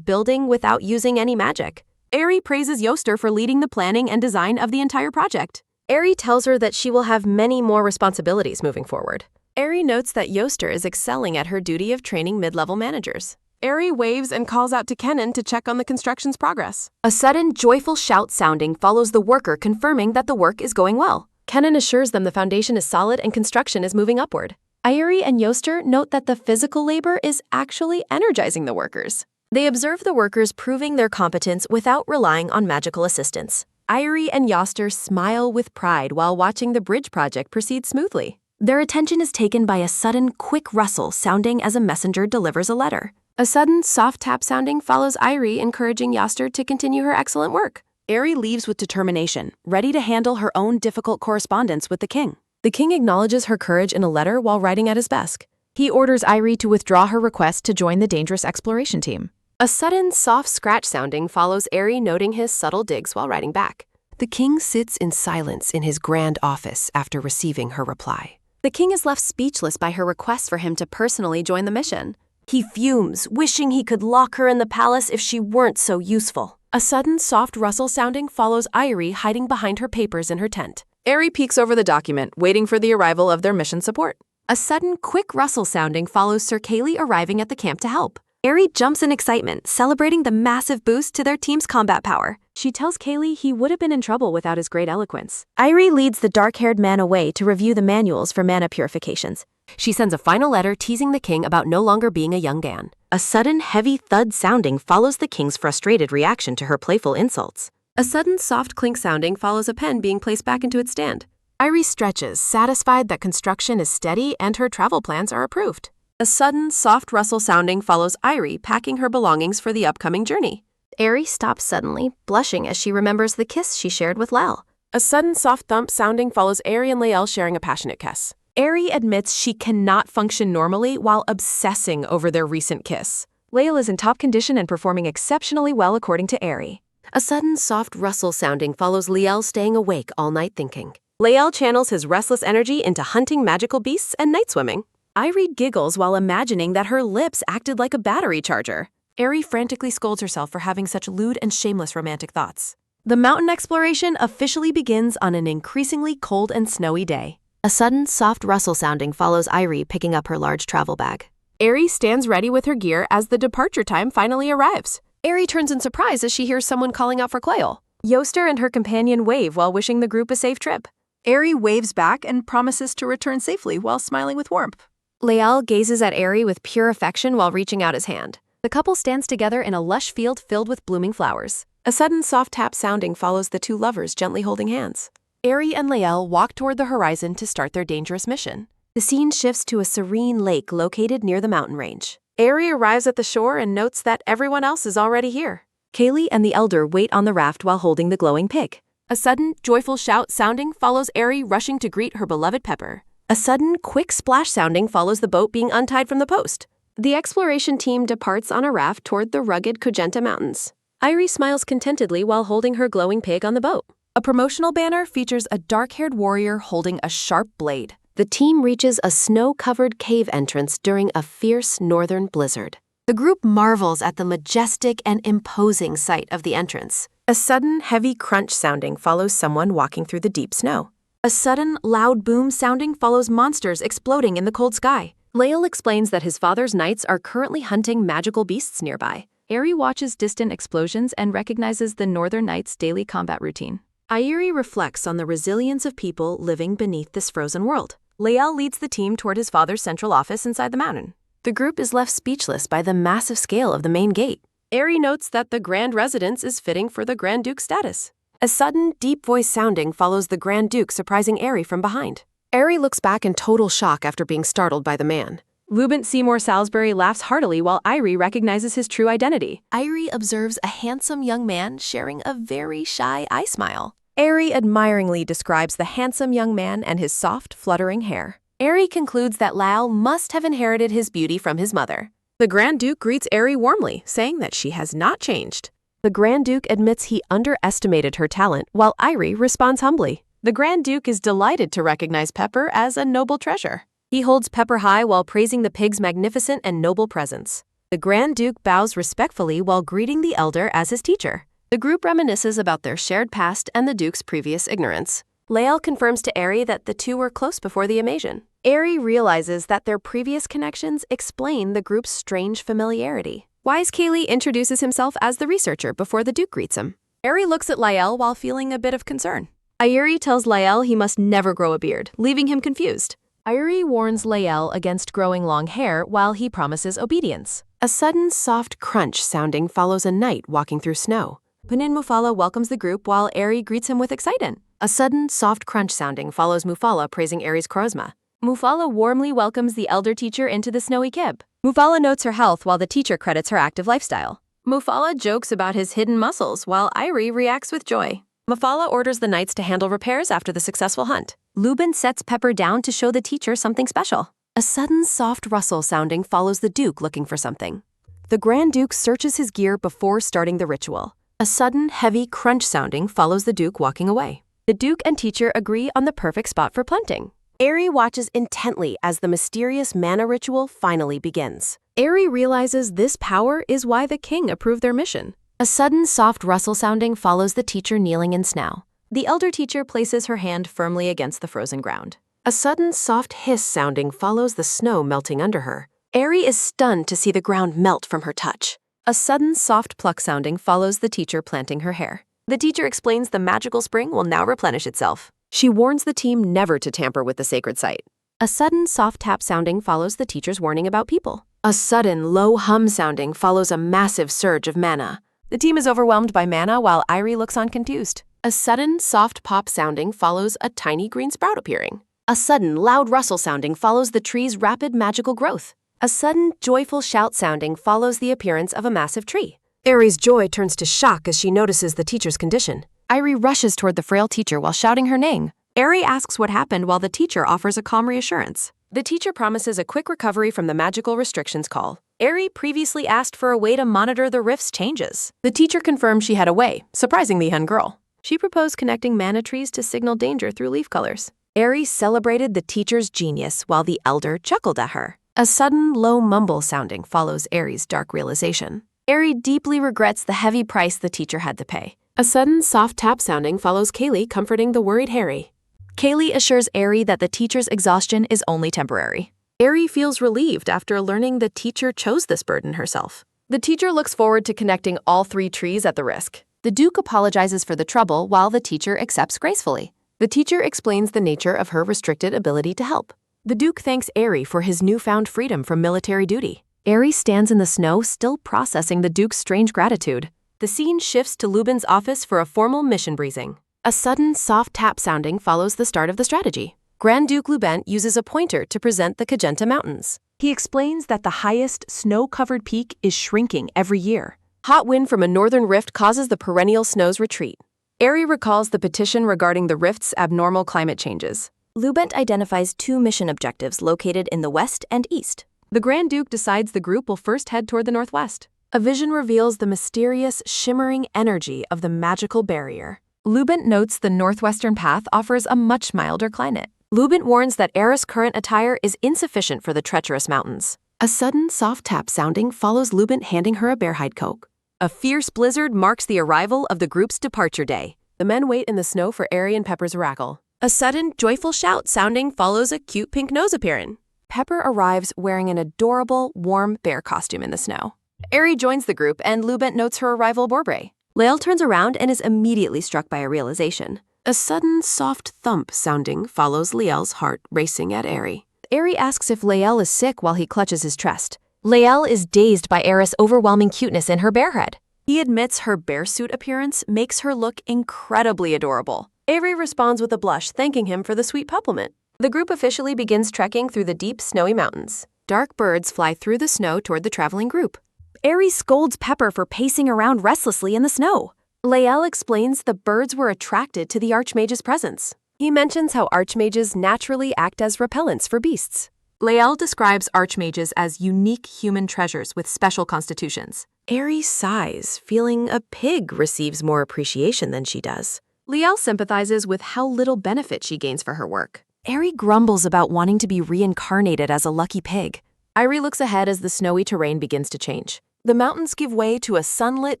building without using any magic. Aerie praises Yoster for leading the planning and design of the entire project. Aerie tells her that she will have many more responsibilities moving forward. Aerie notes that Yoster is excelling at her duty of training mid-level managers. Aerie waves and calls out to Kennen to check on the construction's progress. A sudden, joyful shout sounding follows the worker, confirming that the work is going well. Kennen assures them the foundation is solid and construction is moving upward. Aerie and Yoster note that the physical labor is actually energizing the workers. They observe the workers proving their competence without relying on magical assistance. Aerie and Yoster smile with pride while watching the bridge project proceed smoothly. Their attention is taken by a sudden, quick rustle sounding as a messenger delivers a letter. A sudden, soft tap sounding follows Aerie, encouraging Yoster to continue her excellent work. Aerie leaves with determination, ready to handle her own difficult correspondence with the king. The king acknowledges her courage in a letter while writing at his desk. He orders Aerie to withdraw her request to join the dangerous exploration team. A sudden, soft scratch sounding follows Aerie, noting his subtle digs while writing back. The king sits in silence in his grand office after receiving her reply. The king is left speechless by her request for him to personally join the mission. He fumes, wishing he could lock her in the palace if she weren't so useful. A sudden, soft rustle sounding follows Aerie, hiding behind her papers in her tent. Aerie peeks over the document, waiting for the arrival of their mission support. A sudden, quick rustle sounding follows Sir Kaylee arriving at the camp to help. Aerie jumps in excitement, celebrating the massive boost to their team's combat power. She tells Kaylee he would have been in trouble without his great eloquence. Aerie leads the dark-haired man away to review the manuals for mana purifications. She sends a final letter teasing the king about no longer being a young Dan. A sudden, heavy thud sounding follows the king's frustrated reaction to her playful insults. A sudden, soft clink sounding follows a pen being placed back into its stand. Aerie stretches, satisfied that construction is steady and her travel plans are approved. A sudden, soft rustle sounding follows Aerie, packing her belongings for the upcoming journey. Aerie stops suddenly, blushing as she remembers the kiss she shared with Lael. A sudden, soft thump sounding follows Aerie and Lael sharing a passionate kiss. Aerie admits she cannot function normally while obsessing over their recent kiss. Lael is in top condition and performing exceptionally well according to Aerie. A sudden, soft rustle sounding follows Lael, staying awake all night thinking. Lael channels his restless energy into hunting magical beasts and night swimming. Aerie giggles while imagining that her lips acted like a battery charger. Aerie frantically scolds herself for having such lewd and shameless romantic thoughts. The mountain exploration officially begins on an increasingly cold and snowy day. A sudden, soft rustle sounding follows Aerie, picking up her large travel bag. Aerie stands ready with her gear as the departure time finally arrives. Aerie turns in surprise as she hears someone calling out for Clayle. Yoster and her companion wave while wishing the group a safe trip. Aerie waves back and promises to return safely while smiling with warmth. Lael gazes at Aerie with pure affection while reaching out his hand. The couple stands together in a lush field filled with blooming flowers. A sudden soft tap sounding follows the two lovers gently holding hands. Aerie and Lael walk toward the horizon to start their dangerous mission. The scene shifts to a serene lake located near the mountain range. Aerie arrives at the shore and notes that everyone else is already here. Kaylee and the elder wait on the raft while holding the glowing pig. A sudden, joyful shout sounding follows Aerie rushing to greet her beloved Pepper. A sudden, quick splash sounding follows the boat being untied from the post. The exploration team departs on a raft toward the rugged Kujenta Mountains. Aerie smiles contentedly while holding her glowing pig on the boat. A promotional banner features a dark-haired warrior holding a sharp blade. The team reaches a snow-covered cave entrance during a fierce northern blizzard. The group marvels at the majestic and imposing sight of the entrance. A sudden, heavy crunch sounding follows someone walking through the deep snow. A sudden, loud boom sounding follows monsters exploding in the cold sky. Lael explains that his father's knights are currently hunting magical beasts nearby. Aerie watches distant explosions and recognizes the Northern Knights' daily combat routine. Aerie reflects on the resilience of people living beneath this frozen world. Lael leads the team toward his father's central office inside the mountain. The group is left speechless by the massive scale of the main gate. Aerie notes that the Grand Residence is fitting for the Grand Duke's status. A sudden, deep voice sounding follows the Grand Duke, surprising Aerie from behind. Ari looks back in total shock after being startled by the man. Lubent Seymour Salisbury laughs heartily while Irie recognizes his true identity. Irie observes a handsome young man sharing a very shy eye smile. Ari admiringly describes the handsome young man and his soft, fluttering hair. Ari concludes that Lyle must have inherited his beauty from his mother. The Grand Duke greets Ari warmly, saying that she has not changed. The Grand Duke admits he underestimated her talent, while Irie responds humbly. The Grand Duke is delighted to recognize Pepper as a noble treasure. He holds Pepper high while praising the pig's magnificent and noble presence. The Grand Duke bows respectfully while greeting the elder as his teacher. The group reminisces about their shared past and the Duke's previous ignorance. Lael confirms to Ari that the two were close before the invasion. Ari realizes that their previous connections explain the group's strange familiarity. Wise Kaylee introduces himself as the researcher before the Duke greets him. Ari looks at Lael while feeling a bit of concern. Irie tells Lael he must never grow a beard, leaving him confused. Irie warns Lael against growing long hair while he promises obedience. A sudden soft crunch sounding follows a knight walking through snow. Punin Mufala welcomes the group while Ari greets him with excitement. A sudden soft crunch sounding follows Mufala praising Ari's charisma. Mufala warmly welcomes the elder teacher into the snowy kib. Mufala notes her health while the teacher credits her active lifestyle. Mufala jokes about his hidden muscles while Irie reacts with joy. Mufala orders the knights to handle repairs after the successful hunt. Lubin sets Pepper down to show the teacher something special. A sudden soft rustle sounding follows the Duke looking for something. The Grand Duke searches his gear before starting the ritual. A sudden heavy crunch sounding follows the Duke walking away. The Duke and teacher agree on the perfect spot for planting. Ari watches intently as the mysterious mana ritual finally begins. Ari realizes this power is why the king approved their mission. A sudden soft rustle sounding follows the teacher kneeling in snow. The elder teacher places her hand firmly against the frozen ground. A sudden soft hiss sounding follows the snow melting under her. Ari is stunned to see the ground melt from her touch. A sudden soft pluck sounding follows the teacher planting her hair. The teacher explains the magical spring will now replenish itself. She warns the team never to tamper with the sacred site. A sudden soft tap sounding follows the teacher's warning about people. A sudden low hum sounding follows a massive surge of mana. The team is overwhelmed by mana while Irie looks on confused. A sudden soft pop sounding follows a tiny green sprout appearing. A sudden loud rustle sounding follows the tree's rapid magical growth. A sudden joyful shout sounding follows the appearance of a massive tree. Ari's joy turns to shock as she notices the teacher's condition. Irie rushes toward the frail teacher while shouting her name. Ari asks what happened while the teacher offers a calm reassurance. The teacher promises a quick recovery from the magical restrictions call. Ari previously asked for a way to monitor the rift's changes. The teacher confirmed she had a way, surprising the young girl. She proposed connecting mana trees to signal danger through leaf colors. Ari celebrated the teacher's genius while the elder chuckled at her. A sudden low mumble sounding follows Ari's dark realization. Ari deeply regrets the heavy price the teacher had to pay. A sudden soft tap sounding follows Kaylee comforting the worried Harry. Kaylee assures Ari that the teacher's exhaustion is only temporary. Ari feels relieved after learning the teacher chose this burden herself. The teacher looks forward to connecting all 3 trees at the risk. The Duke apologizes for the trouble while the teacher accepts gracefully. The teacher explains the nature of her restricted ability to help. The Duke thanks Ari for his newfound freedom from military duty. Ari stands in the snow, still processing the Duke's strange gratitude. The scene shifts to Lubin's office for a formal mission briefing. A sudden soft tap sounding follows the start of the strategy. Grand Duke Lubent uses a pointer to present the Kajenta Mountains. He explains that the highest snow-covered peak is shrinking every year. Hot wind from a northern rift causes the perennial snow's retreat. Ari recalls the petition regarding the rift's abnormal climate changes. Lubent identifies 2 mission objectives located in the west and east. The Grand Duke decides the group will first head toward the northwest. A vision reveals the mysterious, shimmering energy of the magical barrier. Lubent notes the northwestern path offers a much milder climate. Lubent warns that Era's current attire is insufficient for the treacherous mountains. A sudden soft tap sounding follows Lubent handing her a bear hide coat. A fierce blizzard marks the arrival of the group's departure day. The men wait in the snow for Ari and Pepper's arrival. A sudden, joyful shout sounding follows a cute pink nose appearing. Pepper arrives wearing an adorable, warm bear costume in the snow. Ari joins the group and Lubent notes her arrival Borbray. Lael turns around and is immediately struck by a realization. A sudden, soft thump sounding follows Lael's heart racing at Ari. Ari asks if Lael is sick while he clutches his chest. Lael is dazed by Era's overwhelming cuteness in her bear head. He admits her bear suit appearance makes her look incredibly adorable. Ari responds with a blush, thanking him for the sweet compliment. The group officially begins trekking through the deep, snowy mountains. Dark birds fly through the snow toward the traveling group. Aerie scolds Pepper for pacing around restlessly in the snow. Lael explains the birds were attracted to the Archmage's presence. He mentions how Archmages naturally act as repellents for beasts. Lael describes Archmages as unique human treasures with special constitutions. Aerie sighs, feeling a pig receives more appreciation than she does. Lael sympathizes with how little benefit she gains for her work. Aerie grumbles about wanting to be reincarnated as a lucky pig. Aerie looks ahead as the snowy terrain begins to change. The mountains give way to a sunlit,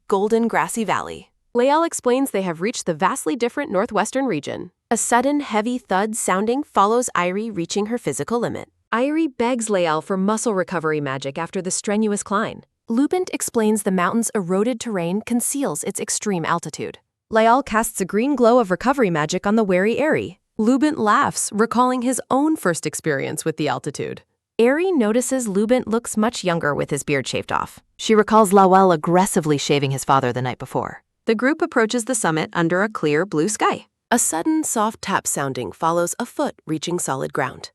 golden, grassy valley. Lael explains they have reached the vastly different northwestern region. A sudden, heavy thud sounding follows Aerie reaching her physical limit. Aerie begs Lael for muscle recovery magic after the strenuous climb. Lubent explains the mountain's eroded terrain conceals its extreme altitude. Lael casts a green glow of recovery magic on the wary Aerie. Lubent laughs, recalling his own first experience with the altitude. Aerie notices Lubent looks much younger with his beard shaved off. She recalls Lawel aggressively shaving his father the night before. The group approaches the summit under a clear blue sky. A sudden, soft tap sounding follows a foot reaching solid ground.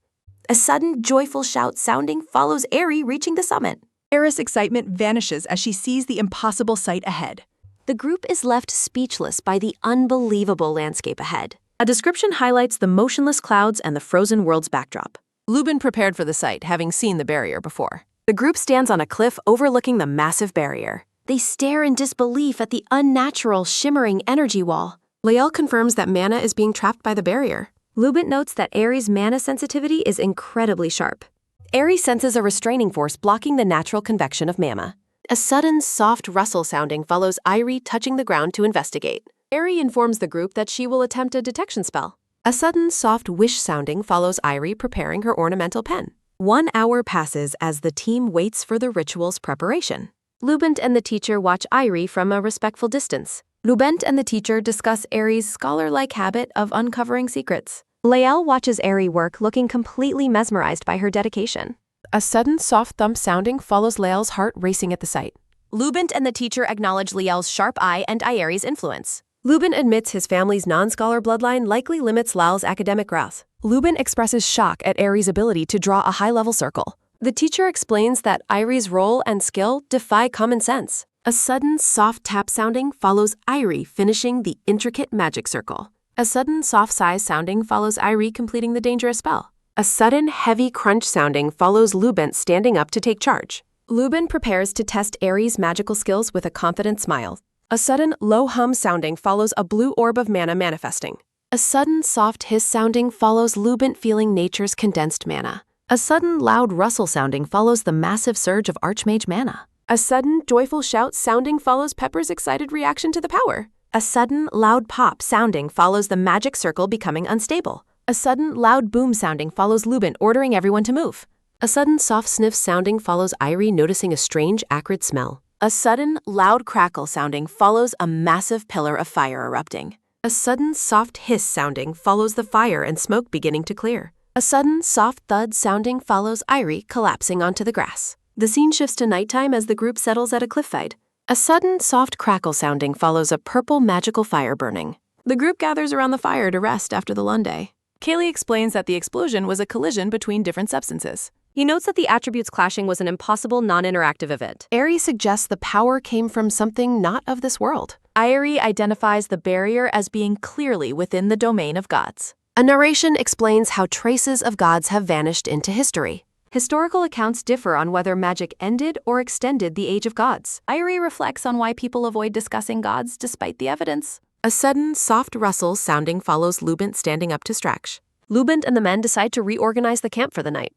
A sudden, joyful shout sounding follows Aerie reaching the summit. Aeris' excitement vanishes as she sees the impossible sight ahead. The group is left speechless by the unbelievable landscape ahead. A description highlights the motionless clouds and the frozen world's backdrop. Lubin prepared for the sight, having seen the barrier before. The group stands on a cliff overlooking the massive barrier. They stare in disbelief at the unnatural, shimmering energy wall. Lael confirms that mana is being trapped by the barrier. Lubent notes that Aerie's mana sensitivity is incredibly sharp. Aerie senses a restraining force blocking the natural convection of mana. A sudden, soft rustle sounding follows Aerie touching the ground to investigate. Aerie informs the group that she will attempt a detection spell. A sudden, soft whish sounding follows Aerie preparing her ornamental pen. 1 hour passes as the team waits for the ritual's preparation. Lubent and the teacher watch Aerie from a respectful distance. Lubent and the teacher discuss Aerie's scholar-like habit of uncovering secrets. Lael watches Aerie work, looking completely mesmerized by her dedication. A sudden, soft thump sounding follows Lael's heart racing at the sight. Lubent and the teacher acknowledge Lael's sharp eye and Aerie's influence. Lubent admits his family's non-scholar bloodline likely limits Lael's academic growth. Lubent expresses shock at Aerie's ability to draw a high-level circle. The teacher explains that Aerie's role and skill defy common sense. A sudden, soft tap sounding follows Aerie finishing the intricate magic circle. A sudden, soft sigh sounding follows Aerie completing the dangerous spell. A sudden, heavy crunch sounding follows Lubent standing up to take charge. Lubent prepares to test Aerie's magical skills with a confident smile. A sudden, low hum sounding follows a blue orb of mana manifesting. A sudden, soft hiss sounding follows Lubent feeling nature's condensed mana. A sudden, loud rustle sounding follows the massive surge of Archmage mana. A sudden, joyful shout sounding follows Pepper's excited reaction to the power. A sudden, loud pop sounding follows the magic circle becoming unstable. A sudden, loud boom sounding follows Lubent ordering everyone to move. A sudden, soft sniff sounding follows Aerie noticing a strange, acrid smell. A sudden, loud crackle sounding follows a massive pillar of fire erupting. A sudden, soft hiss sounding follows the fire and smoke beginning to clear. A sudden, soft thud sounding follows Aerie collapsing onto the grass. The scene shifts to nighttime as the group settles at a cliff side. A sudden, soft crackle sounding follows a purple magical fire burning. The group gathers around the fire to rest after the Lunday. Kaylee explains that the explosion was a collision between different substances. He notes that the attributes clashing was an impossible non-interactive event. Aerie suggests the power came from something not of this world. Aerie identifies the barrier as being clearly within the domain of gods. A narration explains how traces of gods have vanished into history. Historical accounts differ on whether magic ended or extended the Age of Gods. Aerie reflects on why people avoid discussing gods despite the evidence. A sudden, soft rustle sounding follows Lubent standing up to stretch. Lubent and the men decide to reorganize the camp for the night.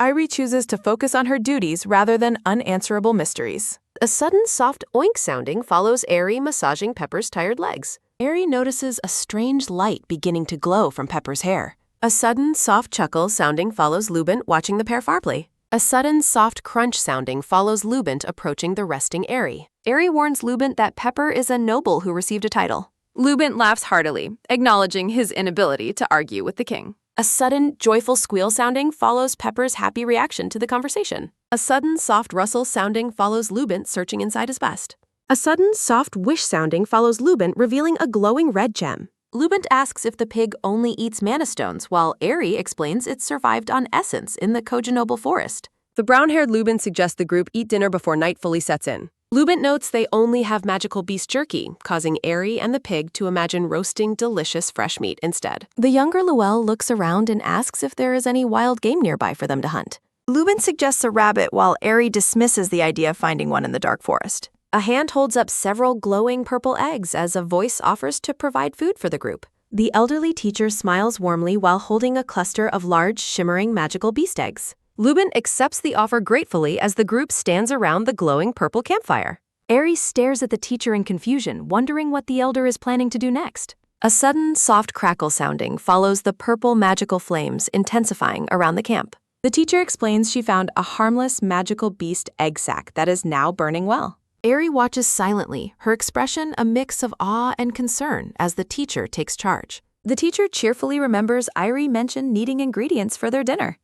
Aerie chooses to focus on her duties rather than unanswerable mysteries. A sudden, soft oink sounding follows Aerie massaging Pepper's tired legs. Aerie notices a strange light beginning to glow from Pepper's hair. A sudden, soft chuckle sounding follows Lubent watching the pair foreplay. A sudden, soft crunch sounding follows Lubent approaching the resting Aerie. Aerie warns Lubent that Pepper is a noble who received a title. Lubent laughs heartily, acknowledging his inability to argue with the king. A sudden, joyful squeal sounding follows Pepper's happy reaction to the conversation. A sudden, soft rustle sounding follows Lubent searching inside his vest. A sudden, soft whish sounding follows Lubent revealing a glowing red gem. Lubint asks if the pig only eats mana stones, while Eri explains it survived on essence in the Kojinoble forest. The brown-haired Lubint suggests the group eat dinner before night fully sets in. Lubint notes they only have magical beast jerky, causing Eri and the pig to imagine roasting delicious fresh meat instead. The younger Luelle looks around and asks if there is any wild game nearby for them to hunt. Lubint suggests a rabbit, while Eri dismisses the idea of finding one in the dark forest. A hand holds up several glowing purple eggs as a voice offers to provide food for the group. The elderly teacher smiles warmly while holding a cluster of large, shimmering magical beast eggs. Lubint accepts the offer gratefully as the group stands around the glowing purple campfire. Eri stares at the teacher in confusion, wondering what the elder is planning to do next. A sudden, soft crackle sounding follows the purple magical flames intensifying around the camp. The teacher explains she found a harmless magical beast egg sac that is now burning well. Eri watches silently, her expression a mix of awe and concern as the teacher takes charge. The teacher cheerfully remembers Eri mentioned needing ingredients for their dinner.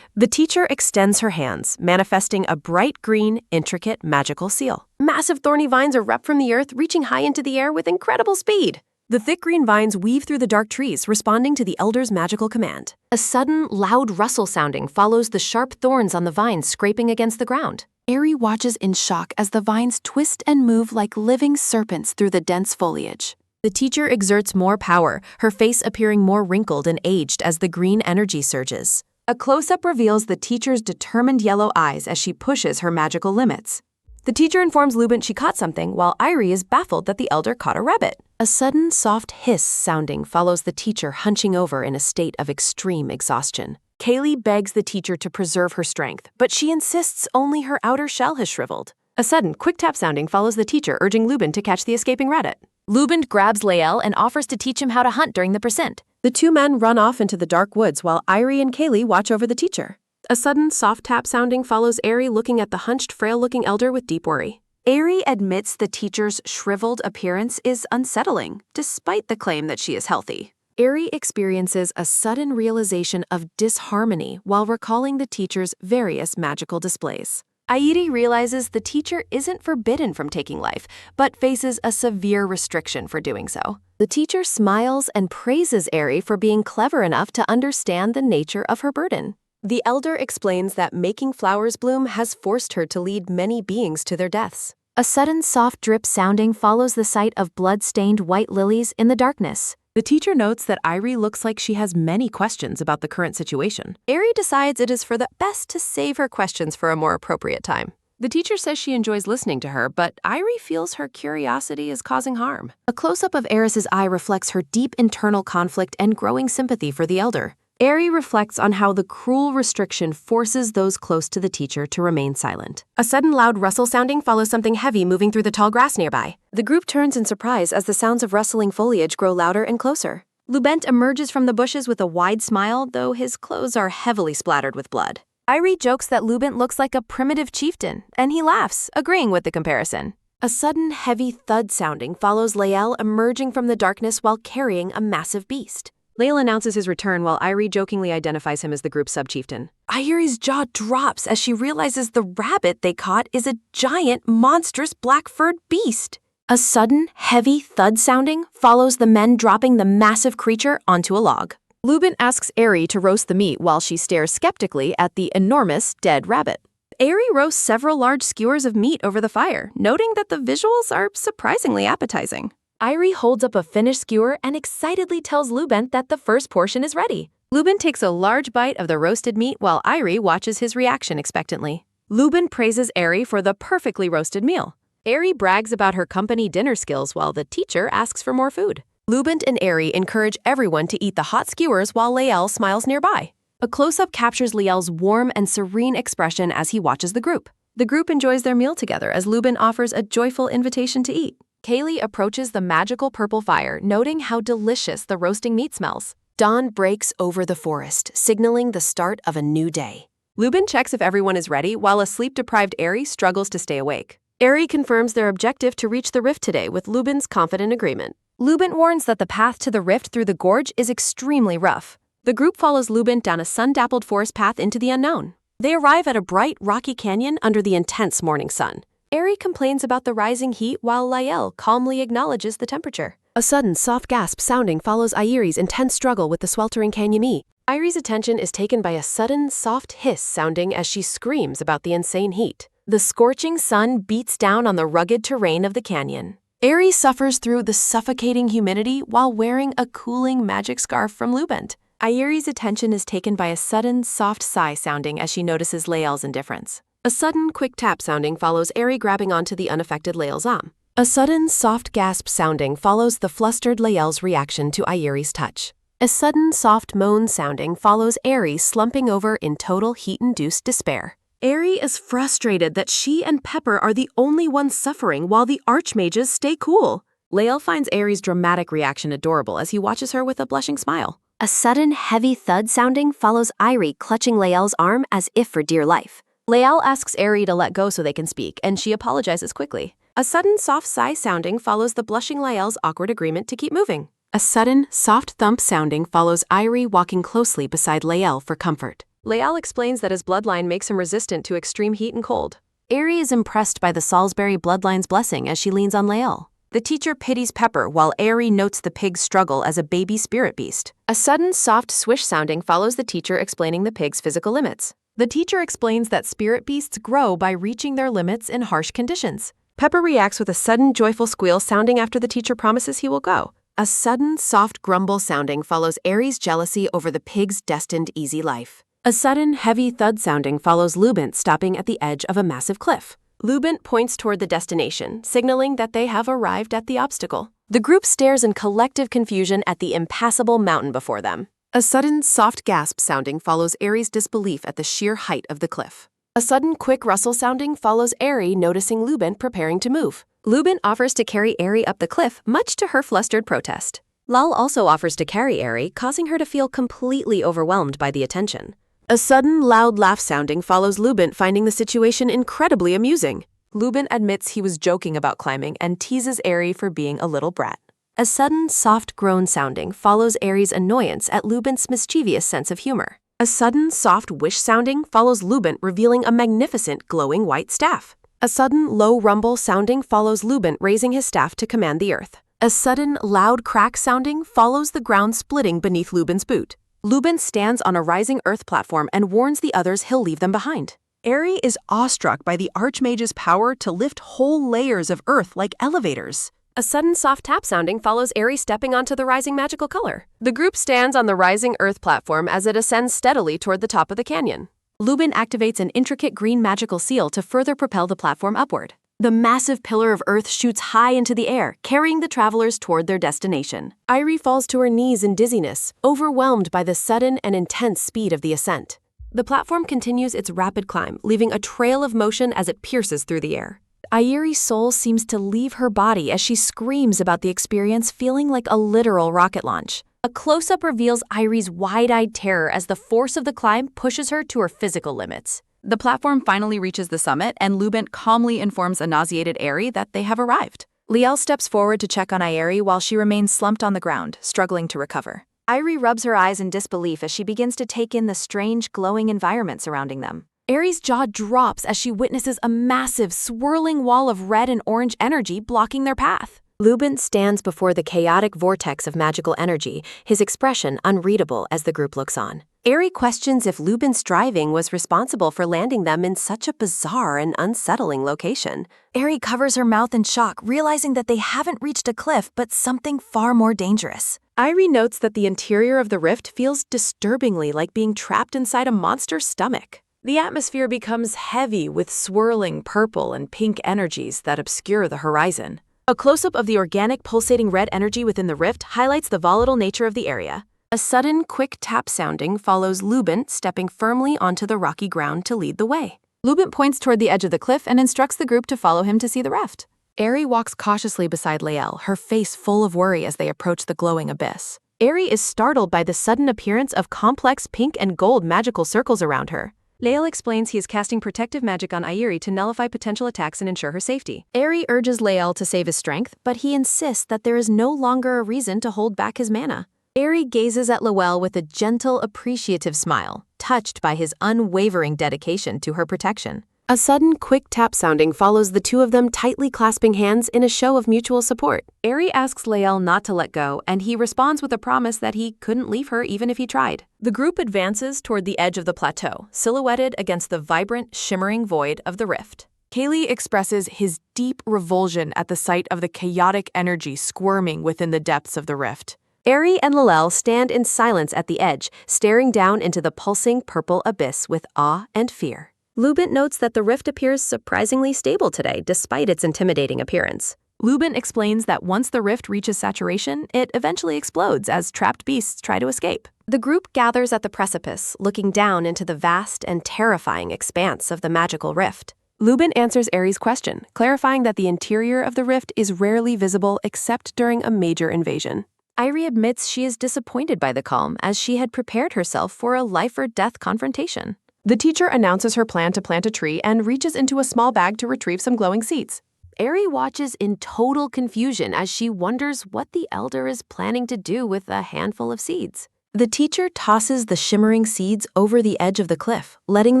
The teacher extends her hands, manifesting a bright green, intricate magical seal. Massive thorny vines erupt from the earth, reaching high into the air with incredible speed. The thick green vines weave through the dark trees, responding to the elder's magical command. A sudden, loud rustle sounding follows the sharp thorns on the vines scraping against the ground. Eri watches in shock as the vines twist and move like living serpents through the dense foliage. The teacher exerts more power, her face appearing more wrinkled and aged as the green energy surges. A close-up reveals the teacher's determined yellow eyes as she pushes her magical limits. The teacher informs Lubint she caught something, while Eri is baffled that the elder caught a rabbit. A sudden, soft hiss sounding follows the teacher hunching over in a state of extreme exhaustion. Kaylee begs the teacher to preserve her strength, but she insists only her outer shell has shriveled. A sudden, quick tap sounding follows the teacher, urging Lubint to catch the escaping rabbit. Lubint grabs Lael and offers to teach him how to hunt during the percent. The two men run off into the dark woods while Eri and Kaylee watch over the teacher. A sudden, soft tap sounding follows Eri looking at the hunched, frail-looking elder with deep worry. Eri admits the teacher's shriveled appearance is unsettling, despite the claim that she is healthy. Eri experiences a sudden realization of disharmony while recalling the teacher's various magical displays. Airi realizes the teacher isn't forbidden from taking life, but faces a severe restriction for doing so. The teacher smiles and praises Eri for being clever enough to understand the nature of her burden. The elder explains that making flowers bloom has forced her to lead many beings to their deaths. A sudden soft drip sounding follows the sight of blood-stained white lilies in the darkness. The teacher notes that Eri looks like she has many questions about the current situation. Eri decides it is for the best to save her questions for a more appropriate time. The teacher says she enjoys listening to her, but Eri feels her curiosity is causing harm. A close-up of Eris's eye reflects her deep internal conflict and growing sympathy for the elder. Eri reflects on how the cruel restriction forces those close to the teacher to remain silent. A sudden loud rustle sounding follows something heavy moving through the tall grass nearby. The group turns in surprise as the sounds of rustling foliage grow louder and closer. Lubent emerges from the bushes with a wide smile, though his clothes are heavily splattered with blood. Eri jokes that Lubent looks like a primitive chieftain, and he laughs, agreeing with the comparison. A sudden heavy thud sounding follows Lael emerging from the darkness while carrying a massive beast. Lael announces his return while Eri jokingly identifies him as the group's sub-chieftain. Iri's jaw drops as she realizes the rabbit they caught is a giant, monstrous black-furred beast. A sudden, heavy thud sounding follows the men dropping the massive creature onto a log. Lubint asks Eri to roast the meat while she stares skeptically at the enormous, dead rabbit. Eri roasts several large skewers of meat over the fire, noting that the visuals are surprisingly appetizing. Eri holds up a finished skewer and excitedly tells Lubent that the first portion is ready. Lubent takes a large bite of the roasted meat while Eri watches his reaction expectantly. Lubent praises Eri for the perfectly roasted meal. Eri brags about her company dinner skills while the teacher asks for more food. Lubent and Eri encourage everyone to eat the hot skewers while Lael smiles nearby. A close-up captures Lael's warm and serene expression as he watches the group. The group enjoys their meal together as Lubent offers a joyful invitation to eat. Kaylee approaches the magical purple fire, noting how delicious the roasting meat smells. Dawn breaks over the forest, signaling the start of a new day. Lubent checks if everyone is ready, while a sleep-deprived Eri struggles to stay awake. Eri confirms their objective to reach the rift today with Lubent's confident agreement. Lubent warns that the path to the rift through the gorge is extremely rough. The group follows Lubent down a sun-dappled forest path into the unknown. They arrive at a bright, rocky canyon under the intense morning sun. Eri complains about the rising heat while Lael calmly acknowledges the temperature. A sudden, soft gasp sounding follows Airi's intense struggle with the sweltering canyon. Airi's attention is taken by a sudden, soft hiss sounding as she screams about the insane heat. The scorching sun beats down on the rugged terrain of the canyon. Airi suffers through the suffocating humidity while wearing a cooling magic scarf from Labyrinth. Airi's attention is taken by a sudden, soft sigh sounding as she notices Lael's indifference. A sudden, quick tap sounding follows Airi grabbing onto the unaffected Lael's arm. A sudden, soft gasp sounding follows the flustered Lael's reaction to Airi's touch. A sudden, soft moan sounding follows Airi slumping over in total heat-induced despair. Airi is frustrated that she and Pepper are the only ones suffering while the archmages stay cool. Lael finds Airi's dramatic reaction adorable as he watches her with a blushing smile. A sudden, heavy thud sounding follows Airi clutching Lael's arm as if for dear life. Lael asks Airi to let go so they can speak, and she apologizes quickly. A sudden, soft sigh sounding follows the blushing Lael's awkward agreement to keep moving. A sudden, soft thump sounding follows Airi walking closely beside Lael for comfort. Lael explains that his bloodline makes him resistant to extreme heat and cold. Airi is impressed by the Salisbury bloodline's blessing as she leans on Lael. The teacher pities Pepper while Airi notes the pig's struggle as a baby spirit beast. A sudden, soft swish sounding follows the teacher explaining the pig's physical limits. The teacher explains that spirit beasts grow by reaching their limits in harsh conditions. Pepper reacts with a sudden, joyful squeal sounding after the teacher promises he will go. A sudden, soft grumble sounding follows Airi's jealousy over the pig's destined easy life. A sudden, heavy thud sounding follows Labyrinth stopping at the edge of a massive cliff. Labyrinth points toward the destination, signaling that they have arrived at the obstacle. The group stares in collective confusion at the impassable mountain before them. A sudden, soft gasp sounding follows Airi's disbelief at the sheer height of the cliff. A sudden, quick rustle sounding follows Airi noticing Labyrinth preparing to move. Labyrinth offers to carry Airi up the cliff, much to her flustered protest. Lal also offers to carry Airi, causing her to feel completely overwhelmed by the attention. A sudden, loud laugh sounding follows Labyrinth finding the situation incredibly amusing. Labyrinth admits he was joking about climbing and teases Airi for being a little brat. A sudden, soft groan sounding follows Airi's annoyance at Labyrinth's mischievous sense of humor. A sudden, soft wish sounding follows Labyrinth revealing a magnificent, glowing white staff. A sudden, low rumble sounding follows Labyrinth raising his staff to command the earth. A sudden, loud crack sounding follows the ground splitting beneath Labyrinth's boot. Labyrinth stands on a rising earth platform and warns the others he'll leave them behind. Airi is awestruck by the Archmage's power to lift whole layers of earth like elevators. A sudden soft tap sounding follows Airi stepping onto the rising magical color. The group stands on the rising earth platform as it ascends steadily toward the top of the canyon. Labyrinth activates an intricate green magical seal to further propel the platform upward. The massive pillar of earth shoots high into the air, carrying the travelers toward their destination. Airi falls to her knees in dizziness, overwhelmed by the sudden and intense speed of the ascent. The platform continues its rapid climb, leaving a trail of motion as it pierces through the air. Airi's soul seems to leave her body as she screams about the experience, feeling like a literal rocket launch. A close-up reveals Airi's wide-eyed terror as the force of the climb pushes her to her physical limits. The platform finally reaches the summit, and Labyrinth calmly informs a nauseated Airi that they have arrived. Lael steps forward to check on Airi while she remains slumped on the ground, struggling to recover. Airi rubs her eyes in disbelief as she begins to take in the strange, glowing environment surrounding them. Airi's jaw drops as she witnesses a massive, swirling wall of red and orange energy blocking their path. Labyrinth stands before the chaotic vortex of magical energy, his expression unreadable as the group looks on. Airi questions if Labyrinth's driving was responsible for landing them in such a bizarre and unsettling location. Airi covers her mouth in shock, realizing that they haven't reached a cliff but something far more dangerous. Airi notes that the interior of the rift feels disturbingly like being trapped inside a monster's stomach. The atmosphere becomes heavy with swirling purple and pink energies that obscure the horizon. A close-up of the organic pulsating red energy within the rift highlights the volatile nature of the area. A sudden, quick tap sounding follows Labyrinth stepping firmly onto the rocky ground to lead the way. Labyrinth points toward the edge of the cliff and instructs the group to follow him to see the rift. Airi walks cautiously beside Lael, her face full of worry as they approach the glowing abyss. Airi is startled by the sudden appearance of complex pink and gold magical circles around her. Lael explains he is casting protective magic on Airi to nullify potential attacks and ensure her safety. Airi urges Lael to save his strength, but he insists that there is no longer a reason to hold back his mana. Airi gazes at Lael with a gentle, appreciative smile, touched by his unwavering dedication to her protection. A sudden, quick tap sounding follows the two of them tightly clasping hands in a show of mutual support. Eri asks Lael not to let go, and he responds with a promise that he couldn't leave her even if he tried. The group advances toward the edge of the plateau, silhouetted against the vibrant, shimmering void of the rift. Kaylee expresses his deep revulsion at the sight of the chaotic energy squirming within the depths of the rift. Eri and Lalel stand in silence at the edge, staring down into the pulsing purple abyss with awe and fear. Lubin notes that the rift appears surprisingly stable today, despite its intimidating appearance. Lubin explains that once the rift reaches saturation, it eventually explodes as trapped beasts try to escape. The group gathers at the precipice, looking down into the vast and terrifying expanse of the magical rift. Lubin answers Eri's question, clarifying that the interior of the rift is rarely visible except during a major invasion. Eri admits she is disappointed by the calm, as she had prepared herself for a life-or-death confrontation. The teacher announces her plan to plant a tree and reaches into a small bag to retrieve some glowing seeds. Eri watches in total confusion as she wonders what the elder is planning to do with a handful of seeds. The teacher tosses the shimmering seeds over the edge of the cliff, letting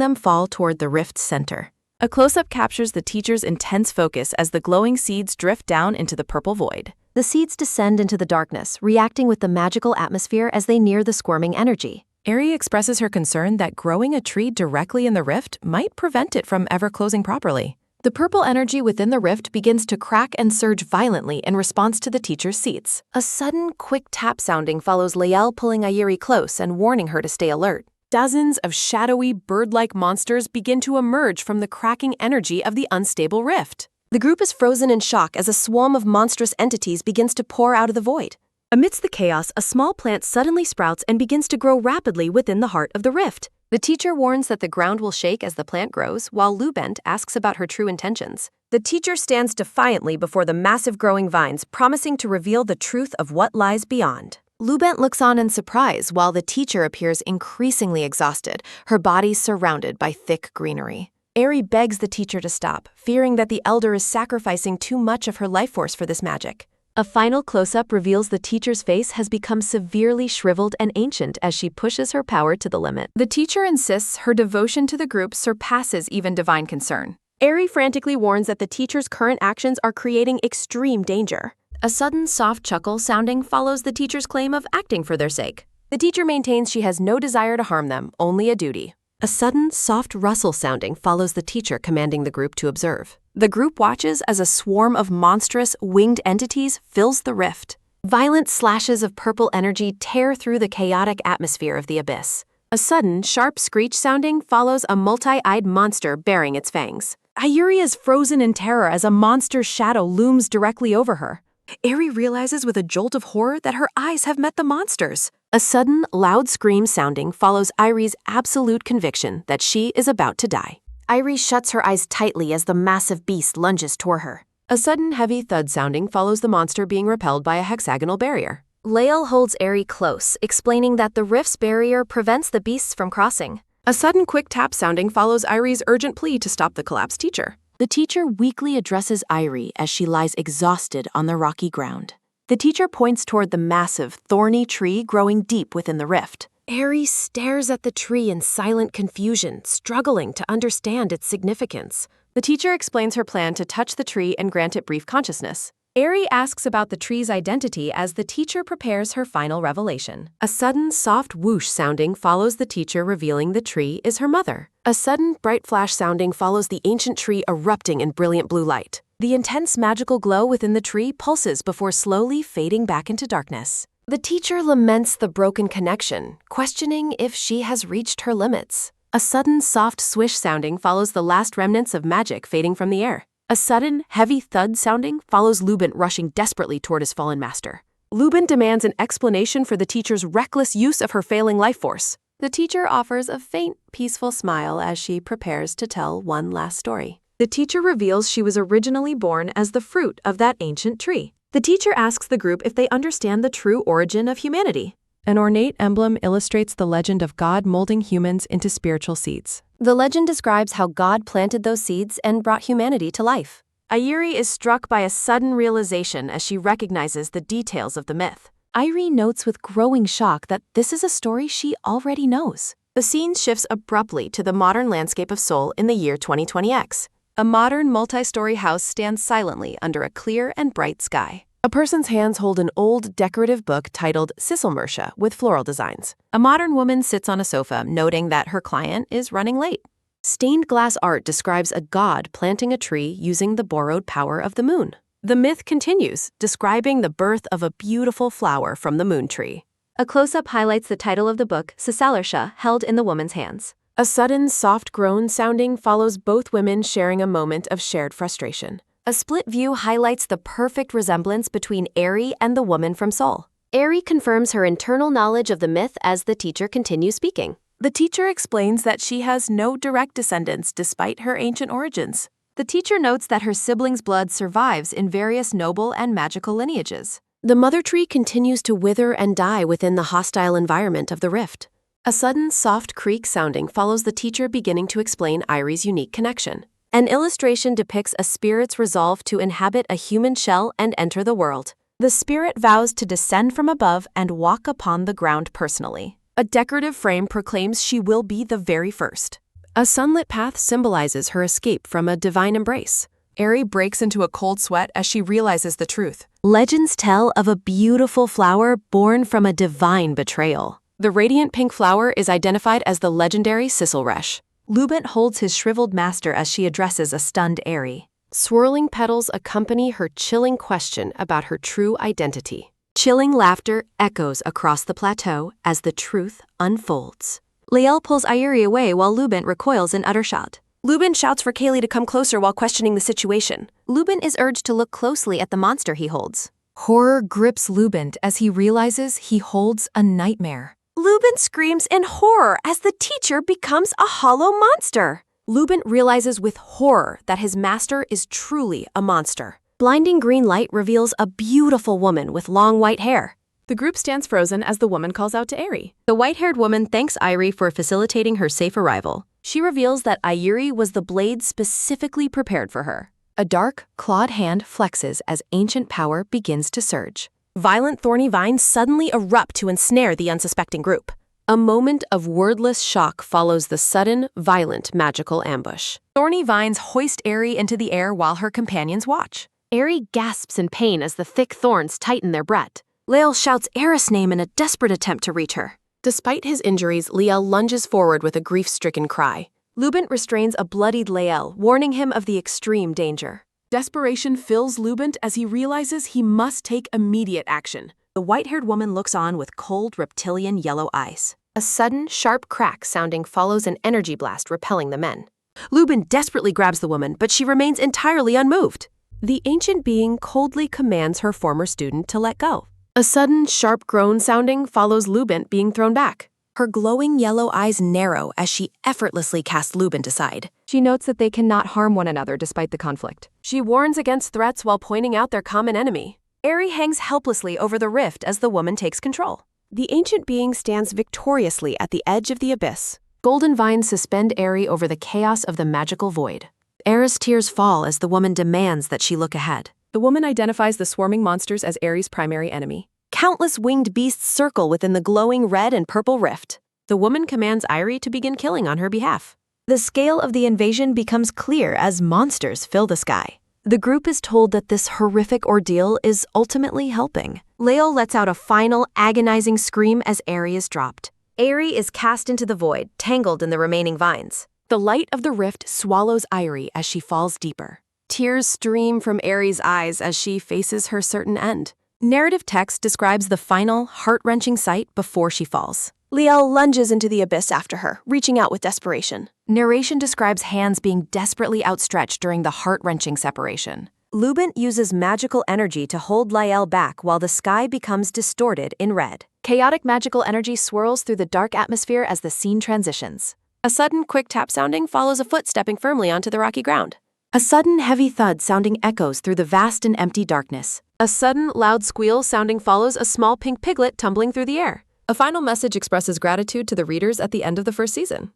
them fall toward the rift's center. A close-up captures the teacher's intense focus as the glowing seeds drift down into the purple void. The seeds descend into the darkness, reacting with the magical atmosphere as they near the squirming energy. Eri expresses her concern that growing a tree directly in the rift might prevent it from ever closing properly. The purple energy within the rift begins to crack and surge violently in response to the teacher's seeds. A sudden, quick tap sounding follows Lael pulling Ayuri close and warning her to stay alert. Dozens of shadowy, bird-like monsters begin to emerge from the cracking energy of the unstable rift. The group is frozen in shock as a swarm of monstrous entities begins to pour out of the void. Amidst the chaos, a small plant suddenly sprouts and begins to grow rapidly within the heart of the rift. The teacher warns that the ground will shake as the plant grows, while Lubent asks about her true intentions. The teacher stands defiantly before the massive growing vines, promising to reveal the truth of what lies beyond. Lubent looks on in surprise while the teacher appears increasingly exhausted, her body surrounded by thick greenery. Eri begs the teacher to stop, fearing that the elder is sacrificing too much of her life force for this magic. A final close-up reveals the teacher's face has become severely shriveled and ancient as she pushes her power to the limit. The teacher insists her devotion to the group surpasses even divine concern. Eri frantically warns that the teacher's current actions are creating extreme danger. A sudden soft chuckle sounding follows the teacher's claim of acting for their sake. The teacher maintains she has no desire to harm them, only a duty. A sudden soft rustle sounding follows the teacher commanding the group to observe. The group watches as a swarm of monstrous, winged entities fills the rift. Violent slashes of purple energy tear through the chaotic atmosphere of the abyss. A sudden, sharp screech sounding follows a multi-eyed monster bearing its fangs. Ayuri is frozen in terror as a monster's shadow looms directly over her. Eri realizes with a jolt of horror that her eyes have met the monsters. A sudden, loud scream sounding follows Ayuri's absolute conviction that she is about to die. Ayuri shuts her eyes tightly as the massive beast lunges toward her. A sudden, heavy thud sounding follows the monster being repelled by a hexagonal barrier. Lael holds Eri close, explaining that the rift's barrier prevents the beasts from crossing. A sudden, quick tap sounding follows Ayuri's urgent plea to stop the collapsed teacher. The teacher weakly addresses Ayuri as she lies exhausted on the rocky ground. The teacher points toward the massive, thorny tree growing deep within the rift. Eri stares at the tree in silent confusion, struggling to understand its significance. The teacher explains her plan to touch the tree and grant it brief consciousness. Eri asks about the tree's identity as the teacher prepares her final revelation. A sudden, soft whoosh sounding follows the teacher revealing the tree is her mother. A sudden, bright flash sounding follows the ancient tree erupting in brilliant blue light. The intense magical glow within the tree pulses before slowly fading back into darkness. The teacher laments the broken connection, questioning if she has reached her limits. A sudden, soft swish sounding follows the last remnants of magic fading from the air. A sudden, heavy thud sounding follows Lubin rushing desperately toward his fallen master. Lubin demands an explanation for the teacher's reckless use of her failing life force. The teacher offers a faint, peaceful smile as she prepares to tell one last story. The teacher reveals she was originally born as the fruit of that ancient tree. The teacher asks the group if they understand the true origin of humanity. An ornate emblem illustrates the legend of God molding humans into spiritual seeds. The legend describes how God planted those seeds and brought humanity to life. Ayuri is struck by a sudden realization as she recognizes the details of the myth. Ayuri notes with growing shock that this is a story she already knows. The scene shifts abruptly to the modern landscape of Seoul in the year 2020X. A modern multi-story house stands silently under a clear and bright sky. A person's hands hold an old decorative book titled Sisselmersche with floral designs. A modern woman sits on a sofa, noting that her client is running late. Stained glass art describes a god planting a tree using the borrowed power of the moon. The myth continues, describing the birth of a beautiful flower from the moon tree. A close-up highlights the title of the book, self-reliance, held in the woman's hands. A sudden, soft groan sounding follows both women sharing a moment of shared frustration. A split view highlights the perfect resemblance between Eri and the woman from Seoul. Eri confirms her internal knowledge of the myth as the teacher continues speaking. The teacher explains that she has no direct descendants despite her ancient origins. The teacher notes that her siblings' blood survives in various noble and magical lineages. The mother tree continues to wither and die within the hostile environment of the rift. A sudden, soft creak sounding follows the teacher beginning to explain Irie's unique connection. An illustration depicts a spirit's resolve to inhabit a human shell and enter the world. The spirit vows to descend from above and walk upon the ground personally. A decorative frame proclaims she will be the very first. A sunlit path symbolizes her escape from a divine embrace. Eri breaks into a cold sweat as she realizes the truth. Legends tell of a beautiful flower born from a divine betrayal. The radiant pink flower is identified as the legendary Sisselresh. Lubent holds his shriveled master as she addresses a stunned Eri. Swirling petals accompany her chilling question about her true identity. Chilling laughter echoes across the plateau as the truth unfolds. Lael pulls Iri away while Lubent recoils in utter shock. Lubent shouts for Kaylee to come closer while questioning the situation. Lubent is urged to look closely at the monster he holds. Horror grips Lubent as he realizes he holds a nightmare. Lubent screams in horror as the teacher becomes a hollow monster. Lubent realizes with horror that his master is truly a monster. Blinding green light reveals a beautiful woman with long white hair. The group stands frozen as the woman calls out to Eri. The white-haired woman thanks Iri for facilitating her safe arrival. She reveals that Ayuri was the blade specifically prepared for her. A dark, clawed hand flexes as ancient power begins to surge. Violent thorny vines suddenly erupt to ensnare the unsuspecting group. A moment of wordless shock follows the sudden, violent magical ambush. Thorny vines hoist Eri into the air while her companions watch. Eri gasps in pain as the thick thorns tighten their breath. Lael shouts Eris' name in a desperate attempt to reach her. Despite his injuries, Liel lunges forward with a grief-stricken cry. Lubent restrains a bloodied Lael, warning him of the extreme danger. Desperation fills Lubent as he realizes he must take immediate action. The white-haired woman looks on with cold, reptilian yellow eyes. A sudden, sharp crack sounding follows an energy blast repelling the men. Lubent desperately grabs the woman, but she remains entirely unmoved. The ancient being coldly commands her former student to let go. A sudden, sharp groan sounding follows Lubent being thrown back. Her glowing yellow eyes narrow as she effortlessly casts Lubent aside. She notes that they cannot harm one another despite the conflict. She warns against threats while pointing out their common enemy. Eri hangs helplessly over the rift as the woman takes control. The ancient being stands victoriously at the edge of the abyss. Golden vines suspend Eri over the chaos of the magical void. Eris' tears fall as the woman demands that she look ahead. The woman identifies the swarming monsters as Eri's primary enemy. Countless winged beasts circle within the glowing red and purple rift. The woman commands Iri to begin killing on her behalf. The scale of the invasion becomes clear as monsters fill the sky. The group is told that this horrific ordeal is ultimately helping. Lael lets out a final, agonizing scream as Eri is dropped. Eri is cast into the void, tangled in the remaining vines. The light of the rift swallows Iri as she falls deeper. Tears stream from Eri's eyes as she faces her certain end. Narrative text describes the final, heart-wrenching sight before she falls. Liel lunges into the abyss after her, reaching out with desperation. Narration describes hands being desperately outstretched during the heart-wrenching separation. Lubent uses magical energy to hold Lael back while the sky becomes distorted in red. Chaotic magical energy swirls through the dark atmosphere as the scene transitions. A sudden, quick tap sounding follows a foot stepping firmly onto the rocky ground. A sudden, heavy thud sounding echoes through the vast and empty darkness. A sudden, loud squeal sounding follows a small pink piglet tumbling through the air. A final message expresses gratitude to the readers at the end of the first season.